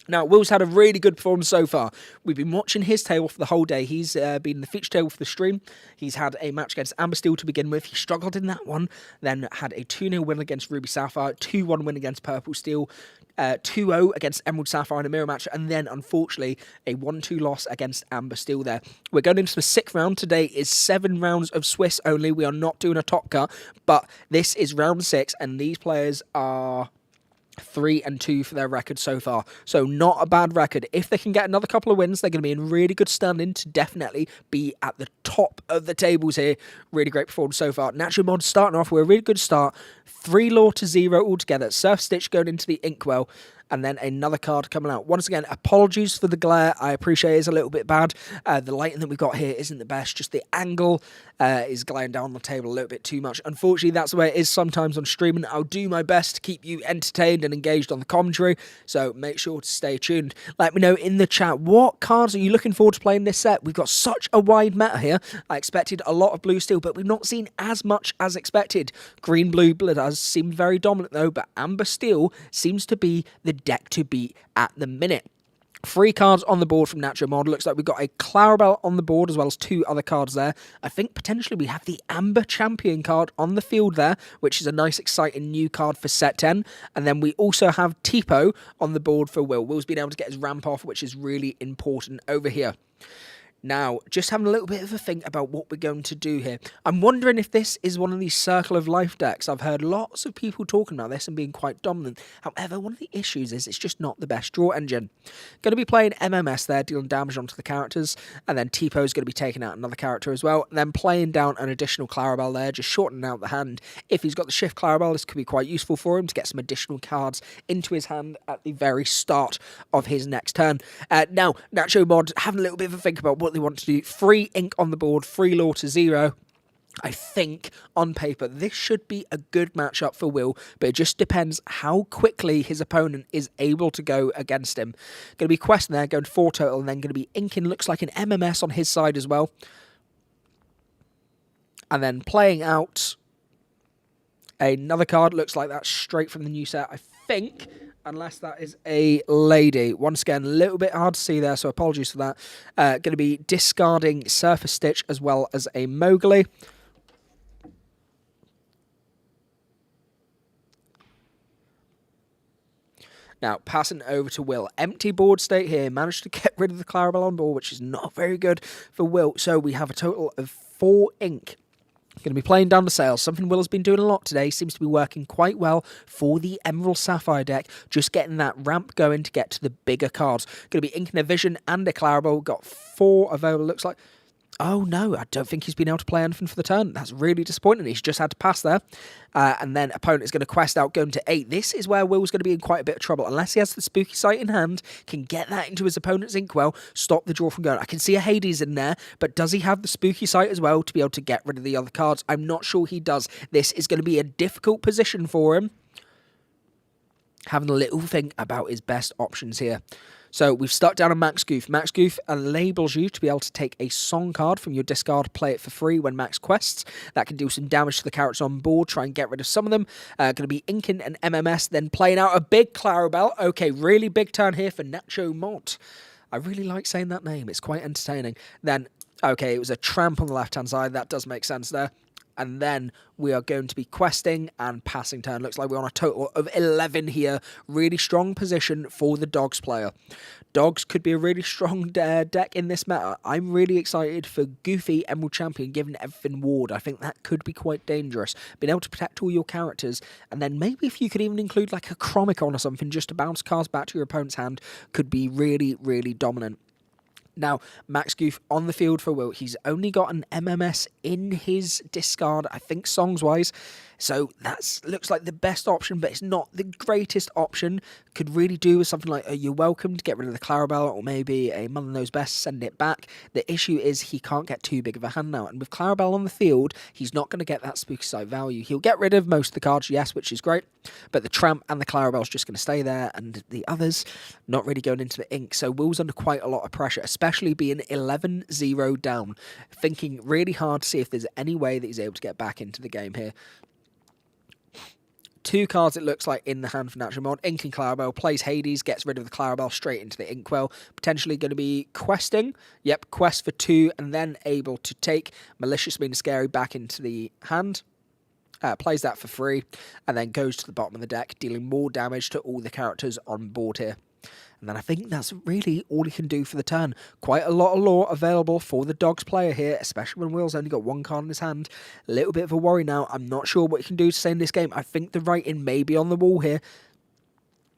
Now, Will's had a really good performance so far. We've been watching his table for the whole day. He's been in the feature table for the stream. He's had a match against Amber Steel to begin with. He struggled in that one, then had a 2-0 win against Ruby Sapphire, 2-1 win against Purple Steel, 2-0 against Emerald Sapphire in a mirror match, and then, unfortunately, a 1-2 loss against Amber Steel there. We're going into the 6th round. Today is 7 rounds of Swiss only. We are not doing a top cut, but this is round 6, and these players are 3-2 for their record so far. So not a bad record. If they can get another couple of wins, they're going to be in really good standing to definitely be at the top of the tables here. Really great performance so far. Natural Mod starting off with a really good start. 3 lore to 0 altogether. Surf Stitch going into the Inkwell. And then another card coming out. Once again, apologies for the glare. I appreciate it's a little bit bad. The lighting that we've got here isn't the best. Just the angle is glaring down the table a little bit too much. Unfortunately, that's the way it is sometimes on streaming. I'll do my best to keep you entertained and engaged on the commentary. So make sure to stay tuned. Let me know in the chat, what cards are you looking forward to playing this set? We've got such a wide meta here. I expected a lot of blue steel, but we've not seen as much as expected. Green-blue does seem very dominant though, but Amber Steel seems to be the deck to beat at the minute. 3 cards on the board from Nacho Mod. Looks like we've got a Clarabelle on the board as well as 2 other cards there. I think potentially we have the Amber Champion card on the field there, which is a nice exciting new card for set 10. And then we also have Tipo on the board for Will. Will's been able to get his ramp off, which is really important over here. Now, just having a little bit of a think about what we're going to do here. I'm wondering if this is one of these Circle of Life decks. I've heard lots of people talking about this and being quite dominant. However, one of the issues is it's just not the best draw engine. Going to be playing MMS there, dealing damage onto the characters. And then Tipo is going to be taking out another character as well. And then playing down an additional Clarabelle there, just shortening out the hand. If he's got the Shift Clarabelle, this could be quite useful for him to get some additional cards into his hand at the very start of his next turn. Now, Nacho Mod having a little bit of a think about what they want to do. 3 ink on the board, 3 lore to 0. I think, on paper, this should be a good matchup for Will, but it just depends how quickly his opponent is able to go against him. Going to be Quest there, going 4 total, and then going to be inking, looks like an MMS on his side as well. And then playing out another card, looks like that's straight from the new set, I think. Unless that is a lady. Once again, a little bit hard to see there, so apologies for that. Going to be discarding Surface Stitch as well as a Mowgli. Now, passing over to Will. Empty board state here. Managed to get rid of the Clarabelle on board, which is not very good for Will. So we have a total of 4 ink. Going to be playing down the sails. Something Will has been doing a lot today. Seems to be working quite well for the Emerald Sapphire deck. Just getting that ramp going to get to the bigger cards. Going to be inking a Vision and a Clarabelle. Got 4 available, looks like. Oh no, I don't think he's been able to play anything for the turn. That's really disappointing. He's just had to pass there. And then opponent is going to quest out, going to 8. This is where Will's going to be in quite a bit of trouble. Unless he has the Spooky Sight in hand, can get that into his opponent's Inkwell, stop the draw from going. I can see a Hades in there, but does he have the Spooky Sight as well to be able to get rid of the other cards? I'm not sure he does. This is going to be a difficult position for him. Having a little think about his best options here. So we've stuck down a Max Goof. Max Goof enables you to be able to take a song card from your discard, play it for free when Max quests. That can do some damage to the characters on board, try and get rid of some of them. Going to be inking an MMS, then playing out a big Clarabelle. Okay, really big turn here for Nacho Mod. I really like saying that name. It's quite entertaining. Then, okay, it was a Tramp on the left-hand side. That does make sense there. and then we are going to be questing and passing turn. Looks like we're on a total of 11 here. Really strong position for the Dogs player. Dogs could be a really strong deck in this meta. I'm really excited for Goofy Emerald Champion giving everything ward. I think that could be quite dangerous. Being able to protect all your characters, and then maybe if you could even include like a Chromicon or something just to bounce cards back to your opponent's hand, could be really, really dominant. Now, Max Goof on the field for Will. He's only got an MMS in his discard, I think, songs-wise. So that looks like the best option, but it's not the greatest option. Could really do with something like You're Welcome to get rid of the Clarabelle, or maybe a Mother Knows Best, send it back. The issue is he can't get too big of a hand now. And with Clarabelle on the field, he's not going to get that spooky side value. He'll get rid of most of the cards, yes, which is great. But the Tramp and the Clarabelle's just going to stay there, and the others not really going into the ink. So Will's under quite a lot of pressure, especially being 11-0 down. Thinking really hard to see if there's any way that he's able to get back into the game here. 2 cards, it looks like, in the hand for Natural Mod. Inking Clarabelle, plays Hades, gets rid of the Clarabelle straight into the Inkwell. Potentially going to be questing. Yep, quest for 2, and then able to take Malicious Mean Scary back into the hand. Plays that for free, and then goes to the bottom of the deck, dealing more damage to all the characters on board here. And then I think that's really all he can do for the turn. Quite a lot of lore available for the Dogs player here, especially when Will's only got 1 card in his hand. A little bit of a worry now. I'm not sure what he can do to stay in this game. I think the writing may be on the wall here.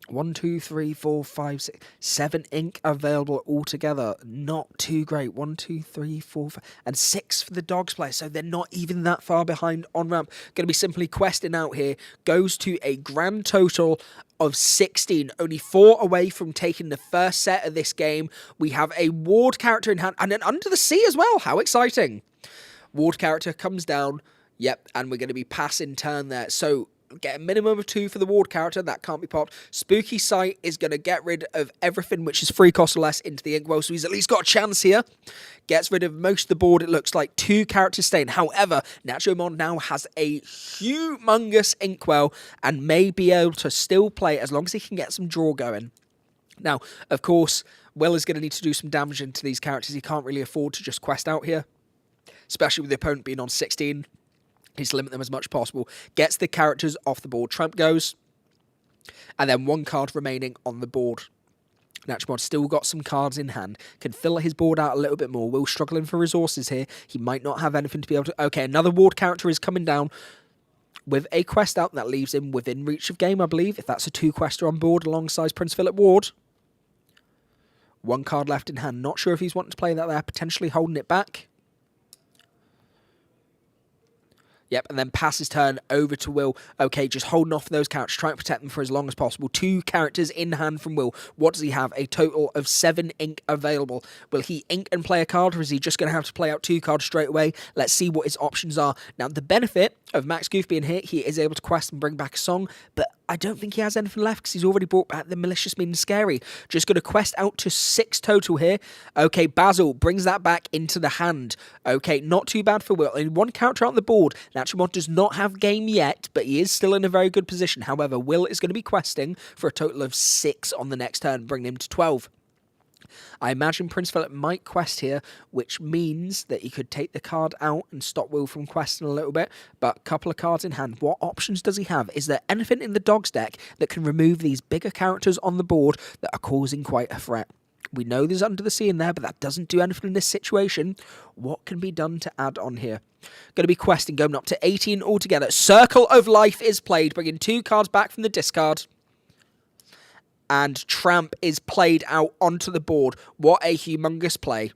1, 2, 3, 4, 5, 6, 7 ink available altogether. Not too great. 1, 2, 3, 4, 5, and 6 for the Dogs player. So they're not even that far behind on ramp. Going to be simply questing out here. Goes to a grand total of 16. Only 4 away from taking the first set of this game. We have a Ward character in hand, and an Under the Sea as well. How exciting. Ward character comes down. Yep, and we're going to be passing turn there. So get a minimum of 2 for the Ward character. That can't be popped. Spooky Sight is going to get rid of everything which is 3 cost or less into the Inkwell, so he's at least got a chance here. Gets rid of most of the board. It looks like 2 characters staying. However, Nacho Mon now has a humongous Inkwell and may be able to still play as long as he can get some draw going. Now, of course, Will is going to need to do some damage into these characters. He can't really afford to just quest out here, especially with the opponent being on 16. Needs to limit them as much as possible. Gets the characters off the board. Tramp goes. And then 1 card remaining on the board. Naturmod still got some cards in hand. Can fill his board out a little bit more. Will struggling for resources here. He might not have anything to be able to... Okay, another Ward character is coming down with a quest out. That leaves him within reach of game, I believe. If that's a 2-quester on board alongside Prince Philip Ward. 1 card left in hand. Not sure if he's wanting to play that there. Potentially holding it back. Yep, and then pass his turn over to Will. Okay, just holding off those characters, trying to protect them for as long as possible. 2 characters in hand from Will. What does he have? A total of 7 ink available. Will he ink and play a card, or is he just going to have to play out 2 cards straight away? Let's see what his options are. Now, the benefit of Max Goof being here, he is able to quest and bring back a song, but I don't think he has anything left because he's already brought back the Malicious Mean Scary. Just going to quest out to 6 total here. Okay, Basil brings that back into the hand. Okay, not too bad for Will. Only 1 character on the board. Naturmod does not have game yet, but he is still in a very good position. However, Will is going to be questing for a total of 6 on the next turn, bringing him to 12. I imagine Prince Philip might quest here, which means that he could take the card out and stop Will from questing a little bit, but a couple of cards in hand. What options does he have? Is there anything in the Dogs deck that can remove these bigger characters on the board that are causing quite a threat? We know there's Under the Sea in there, but that doesn't do anything in this situation. What can be done to add on here? Going to be questing, going up to 18 altogether. Circle of Life is played, bringing 2 cards back from the discard. And Tramp is played out onto the board. What a humongous play.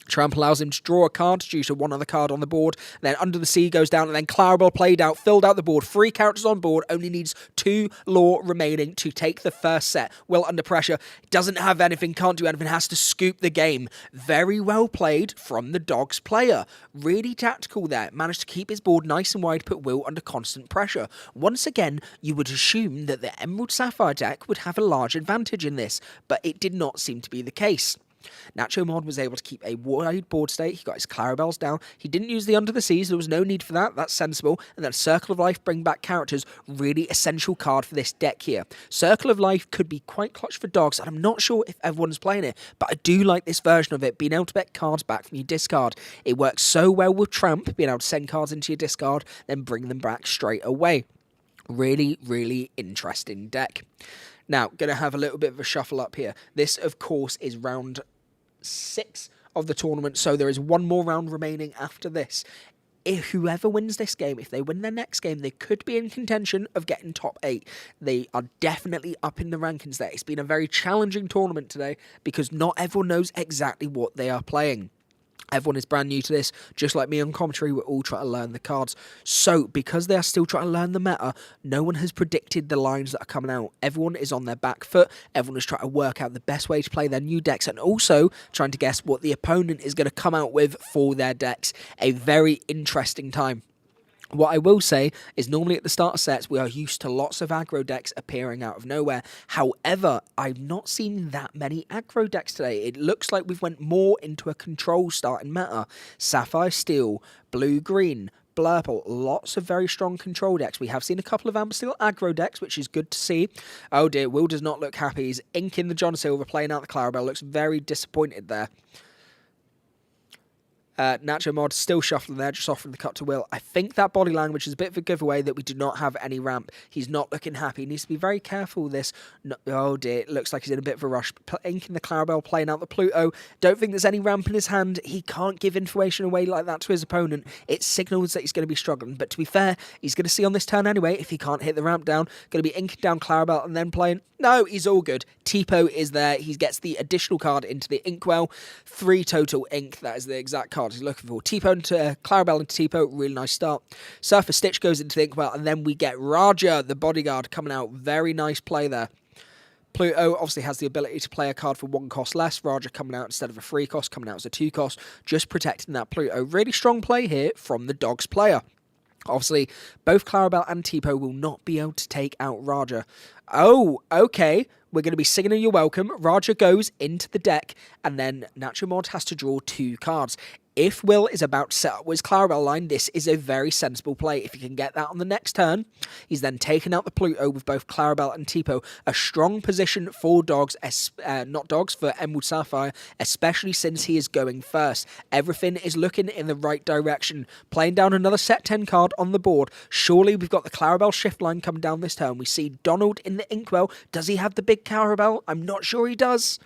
Tramp allows him to draw a card due to 1 other card on the board. Then Under the Sea goes down, and then Clarabelle played out, filled out the board. 3 characters on board, only needs 2 lore remaining to take the first set. Will under pressure, doesn't have anything, can't do anything, has to scoop the game. Very well played from the Dogs player. Really tactical there. Managed to keep his board nice and wide, put Will under constant pressure. Once again, you would assume that the Emerald Sapphire deck would have a large advantage in this, but it did not seem to be the case. Nacho Mod was able to keep a wide board state. He got his Clarabelles down. He didn't use the Under the Seas. There was no need for that. That's sensible. And then Circle of Life, bring back characters. Really essential card for this deck here. Circle of Life could be quite clutch for dogs, and I'm not sure if everyone's playing it, but I do like this version of it, being able to bet cards back from your discard. It works so well with Tramp, being able to send cards into your discard, then bring them back straight away. Really, really interesting deck. Now, going to have a little bit of a shuffle up here. This, of course, is round 6 of the tournament, so there is one more round remaining after this. If whoever wins this game, if they win their next game, they could be in contention of getting top 8. They are definitely up in the rankings there. It's been a very challenging tournament today because not everyone knows exactly what they are playing. Everyone is brand new to this, just like me on commentary, we're all trying to learn the cards. So, because they are still trying to learn the meta, no one has predicted the lines that are coming out. Everyone is on their back foot, everyone is trying to work out the best way to play their new decks, and also trying to guess what the opponent is going to come out with for their decks. A very interesting time. What I will say is normally at the start of sets, we are used to lots of aggro decks appearing out of nowhere. However, I've not seen that many aggro decks today. It looks like we've went more into a control starting meta. Sapphire Steel, Blue-Green, Blurple, lots of very strong control decks. We have seen a couple of Amber Steel aggro decks, which is good to see. Oh dear, Will does not look happy. He's inking the John Silver, playing out the Clarabelle. Looks very disappointed there. Nacho Mod still shuffling there, just offering the cut to Will. I think that body language is a bit of a giveaway that we do not have any ramp. He's not looking happy. He needs to be very careful with this. No, oh dear, it looks like he's in a bit of a rush. Inking the Clarabelle, playing out the Pluto. Don't think there's any ramp in his hand. He can't give information away like that to his opponent. It signals that he's going to be struggling. But to be fair, he's going to see on this turn anyway, if he can't hit the ramp down, going to be inking down Clarabelle and then playing. No, he's all good. Tipo is there. He gets the additional card into the Inkwell. 3 total ink. That is the exact card he's looking for. Tipo into Clarabelle into Tipo. Really nice start. Surfer Stitch goes into the Inkwell. And then we get Raja, the bodyguard, coming out. Very nice play there. Pluto obviously has the ability to play a card for 1 cost less. Raja coming out instead of a 3 cost, coming out as a 2 cost. Just protecting that Pluto. Really strong play here from the Dogs player. Obviously, both Clarabelle and Tipo will not be able to take out Raja. Oh, okay. We're going to be singing You're Welcome. Raja goes into the deck, and then Nacho Mod has to draw 2 cards. If Will is about to set up with his Clarabelle line, this is a very sensible play. If he can get that on the next turn, he's then taken out the Pluto with both Clarabelle and Tipo. A strong position for Dogs, not Dogs, for Emerald Sapphire, especially since he is going first. Everything is looking in the right direction. Playing down another set 10 card on the board. Surely we've got the Clarabelle shift line coming down this turn. We see Donald in the Inkwell. Does he have the big Clarabelle? I'm not sure he does.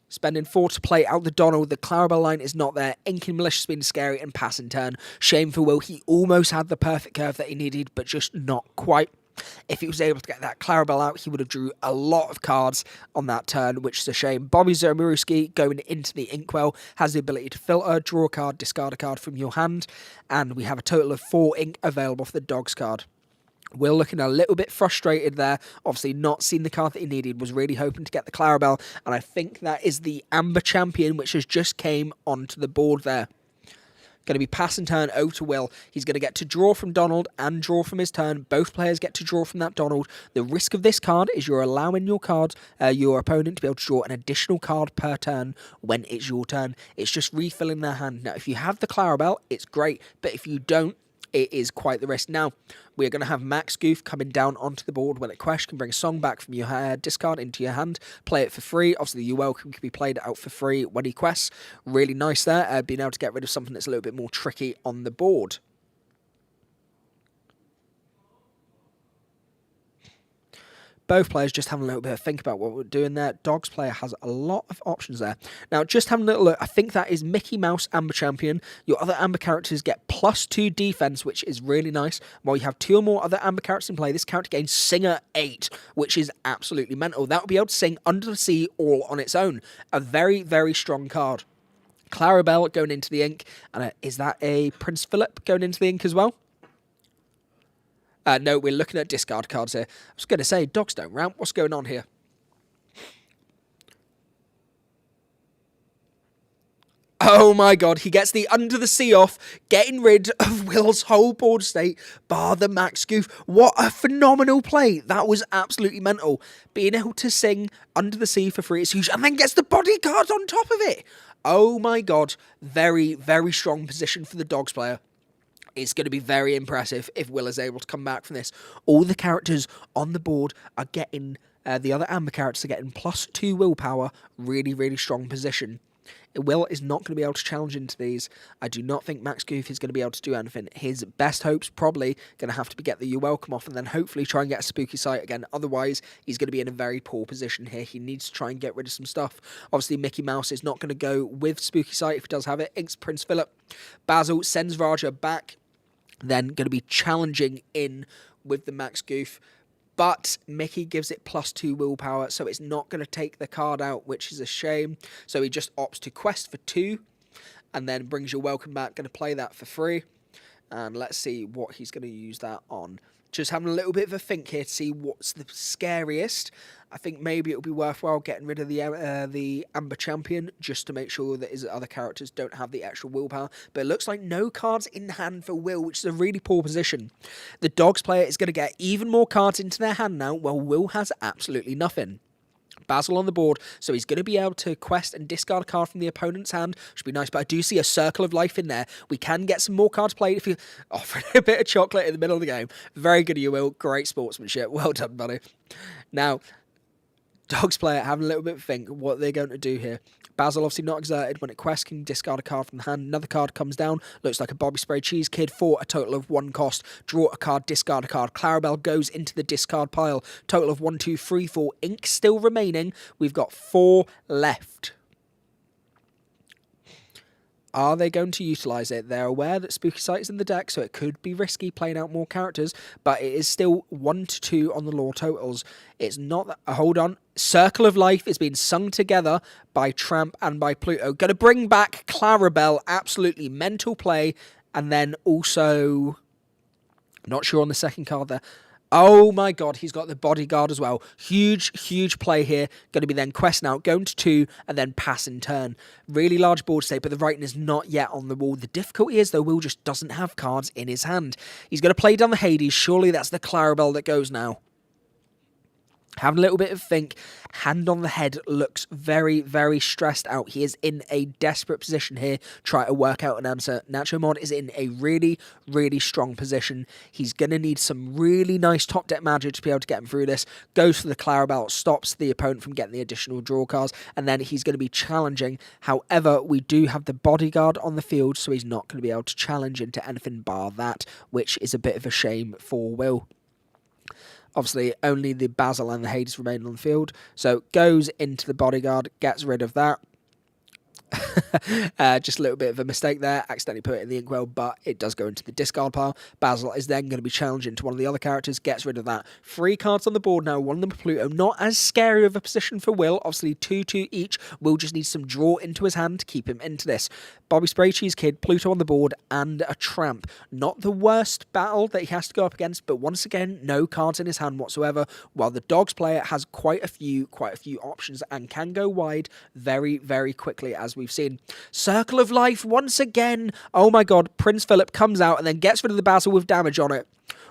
Spending 4 to play out the Donald. The Clarabelle line is not there. Inking Malicious being scary and passing turn. Shame for Will. He almost had the perfect curve that he needed, but just not quite. If he was able to get that Clarabelle out, he would have drew a lot of cards on that turn, which is a shame. Bobby Zomaruski going into the Inkwell has the ability to filter, draw a card, discard a card from your hand, and we have a total of 4 ink available for the Dogs card. Will looking a little bit frustrated there. Obviously not seeing the card that he needed. Was really hoping to get the Clarabelle. And I think that is the Amber Champion, which has just came onto the board there. Going to be passing turn over to Will. He's going to get to draw from Donald and draw from his turn. Both players get to draw from that Donald. The risk of this card is you're allowing your opponent to be able to draw an additional card per turn when it's your turn. It's just refilling their hand. Now, if you have the Clarabelle, it's great. But if you don't, it is quite the risk. Now, we're going to have Max Goof coming down onto the board when it quests. Can bring a song back from your discard into your hand. Play it for free. Obviously, You're Welcome can be played out for free when he quests. Really nice there. Being able to get rid of something that's a little bit more tricky on the board. Both players just having a little bit of think about what we're doing there. Dogs player has a lot of options there. Now, just having a little look, I think that is Mickey Mouse Amber Champion. Your other Amber characters get +2 defense, which is really nice. While you have 2 or more other Amber characters in play, this character gains Singer 8, which is absolutely mental. That will be able to sing Under the Sea all on its own. A very, very strong card. Clarabelle going into the ink. And is that a Prince Philip going into the ink as well? No, we're looking at discard cards here. I was going to say, Dogs don't ramp. What's going on here? Oh my god, he gets the under the sea off, getting rid of Will's whole board state, bar the max goof. What a phenomenal play. That was absolutely mental. Being able to sing Under the Sea for free is huge, and then gets the bodyguard on top of it. Oh my god, very, very strong position for the dogs player. It's going to be very impressive if Will is able to come back from this. All the characters on the board are getting, the other amber characters are getting +2 willpower. Really, really strong position. Will is not going to be able to challenge into these. I do not think Max Goof is going to be able to do anything. His best hope's probably going to have to be get the You Welcome off and then hopefully try and get a Spooky Sight again. Otherwise, he's going to be in a very poor position here. He needs to try and get rid of some stuff. Obviously, Mickey Mouse is not going to go with Spooky Sight if he does have it. Inks Prince Philip. Basil sends Raja back. Then going to be challenging in with the Max Goof. But Mickey gives it +2 willpower, so it's not going to take the card out, which is a shame. So he just opts to quest for 2, and then brings your welcome back. Going to play that for free. And let's see what he's going to use that on. Just having a little bit of a think here to see what's the scariest. I think maybe it'll be worthwhile getting rid of the Amber Champion just to make sure that his other characters don't have the extra willpower. But it looks like no cards in hand for Will, which is a really poor position. The Dogs player is going to get even more cards into their hand now, while Will has absolutely nothing. Basil on the board, so he's going to be able to quest and discard a card from the opponent's hand. Should be nice, but I do see a Circle of Life in there. We can get some more cards played if you offer a bit of chocolate in the middle of the game. Very good of you, Will. Great sportsmanship. Well done, buddy. Now, Dogs player having a little bit of a think what they're going to do here. Basil obviously not exerted. When it quests, can discard a card from the hand. Another card comes down. Looks like a Bobby Spray Cheese Kid for a total of 1 cost. Draw a card, discard a card. Clarabelle goes into the discard pile. Total of 1, 2, 3, 4. Ink still remaining. We've got 4 left. Are they going to utilise it? They're aware that Spooky Sight is in the deck, so it could be risky playing out more characters, but it is still 1 to 2 on the lore totals. It's not that... hold on. Circle of Life is being sung together by Tramp and by Pluto. Going to bring back Clarabelle. Absolutely mental play. And then also... not sure on the second card there. Oh my god, he's got the bodyguard as well. Huge, huge play here. Going to be then questing out, going to 2, and then pass in turn. Really large board state, but the writing is not yet on the wall. The difficulty is, though, Will just doesn't have cards in his hand. He's going to play down the Hades. Surely that's the Clarabelle that goes now. Having a little bit of think. Hand on the head looks very, very stressed out. He is in a desperate position here, trying to work out an answer. Nacho Mod is in a really, really strong position. He's going to need some really nice top deck magic to be able to get him through this. Goes for the Clarabelle, stops the opponent from getting the additional draw cards, and then he's going to be challenging. However, we do have the bodyguard on the field, so he's not going to be able to challenge into anything bar that, which is a bit of a shame for Will. Obviously, only the Basil and the Hades remain on the field. So, goes into the bodyguard, gets rid of that. Just a little bit of a mistake there. Accidentally put it in the inkwell, but it does go into the discard pile. Basil is then going to be challenging to one of the other characters, gets rid of that. 3 cards on the board now, one of them Pluto. Not as scary of a position for Will. Obviously, 2-2 each. Will just need some draw into his hand to keep him into this. Bobby Spray Cheese Kid, Pluto on the board, and a Tramp. Not the worst battle that he has to go up against, but once again, no cards in his hand whatsoever, while the Dogs player has quite a few options and can go wide very, very quickly, as we've seen. Circle of Life once again. Oh my god, Prince Philip comes out and then gets rid of the Basil with damage on it.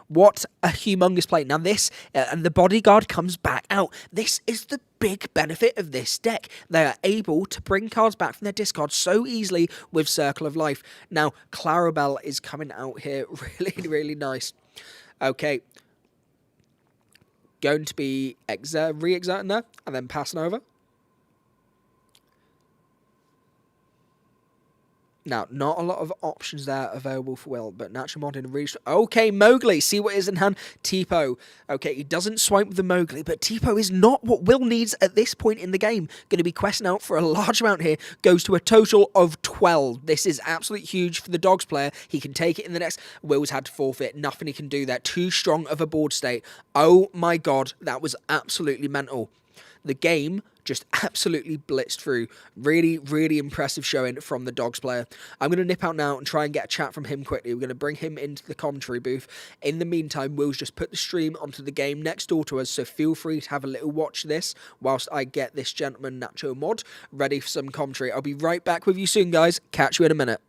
What a humongous play. Now this, and the bodyguard comes back out. This is the big benefit of this deck. They are able to bring cards back from their discard so easily with Circle of Life. Now, Clarabelle is coming out here really, really nice. Okay. Going to be re-exerting there and then passing over. Now, not a lot of options there available for Will, but Natural Mod in a really... okay, Mowgli, see what is in hand. Tipo. Okay, he doesn't swipe with the Mowgli, but Tipo is not what Will needs at this point in the game. Going to be questing out for a large amount here. Goes to a total of 12. This is absolutely huge for the Dogs player. He can take it in the next... Will's had to forfeit. Nothing he can do there. Too strong of a board state. Oh my god, that was absolutely mental. The game just absolutely blitzed through. Really, really impressive showing from the Dogs player. I'm going to nip out now and try and get a chat from him quickly. We're going to bring him into the commentary booth. In the meantime, Will's just put the stream onto the game next door to us, so feel free to have a little watch this whilst I get this gentleman, Nacho Mod, ready for some commentary. I'll be right back with you soon, guys. Catch you in a minute.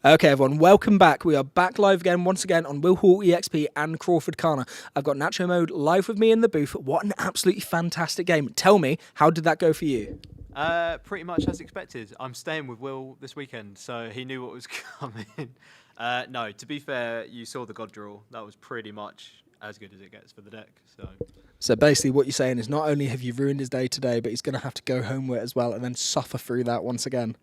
Okay, everyone, welcome back. We are back live again, once again, on Will Hall EXP and CrawfordCana. I've got Nacho Mode live with me in the booth. What an absolutely fantastic game. Tell me, how did that go for you? Pretty much as expected. I'm staying with Will this weekend, so he knew what was coming. No, to be fair, you saw the God draw. That was pretty much as good as it gets for the deck. So basically what you're saying is not only have you ruined his day today, but he's going to have to go home with it as well and then suffer through that once again.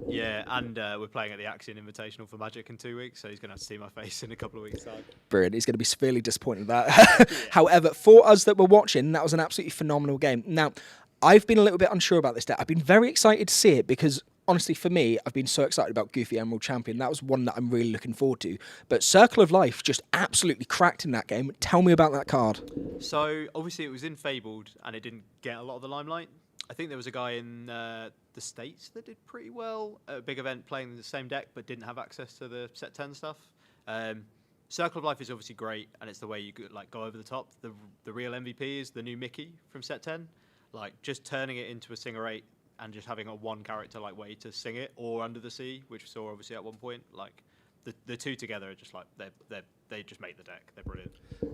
Yeah, and we're playing at the Axion Invitational for Magic in 2 weeks, so he's going to have to see my face in a couple of weeks' time. Brilliant. He's going to be severely disappointed with that. However, for us that were watching, that was an absolutely phenomenal game. Now, I've been a little bit unsure about this deck. I've been very excited to see it because, honestly, for me, I've been so excited about Goofy Emerald Champion. That was one that I'm really looking forward to. But Circle of Life just absolutely cracked in that game. Tell me about that card. So, obviously, it was in Fabled, and it didn't get a lot of the limelight. I think there was a guy in the States that did pretty well at a big event playing the same deck, but didn't have access to the set 10 stuff. Circle of Life is obviously great, and it's the way you go over the top. The real MVP is the new Mickey from set 10. Like, just turning it into a Singer 8 and just having a one character way to sing it, or Under the Sea, which we saw obviously at one point. Like, the two together are just like they just make the deck. They're brilliant.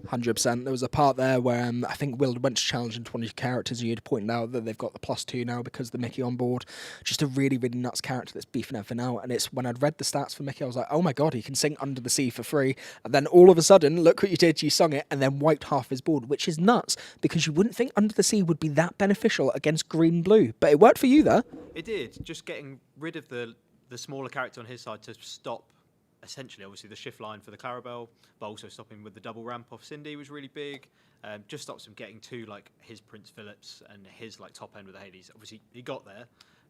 100%. There was a part there where I think Will went to challenge into one of your characters, and you'd pointed out that they've got the +2 now because of the Mickey on board. Just a really, really nuts character that's beefing everything out. And it's when I'd read the stats for Mickey, I was like, oh my god, he can sing Under the Sea for free. And then all of a sudden, look what you did, you sung it and then wiped half his board, which is nuts because you wouldn't think Under the Sea would be that beneficial against green-blue. But it worked for you there. It did. Just getting rid of the smaller character on his side to stop, essentially, obviously, the shift line for the Clarabelle, but also stopping with the double ramp off Cindy was really big. Just stops him getting to his Prince Phillips and his top end with the Hades. Obviously, he got there,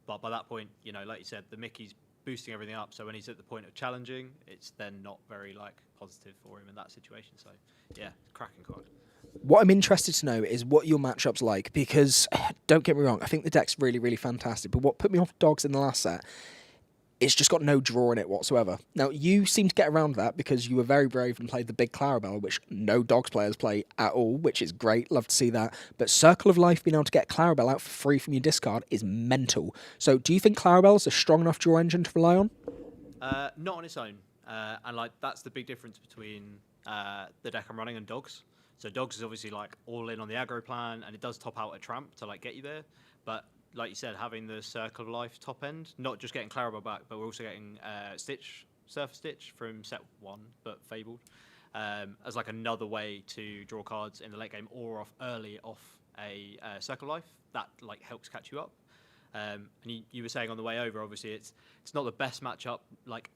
but by that point, like you said, the Mickey's boosting everything up. So when he's at the point of challenging, it's then not very like positive for him in that situation. So yeah, cracking card. What I'm interested to know is what your matchup's like, because don't get me wrong, I think the deck's really, really fantastic. But what put me off dogs in the last set, it's just got no draw in it whatsoever. Now, you seem to get around that because you were very brave and played the big Clarabelle, which no dogs players play at all, which is great. Love to see that. But Circle of Life, being able to get Clarabelle out for free from your discard is mental. So do you think Clarabelle is a strong enough draw engine to rely on? Not on its own. And like that's the big difference between the deck I'm running and dogs. So dogs is obviously like all in on the aggro plan, and it does top out a tramp to like get you there. But like you said, having the Circle of Life top end, not just getting Clarabelle back, but we're also getting Surfer Stitch from set 1, but Fabled, as like another way to draw cards in the late game or early off a Circle of Life. That like helps catch you up. And you were saying on the way over, obviously it's not the best matchup like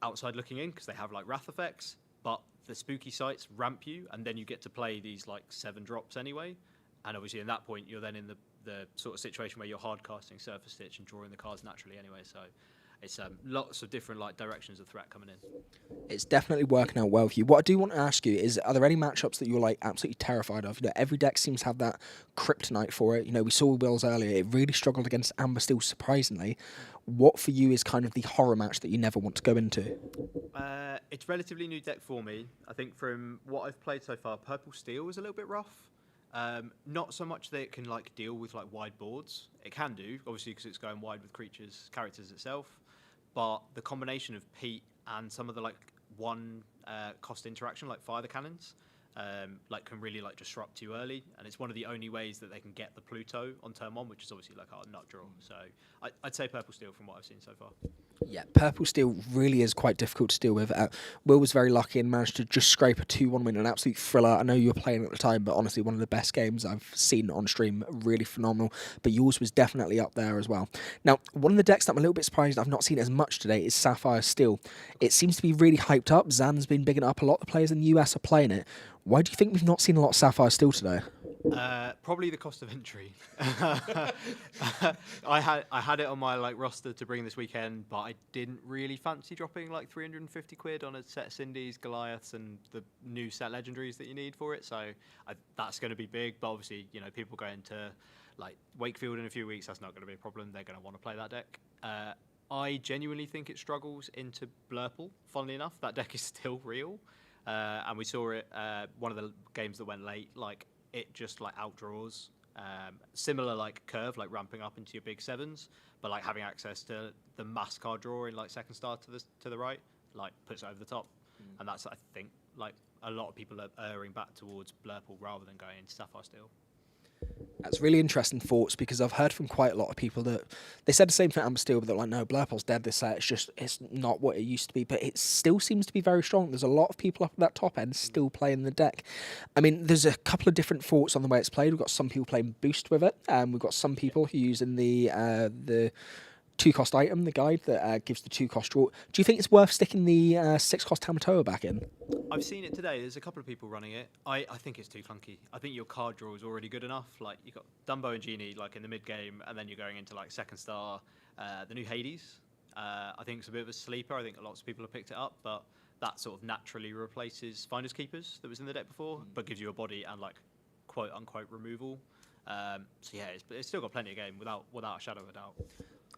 outside looking in because they have like Wrath effects, but the spooky sites ramp you, and then you get to play these like 7 drops anyway. And obviously, in that point, you're then in the sort of situation where you're hard casting Surfer Stitch and drawing the cards naturally anyway. So it's lots of different like directions of threat coming in. It's definitely working out well for you. What I do want to ask you is, are there any matchups that you're like absolutely terrified of? You know, every deck seems to have that kryptonite for it. You know, we saw Will's earlier. It really struggled against Amber Steel, surprisingly. What for you is kind of the horror match that you never want to go into? It's relatively new deck for me. I think from what I've played so far, Purple Steel is a little bit rough. Not so much that it can like deal with like wide boards. It can do, obviously, because it's going wide with characters itself. But the combination of Pete and some of the like one cost interaction, like fire the cannons, like can really like disrupt you early. And it's one of the only ways that they can get the Pluto on turn 1, which is obviously like our nut draw. So I'd say Purple Steel from what I've seen so far. Yeah, Purple Steel really is quite difficult to deal with. Will was very lucky and managed to just scrape a 2-1 win, an absolute thriller. I know you were playing at the time, but honestly, one of the best games I've seen on stream. Really phenomenal. But yours was definitely up there as well. Now, one of the decks that I'm a little bit surprised I've not seen as much today is Sapphire Steel. It seems to be really hyped up. Zan's been bigging it up. A lot of the players in the US are playing it. Why do you think we've not seen a lot of Sapphire Steel today? Probably the cost of entry. I had it on my like roster to bring this weekend, but I didn't really fancy dropping like 350 quid on a set of Cindy's, Goliaths, and the new set legendaries that you need for it. So that's going to be big. But obviously, you know, people going to like Wakefield in a few weeks, that's not going to be a problem. They're going to want to play that deck. I genuinely think it struggles into Blurple. Funnily enough, that deck is still real, and we saw it one of the games that went late. Like it just like outdraws. Similar like curve, like ramping up into your big 7s, but like having access to the mass card draw in like second star to the right, like puts it over the top. And that's, I think, like a lot of people are erring back towards Blurple rather than going into Sapphire Steel. That's really interesting thoughts, because I've heard from quite a lot of people that they said the same thing at Amber Steel, but they're like, no, Blurple's dead this set. It's not what it used to be, but it still seems to be very strong. There's a lot of people up at that top end still playing the deck. I mean, there's a couple of different thoughts on the way it's played. We've got some people playing Boost with it, and we've got some people who are using the 2-cost item, the guide that gives the 2-cost draw. Do you think it's worth sticking the 6-cost Tamatoa back in? I've seen it today. There's a couple of people running it. I think it's too clunky. I think your card draw is already good enough. Like you got Dumbo and Genie like in the mid game, and then you're going into like second star. The new Hades, I think it's a bit of a sleeper. I think lots of people have picked it up, but that sort of naturally replaces Finders Keepers that was in the deck before, but gives you a body and like quote unquote removal. So yeah, it's still got plenty of game without a shadow of a doubt.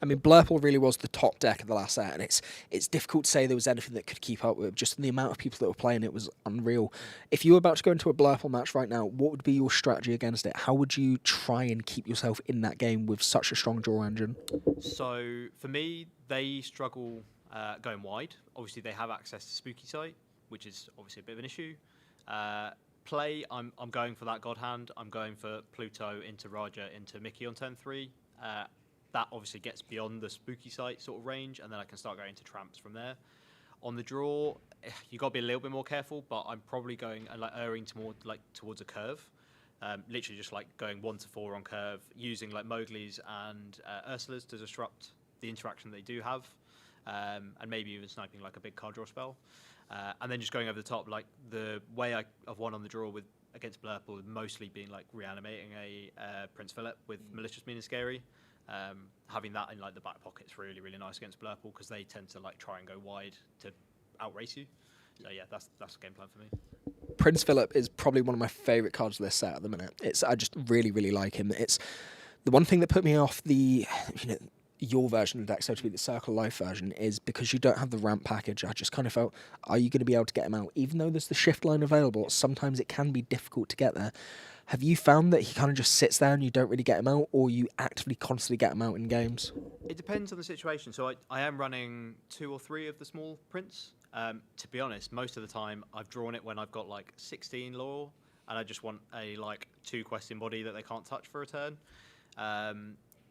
I mean, Blurple really was the top deck of the last set, and it's difficult to say there was anything that could keep up with it. Just the amount of people that were playing it was unreal. If you were about to go into a Blurple match right now, what would be your strategy against it? How would you try and keep yourself in that game with such a strong draw engine? So for me, they struggle going wide. Obviously, they have access to Spooky Sight, which is obviously a bit of an issue. Play, I'm going for that God Hand. I'm going for Pluto into Raja into Mickey on turn 3. That obviously gets beyond the Spooky Sight sort of range, and then I can start going to tramps from there. On the draw, you got to be a little bit more careful, but I'm probably going like erring towards a curve. Literally just like going 1 to 4 on curve, using like Mowgli's and Ursula's to disrupt the interaction they do have, and maybe even sniping like a big card draw spell, and then just going over the top. Like the way I've won on the draw against Blurple, mostly being like reanimating a Prince Philip with Malicious Mean and Scary. Having that in like the back pocket's really really nice against Blurple because they tend to like try and go wide to outrace you. So yeah, that's the game plan for me. Prince Philip is probably one of my favourite cards of this set at the minute. I just really, really like him. It's the one thing that put me off your version of the deck, so to be the Circle of Life version, is because you don't have the ramp package. I just kind of felt, are you going to be able to get him out? Even though there's the shift line available, sometimes it can be difficult to get there. Have you found that he kind of just sits there and you don't really get him out, or you actively constantly get him out in games? It depends on the situation. So I am running 2 or 3 of the small prints. To be honest, most of the time I've drawn it when I've got like 16 lore and I just want a like 2 quest in body that they can't touch for a turn.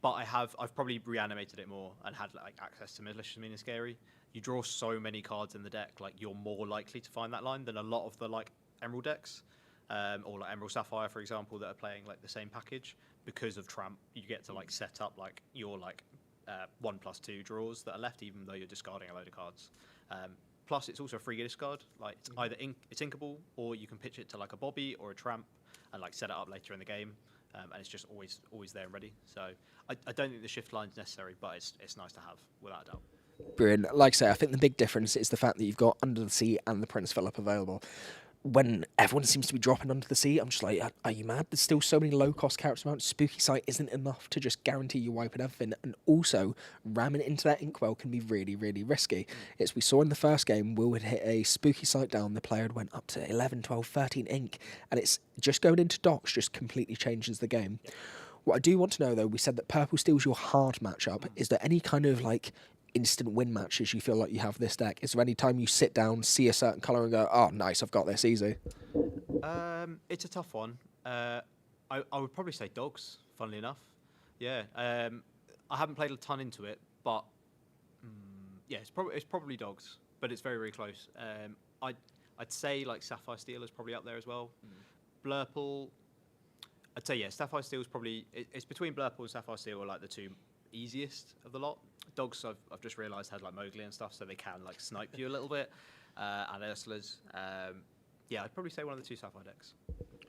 But I've probably reanimated it more and had like access to Malicious Mean and Scary. You draw so many cards in the deck, like you're more likely to find that line than a lot of the like Emerald decks, or like Emerald Sapphire, for example, that are playing like the same package. Because of Tramp, you get to like set up like your like 1/2 draws that are left, even though you're discarding a load of cards. Plus, it's also a free discard. Like it's either it's inkable, or you can pitch it to like a Bobby or a Tramp, and like set it up later in the game. And it's just always there and ready. So I don't think the shift line's necessary, but it's nice to have, without a doubt. Brilliant. Like I say, I think the big difference is the fact that you've got Under the Sea and the Prince Philip available. When everyone seems to be dropping Under the Sea, I'm just like, are you mad? There's still so many low-cost characters around. Spooky Sight isn't enough to just guarantee you wiping everything. And also, ramming it into that Inkwell can be really, really risky. As we saw in the first game, Will had hit a Spooky Sight down. The player had went up to 11, 12, 13 ink. And it's just going into docks just completely changes the game. What I do want to know, though, we said that Purple Steel's your hard matchup. Is there any kind of, like, instant win matches you feel like you have this deck? Is there any time you sit down, see a certain colour and go, oh, nice, I've got this easy? It's a tough one. I would probably say Dogs, funnily enough. Yeah. I haven't played a ton into it, but yeah, it's probably Dogs, but it's very, very close. I'd say like Sapphire Steel is probably up there as well. Blurple, I'd say, yeah, Sapphire Steel is probably, it's between Blurple and Sapphire Steel are like the 2 easiest of the lot. Dogs, I've just realised, had like Mowgli and stuff, so they can like snipe you a little bit. And Ursula's, yeah, I'd probably say one of the 2 Sapphire decks.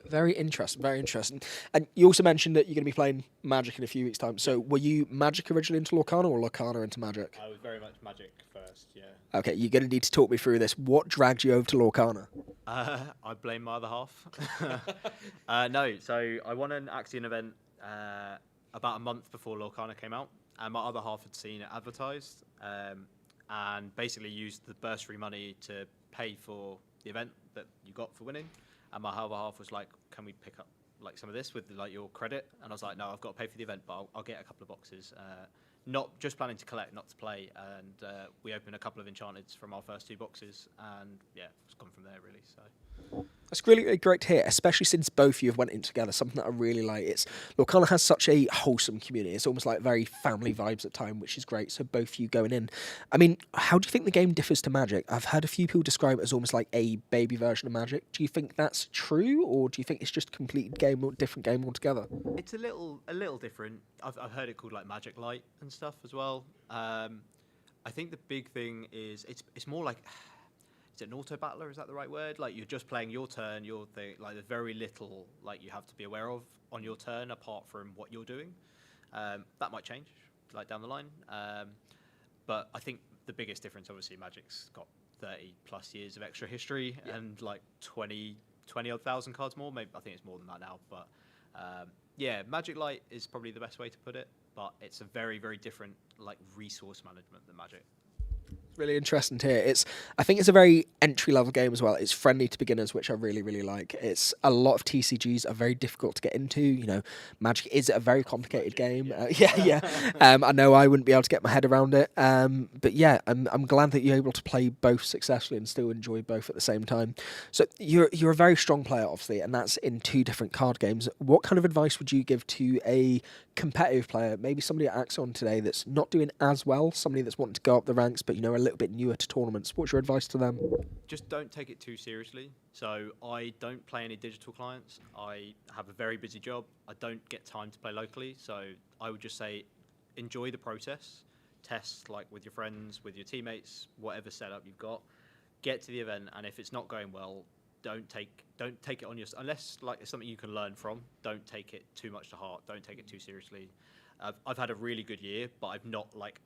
Very interesting, very interesting. And you also mentioned that you're going to be playing Magic in a few weeks' time. So were you Magic originally into Lorcana or Lorcana into Magic? I was very much Magic first, yeah. Okay, you're going to need to talk me through this. What dragged you over to Lorcana? I blame my other half. No, so I won an Axion event about a month before Lorcana came out, and my other half had seen it advertised, and basically used the bursary money to pay for the event that you got for winning. And my other half was like, "Can we pick up like some of this with like your credit?" And I was like, "No, I've got to pay for the event, but I'll get a couple of boxes." Not just planning to collect, not to play. And we opened a couple of Enchanteds from our first 2 boxes, and yeah, it's gone from there really. So That's really, really great to hear, especially since both of you have went in together. Something that I really like. It's Lorcana has such a wholesome community. It's almost like very family vibes at time, which is great. So both of you going in. I mean, how do you think the game differs to Magic? I've heard a few people describe it as almost like a baby version of Magic. Do you think that's true, or do you think it's just a complete different game altogether? it's a little different. I've heard it called like Magic Light and stuff as well. I think the big thing is it's more like, is it an auto battler? Is that the right word? Like you're just playing your turn, your thing. Like there's very little like you have to be aware of on your turn apart from what you're doing. That might change like down the line. But I think the biggest difference, obviously, Magic's got 30 plus years of extra history and like 20 odd thousand cards more. Maybe I think it's more than that now. But yeah, Magic Light is probably the best way to put it. But it's a very, very different like resource management than Magic. Really interesting to hear. I think it's a very entry-level game as well. It's friendly to beginners, which I really, really like. It's a lot of TCGs are very difficult to get into. You know, Magic is a very complicated game. I know I wouldn't be able to get my head around it. But yeah, I'm glad that you're able to play both successfully and still enjoy both at the same time. So you're a very strong player, obviously, and that's in 2 different card games. What kind of advice would you give to a competitive player, maybe somebody at Axion today that's not doing as well, somebody that's wanting to go up the ranks, but you know, a little bit newer to tournaments? What's your advice to them? Just don't take it too seriously. So I don't play any digital clients. I have a very busy job. I don't get time to play locally. So I would just say enjoy the process. Test like with your friends, with your teammates, whatever setup you've got. Get to the event, and if it's not going well, don't take it on your, unless like it's something you can learn from. Don't take it too much to heart. Don't take it too seriously. I've had a really good year, but I've not like,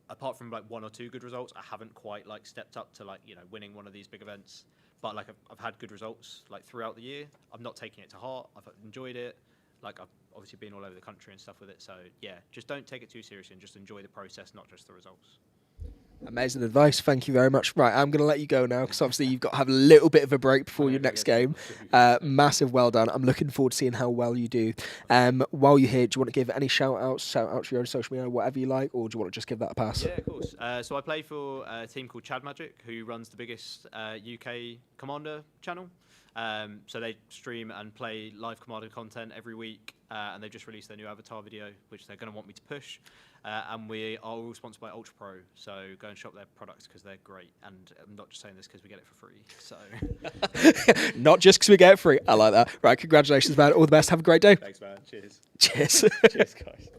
apart from like 1 or 2 good results, I haven't quite like stepped up to like, you know, winning one of these big events. But like I've had good results like throughout the year. I'm not taking it to heart. I've enjoyed it. Like I've obviously been all over the country and stuff with it. So yeah, just don't take it too seriously and just enjoy the process, not just the results. Amazing advice. Thank you very much. Right, I'm going to let you go now because obviously you've got to have a little bit of a break before your next game. Massive well done. I'm looking forward to seeing how well you do. While you're here, do you want to give any shout outs to your own social media, whatever you like, or do you want to just give that a pass? Yeah, of course. So I play for a team called Chad Magic, who runs the biggest UK Commander channel. So they stream and play live Commander content every week, and they've just released their new avatar video, which they're going to want me to push. And we are all sponsored by Ultra Pro, so go and shop their products because they're great. And I'm not just saying this because we get it for free. So Not just because we get it free. I like that. Right, congratulations, man. All the best. Have a great day. Thanks, man. Cheers. Cheers. Cheers, guys.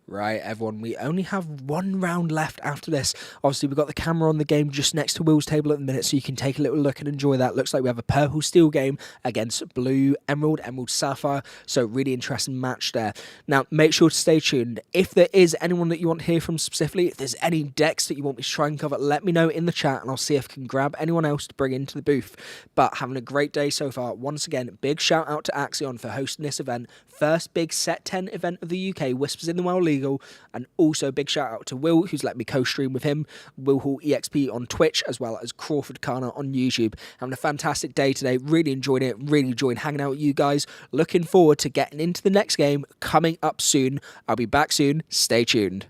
Right, everyone, we only have one round left after this. Obviously, we've got the camera on the game just next to Will's table at the minute, so you can take a little look and enjoy that. Looks like we have a purple steel game against blue emerald, emerald sapphire, so really interesting match there. Now, make sure to stay tuned. If there is anyone that you want to hear from specifically, if there's any decks that you want me to try and cover, let me know in the chat, and I'll see if I can grab anyone else to bring into the booth. But having a great day so far. Once again, big shout out to Axion for hosting this event. First big Set 10 event of the UK, Whispers in the Well Legal, and also big shout out to Will, who's let me co-stream with him, Will Hall EXP on Twitch, as well as CrawfordCana on YouTube. Having a fantastic day today, really enjoyed it, really enjoyed hanging out with you guys. Looking forward to getting into the next game coming up soon. I'll be back soon, stay tuned.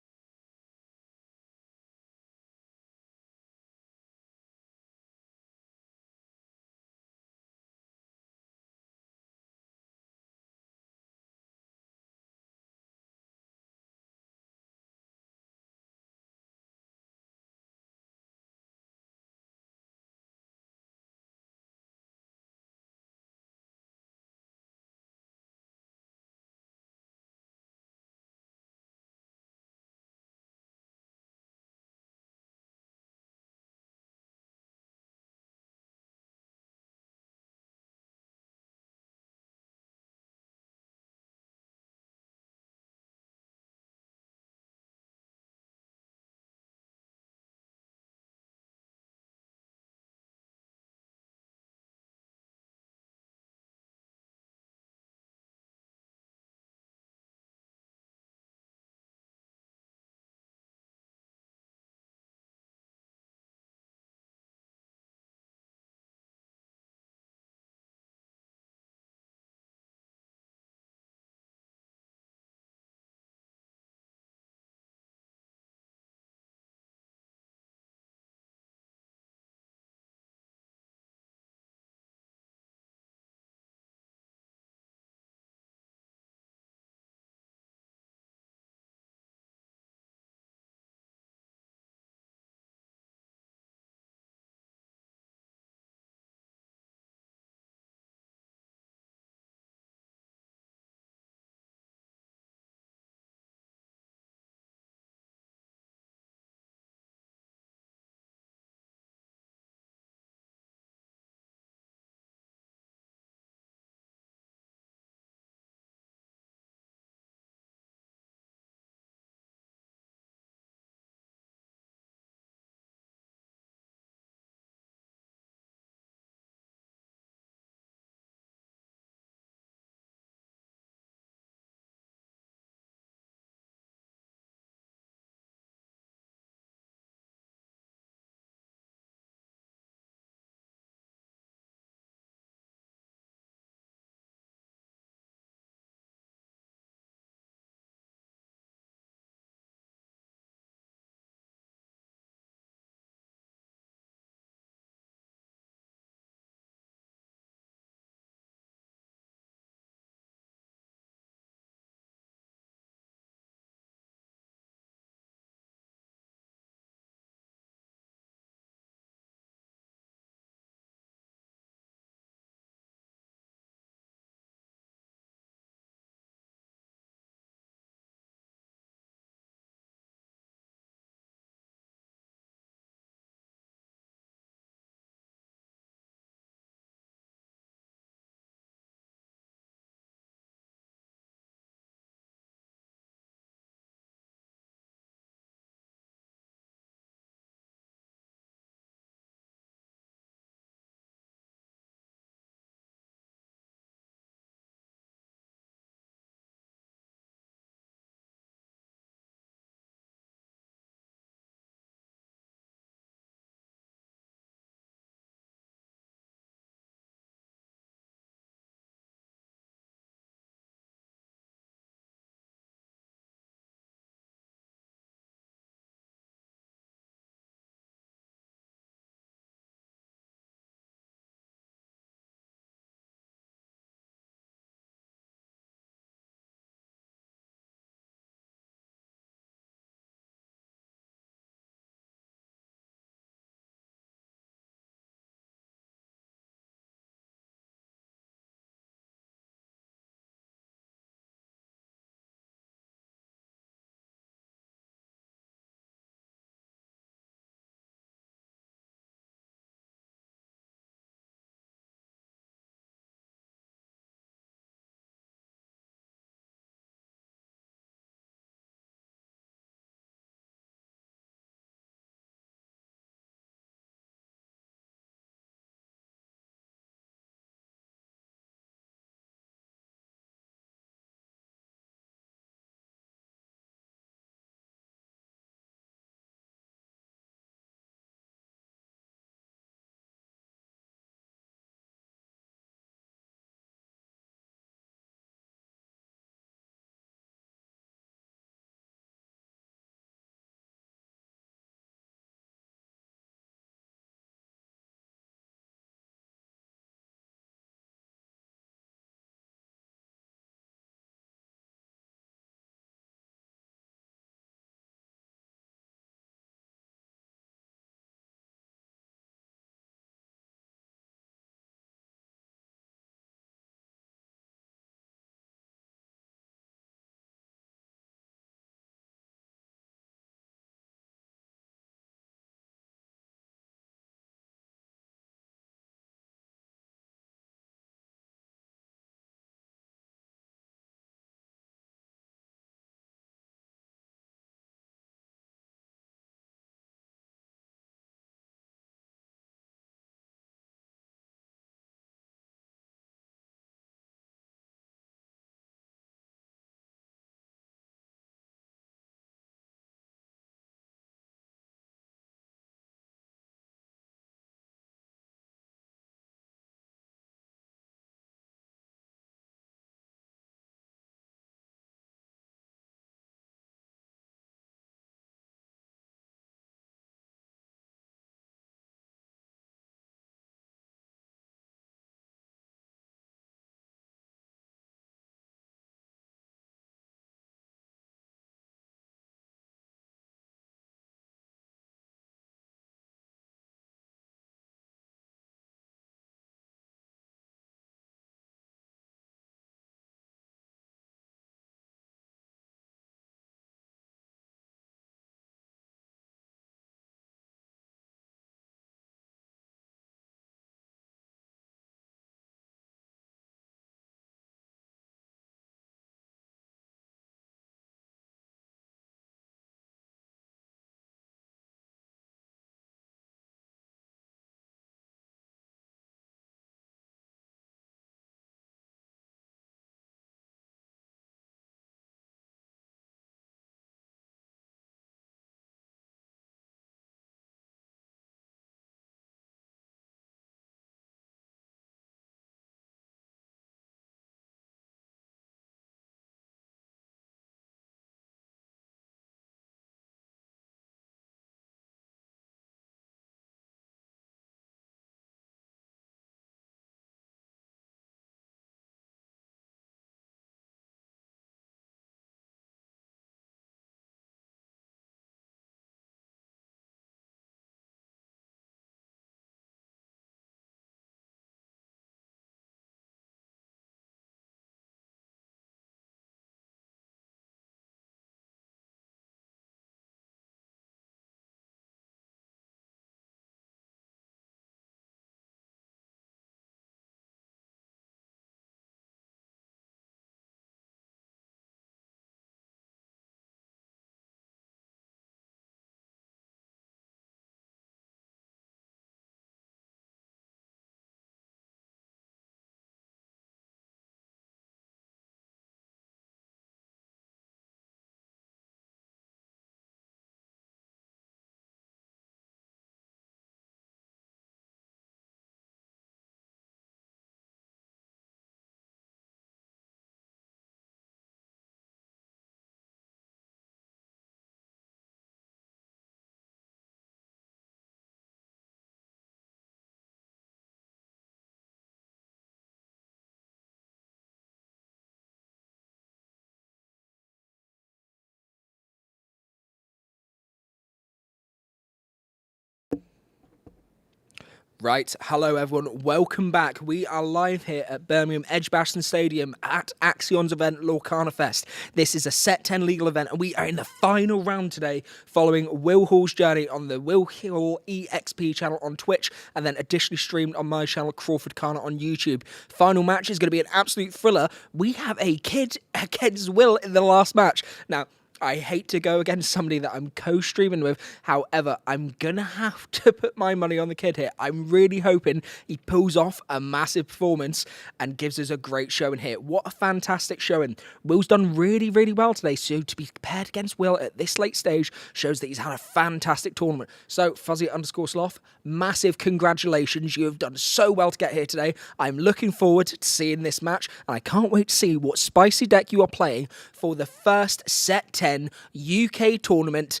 Right, hello everyone, welcome back. We are live here at Birmingham Edgbaston Stadium at Axion's event Lorcana Fest. This is a Set 10 legal event and we are in the final round today following Will Hall's journey on the Will Hall EXP channel on Twitch and then additionally streamed on my channel CrawfordCana on YouTube. Final match is going to be an absolute thriller. We have a kid against Will in the last match. Now, I hate to go against somebody that I'm co-streaming with. However, I'm going to have to put my money on the kid here. I'm really hoping he pulls off a massive performance and gives us a great showing here. What a fantastic showing. Will's done really, really well today. So to be paired against Will at this late stage shows that he's had a fantastic tournament. So Fuzzy_Sloth, massive congratulations. You have done so well to get here today. I'm looking forward to seeing this match. And I can't wait to see what spicy deck you are playing for the first Set 10 UK tournament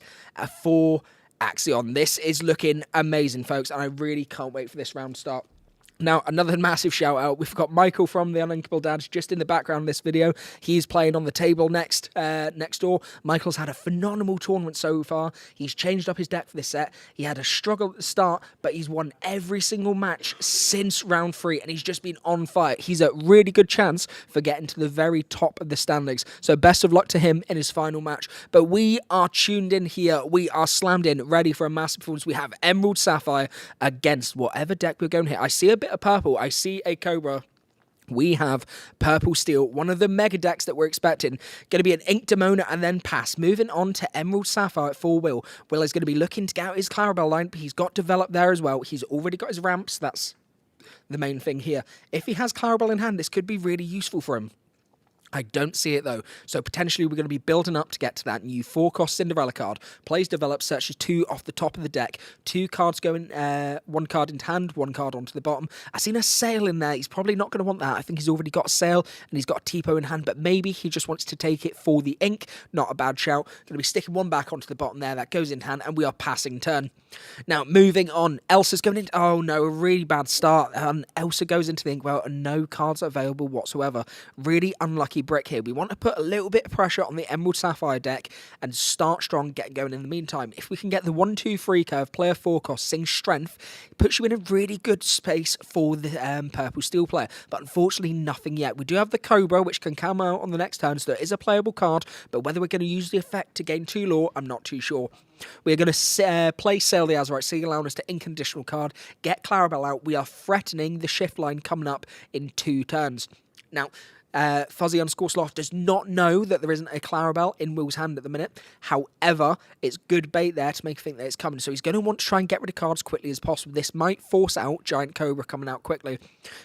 for Axion. This is looking amazing, folks, and I really can't wait for this round to start. Now, another massive shout out. We've got Michael from the Uninkable Dads just in the background of this video. He's playing on the table next door. Michael's had a phenomenal tournament so far. He's changed up his deck for this set. He had a struggle at the start, but he's won every single match since round 3, and he's just been on fire. He's a really good chance for getting to the very top of the standings. So best of luck to him in his final match. But we are tuned in here. We are slammed in, ready for a massive performance. We have Emerald Sapphire against whatever deck we're going here. I see a bit of purple. I see a Cobra. We have Purple Steel, one of the mega decks that we're expecting. Going to be an Ink Demona and then pass. Moving on to Emerald Sapphire for Will. Will is going to be looking to get out his Clarabelle line, but he's got developed there as well. He's already got his ramps. That's the main thing here. If he has Clarabelle in hand, this could be really useful for him. I don't see it though, so potentially we're going to be building up to get to that new 4-cost Cinderella card. Plays develop, searches 2 off the top of the deck. 2 cards going, 1 card into hand, 1 card onto the bottom. I've seen a Sail in there. He's probably not going to want that. I think he's already got a Sail and he's got a Tipo in hand, but maybe he just wants to take it for the ink. Not a bad shout. Going to be sticking 1 back onto the bottom there. That goes in hand and we are passing turn. Now, moving on. Elsa's going into... Oh no, a really bad start. Elsa goes into the inkwell and no cards available whatsoever. Really unlucky brick here. We want to put a little bit of pressure on the Emerald Sapphire deck and start strong, get going in the meantime. If we can get the 1-2-3 curve, player 4 cost, sing strength, it puts you in a really good space for the Purple Steel player. But unfortunately, nothing yet. We do have the Cobra, which can come out on the next turn, so there is a playable card, but whether we're going to use the effect to gain 2 lore, I'm not too sure. We're going to play Sail the Azurite, so allowing us to ink an additional card, get Clarabelle out. We are threatening the shift line coming up in 2 turns. Now, Fuzzy_Sloth does not know that there isn't a Clarabelle in Will's hand at the minute. However, it's good bait there to make him think that it's coming. So he's going to want to try and get rid of cards as quickly as possible. This might force out Giant Cobra coming out quickly.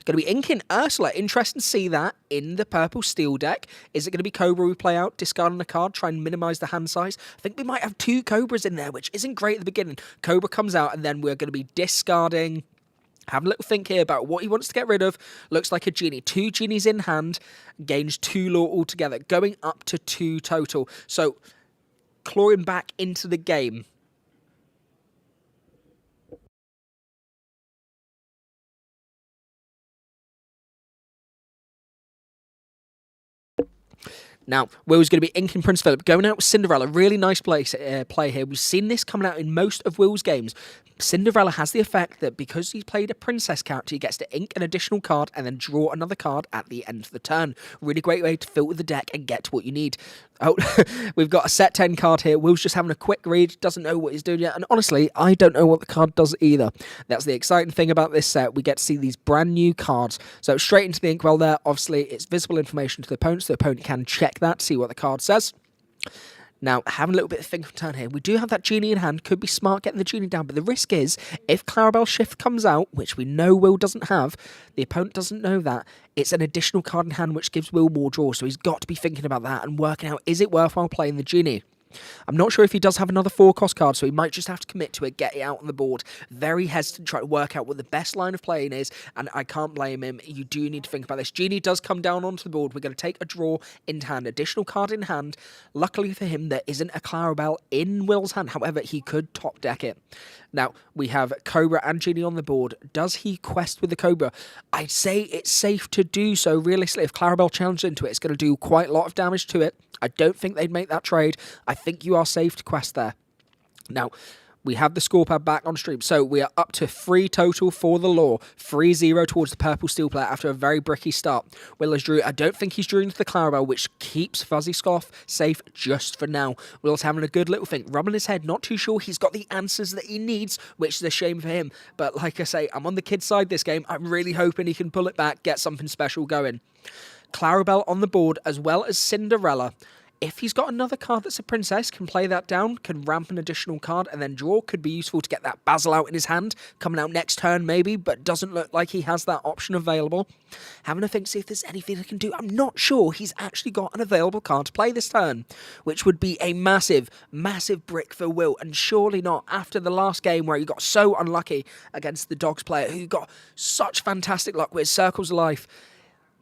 Going to be inking Ursula. Interesting to see that in the Purple Steel deck. Is it going to be Cobra we play out, discarding a card, try and minimise the hand size? I think we might have 2 Cobras in there, which isn't great at the beginning. Cobra comes out and then we're going to be discarding... Have a little think here about what he wants to get rid of. Looks like a genie. 2 genies in hand. Gains 2 lore altogether. Going up to 2 total. So, clawing back into the game. Now, Will's going to be inking Prince Philip, going out with Cinderella. Really nice play here. We've seen this coming out in most of Will's games. Cinderella has the effect that because he's played a princess character, he gets to ink an additional card and then draw another card at the end of the turn. Really great way to filter the deck and get to what you need. Oh, we've got a Set 10 card here. Will's just having a quick read, doesn't know what he's doing yet. And honestly, I don't know what the card does either. That's the exciting thing about this set. We get to see these brand new cards. So straight into the inkwell there. Obviously, it's visible information to the opponent, so the opponent can check that, see what the card says. Now, having a little bit of think of turn here. We do have that genie in hand. Could be smart getting the genie down. But the risk is, if Clarabelle Shift comes out, which we know Will doesn't have, the opponent doesn't know that, it's an additional card in hand which gives Will more draw. So he's got to be thinking about that and working out, is it worthwhile playing the genie? I'm not sure if he does have another 4-cost card, so he might just have to commit to it, get it out on the board. Very hesitant, try to work out what the best line of playing is, and I can't blame him. You do need to think about this. Genie does come down onto the board. We're going to take a draw in hand, additional card in hand. Luckily for him, there isn't a Clarabelle in Will's hand. However, he could top deck it. Now, we have Cobra and Genie on the board. Does he quest with the Cobra? I'd say it's safe to do so. Realistically, if Clarabelle challenges into it, it's going to do quite a lot of damage to it. I don't think they'd make that trade. I think you are safe to quest there. Now, We have the scorepad back on stream. So we are up to 3 total for the Law. 3-0 towards the purple steel player after a very bricky start. Will has drew. I don't think he's drew into the Clarabelle, which keeps Fuzzy Scoff safe just for now. Will's having a good little think. Rubbing his head, not too sure he's got the answers that he needs, which is a shame for him. But like I say, I'm on the kid's side this game. I'm really hoping he can pull it back, get something special going. Clarabelle on the board, as well as Cinderella. If he's got another card that's a princess, can play that down, can ramp an additional card, and then draw. Could be useful to get that Basil out in his hand, coming out next turn maybe, but doesn't look like he has that option available. Having a think, see if there's anything I can do. I'm not sure he's actually got an available card to play this turn, which would be a massive, massive brick for Will, and surely not after the last game where he got so unlucky against the Dogs player, who got such fantastic luck with Circles of Life.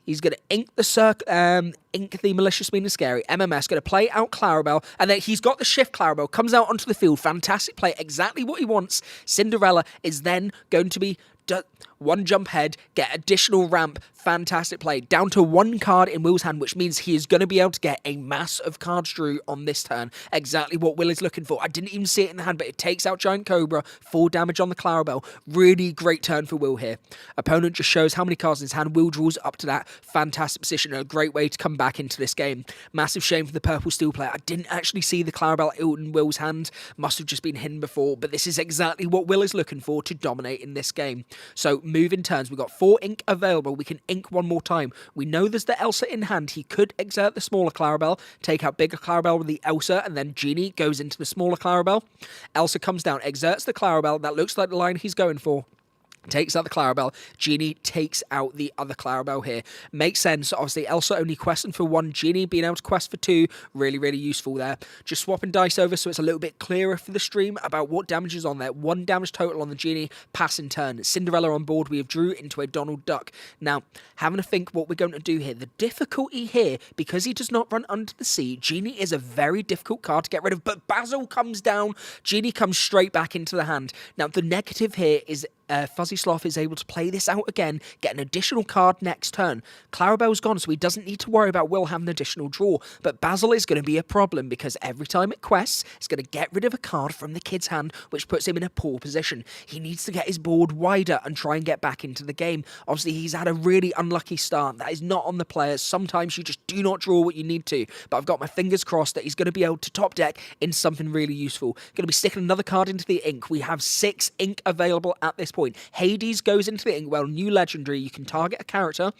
He's going to ink the Malicious Mean and Scary. MMS going to play out Clarabelle, and then he's got the shift Clarabelle, comes out onto the field. Fantastic play, exactly what he wants. Cinderella is then going to be one jump head, get additional ramp. Fantastic play. Down to 1 card in Will's hand, which means he is going to be able to get a mass of cards drew on this turn. Exactly what Will is looking for. I didn't even see it in the hand, but it takes out Giant Cobra. 4 damage on the Clarabelle. Really great turn for Will here. Opponent just shows how many cards in his hand. Will draws up to that fantastic position. A great way to come back into this game. Massive shame for the purple steel player. I didn't actually see the Clarabelle in Will's hand. Must have just been hidden before, but this is exactly what Will is looking for to dominate in this game. So moving turns. We've got 4 ink available. We can ink one more time. We know there's the Elsa in hand. He could exert the smaller Clarabelle, take out bigger Clarabelle with the Elsa, and then Genie goes into the smaller Clarabelle. Elsa comes down, exerts the Clarabelle. That looks like the line he's going for. Takes out the Clarabelle. Genie takes out the other Clarabelle here. Makes sense. Obviously, Elsa only questing for 1. Genie being able to quest for 2. Really, really useful there. Just swapping dice over so it's a little bit clearer for the stream about what damage is on there. 1 damage total on the Genie. Passing turn. Cinderella on board. We have drew into a Donald Duck. Now, having a think what we're going to do here. The difficulty here, because he does not run under the sea, Genie is a very difficult card to get rid of. But Basil comes down. Genie comes straight back into the hand. Now, the negative here is Fuzzy Sloth is able to play this out again, get an additional card next turn. Clarabelle's gone, so he doesn't need to worry about Will having an additional draw, but Basil is going to be a problem because every time it quests, it's going to get rid of a card from the kid's hand, which puts him in a poor position. He needs to get his board wider and try and get back into the game. Obviously, he's had a really unlucky start. That is not on the players. Sometimes you just do not draw what you need to, but I've got my fingers crossed that he's going to be able to top deck in something really useful. Going to be sticking another card into the ink. We have 6 ink available at this point. Hades goes into the Inkwell, new legendary. You can target a character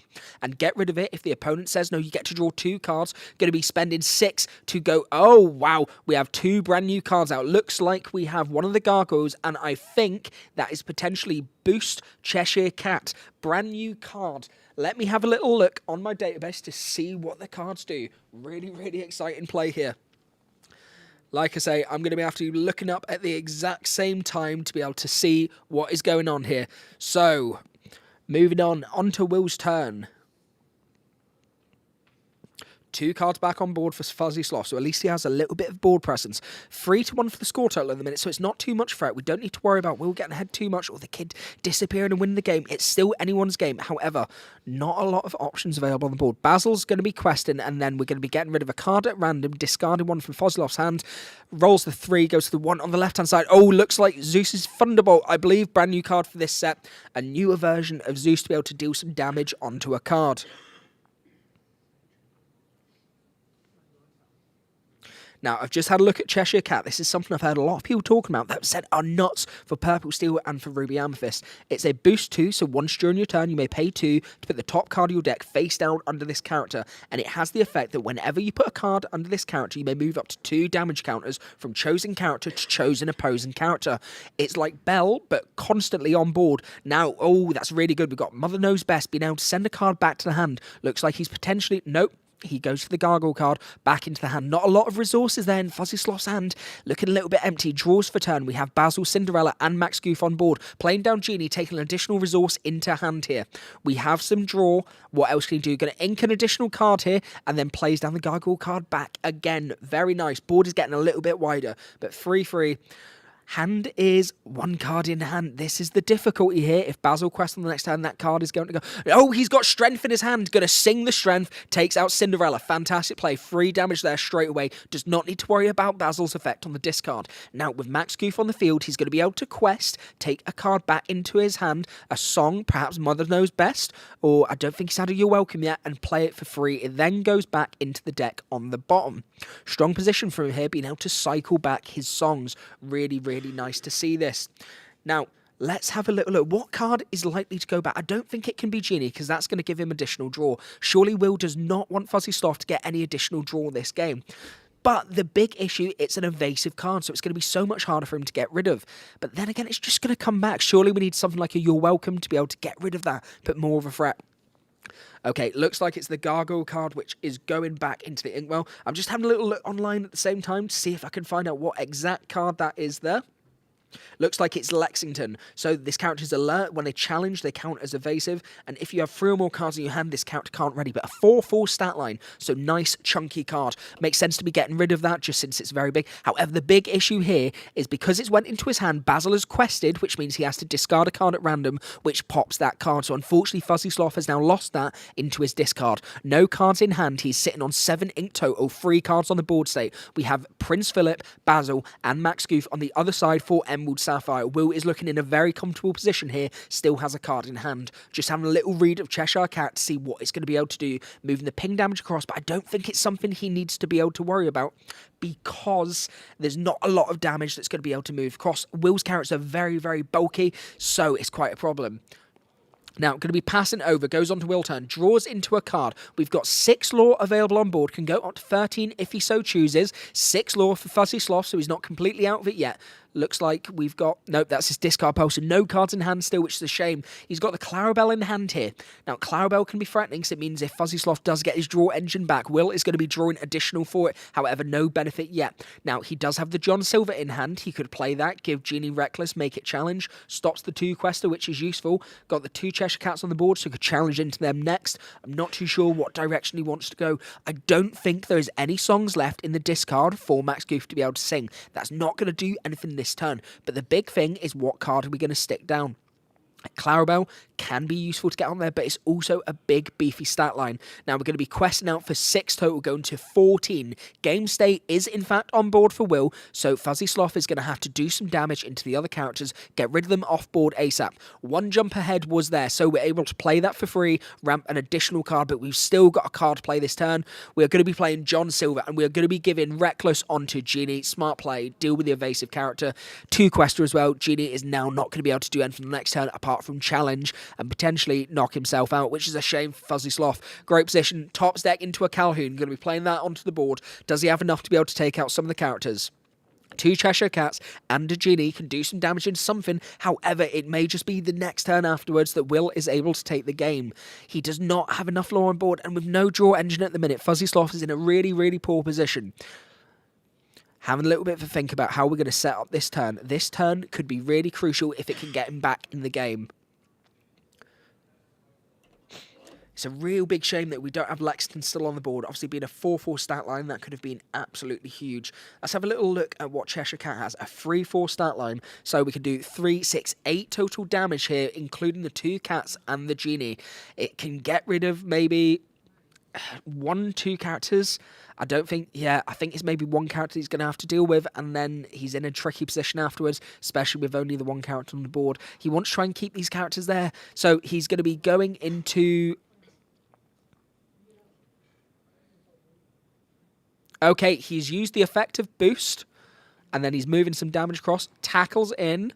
and get rid of it. If the opponent says no, you get to draw 2 cards. Going to be spending 6 to go. Oh, wow. We have 2 brand new cards out. Looks like we have one of the Gargoyles, and I think that is potentially Boost Cheshire Cat. Brand new card. Let me have a little look on my database to see what the cards do. Really, really exciting play here. Like I say, I'm going to be have to be looking up at the exact same time to be able to see what is going on here. So, moving on to Will's turn. 2 cards back on board for Fuzzy Sloth, so at least he has a little bit of board presence. 3-1 for the score total at the minute, so it's not too much threat. We don't need to worry about Will getting ahead too much or the kid disappearing and winning the game. It's still anyone's game. However, not a lot of options available on the board. Basil's going to be questing, and then we're going to be getting rid of a card at random, discarding 1 from Fozloff's hand, rolls the 3, goes to the 1 on the left-hand side. Oh, looks like Zeus's Thunderbolt, I believe, brand new card for this set. A newer version of Zeus to be able to deal some damage onto a card. Now, I've just had a look at Cheshire Cat. This is something I've heard a lot of people talking about that said are nuts for Purple Steel and for Ruby Amethyst. It's a boost 2, so once during your turn, you may pay 2 to put the top card of your deck face down under this character, and it has the effect that whenever you put a card under this character, you may move up to 2 damage counters from chosen character to chosen opposing character. It's like Belle, but constantly on board. Now, oh, that's really good. We've got Mother Knows Best being able to send a card back to the hand. Looks like he's potentially... Nope. He goes for the Gargoyle card, back into the hand. Not a lot of resources there in Fuzzy Sloth's hand. Looking a little bit empty. Draws for turn. We have Basil, Cinderella, and Max Goof on board. Playing down Genie, taking an additional resource into hand here. We have some draw. What else can he do? Going to ink an additional card here, and then plays down the Gargoyle card back again. Very nice. Board is getting a little bit wider, but 3-3. Hand is one card in hand. This is the difficulty here. If Basil quests on the next turn, that card is going to go. Oh, he's got Strength in his hand. Going to sing the Strength. Takes out Cinderella. Fantastic play. 3 damage there straight away. Does not need to worry about Basil's effect on the discard. Now, with Max Goof on the field, he's going to be able to quest, take a card back into his hand, a song, perhaps Mother Knows Best, or I don't think he's had a You're Welcome yet, and play it for free. It then goes back into the deck on the bottom. Strong position from him here, being able to cycle back his songs. Really, really nice to see this. Now, let's have a little look. What card is likely to go back? I don't think it can be Genie, because that's going to give him additional draw. Surely Will does not want Fuzzy Sloth to get any additional draw this game. But the big issue, it's an evasive card, so it's going to be so much harder for him to get rid of. But then again, it's just going to come back. Surely we need something like a You're Welcome to be able to get rid of that, put more of a threat. Okay, looks like it's the Gargoyle card, which is going back into the Inkwell. I'm just having a little look online at the same time to see if I can find out what exact card that is there. Looks like it's Lexington. So this character's alert. When they challenge, they count as evasive. And if you have 3 or more cards in your hand, this character can't ready. But a 4/4 stat line. So nice, chunky card. Makes sense to be getting rid of that, just since it's very big. However, the big issue here is because it's went into his hand, Basil has quested, which means he has to discard a card at random, which pops that card. So unfortunately, Fuzzy Sloth has now lost that into his discard. No cards in hand. He's sitting on 7 ink total, 3 cards on the board state. We have Prince Philip, Basil, and Max Goof on the other side for Emerald Sapphire. Will is looking in a very comfortable position here, still has a card in hand. Just having a little read of Cheshire Cat to see what it's going to be able to do, moving the ping damage across, but I don't think it's something he needs to be able to worry about because there's not a lot of damage that's going to be able to move across. Will's characters are very, very bulky, so it's quite a problem. Now, going to be passing over, goes on to Will turn, draws into a card. We've got 6 lore available on board, can go up to 13 if he so chooses. 6 lore for Fuzzy Sloth, so he's not completely out of it yet. Looks like we've got... Nope, that's his discard pile, so no cards in hand still, which is a shame. He's got the Clarabelle in hand here. Now, Clarabelle can be threatening, so it means if Fuzzy Sloth does get his draw engine back, Will is going to be drawing additional for it. However, no benefit yet. Now, he does have the John Silver in hand. He could play that, give Genie Reckless, make it challenge. Stops the 2 Quester, which is useful. Got the 2 Cheshire Cats on the board, so he could challenge into them next. I'm not too sure what direction he wants to go. I don't think there is any songs left in the discard for Max Goof to be able to sing. That's not going to do anything this turn. But the big thing is, what card are we going to stick down? Clarabelle can be useful to get on there, but it's also a big, beefy stat line. Now, we're going to be questing out for 6 total, going to 14. Game State is, in fact, on board for Will, so Fuzzy Sloth is going to have to do some damage into the other characters, get rid of them off board ASAP. 1 jump ahead was there, so we're able to play that for free, ramp an additional card, but we've still got a card to play this turn. We're going to be playing John Silver, and we're going to be giving Reckless onto Genie. Smart play, deal with the evasive character. 2 Quester as well. Genie is now not going to be able to do anything the next turn, apart from challenge and potentially knock himself out, which is a shame for Fuzzy Sloth. Great position, tops deck into a Calhoun, going to be playing that onto the board. Does he have enough to be able to take out some of the characters? 2 Cheshire Cats and a Genie can do some damage into something. However, it may just be the next turn afterwards that Will is able to take the game. He does not have enough lore on board, and with no draw engine at the minute, Fuzzy Sloth is in a really, really poor position. Having a little bit of a think about how we're going to set up this turn. This turn could be really crucial if it can get him back in the game. It's a real big shame that we don't have Lexington still on the board. Obviously, being a 4/4 stat line, that could have been absolutely huge. Let's have a little look at what Cheshire Cat has. A 3/4 stat line, so we can do 3, 6, 8 total damage here, including the 2 cats and the Genie. It can get rid of maybe 1, 2 characters. I don't think, I think it's maybe 1 character he's going to have to deal with, and then he's in a tricky position afterwards, especially with only the 1 character on the board. He wants to try and keep these characters there, so he's going to be going into... Okay, he's used the effective boost, and then he's moving some damage across, tackles in,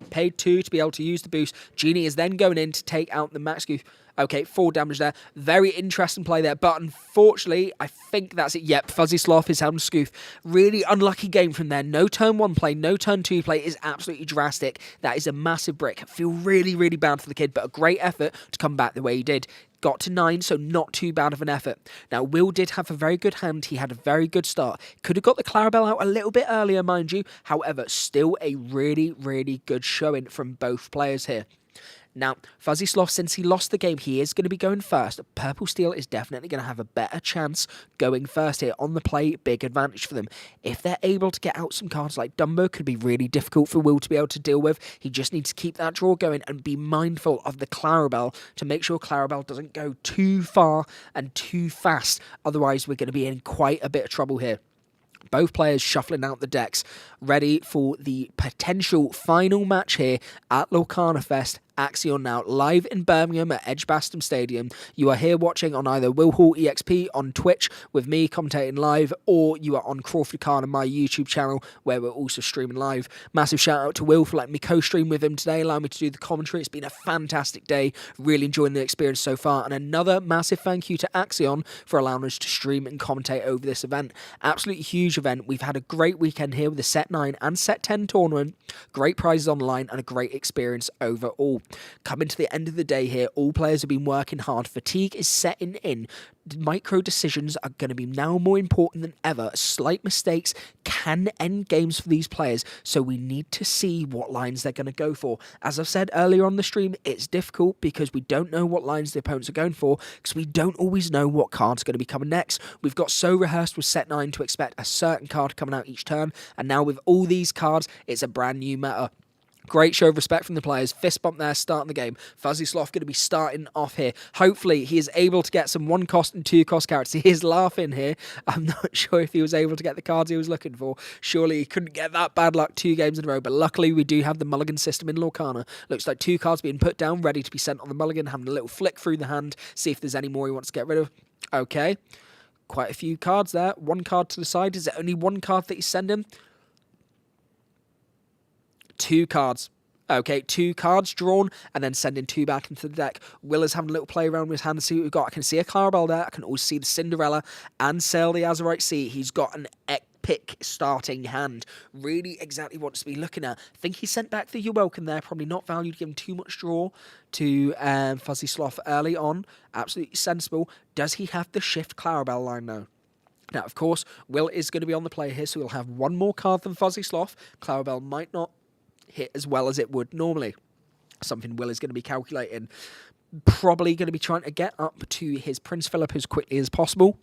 paid 2 to be able to use the boost. Genie is then going in to take out the Max Goof. Okay, 4 damage there. Very interesting play there, but unfortunately, I think that's it. Yep, Fuzzy Sloth is having Scoof. Really unlucky game from there. No turn 1 play, no turn 2 play is absolutely drastic. That is a massive brick. I feel really, really bad for the kid, but a great effort to come back the way he did. Got to 9, so not too bad of an effort. Now, Will did have a very good hand. He had a very good start. Could have got the Clarabelle out a little bit earlier, mind you. However, still a really, really good showing from both players here. Now, Fuzzy Sloth, since he lost the game, he is going to be going first. Purple Steel is definitely going to have a better chance going first here on the play. Big advantage for them. If they're able to get out some cards like Dumbo, could be really difficult for Will to be able to deal with. He just needs to keep that draw going and be mindful of the Clarabelle to make sure Clarabelle doesn't go too far and too fast. Otherwise, we're going to be in quite a bit of trouble here. Both players shuffling out the decks, ready for the potential final match here at Lorcana Fest. Axion Now, live in Birmingham at Edgbaston Stadium. You are here watching on either Will Hall EXP on Twitch with me commentating live, or you are on CrawfordCana, my YouTube channel, where we're also streaming live. Massive shout out to Will for letting me co-stream with him today, allowing me to do the commentary. It's been a fantastic day, really enjoying the experience so far, and another massive thank you to Axion for allowing us to stream and commentate over this event. Absolutely huge event. We've had a great weekend here with the Set 9 and Set 10 tournament, great prizes on the line, and a great experience overall. Coming to the end of the day here, all players have been working hard. Fatigue is setting in. Micro decisions are going to be now more important than ever. Slight mistakes can end games for these players, so we need to see what lines they're going to go for. As I've said earlier on the stream, it's difficult because we don't know what lines the opponents are going for, because we don't always know what card's going to be coming next. We've got so rehearsed with Set 9 to expect a certain card coming out each turn, and now with all these cards, it's a brand new meta. Great show of respect from the players. Fist bump there, starting the game. Fuzzy Sloth going to be starting off here. Hopefully, he is able to get some 1-cost and 2-cost cards. He is laughing here. I'm not sure if he was able to get the cards he was looking for. Surely he couldn't get that bad luck 2 games in a row. But luckily, we do have the mulligan system in Lorcana. Looks like 2 cards being put down, ready to be sent on the mulligan. Having a little flick through the hand. See if there's any more he wants to get rid of. Okay. Quite a few cards there. 1 card to the side. Is it only 1 card that he's sending? 2 cards. Okay, 2 cards drawn and then sending 2 back into the deck. Will is having a little play around with his hand to see what we've got. I can see a Clarabelle there. I can also see the Cinderella and Sail the Azurite Sea. He's got an epic starting hand. Really exactly what to be looking at. I think he sent back the You're Welcome there. Probably not valued to give him too much draw to Fuzzy Sloth early on. Absolutely sensible. Does he have the Shift Clarabelle line now? Now, of course, Will is going to be on the play here, so he'll have 1 more card than Fuzzy Sloth. Clarabelle might not hit as well as it would normally. Something Will is going to be calculating. Probably going to be trying to get up to his Prince Philip as quickly as possible.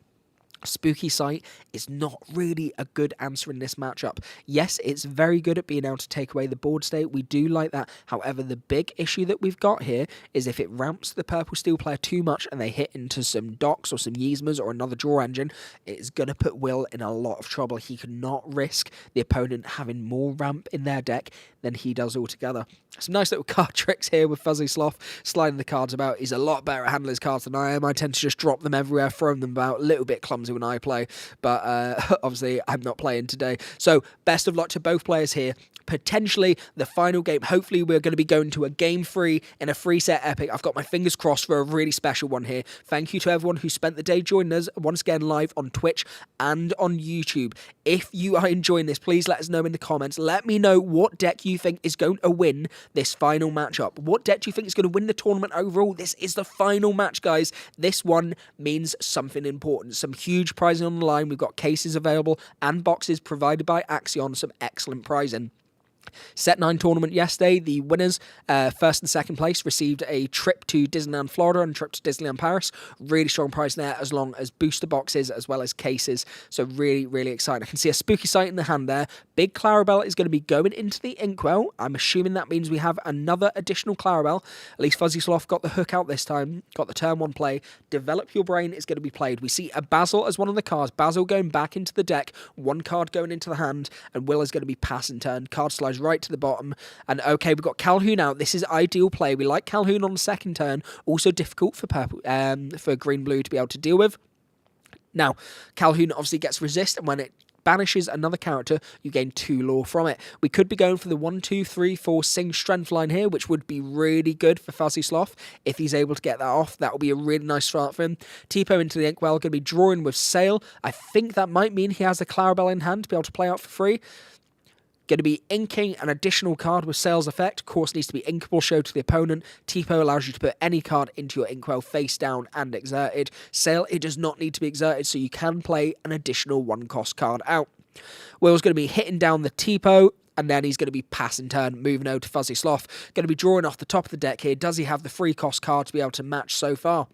Spooky Sight is not really a good answer in this matchup. Yes, it's very good at being able to take away the board state. We do like that. However, the big issue that we've got here is if it ramps the Purple Steel player too much and they hit into some Docks or some Yzmas or another draw engine, it's going to put Will in a lot of trouble. He cannot risk the opponent having more ramp in their deck than he does altogether. Some nice little card tricks here with Fuzzy Sloth, sliding the cards about. He's a lot better at handling his cards than I am. I tend to just drop them everywhere, throw them about, a little bit clumsy when I play, but obviously I'm not playing today. So best of luck to both players here. Potentially the final game. Hopefully we're going to be going to a game 3 in a 3-set epic. I've got my fingers crossed for a really special one here. Thank you to everyone who spent the day joining us once again live on Twitch and on YouTube. If you are enjoying this, please let us know in the comments. Let me know what deck you think is going to win this final matchup. What deck do you think is going to win the tournament overall? This is the final match, guys. This one means something important. Some huge prizing on the line. We've got cases available and boxes provided by Axion. Some excellent prizing. Set 9 tournament yesterday, the winners, first and second place, received a trip to Disneyland Florida and a trip to Disneyland Paris. Really strong prize there, as long as booster boxes as well as cases. So really, really exciting. I can see a Spooky Sight in the hand there. Big Clarabelle is going to be going into the Inkwell. I'm assuming that means we have another additional Clarabelle. At least Fuzzy Sloth got the hook out this time. Got the turn 1 play. Develop Your Brain is going to be played. We see a Basil as one of the cards. Basil going back into the deck. 1 card going into the hand. And Will is going to be passing turn. Card slides right to the bottom. And okay, we've got Calhoun out. This is ideal play. We like Calhoun on the second turn. Also difficult for purple, for green-blue to be able to deal with. Now, Calhoun obviously gets resist, and when it banishes another character, you gain 2 lore from it. We could be going for the 1, 2, 3, 4 Sing Strength line here, which would be really good for Fuzzy Sloth. If he's able to get that off, that will be a really nice start for him. Tipo into the Inkwell, going to be drawing with Sail. I think that might mean he has a Clarabelle in hand to be able to play out for free. Going to be inking an additional card with Sail's effect. Of course, needs to be inkable, show to the opponent. Tipo allows you to put any card into your Inkwell face down and exerted. Sail, it does not need to be exerted, so you can play an additional 1-cost card out. Will's going to be hitting down the Tipo. And then he's going to be passing turn, moving over to Fuzzy Sloth. Going to be drawing off the top of the deck here. Does he have the free cost card to be able to match so far?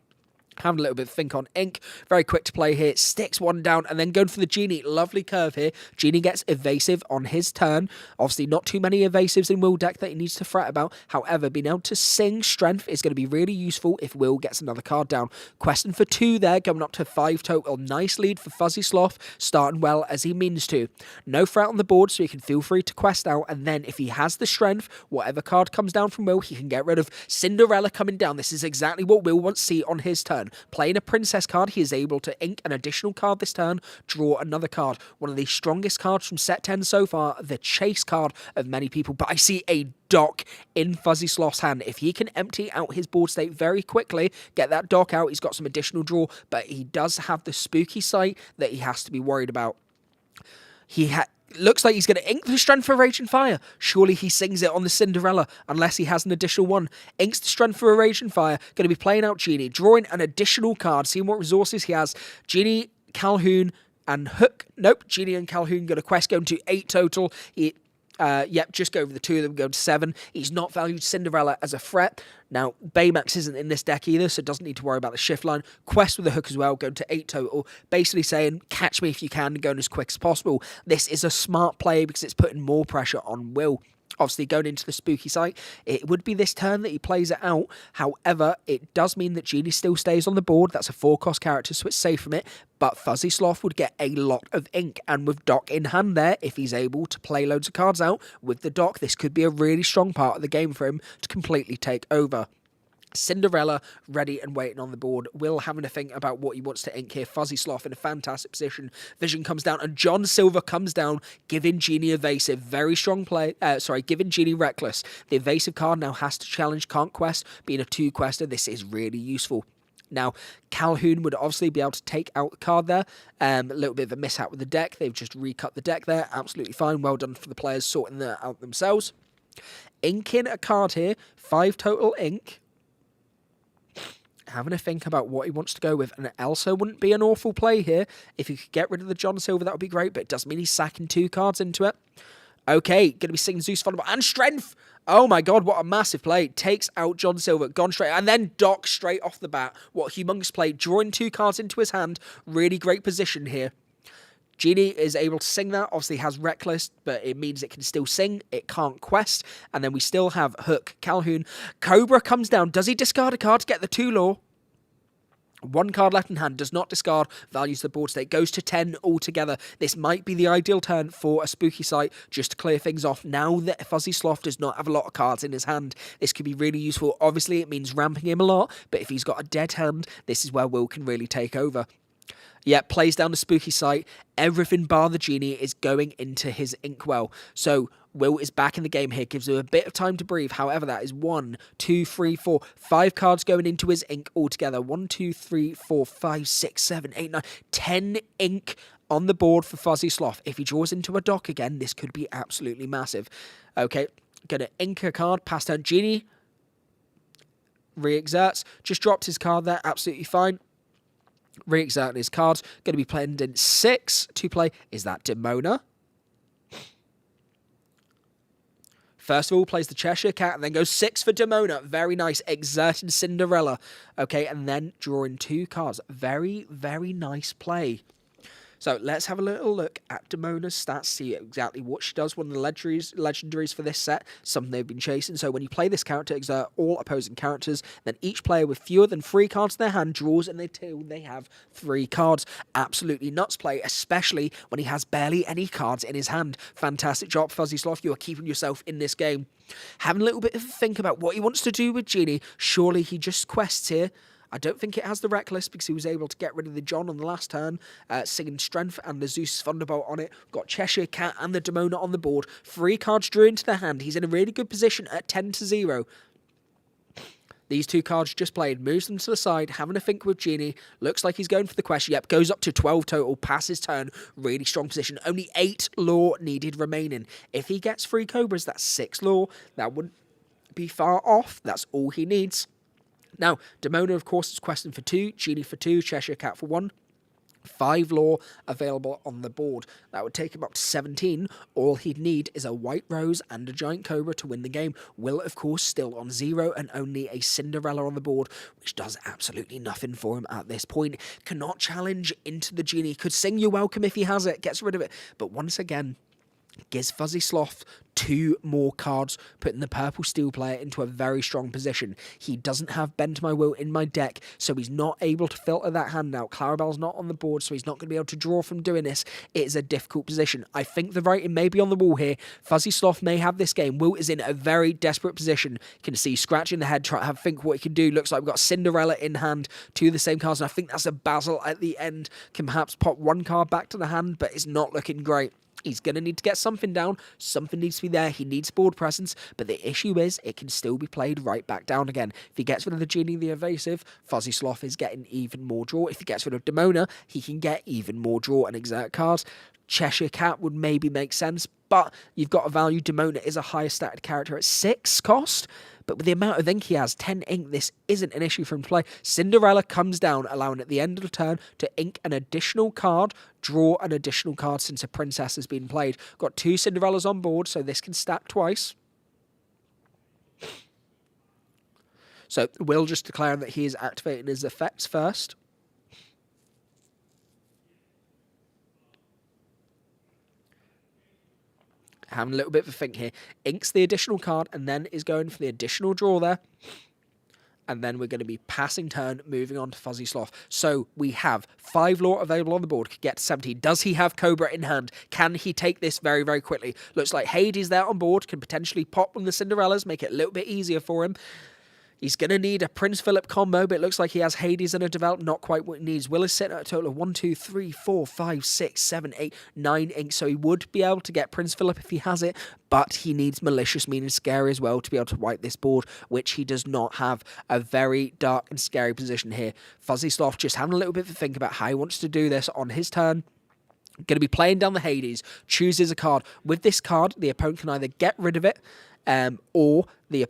Having a little bit of think on ink. Very quick to play here. Sticks one down and then going for the Genie. Lovely curve here. Genie gets evasive on his turn. Obviously not too many evasives in Will deck that he needs to fret about. However, being able to sing Strength is going to be really useful if Will gets another card down. Questing for 2 there, going up to 5 total. Nice lead for Fuzzy Sloth, starting well as he means to. No threat on the board, so he can feel free to quest out. And then if he has the Strength, whatever card comes down from Will, he can get rid of Cinderella coming down. This is exactly what Will wants to see on his turn. Playing a princess card, he is able to ink an additional card this turn, draw another card. One of the strongest cards from set 10 so far, the chase card of many people. But I see a dock in Fuzzy Sloth's hand. If he can empty out his board state very quickly, get that dock out, he's got some additional draw, but he does have the spooky sight that he has to be worried about. Looks like he's going to ink the Strength for Rage and Fire. Surely he sings it on the Cinderella, unless he has an additional one. Inks the Strength for a Rage and Fire. Going to be playing out Genie, drawing an additional card, seeing what resources he has. Genie, Calhoun, and Hook. Nope, Genie and Calhoun going to quest, going to 8 total. Just go over the 2 of them, go to 7. He's not valued Cinderella as a threat. Now, Baymax isn't in this deck either, so doesn't need to worry about the shift line. Quest with a Hook as well, going to 8 total. Basically saying, catch me if you can, going as quick as possible. This is a smart play because it's putting more pressure on Will. Obviously, going into the spooky site, it would be this turn that he plays it out. However, it does mean that Genie still stays on the board. That's a 4-cost character, so it's safe from it. But Fuzzy Sloth would get a lot of ink. And with Doc in hand there, if he's able to play loads of cards out with the Doc, this could be a really strong part of the game for him to completely take over. Cinderella ready and waiting on the board. Will having to think about what he wants to ink here. Fuzzy Sloth in a fantastic position. Vision comes down and John Silver comes down, giving Genie evasive. Very strong play. Giving Genie reckless. The evasive card now has to challenge, can't quest. Being a 2-quester, this is really useful. Now, Calhoun would obviously be able to take out the card there. A little bit of a mishap with the deck. They've just recut the deck there. Absolutely fine. Well done for the players sorting that out themselves. Inking a card here. 5 total ink. Having a think about what he wants to go with. And Elsa wouldn't be an awful play here. If you could get rid of the John Silver, that would be great. But it does mean he's sacking 2 cards into it. Okay, going to be singing Zeus Thunderbolt and Strength. Oh my god, what a massive play. Takes out John Silver, gone straight. And then Doc straight off the bat. What a humongous play. Drawing 2 cards into his hand. Really great position here. Genie is able to sing that. Obviously has Reckless, but it means it can still sing. It can't quest. And then we still have Hook, Calhoun. Cobra comes down. Does he discard a card to get the 2 lore? 1 card left in hand, does not discard, values the board state, goes to 10 altogether. This might be the ideal turn for a spooky site, just to clear things off. Now that Fuzzy Sloth does not have a lot of cards in his hand, this could be really useful. Obviously, it means ramping him a lot, but if he's got a dead hand, this is where Will can really take over. Yeah, plays down the spooky site. Everything bar the Genie is going into his inkwell. So Will is back in the game here. Gives him a bit of time to breathe. However, that is 1, 2, 3, 4, 5 cards going into his ink altogether. 1, 2, 3, 4, 5, 6, 7, 8, 9, 10 ink on the board for Fuzzy Sloth. If he draws into a dock again, this could be absolutely massive. Okay, gonna ink a card. Pass turn. Genie re-exerts. Just dropped his card there. Absolutely fine. Re-exerting his cards. Going to be playing in 6 to play. Is that Demona? First of all, plays the Cheshire Cat and then goes 6 for Demona. Very nice. Exerting Cinderella. Okay, and then drawing 2 cards. Very, very nice play. So let's have a little look at Demona's stats, see exactly what she does. One of the legendaries for this set, something they've been chasing. So when you play this character, exert all opposing characters, then each player with fewer than 3 cards in their hand draws until they have 3 cards. Absolutely nuts play, especially when he has barely any cards in his hand. Fantastic job, Fuzzy Sloth. You are keeping yourself in this game. Having a little bit of a think about what he wants to do with Genie. Surely he just quests here. I don't think it has the Reckless because he was able to get rid of the John on the last turn, singing Strength and the Zeus Thunderbolt on it. Got Cheshire Cat and the Demona on the board. 3 cards drew into the hand. He's in a really good position at 10-0. These 2 cards just played, moves them to the side, having a think with Genie. Looks like he's going for the question. Yep, goes up to 12 total, passes turn. Really strong position. Only 8 lore needed remaining. If he gets 3 Cobras, that's 6 lore. That wouldn't be far off. That's all he needs. Now, Demona, of course, is questing for 2, Genie for 2, Cheshire Cat for 1. 5 lore available on the board. That would take him up to 17. All he'd need is a White Rose and a Giant Cobra to win the game. Will, of course, still on 0 and only a Cinderella on the board, which does absolutely nothing for him at this point. Cannot challenge into the Genie. Could sing "You're Welcome" if he has it, gets rid of it. But once again, gives Fuzzy Sloth 2 more cards, putting the purple steel player into a very strong position. He doesn't have Bend to My Will in my deck, so he's not able to filter that hand out. Clarabelle's not on the board, so he's not going to be able to draw from doing this. It is a difficult position. I think the writing may be on the wall here. Fuzzy Sloth may have this game. Will is in a very desperate position. You can see scratching the head, trying to have think what he can do. Looks like we've got Cinderella in hand, 2 of the same cards, and I think that's a Basil at the end. Can perhaps pop 1 card back to the hand, but it's not looking great. He's going to need to get something down. Something needs to be there. He needs board presence. But the issue is it can still be played right back down again. If he gets rid of the Genie, the Evasive, Fuzzy Sloth is getting even more draw. If he gets rid of Demona, he can get even more draw and exert cards. Cheshire Cat would maybe make sense, but you've got to value Demona is a higher stated character at 6 cost. But with the amount of ink he has, 10 ink, this isn't an issue for him to play. Cinderella comes down, allowing at the end of the turn to ink an additional card, draw an additional card since a princess has been played. Got 2 Cinderellas on board, so this can stack twice. So Will just declaring that he is activating his effects first. Having a little bit of a think here. Inks the additional card and then is going for the additional draw there. And then we're going to be passing turn, moving on to Fuzzy Sloth. So we have 5 lore available on the board, could get to 17. Does he have Cobra in hand? Can he take this very, very quickly? Looks like Hades there on board, can potentially pop on the Cinderellas, make it a little bit easier for him. He's going to need a Prince Philip combo, but it looks like he has Hades and a develop, not quite what he needs. Will is sitting at a total of 1, 2, 3, 4, 5, 6, 7, 8, 9 ink, so he would be able to get Prince Philip if he has it, but he needs Malicious, Mean and Scary as well to be able to wipe this board, which he does not have. A very dark and scary position here. Fuzzy Sloth just having a little bit of a think about how he wants to do this on his turn. Going to be playing down the Hades, chooses a card. With this card, the opponent can either get rid of it, or the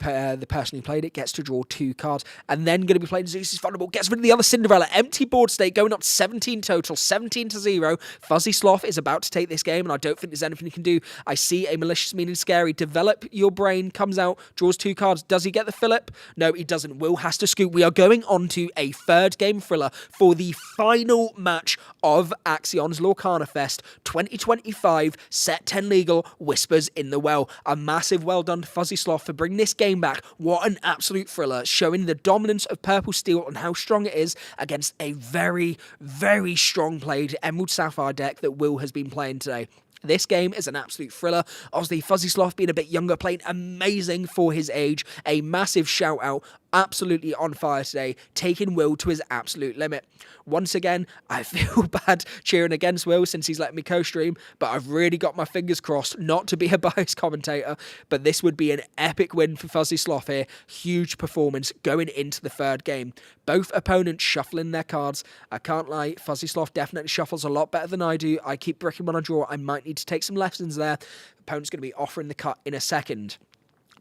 person who played it gets to draw 2 cards, and then going to be playing Zeus is Vulnerable, gets rid of the other Cinderella, empty board state, going up to 17 total, 17-0. Fuzzy Sloth is about to take this game, and I don't think there's anything he can do. I see a Malicious, Mean and Scary, develop your brain, comes out, draws 2 cards. Does he get the Phillip? No, he doesn't. Will has to scoop. We are going on to a 3rd game thriller for the final match of Axion's Lorcana Fest 2025, Set 10 Legal, Whispers in the Well. A massive well done to Fuzzy Sloth for bringing this game back. What an absolute thriller, showing the dominance of Purple Steel and how strong it is against a very, very strong played Emerald Sapphire deck that Will has been playing today. This game is an absolute thriller. Obviously, Fuzzy Sloth being a bit younger, playing amazing for his age. A massive shout out. Absolutely on fire today, taking Will to his absolute limit. Once again, I feel bad cheering against Will since he's letting me co-stream, but I've really got my fingers crossed not to be a biased commentator, but this would be an epic win for Fuzzy Sloth here. Huge performance going into the 3rd game. Both opponents shuffling their cards. I can't lie, Fuzzy Sloth definitely shuffles a lot better than I do. I keep bricking when I draw. I might need to take some lessons there. Opponent's going to be offering the cut in a second.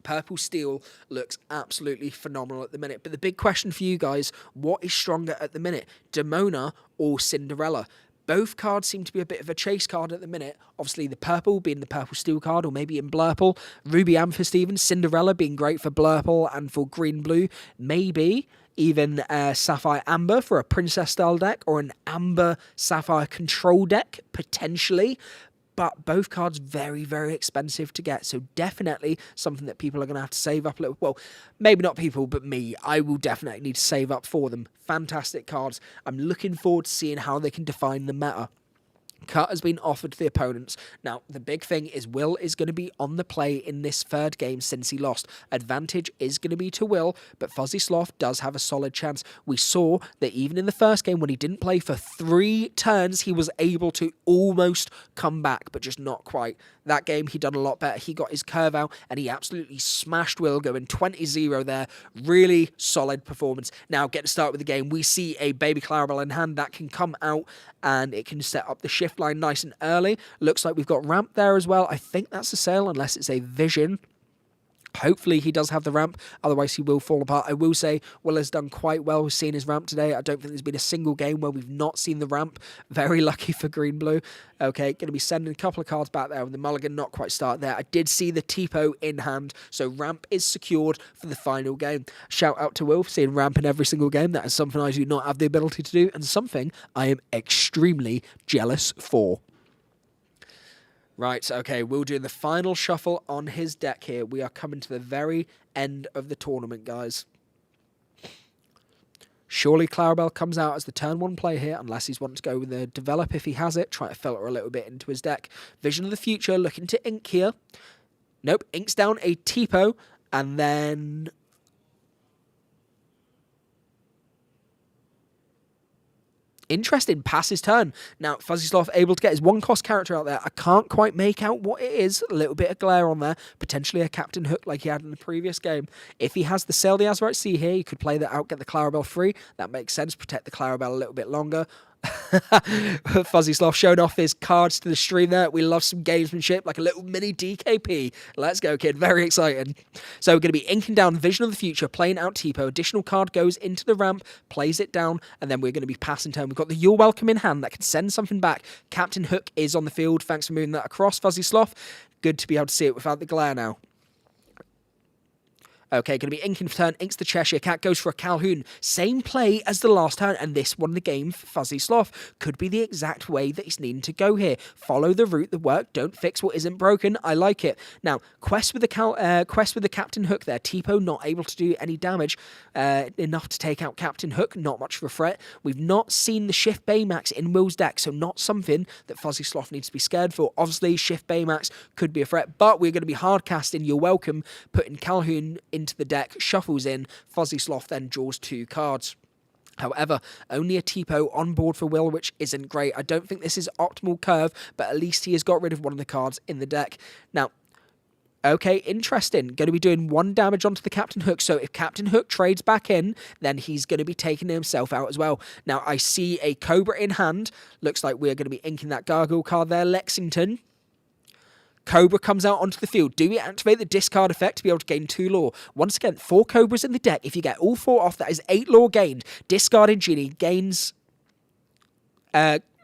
Purple Steel looks absolutely phenomenal at the minute. But the big question for you guys, what is stronger at the minute? Demona or Cinderella? Both cards seem to be a bit of a chase card at the minute. Obviously, the purple being the Purple Steel card, or maybe in Blurple. Ruby Amethyst even. Cinderella being great for Blurple and for Green-Blue. Maybe even Sapphire Amber for a Princess-style deck, or an Amber Sapphire control deck, potentially. But both cards very, very expensive to get. So definitely something that people are going to have to save up a little. Well, maybe not people, but me. I will definitely need to save up for them. Fantastic cards. I'm looking forward to seeing how they can define the meta. Cut has been offered to the opponents. Now, the big thing is Will is going to be on the play in this 3rd game since he lost. Advantage is going to be to Will, but Fuzzy Sloth does have a solid chance. We saw that even in the 1st game, when he didn't play for 3 turns, he was able to almost come back, but just not quite. That game, he done a lot better. He got his curve out, and he absolutely smashed Will, going 20-0 there. Really solid performance. Now, get to start with the game. We see a Baby Clarabelle in hand that can come out, and it can set up the shift line nice and early. Looks like we've got ramp there as well. I think that's a sale, unless it's a vision. Hopefully he does have the ramp, otherwise he will fall apart. I will say Will has done quite well with seeing his ramp today. I don't think there's been a single game where we've not seen the ramp. Very lucky for Green-Blue. Okay, going to be sending a couple of cards back there with the mulligan not quite start there. I did see the Tipo in hand, so ramp is secured for the final game. Shout out to Will for seeing ramp in every single game. That is something I do not have the ability to do, and something I am extremely jealous for. Right, okay, Will doing the final shuffle on his deck here. We are coming to the very end of the tournament, guys. Surely Clarabelle comes out as the turn 1 play here, unless he's wanting to go with the develop if he has it. Try to filter a little bit into his deck. Vision of the Future, looking to ink here. Nope, inks down a Tipo, and then... Interesting, pass his turn. Now, Fuzzy Sloth able to get his 1-cost character out there. I can't quite make out what it is. A little bit of glare on there. Potentially a Captain Hook like he had in the previous game. If he has the Sail the Azurite Sea here, you could play that out, get the Clarabelle free. That makes sense. Protect the Clarabelle a little bit longer. Fuzzy Sloth showed off his cards to the stream there. We love some gamesmanship, like a little mini DKP. Let's go, kid. Very exciting. So we're going to be inking down Vision of the Future, playing out Tipo. Additional card goes into the ramp, plays it down, and then we're going to be passing turn. We've got the You're Welcome in hand that can send something back. Captain Hook is on the field. Thanks for moving that across, Fuzzy Sloth. Good to be able to see it without the glare now. Okay, going to be inking for turn, inks the Cheshire Cat, goes for a Calhoun. Same play as the last turn, and this won the game for Fuzzy Sloth. Could be the exact way that he's needing to go here. Follow the route that worked, don't fix what isn't broken. I like it. Now, quest with the Captain Hook there. Tipo not able to do any damage, enough to take out Captain Hook, not much of a threat. We've not seen the Shift Baymax in Will's deck, so not something that Fuzzy Sloth needs to be scared for. Obviously, Shift Baymax could be a threat, but we're going to be hard casting You're Welcome, putting Calhoun into the deck, shuffles in, Fuzzy Sloth then draws 2 cards. However, only a Tipo on board for Will, which isn't great. I don't think this is optimal curve, but at least he has got rid of one of the cards in the deck. Now, okay, interesting. Going to be doing 1 damage onto the Captain Hook, so if Captain Hook trades back in, then he's going to be taking himself out as well. Now, I see a Cobra in hand. Looks like we're going to be inking that Gargoyle card there, Lexington. Cobra comes out onto the field. Do we activate the discard effect to be able to gain 2 lore? Once again, 4 Cobras in the deck. If you get all 4 off, that is 8 lore gained. Discarding Genie gains...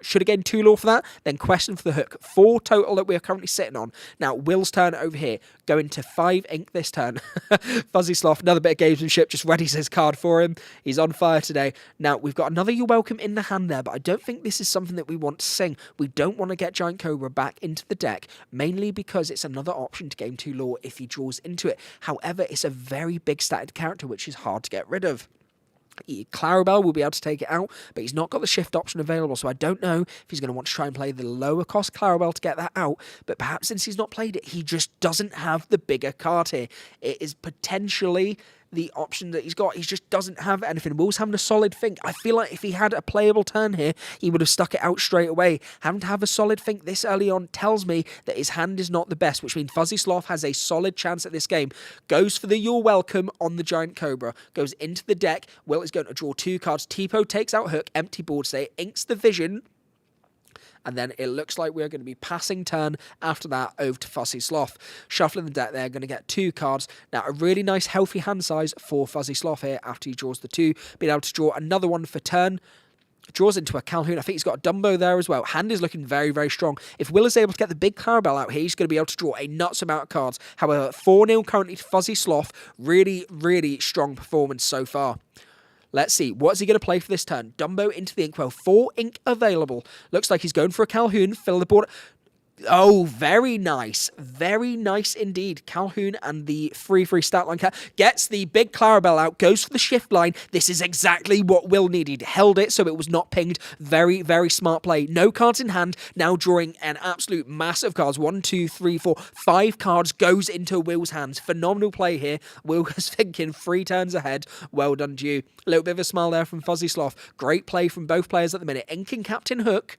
should have gained 2 lore for that. Then question for the Hook. 4 total that we are currently sitting on. Now, Will's turn over here. Going to 5 ink this turn. Fuzzy Sloth, another bit of gamesmanship, just readies his card for him. He's on fire today. Now, we've got another You're Welcome in the hand there, but I don't think this is something that we want to sing. We don't want to get Giant Cobra back into the deck, mainly because it's another option to gain 2 lore if he draws into it. However, it's a very big static character, which is hard to get rid of. Clarabelle will be able to take it out, but he's not got the shift option available, so I don't know if he's going to want to try and play the lower cost Clarabelle to get that out, but perhaps since he's not played it, he just doesn't have the bigger card here. It is potentially the option that he's got. He just doesn't have anything. Will's having a solid think. I feel like if he had a playable turn here, he would have stuck it out straight away. Having to have a solid think this early on tells me that his hand is not the best, which means Fuzzy Sloth has a solid chance at this game. Goes for the You're Welcome on the Giant Cobra. Goes into the deck. Will is going to draw 2 cards. Tipo takes out Hook. Empty board state. Inks the Vision. And then it looks like we're going to be passing turn after that over to Fuzzy Sloth. Shuffling the deck there, going to get 2 cards. Now, a really nice healthy hand size for Fuzzy Sloth here after he draws the 2. Being able to draw another one for turn. Draws into a Calhoun. I think he's got a Dumbo there as well. Hand is looking very, very strong. If Will is able to get the big Clarabelle out here, he's going to be able to draw a nuts amount of cards. However, 4-0 currently to Fuzzy Sloth. Really, really strong performance so far. Let's see. What is he going to play for this turn? Dumbo into the Inkwell. 4 ink available. Looks like he's going for a Calhoun. Fill the board. Oh, very nice. Very nice indeed. Calhoun and the 3/3 stat line cat gets the big Clarabelle out, goes for the shift line. This is exactly what Will needed. Held it so it was not pinged. Very, very smart play. No cards in hand. Now drawing an absolute mass of cards. 1, 2, 3, 4, 5 cards goes into Will's hands. Phenomenal play here. Will was thinking 3 turns ahead. Well done to you. A little bit of a smile there from Fuzzy Sloth. Great play from both players at the minute. Inking Captain Hook.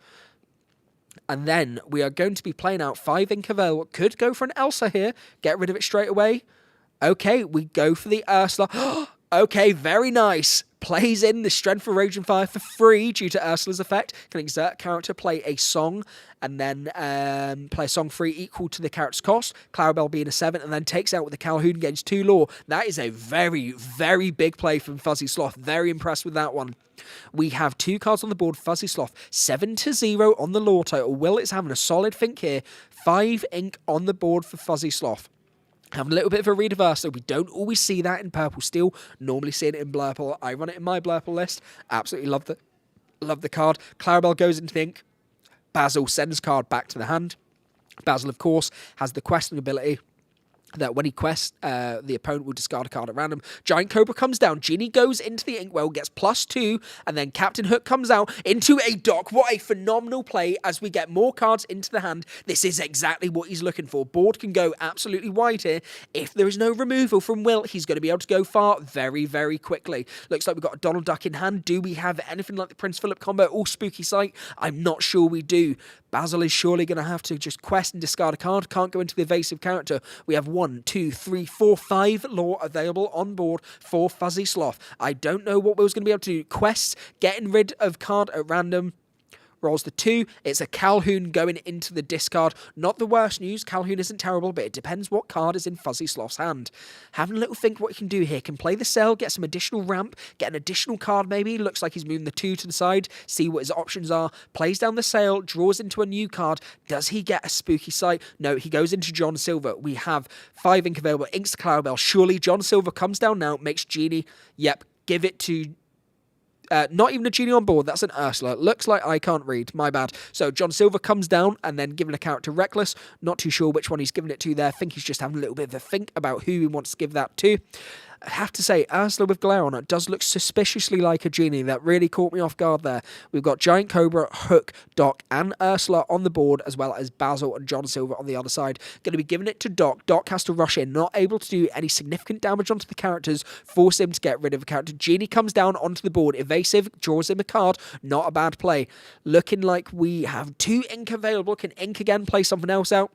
And then we are going to be playing out 5 ink available. Could go for an Elsa here. Get rid of it straight away. Okay, we go for the Ursula. Okay, very nice. plays in the Strength for Rage and Fire for free due to Ursula's effect. Can exert character, play a song, and then play a song free equal to the character's cost. Clarabelle being a 7, and then takes out with the Calhoun, gains 2 lore. That is a very, very big play from Fuzzy Sloth. Very impressed with that one. We have 2 cards on the board. Fuzzy Sloth, 7-0 on the lore total. Will is having a solid think here. 5 ink on the board for Fuzzy Sloth. Having a little bit of a read of Ursula. We don't always see that in Purple Steel. Normally seeing it in Blurple. I run it in my Blurple list. Absolutely love the card. Clarabelle goes into the ink. Basil sends card back to the hand. Basil, of course, has the questing ability that when he quests, the opponent will discard a card at random. Giant Cobra comes down. Genie goes into the inkwell, gets +2, and then Captain Hook comes out into a dock. What a phenomenal play as we get more cards into the hand. This is exactly what he's looking for. Board can go absolutely wide here. If there is no removal from Will, he's going to be able to go far very, very quickly. Looks like we've got a Donald Duck in hand. Do we have anything like the Prince Philip combo or Spooky Sight? I'm not sure we do. Basil is surely going to have to just quest and discard a card. Can't go into the evasive character. We have 1, 2, 3, 4, 5 lore available on board for Fuzzy Sloth. I don't know what Will's going to be able to do. Quests, getting rid of card at random. Rolls the 2. It's a Calhoun going into the discard. Not the worst news. Calhoun isn't terrible, but it depends what card is in Fuzzy Sloth's hand. Having a little think what he can do here. Can play the cell, get some additional ramp, get an additional card maybe. Looks like he's moving the 2 to the side. See what his options are. Plays down the sail, draws into a new card. Does he get a Spooky Sight? No, he goes into John Silver. We have 5 ink available. Inks to Clarabelle. Surely John Silver comes down now, makes Genie. Yep, give it to... not even a Genie on board, that's an Ursula. Looks like I can't read, my bad. So John Silver comes down and then given a character Reckless. Not too sure which one he's given it to there. I think he's just having a little bit of a think about who he wants to give that to. I have to say, Ursula with glare on it does look suspiciously like a Genie. That really caught me off guard there. We've got Giant Cobra, Hook, Doc, and Ursula on the board, as well as Basil and John Silver on the other side. Going to be giving it to Doc. Doc has to rush in, not able to do any significant damage onto the characters, force him to get rid of a character. Genie comes down onto the board, evasive, draws him a card. Not a bad play. Looking like we have 2 ink available. Can ink again play something else out?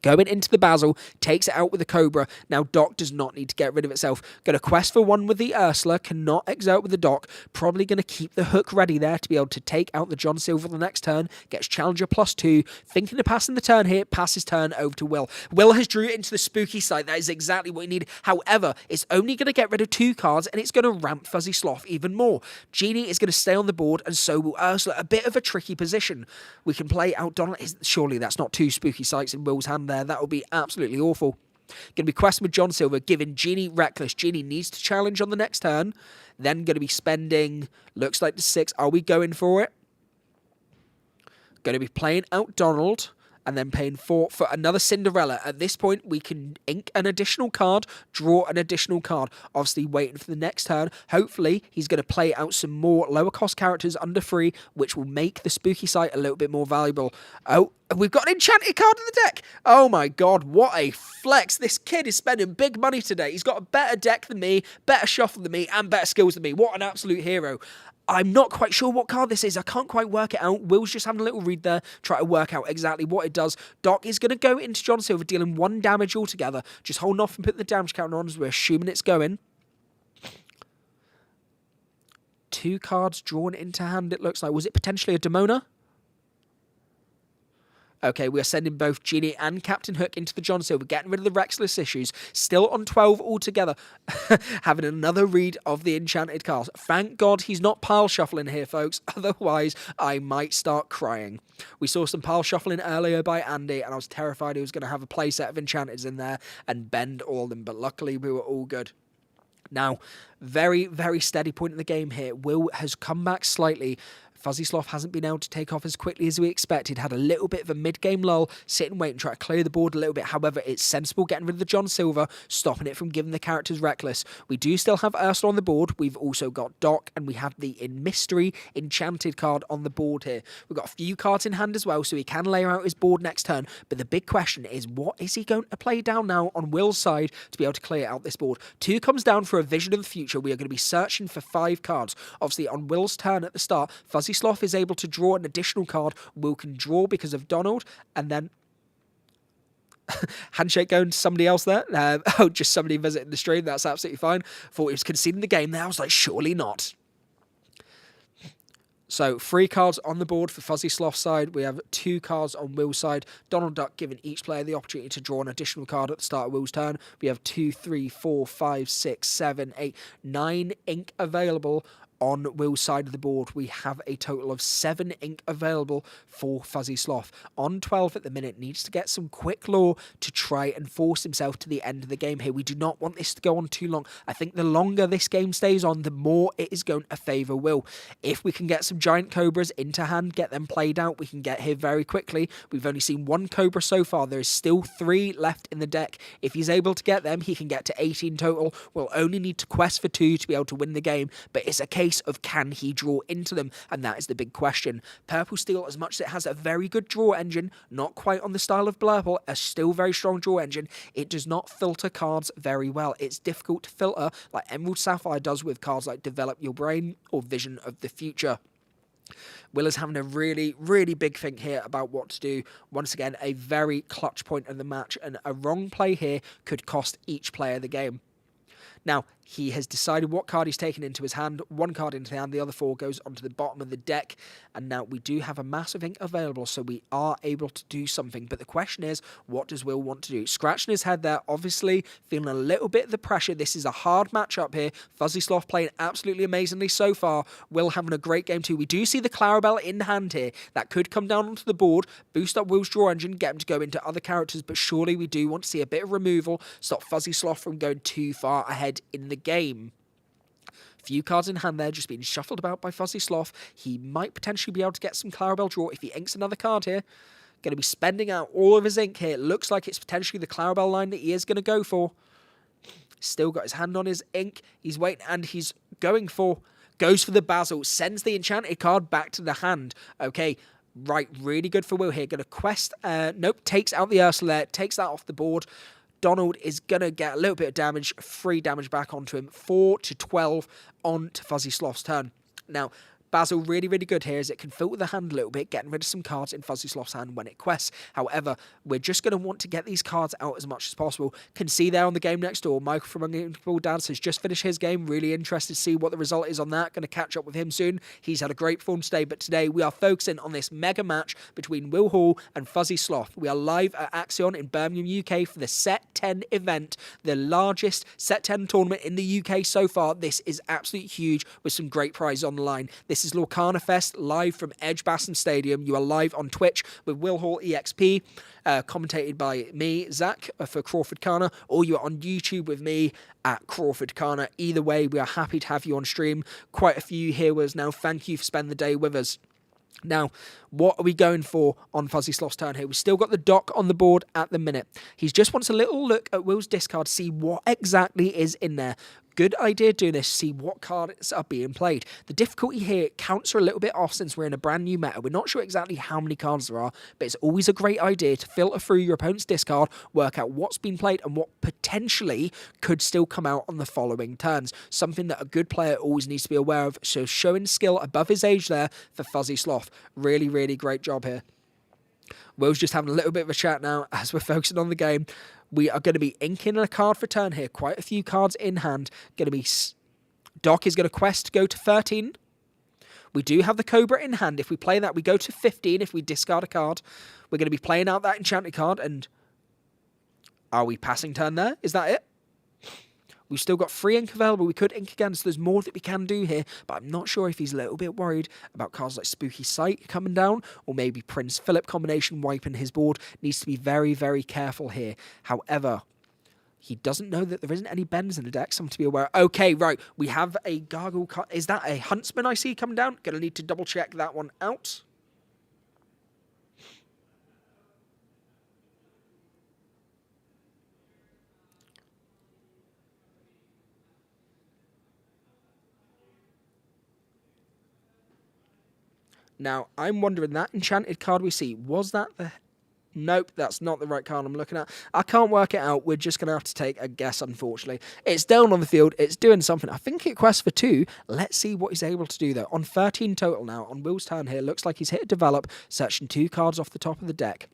Going into the Basil, takes it out with the Cobra. Now Doc does not need to get rid of itself. Going to quest for 1 with the Ursula, cannot exert with the Doc. Probably going to keep the Hook ready there to be able to take out the John Silver the next turn. Gets Challenger +2. Thinking of passing the turn here, passes turn over to Will. Will has drew it into the Spooky Sight. That is exactly what he needed. However, it's only going to get rid of 2 cards and it's going to ramp Fuzzy Sloth even more. Genie is going to stay on the board and so will Ursula. A bit of a tricky position. We can play out Donald. Surely that's not 2 Spooky Sights in Will's hand there. That would be absolutely awful. Going to be questing with John Silver, giving Genie Reckless. Genie needs to challenge on the next turn. Then going to be spending, looks like the 6. Are we going for it? Going to be playing out Donald. And then paying 4 for another Cinderella. At this point, we can ink an additional card, draw an additional card. Obviously, waiting for the next turn. Hopefully, he's going to play out some more lower-cost characters under 3, which will make the Spooky Sight a little bit more valuable. Oh, we've got an enchanted card in the deck. Oh, my God. What a flex. This kid is spending big money today. He's got a better deck than me, better shuffle than me, and better skills than me. What an absolute hero. I'm not quite sure what card this is. I can't quite work it out. Will's just having a little read there, try to work out exactly what it does. Doc is going to go into John Silver, dealing 1 damage altogether. Just holding off and putting the damage counter on as we're assuming it's going. 2 cards drawn into hand, it looks like. Was it potentially a Demona? Okay, we are sending both Genie and Captain Hook into the John Silver, getting rid of the Rexless issues. Still on 12 altogether. Having another read of the enchanted cards. Thank God he's not pile shuffling here, folks. Otherwise, I might start crying. We saw some pile shuffling earlier by Andy, and I was terrified he was going to have a playset of enchanteds in there and bend all of them. But luckily, we were all good. Now, very, very steady point in the game here. Will has come back slightly. Fuzzy Sloth hasn't been able to take off as quickly as we expected. Had a little bit of a mid-game lull, sit and wait and try to clear the board a little bit. However, it's sensible getting rid of the John Silver, stopping it from giving the characters Reckless. We do still have Ursula on the board. We've also got Doc, and we have the In Mystery Enchanted card on the board here. We've got a few cards in hand as well, so he can layer out his board next turn. But the big question is, what is he going to play down now on Will's side to be able to clear out this board? 2 comes down for a Vision of the Future. We are going to be searching for 5 cards. Obviously, on Will's turn at the start, Fuzzy Sloth is able to draw an additional card. Will can draw because of Donald, and then handshake going to somebody else there. Oh, just somebody visiting the stream. That's absolutely fine. Thought he was conceding the game there. I was like, surely not. So 3 cards on the board for Fuzzy Sloth's side. We have 2 cards on Will's side. Donald Duck giving each player the opportunity to draw an additional card at the start of Will's turn. We have 2, 3, 4, 5, 6, 7, 8, 9 ink available on Will's side of the board. We have a total of 7 ink available for Fuzzy Sloth. On 12 at the minute, needs to get some quick lore to try and force himself to the end of the game here. We do not want this to go on too long. I think the longer this game stays on, the more it is going to favour Will. If we can get some giant cobras into hand, get them played out, we can get here very quickly. We've only seen 1 cobra so far. There is still 3 left in the deck. If he's able to get them, he can get to 18 total. We'll only need to quest for 2 to be able to win the game, but it's a case of can he draw into them, and that is the big question. Purple Steel, as much as it has a very good draw engine, not quite on the style of Blurple, a still very strong draw engine, it does not filter cards very well. It's difficult to filter like Emerald Sapphire does with cards like Develop Your Brain or Vision of the Future. Will is having a really, really big think here about what to do. Once again, a very clutch point in the match, and a wrong play here could cost each player the game. Now, he has decided what card he's taken into his hand. 1 card into the hand, the other 4 goes onto the bottom of the deck. And now we do have a massive ink available, so we are able to do something. But the question is, what does Will want to do? Scratching his head there, obviously feeling a little bit of the pressure. This is a hard matchup here. Fuzzy Sloth playing absolutely amazingly so far. Will having a great game too. We do see the Clarabelle in hand here. That could come down onto the board, boost up Will's draw engine, get him to go into other characters. But surely we do want to see a bit of removal, stop Fuzzy Sloth from going too far ahead in the game. Few cards in hand there, just being shuffled about by Fuzzy Sloth. He might potentially be able to get some Clarabelle draw if he inks another card here. Going to be spending out all of his ink here. Looks like it's potentially the Clarabelle line that he is going to go for. Still got his hand on his ink. He's waiting, and he's goes for the Basil. Sends the enchanted card back to the hand. Okay, right, really good for Will here. Going to quest. Nope, takes out the Ursula. Takes that off the board. Donald is going to get a little bit of damage, 3 damage back onto him, 4 to 12 on to Fuzzy Sloth's turn. Now, Basil really, really good here as it can filter the hand a little bit, getting rid of some cards in Fuzzy Sloth's hand when it quests. However, we're just going to want to get these cards out as much as possible. Can see there on the game next door, Michael from Ungamable Dance has just finished his game. Really interested to see what the result is on that. Going to catch up with him soon. He's had a great form today, but today we are focusing on this mega match between Will Hall and Fuzzy Sloth. We are live at Axion in Birmingham, UK for the Set 10 event, the largest Set 10 tournament in the UK so far. This is absolutely huge with some great prizes on the line. This is Lorcana Fest live from Edgbaston Stadium. You are live on Twitch with Will Hall EXP, commentated by me, Zak, for CrawfordCana, or you are on YouTube with me at CrawfordCana. Either way, we are happy to have you on stream. Quite a few heroes now. Thank you for spending the day with us. Now, what are we going for on Fuzzy Sloth's turn here? We've still got the Doc on the board at the minute. He just wants a little look at Will's discard, see what exactly is in there. Good idea doing this, see what cards are being played. The difficulty here, counts are a little bit off since we're in a brand new meta. We're not sure exactly how many cards there are, but it's always a great idea to filter through your opponent's discard, work out what's been played and what potentially could still come out on the following turns. Something that a good player always needs to be aware of. So showing skill above his age there for Fuzzy Sloth. Really, really great job here. Will's just having a little bit of a chat now as we're focusing on the game. We are going to be inking a card for turn here. Quite a few cards in hand. Going to be... Doc is going to quest go to 13. We do have the Cobra in hand. If we play that, we go to 15 if we discard a card. We're going to be playing out that enchanted card. And are we passing turn there? Is that it? We've still got 3 ink available. We could ink again, so there's more that we can do here. But I'm not sure if he's a little bit worried about cards like Spooky Sight coming down, or maybe Prince Philip combination wiping his board. Needs to be very, very careful here. However, he doesn't know that there isn't any bends in the deck, something to be aware of. Okay, right. We have a Gargoyle card. Is that a Huntsman I see coming down? Going to need to double check that one out. Now, I'm wondering, that enchanted card we see, was that the... Nope, that's not the right card I'm looking at. I can't work it out. We're just going to have to take a guess, unfortunately. It's down on the field. It's doing something. I think it quests for 2. Let's see what he's able to do, though. On 13 total now, on Will's turn here, looks like he's hit a develop, searching 2 cards off the top of the deck.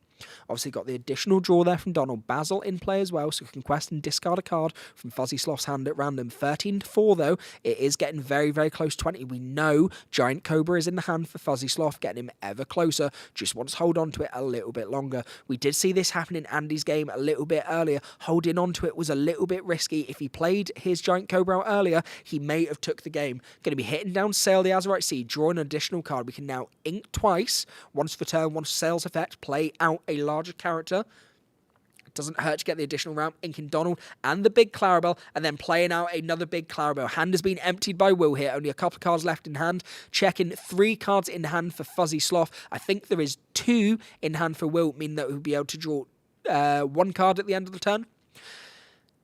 Obviously got the additional draw there from Donald. Basil in play as well, so we can quest and discard a card from Fuzzy Sloth's hand at random. 13-4 though, it is getting very, very close. 20. We know Giant Cobra is in the hand for Fuzzy Sloth, getting him ever closer. Just wants to hold on to it a little bit longer. We did see this happen in Andy's game a little bit earlier. Holding on to it was a little bit risky. If he played his Giant Cobra out earlier, he may have took the game. Going to be hitting down Sail the Azurite Sea, draw an additional card. We can now ink twice, once for turn, once Sail's effect, play out a larger character. It doesn't hurt to get the additional round, inking Donald and the big Clarabelle, and then playing out another big Clarabelle. Hand has been emptied by Will here, only a couple of cards left in hand. Checking 3 cards in hand for Fuzzy Sloth. I think there is 2 in hand for Will, meaning that he'll be able to draw 1 card at the end of the turn.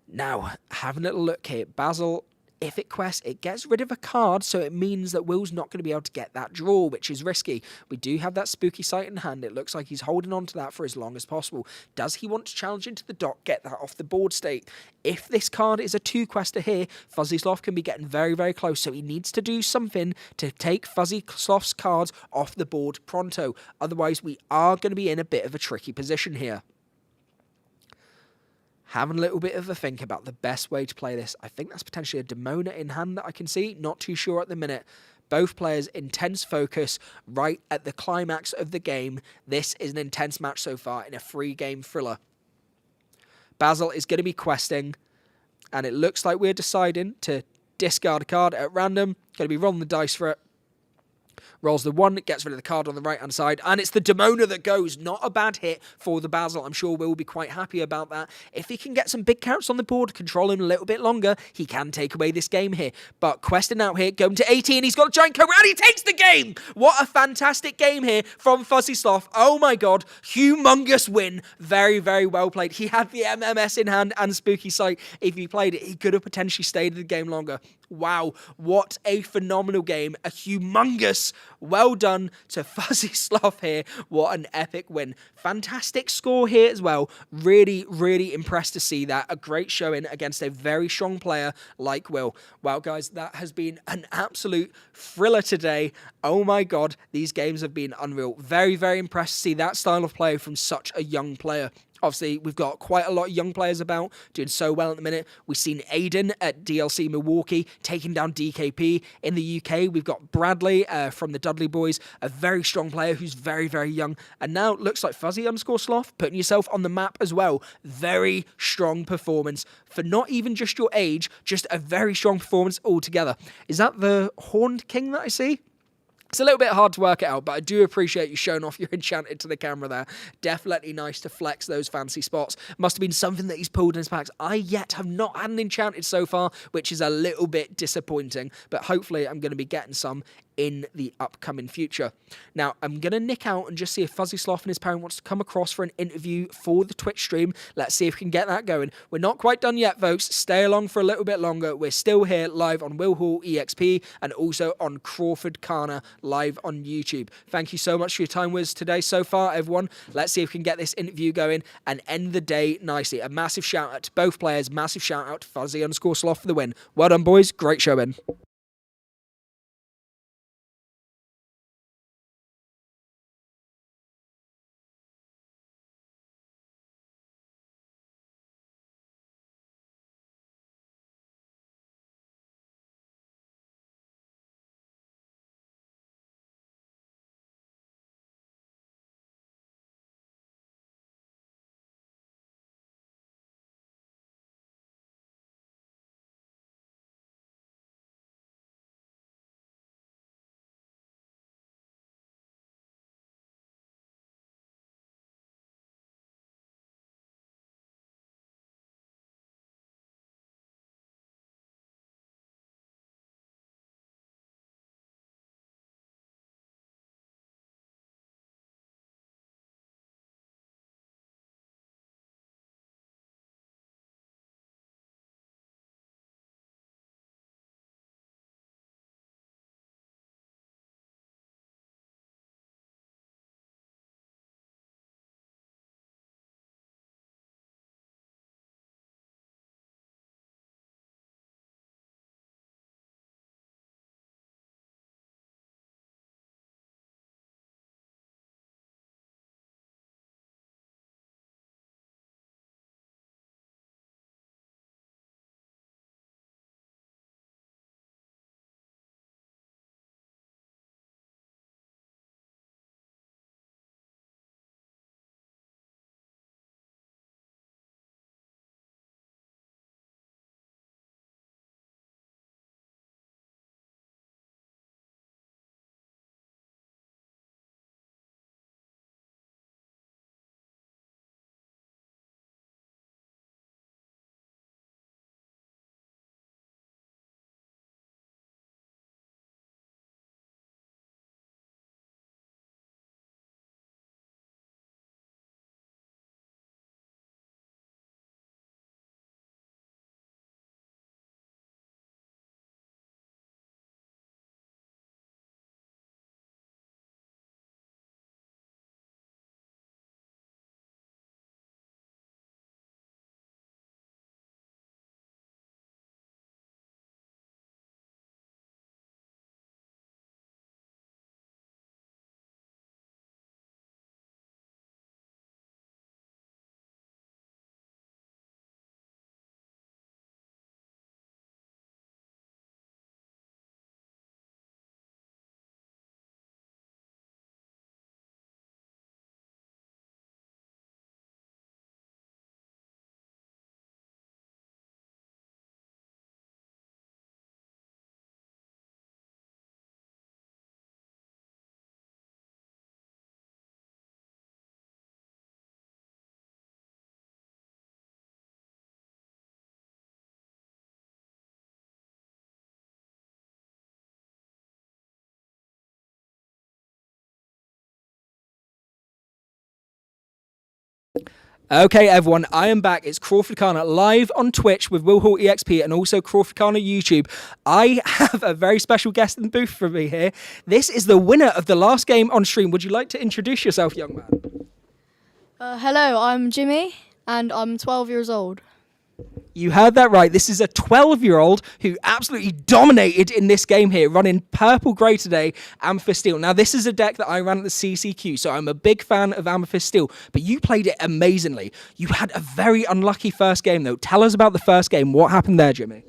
Now, have a little look here. Basil, if it quests, it gets rid of a card, so it means that Will's not going to be able to get that draw, which is risky. We do have that Spooky Sight in hand. It looks like he's holding on to that for as long as possible. Does he want to challenge into the dock, get that off the board state? If this card is a 2-quester here, Fuzzy Sloth can be getting very, very close, so he needs to do something to take Fuzzy Sloth's cards off the board pronto. Otherwise, we are going to be in a bit of a tricky position here. Having a little bit of a think about the best way to play this. I think that's potentially a Demona in hand that I can see. Not too sure at the minute. Both players, intense focus right at the climax of the game. This is an intense match so far in a 3-game thriller. Basil is going to be questing, and it looks like we're deciding to discard a card at random. Going to be rolling the dice for it. Rolls the 1, gets rid of the card on the right-hand side, and it's the Demona that goes. Not a bad hit for the Basil. I'm sure Will will be quite happy about that. If he can get some big counts on the board, control him a little bit longer, he can take away this game here. But questing out here, going to 18, he's got a Giant Cobra, and he takes the game! What a fantastic game here from Fuzzy Sloth. Oh my god, humongous win. Very, very well played. He had the MMS in hand and Spooky Sight. If he played it, he could have potentially stayed in the game longer. Wow, what a phenomenal game. A humongous well done to Fuzzy Sloth here. What an epic win. Fantastic score here as well. Really, really impressed to see that. A great showing against a very strong player like Will. Wow, guys, that has been an absolute thriller today. Oh my god, these games have been unreal. Very, very impressed to see that style of play from such a young player. Obviously, we've got quite a lot of young players about, doing so well at the minute. We've seen Aiden at DLC Milwaukee taking down DKP. In the UK, we've got Bradley from the Dudley Boys, a very strong player who's very, very young. And now it looks like Fuzzy_Sloth putting yourself on the map as well. Very strong performance for not even just your age, just a very strong performance altogether. Is that the Horned King that I see? It's a little bit hard to work it out, but I do appreciate you showing off your enchanted to the camera there. Definitely nice to flex those fancy spots. Must have been something that he's pulled in his packs. I yet have not had an enchanted so far, which is a little bit disappointing, but hopefully I'm going to be getting some in the upcoming future. Now, I'm going to nick out and just see if Fuzzy Sloth and his parent wants to come across for an interview for the Twitch stream. Let's see if we can get that going. We're not quite done yet, folks. Stay along for a little bit longer. We're still here live on Will Hall EXP and also on CrawfordCana live on YouTube. Thank you so much for your time with us today so far, everyone. Let's see if we can get this interview going and end the day nicely. A massive shout out to both players. Massive shout out to Fuzzy_Sloth for the win. Well done, boys. Great showing. Okay, everyone, I am back. It's CrawfordCana live on Twitch with Will Hall EXP and also CrawfordCana YouTube. I have a very special guest in the booth for me here. This is the winner of the last game on stream. Would you like to introduce yourself, young man? Hello, I'm Jimmy, and I'm 12 years old. You heard that right. This is a 12-year-old who absolutely dominated in this game here, running Purple Grey today, Amethyst Steel. Now, this is a deck that I ran at the CCQ, so I'm a big fan of Amethyst Steel, but you played it amazingly. You had a very unlucky first game, though. Tell us about the first game. What happened there, Jimmy?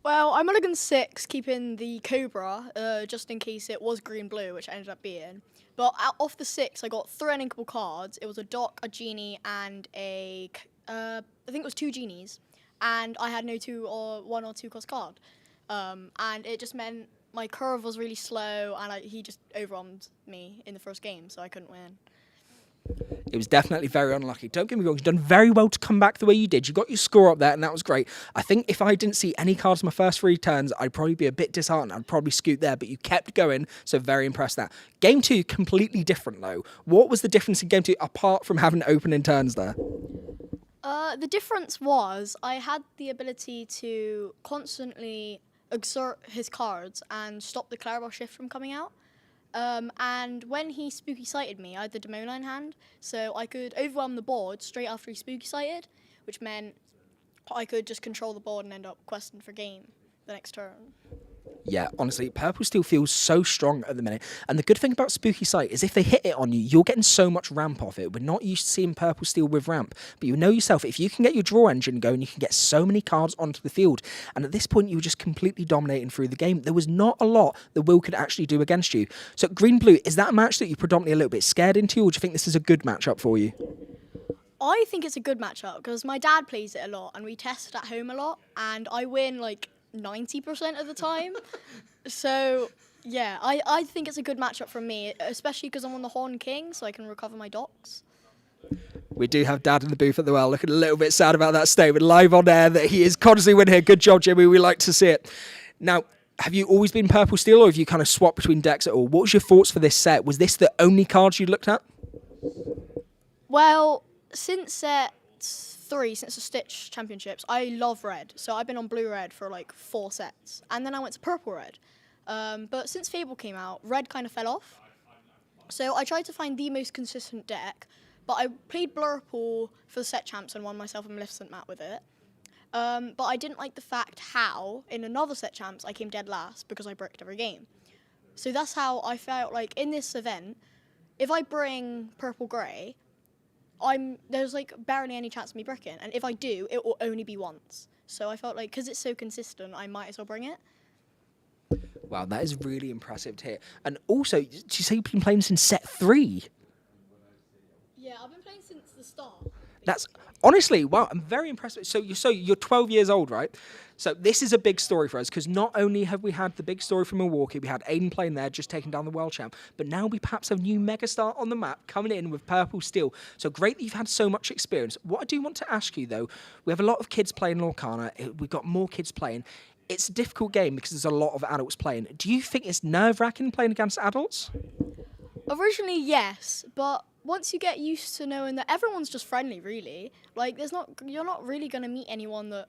Well, I mulliganed 6, keeping the Cobra, just in case it was green-blue, which it ended up being. But off the 6, I got 3 uninkable cards. It was a Doc, a Genie, and I think it was 2 Genies. And I had no 1 or 2 cost card. And it just meant my curve was really slow, and he just overwhelmed me in the first game, so I couldn't win. It was definitely very unlucky. Don't get me wrong, you've done very well to come back the way you did. You got your score up there, and that was great. I think if I didn't see any cards in my first 3 turns, I'd probably be a bit disheartened. I'd probably scoot there, but you kept going, so very impressed with that. Game 2, completely different, though. What was the difference in Game 2, apart from having opening turns there? The difference was I had the ability to constantly exert his cards and stop the Clarabelle Shift from coming out. And when he spooky sighted me, I had the Demona in hand, so I could overwhelm the board straight after he spooky sighted, which meant I could just control the board and end up questing for game the next turn. Yeah, honestly, Purple Steel feels so strong at the minute. And the good thing about Spooky Sight is if they hit it on you, you're getting so much ramp off it. We're not used to seeing Purple Steel with ramp. But you know yourself, if you can get your draw engine going, you can get so many cards onto the field. And at this point, you were just completely dominating through the game. There was not a lot that Will could actually do against you. So Green-Blue, is that a match that you're predominantly a little bit scared into, or do you think this is a good matchup for you? I think it's a good matchup because my dad plays it a lot and we test it at home a lot, and I win like 90% of the time. So, yeah, I think it's a good matchup for me, especially because I'm on the Horn King, so I can recover my docks. We do have Dad in the booth at the well, looking a little bit sad about that statement live on air that he is constantly winning here. Good job, Jimmy. We like to see it. Now, have you always been Purple Steel, or have you kind of swapped between decks at all? What was your thoughts for this set? Was this the only cards you looked at? Well, since set 3, since the Stitch Championships, I love red. So I've been on blue-red for like 4 sets. And then I went to purple-red. But since Fable came out, red kind of fell off. So I tried to find the most consistent deck, but I played Blurple for the set champs and won myself a Maleficent mat with it. But I didn't like the fact how, in another set champs, I came dead last because I bricked every game. So that's how I felt like in this event, if I bring purple-grey, there's like barely any chance of me bricking, and if I do, it will only be once. So I felt like, because it's so consistent, I might as well bring it. Wow, that is really impressive to hear. And also, did you say you've been playing since set 3? Yeah, I've been playing since the start. That's honestly, wow, I'm very impressed. So you're 12 years old, right? So this is a big story for us because not only have we had the big story from Milwaukee, we had Aiden playing there, just taking down the world champ, but now we perhaps have a new megastar on the map coming in with Purple Steel. So great that you've had so much experience. What I do want to ask you though, we have a lot of kids playing Lorcana. We've got more kids playing. It's a difficult game because there's a lot of adults playing. Do you think it's nerve-wracking playing against adults? Originally, yes, but once you get used to knowing that everyone's just friendly, really, like you're not really going to meet anyone that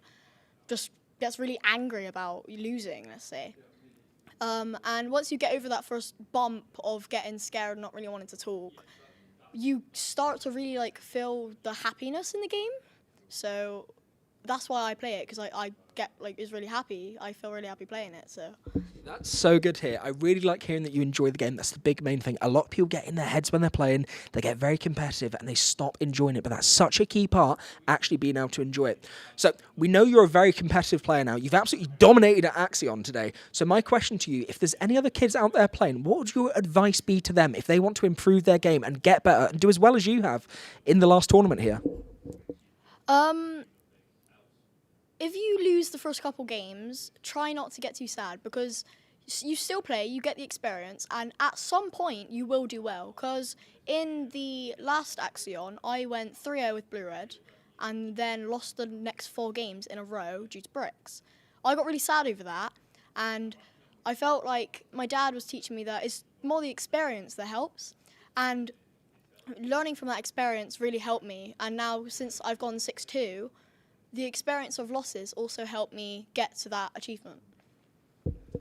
just gets really angry about losing, let's say. And once you get over that first bump of getting scared and not really wanting to talk, you start to really like feel the happiness in the game. So that's why I play it, because I get like is really happy. I feel really happy playing it. So that's so good to hear. I really like hearing that you enjoy the game. That's the big main thing. A lot of people get in their heads when they're playing. They get very competitive and they stop enjoying it. But that's such a key part, actually being able to enjoy it. So we know you're a very competitive player now. You've absolutely dominated at Axion today. So my question to you, if there's any other kids out there playing, what would your advice be to them if they want to improve their game and get better and do as well as you have in the last tournament here? If you lose the first couple games, try not to get too sad, because you still play, you get the experience, and at some point you will do well. Because in the last Axion, I went 3-0 with blue-red, and then lost the next 4 games in a row due to bricks. I got really sad over that, and I felt like my dad was teaching me that it's more the experience that helps. And learning from that experience really helped me. And now, since I've gone 6-2, the experience of losses also helped me get to that achievement.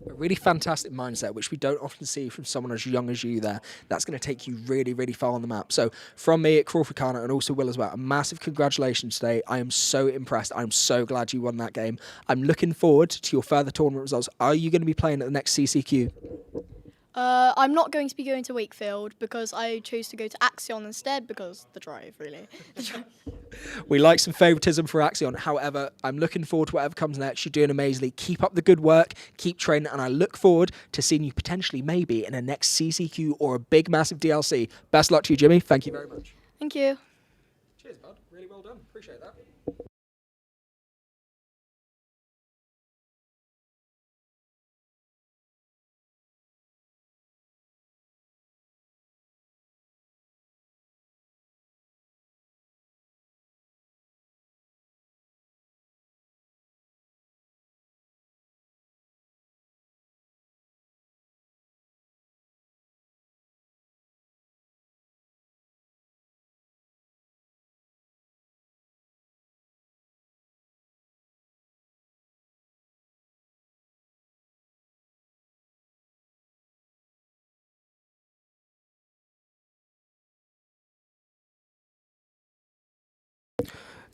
A really fantastic mindset, which we don't often see from someone as young as you there. That's going to take you really, really far on the map. So from me at CrawfordCana and also Will as well, a massive congratulations today. I am so impressed. I'm so glad you won that game. I'm looking forward to your further tournament results. Are you going to be playing at the next CCQ? I'm not going to be going to Wakefield because I chose to go to Axion instead because the drive, really. We like some favouritism for Axion. However, I'm looking forward to whatever comes next. You're doing amazingly. Keep up the good work. Keep training. And I look forward to seeing you potentially maybe in a next CCQ or a big, massive DLC. Best luck to you, Jimmy. Thank you very much. Thank you. Cheers, bud. Really well done. Appreciate that.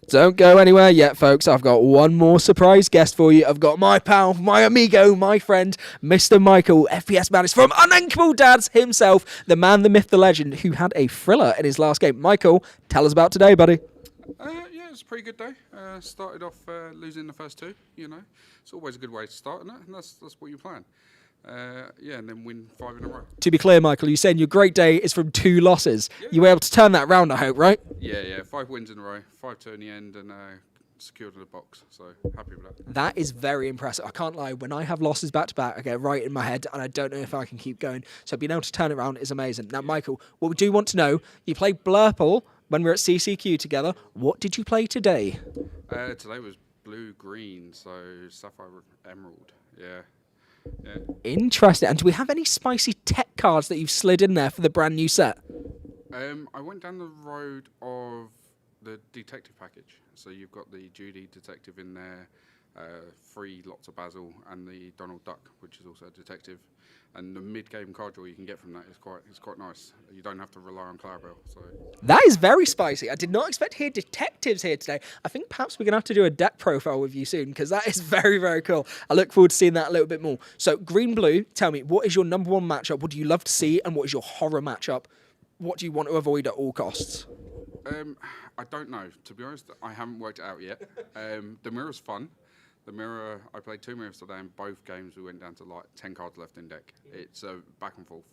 Don't go anywhere yet, folks. I've got one more surprise guest for you. I've got my pal, my amigo, my friend, Mr. Michael, FPS Madness from Unankable Dads himself, the man, the myth, the legend, who had a thriller in his last game. Michael, tell us about today, buddy. Yeah, it was a pretty good day. Started off losing the first two, you know. It's always a good way to start, isn't it? And that's what you plan. Yeah, and then win 5 in a row. To be clear, Michael, you're saying your great day is from 2 losses. Yeah. You were able to turn that round, I hope, right? Yeah, 5 wins in a row, 5-2 in the end, and secured the box. So happy with that. That is very impressive. I can't lie. When I have losses back to back, I get right in my head, and I don't know if I can keep going. So being able to turn it around is amazing. Now, Michael, what we do want to know, you played Blurple when we were at CCQ together. What did you play today? Today was blue-green, so sapphire emerald. Yeah. Interesting. And do we have any spicy tech cards that you've slid in there for the brand new set? I went down the road of the detective package. So you've got the Judy detective in there, 3 lots of Basil, and the Donald Duck, which is also a detective. And the mid-game card draw you can get from that is quite nice. You don't have to rely on Clarabelle. So That is very spicy. I did not expect to hear detectives here today. I think perhaps we're going to have to do a deck profile with you soon because that is very, very cool. I look forward to seeing that a little bit more. So green-blue, tell me, what is your number 1 matchup? What do you love to see? And what is your horror matchup? What do you want to avoid at all costs? I don't know. To be honest, I haven't worked it out yet. The mirror's fun. The mirror, I played 2 mirrors today, and both games we went down to like 10 cards left in deck. It's back and forth.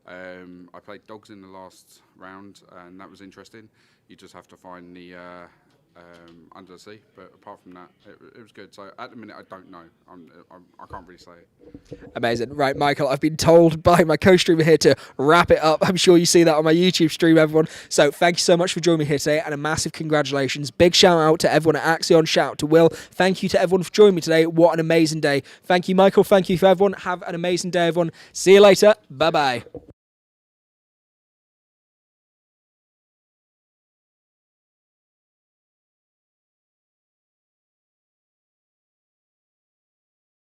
I played dogs in the last round, and that was interesting. You just have to find the under the sea, but apart from that, it was good. So at the minute, I don't know. I can't really say it. Amazing. Right, Michael, I've been told by my co-streamer here to wrap it up. I'm sure you see that on my YouTube stream, everyone. So thank you so much for joining me here today, and a massive congratulations. Big shout out to everyone at Axion. Shout out to Will. Thank you to everyone for joining me today. What an amazing day. Thank you, Michael. Thank you for everyone. Have an amazing day, everyone. See you later. Bye-bye.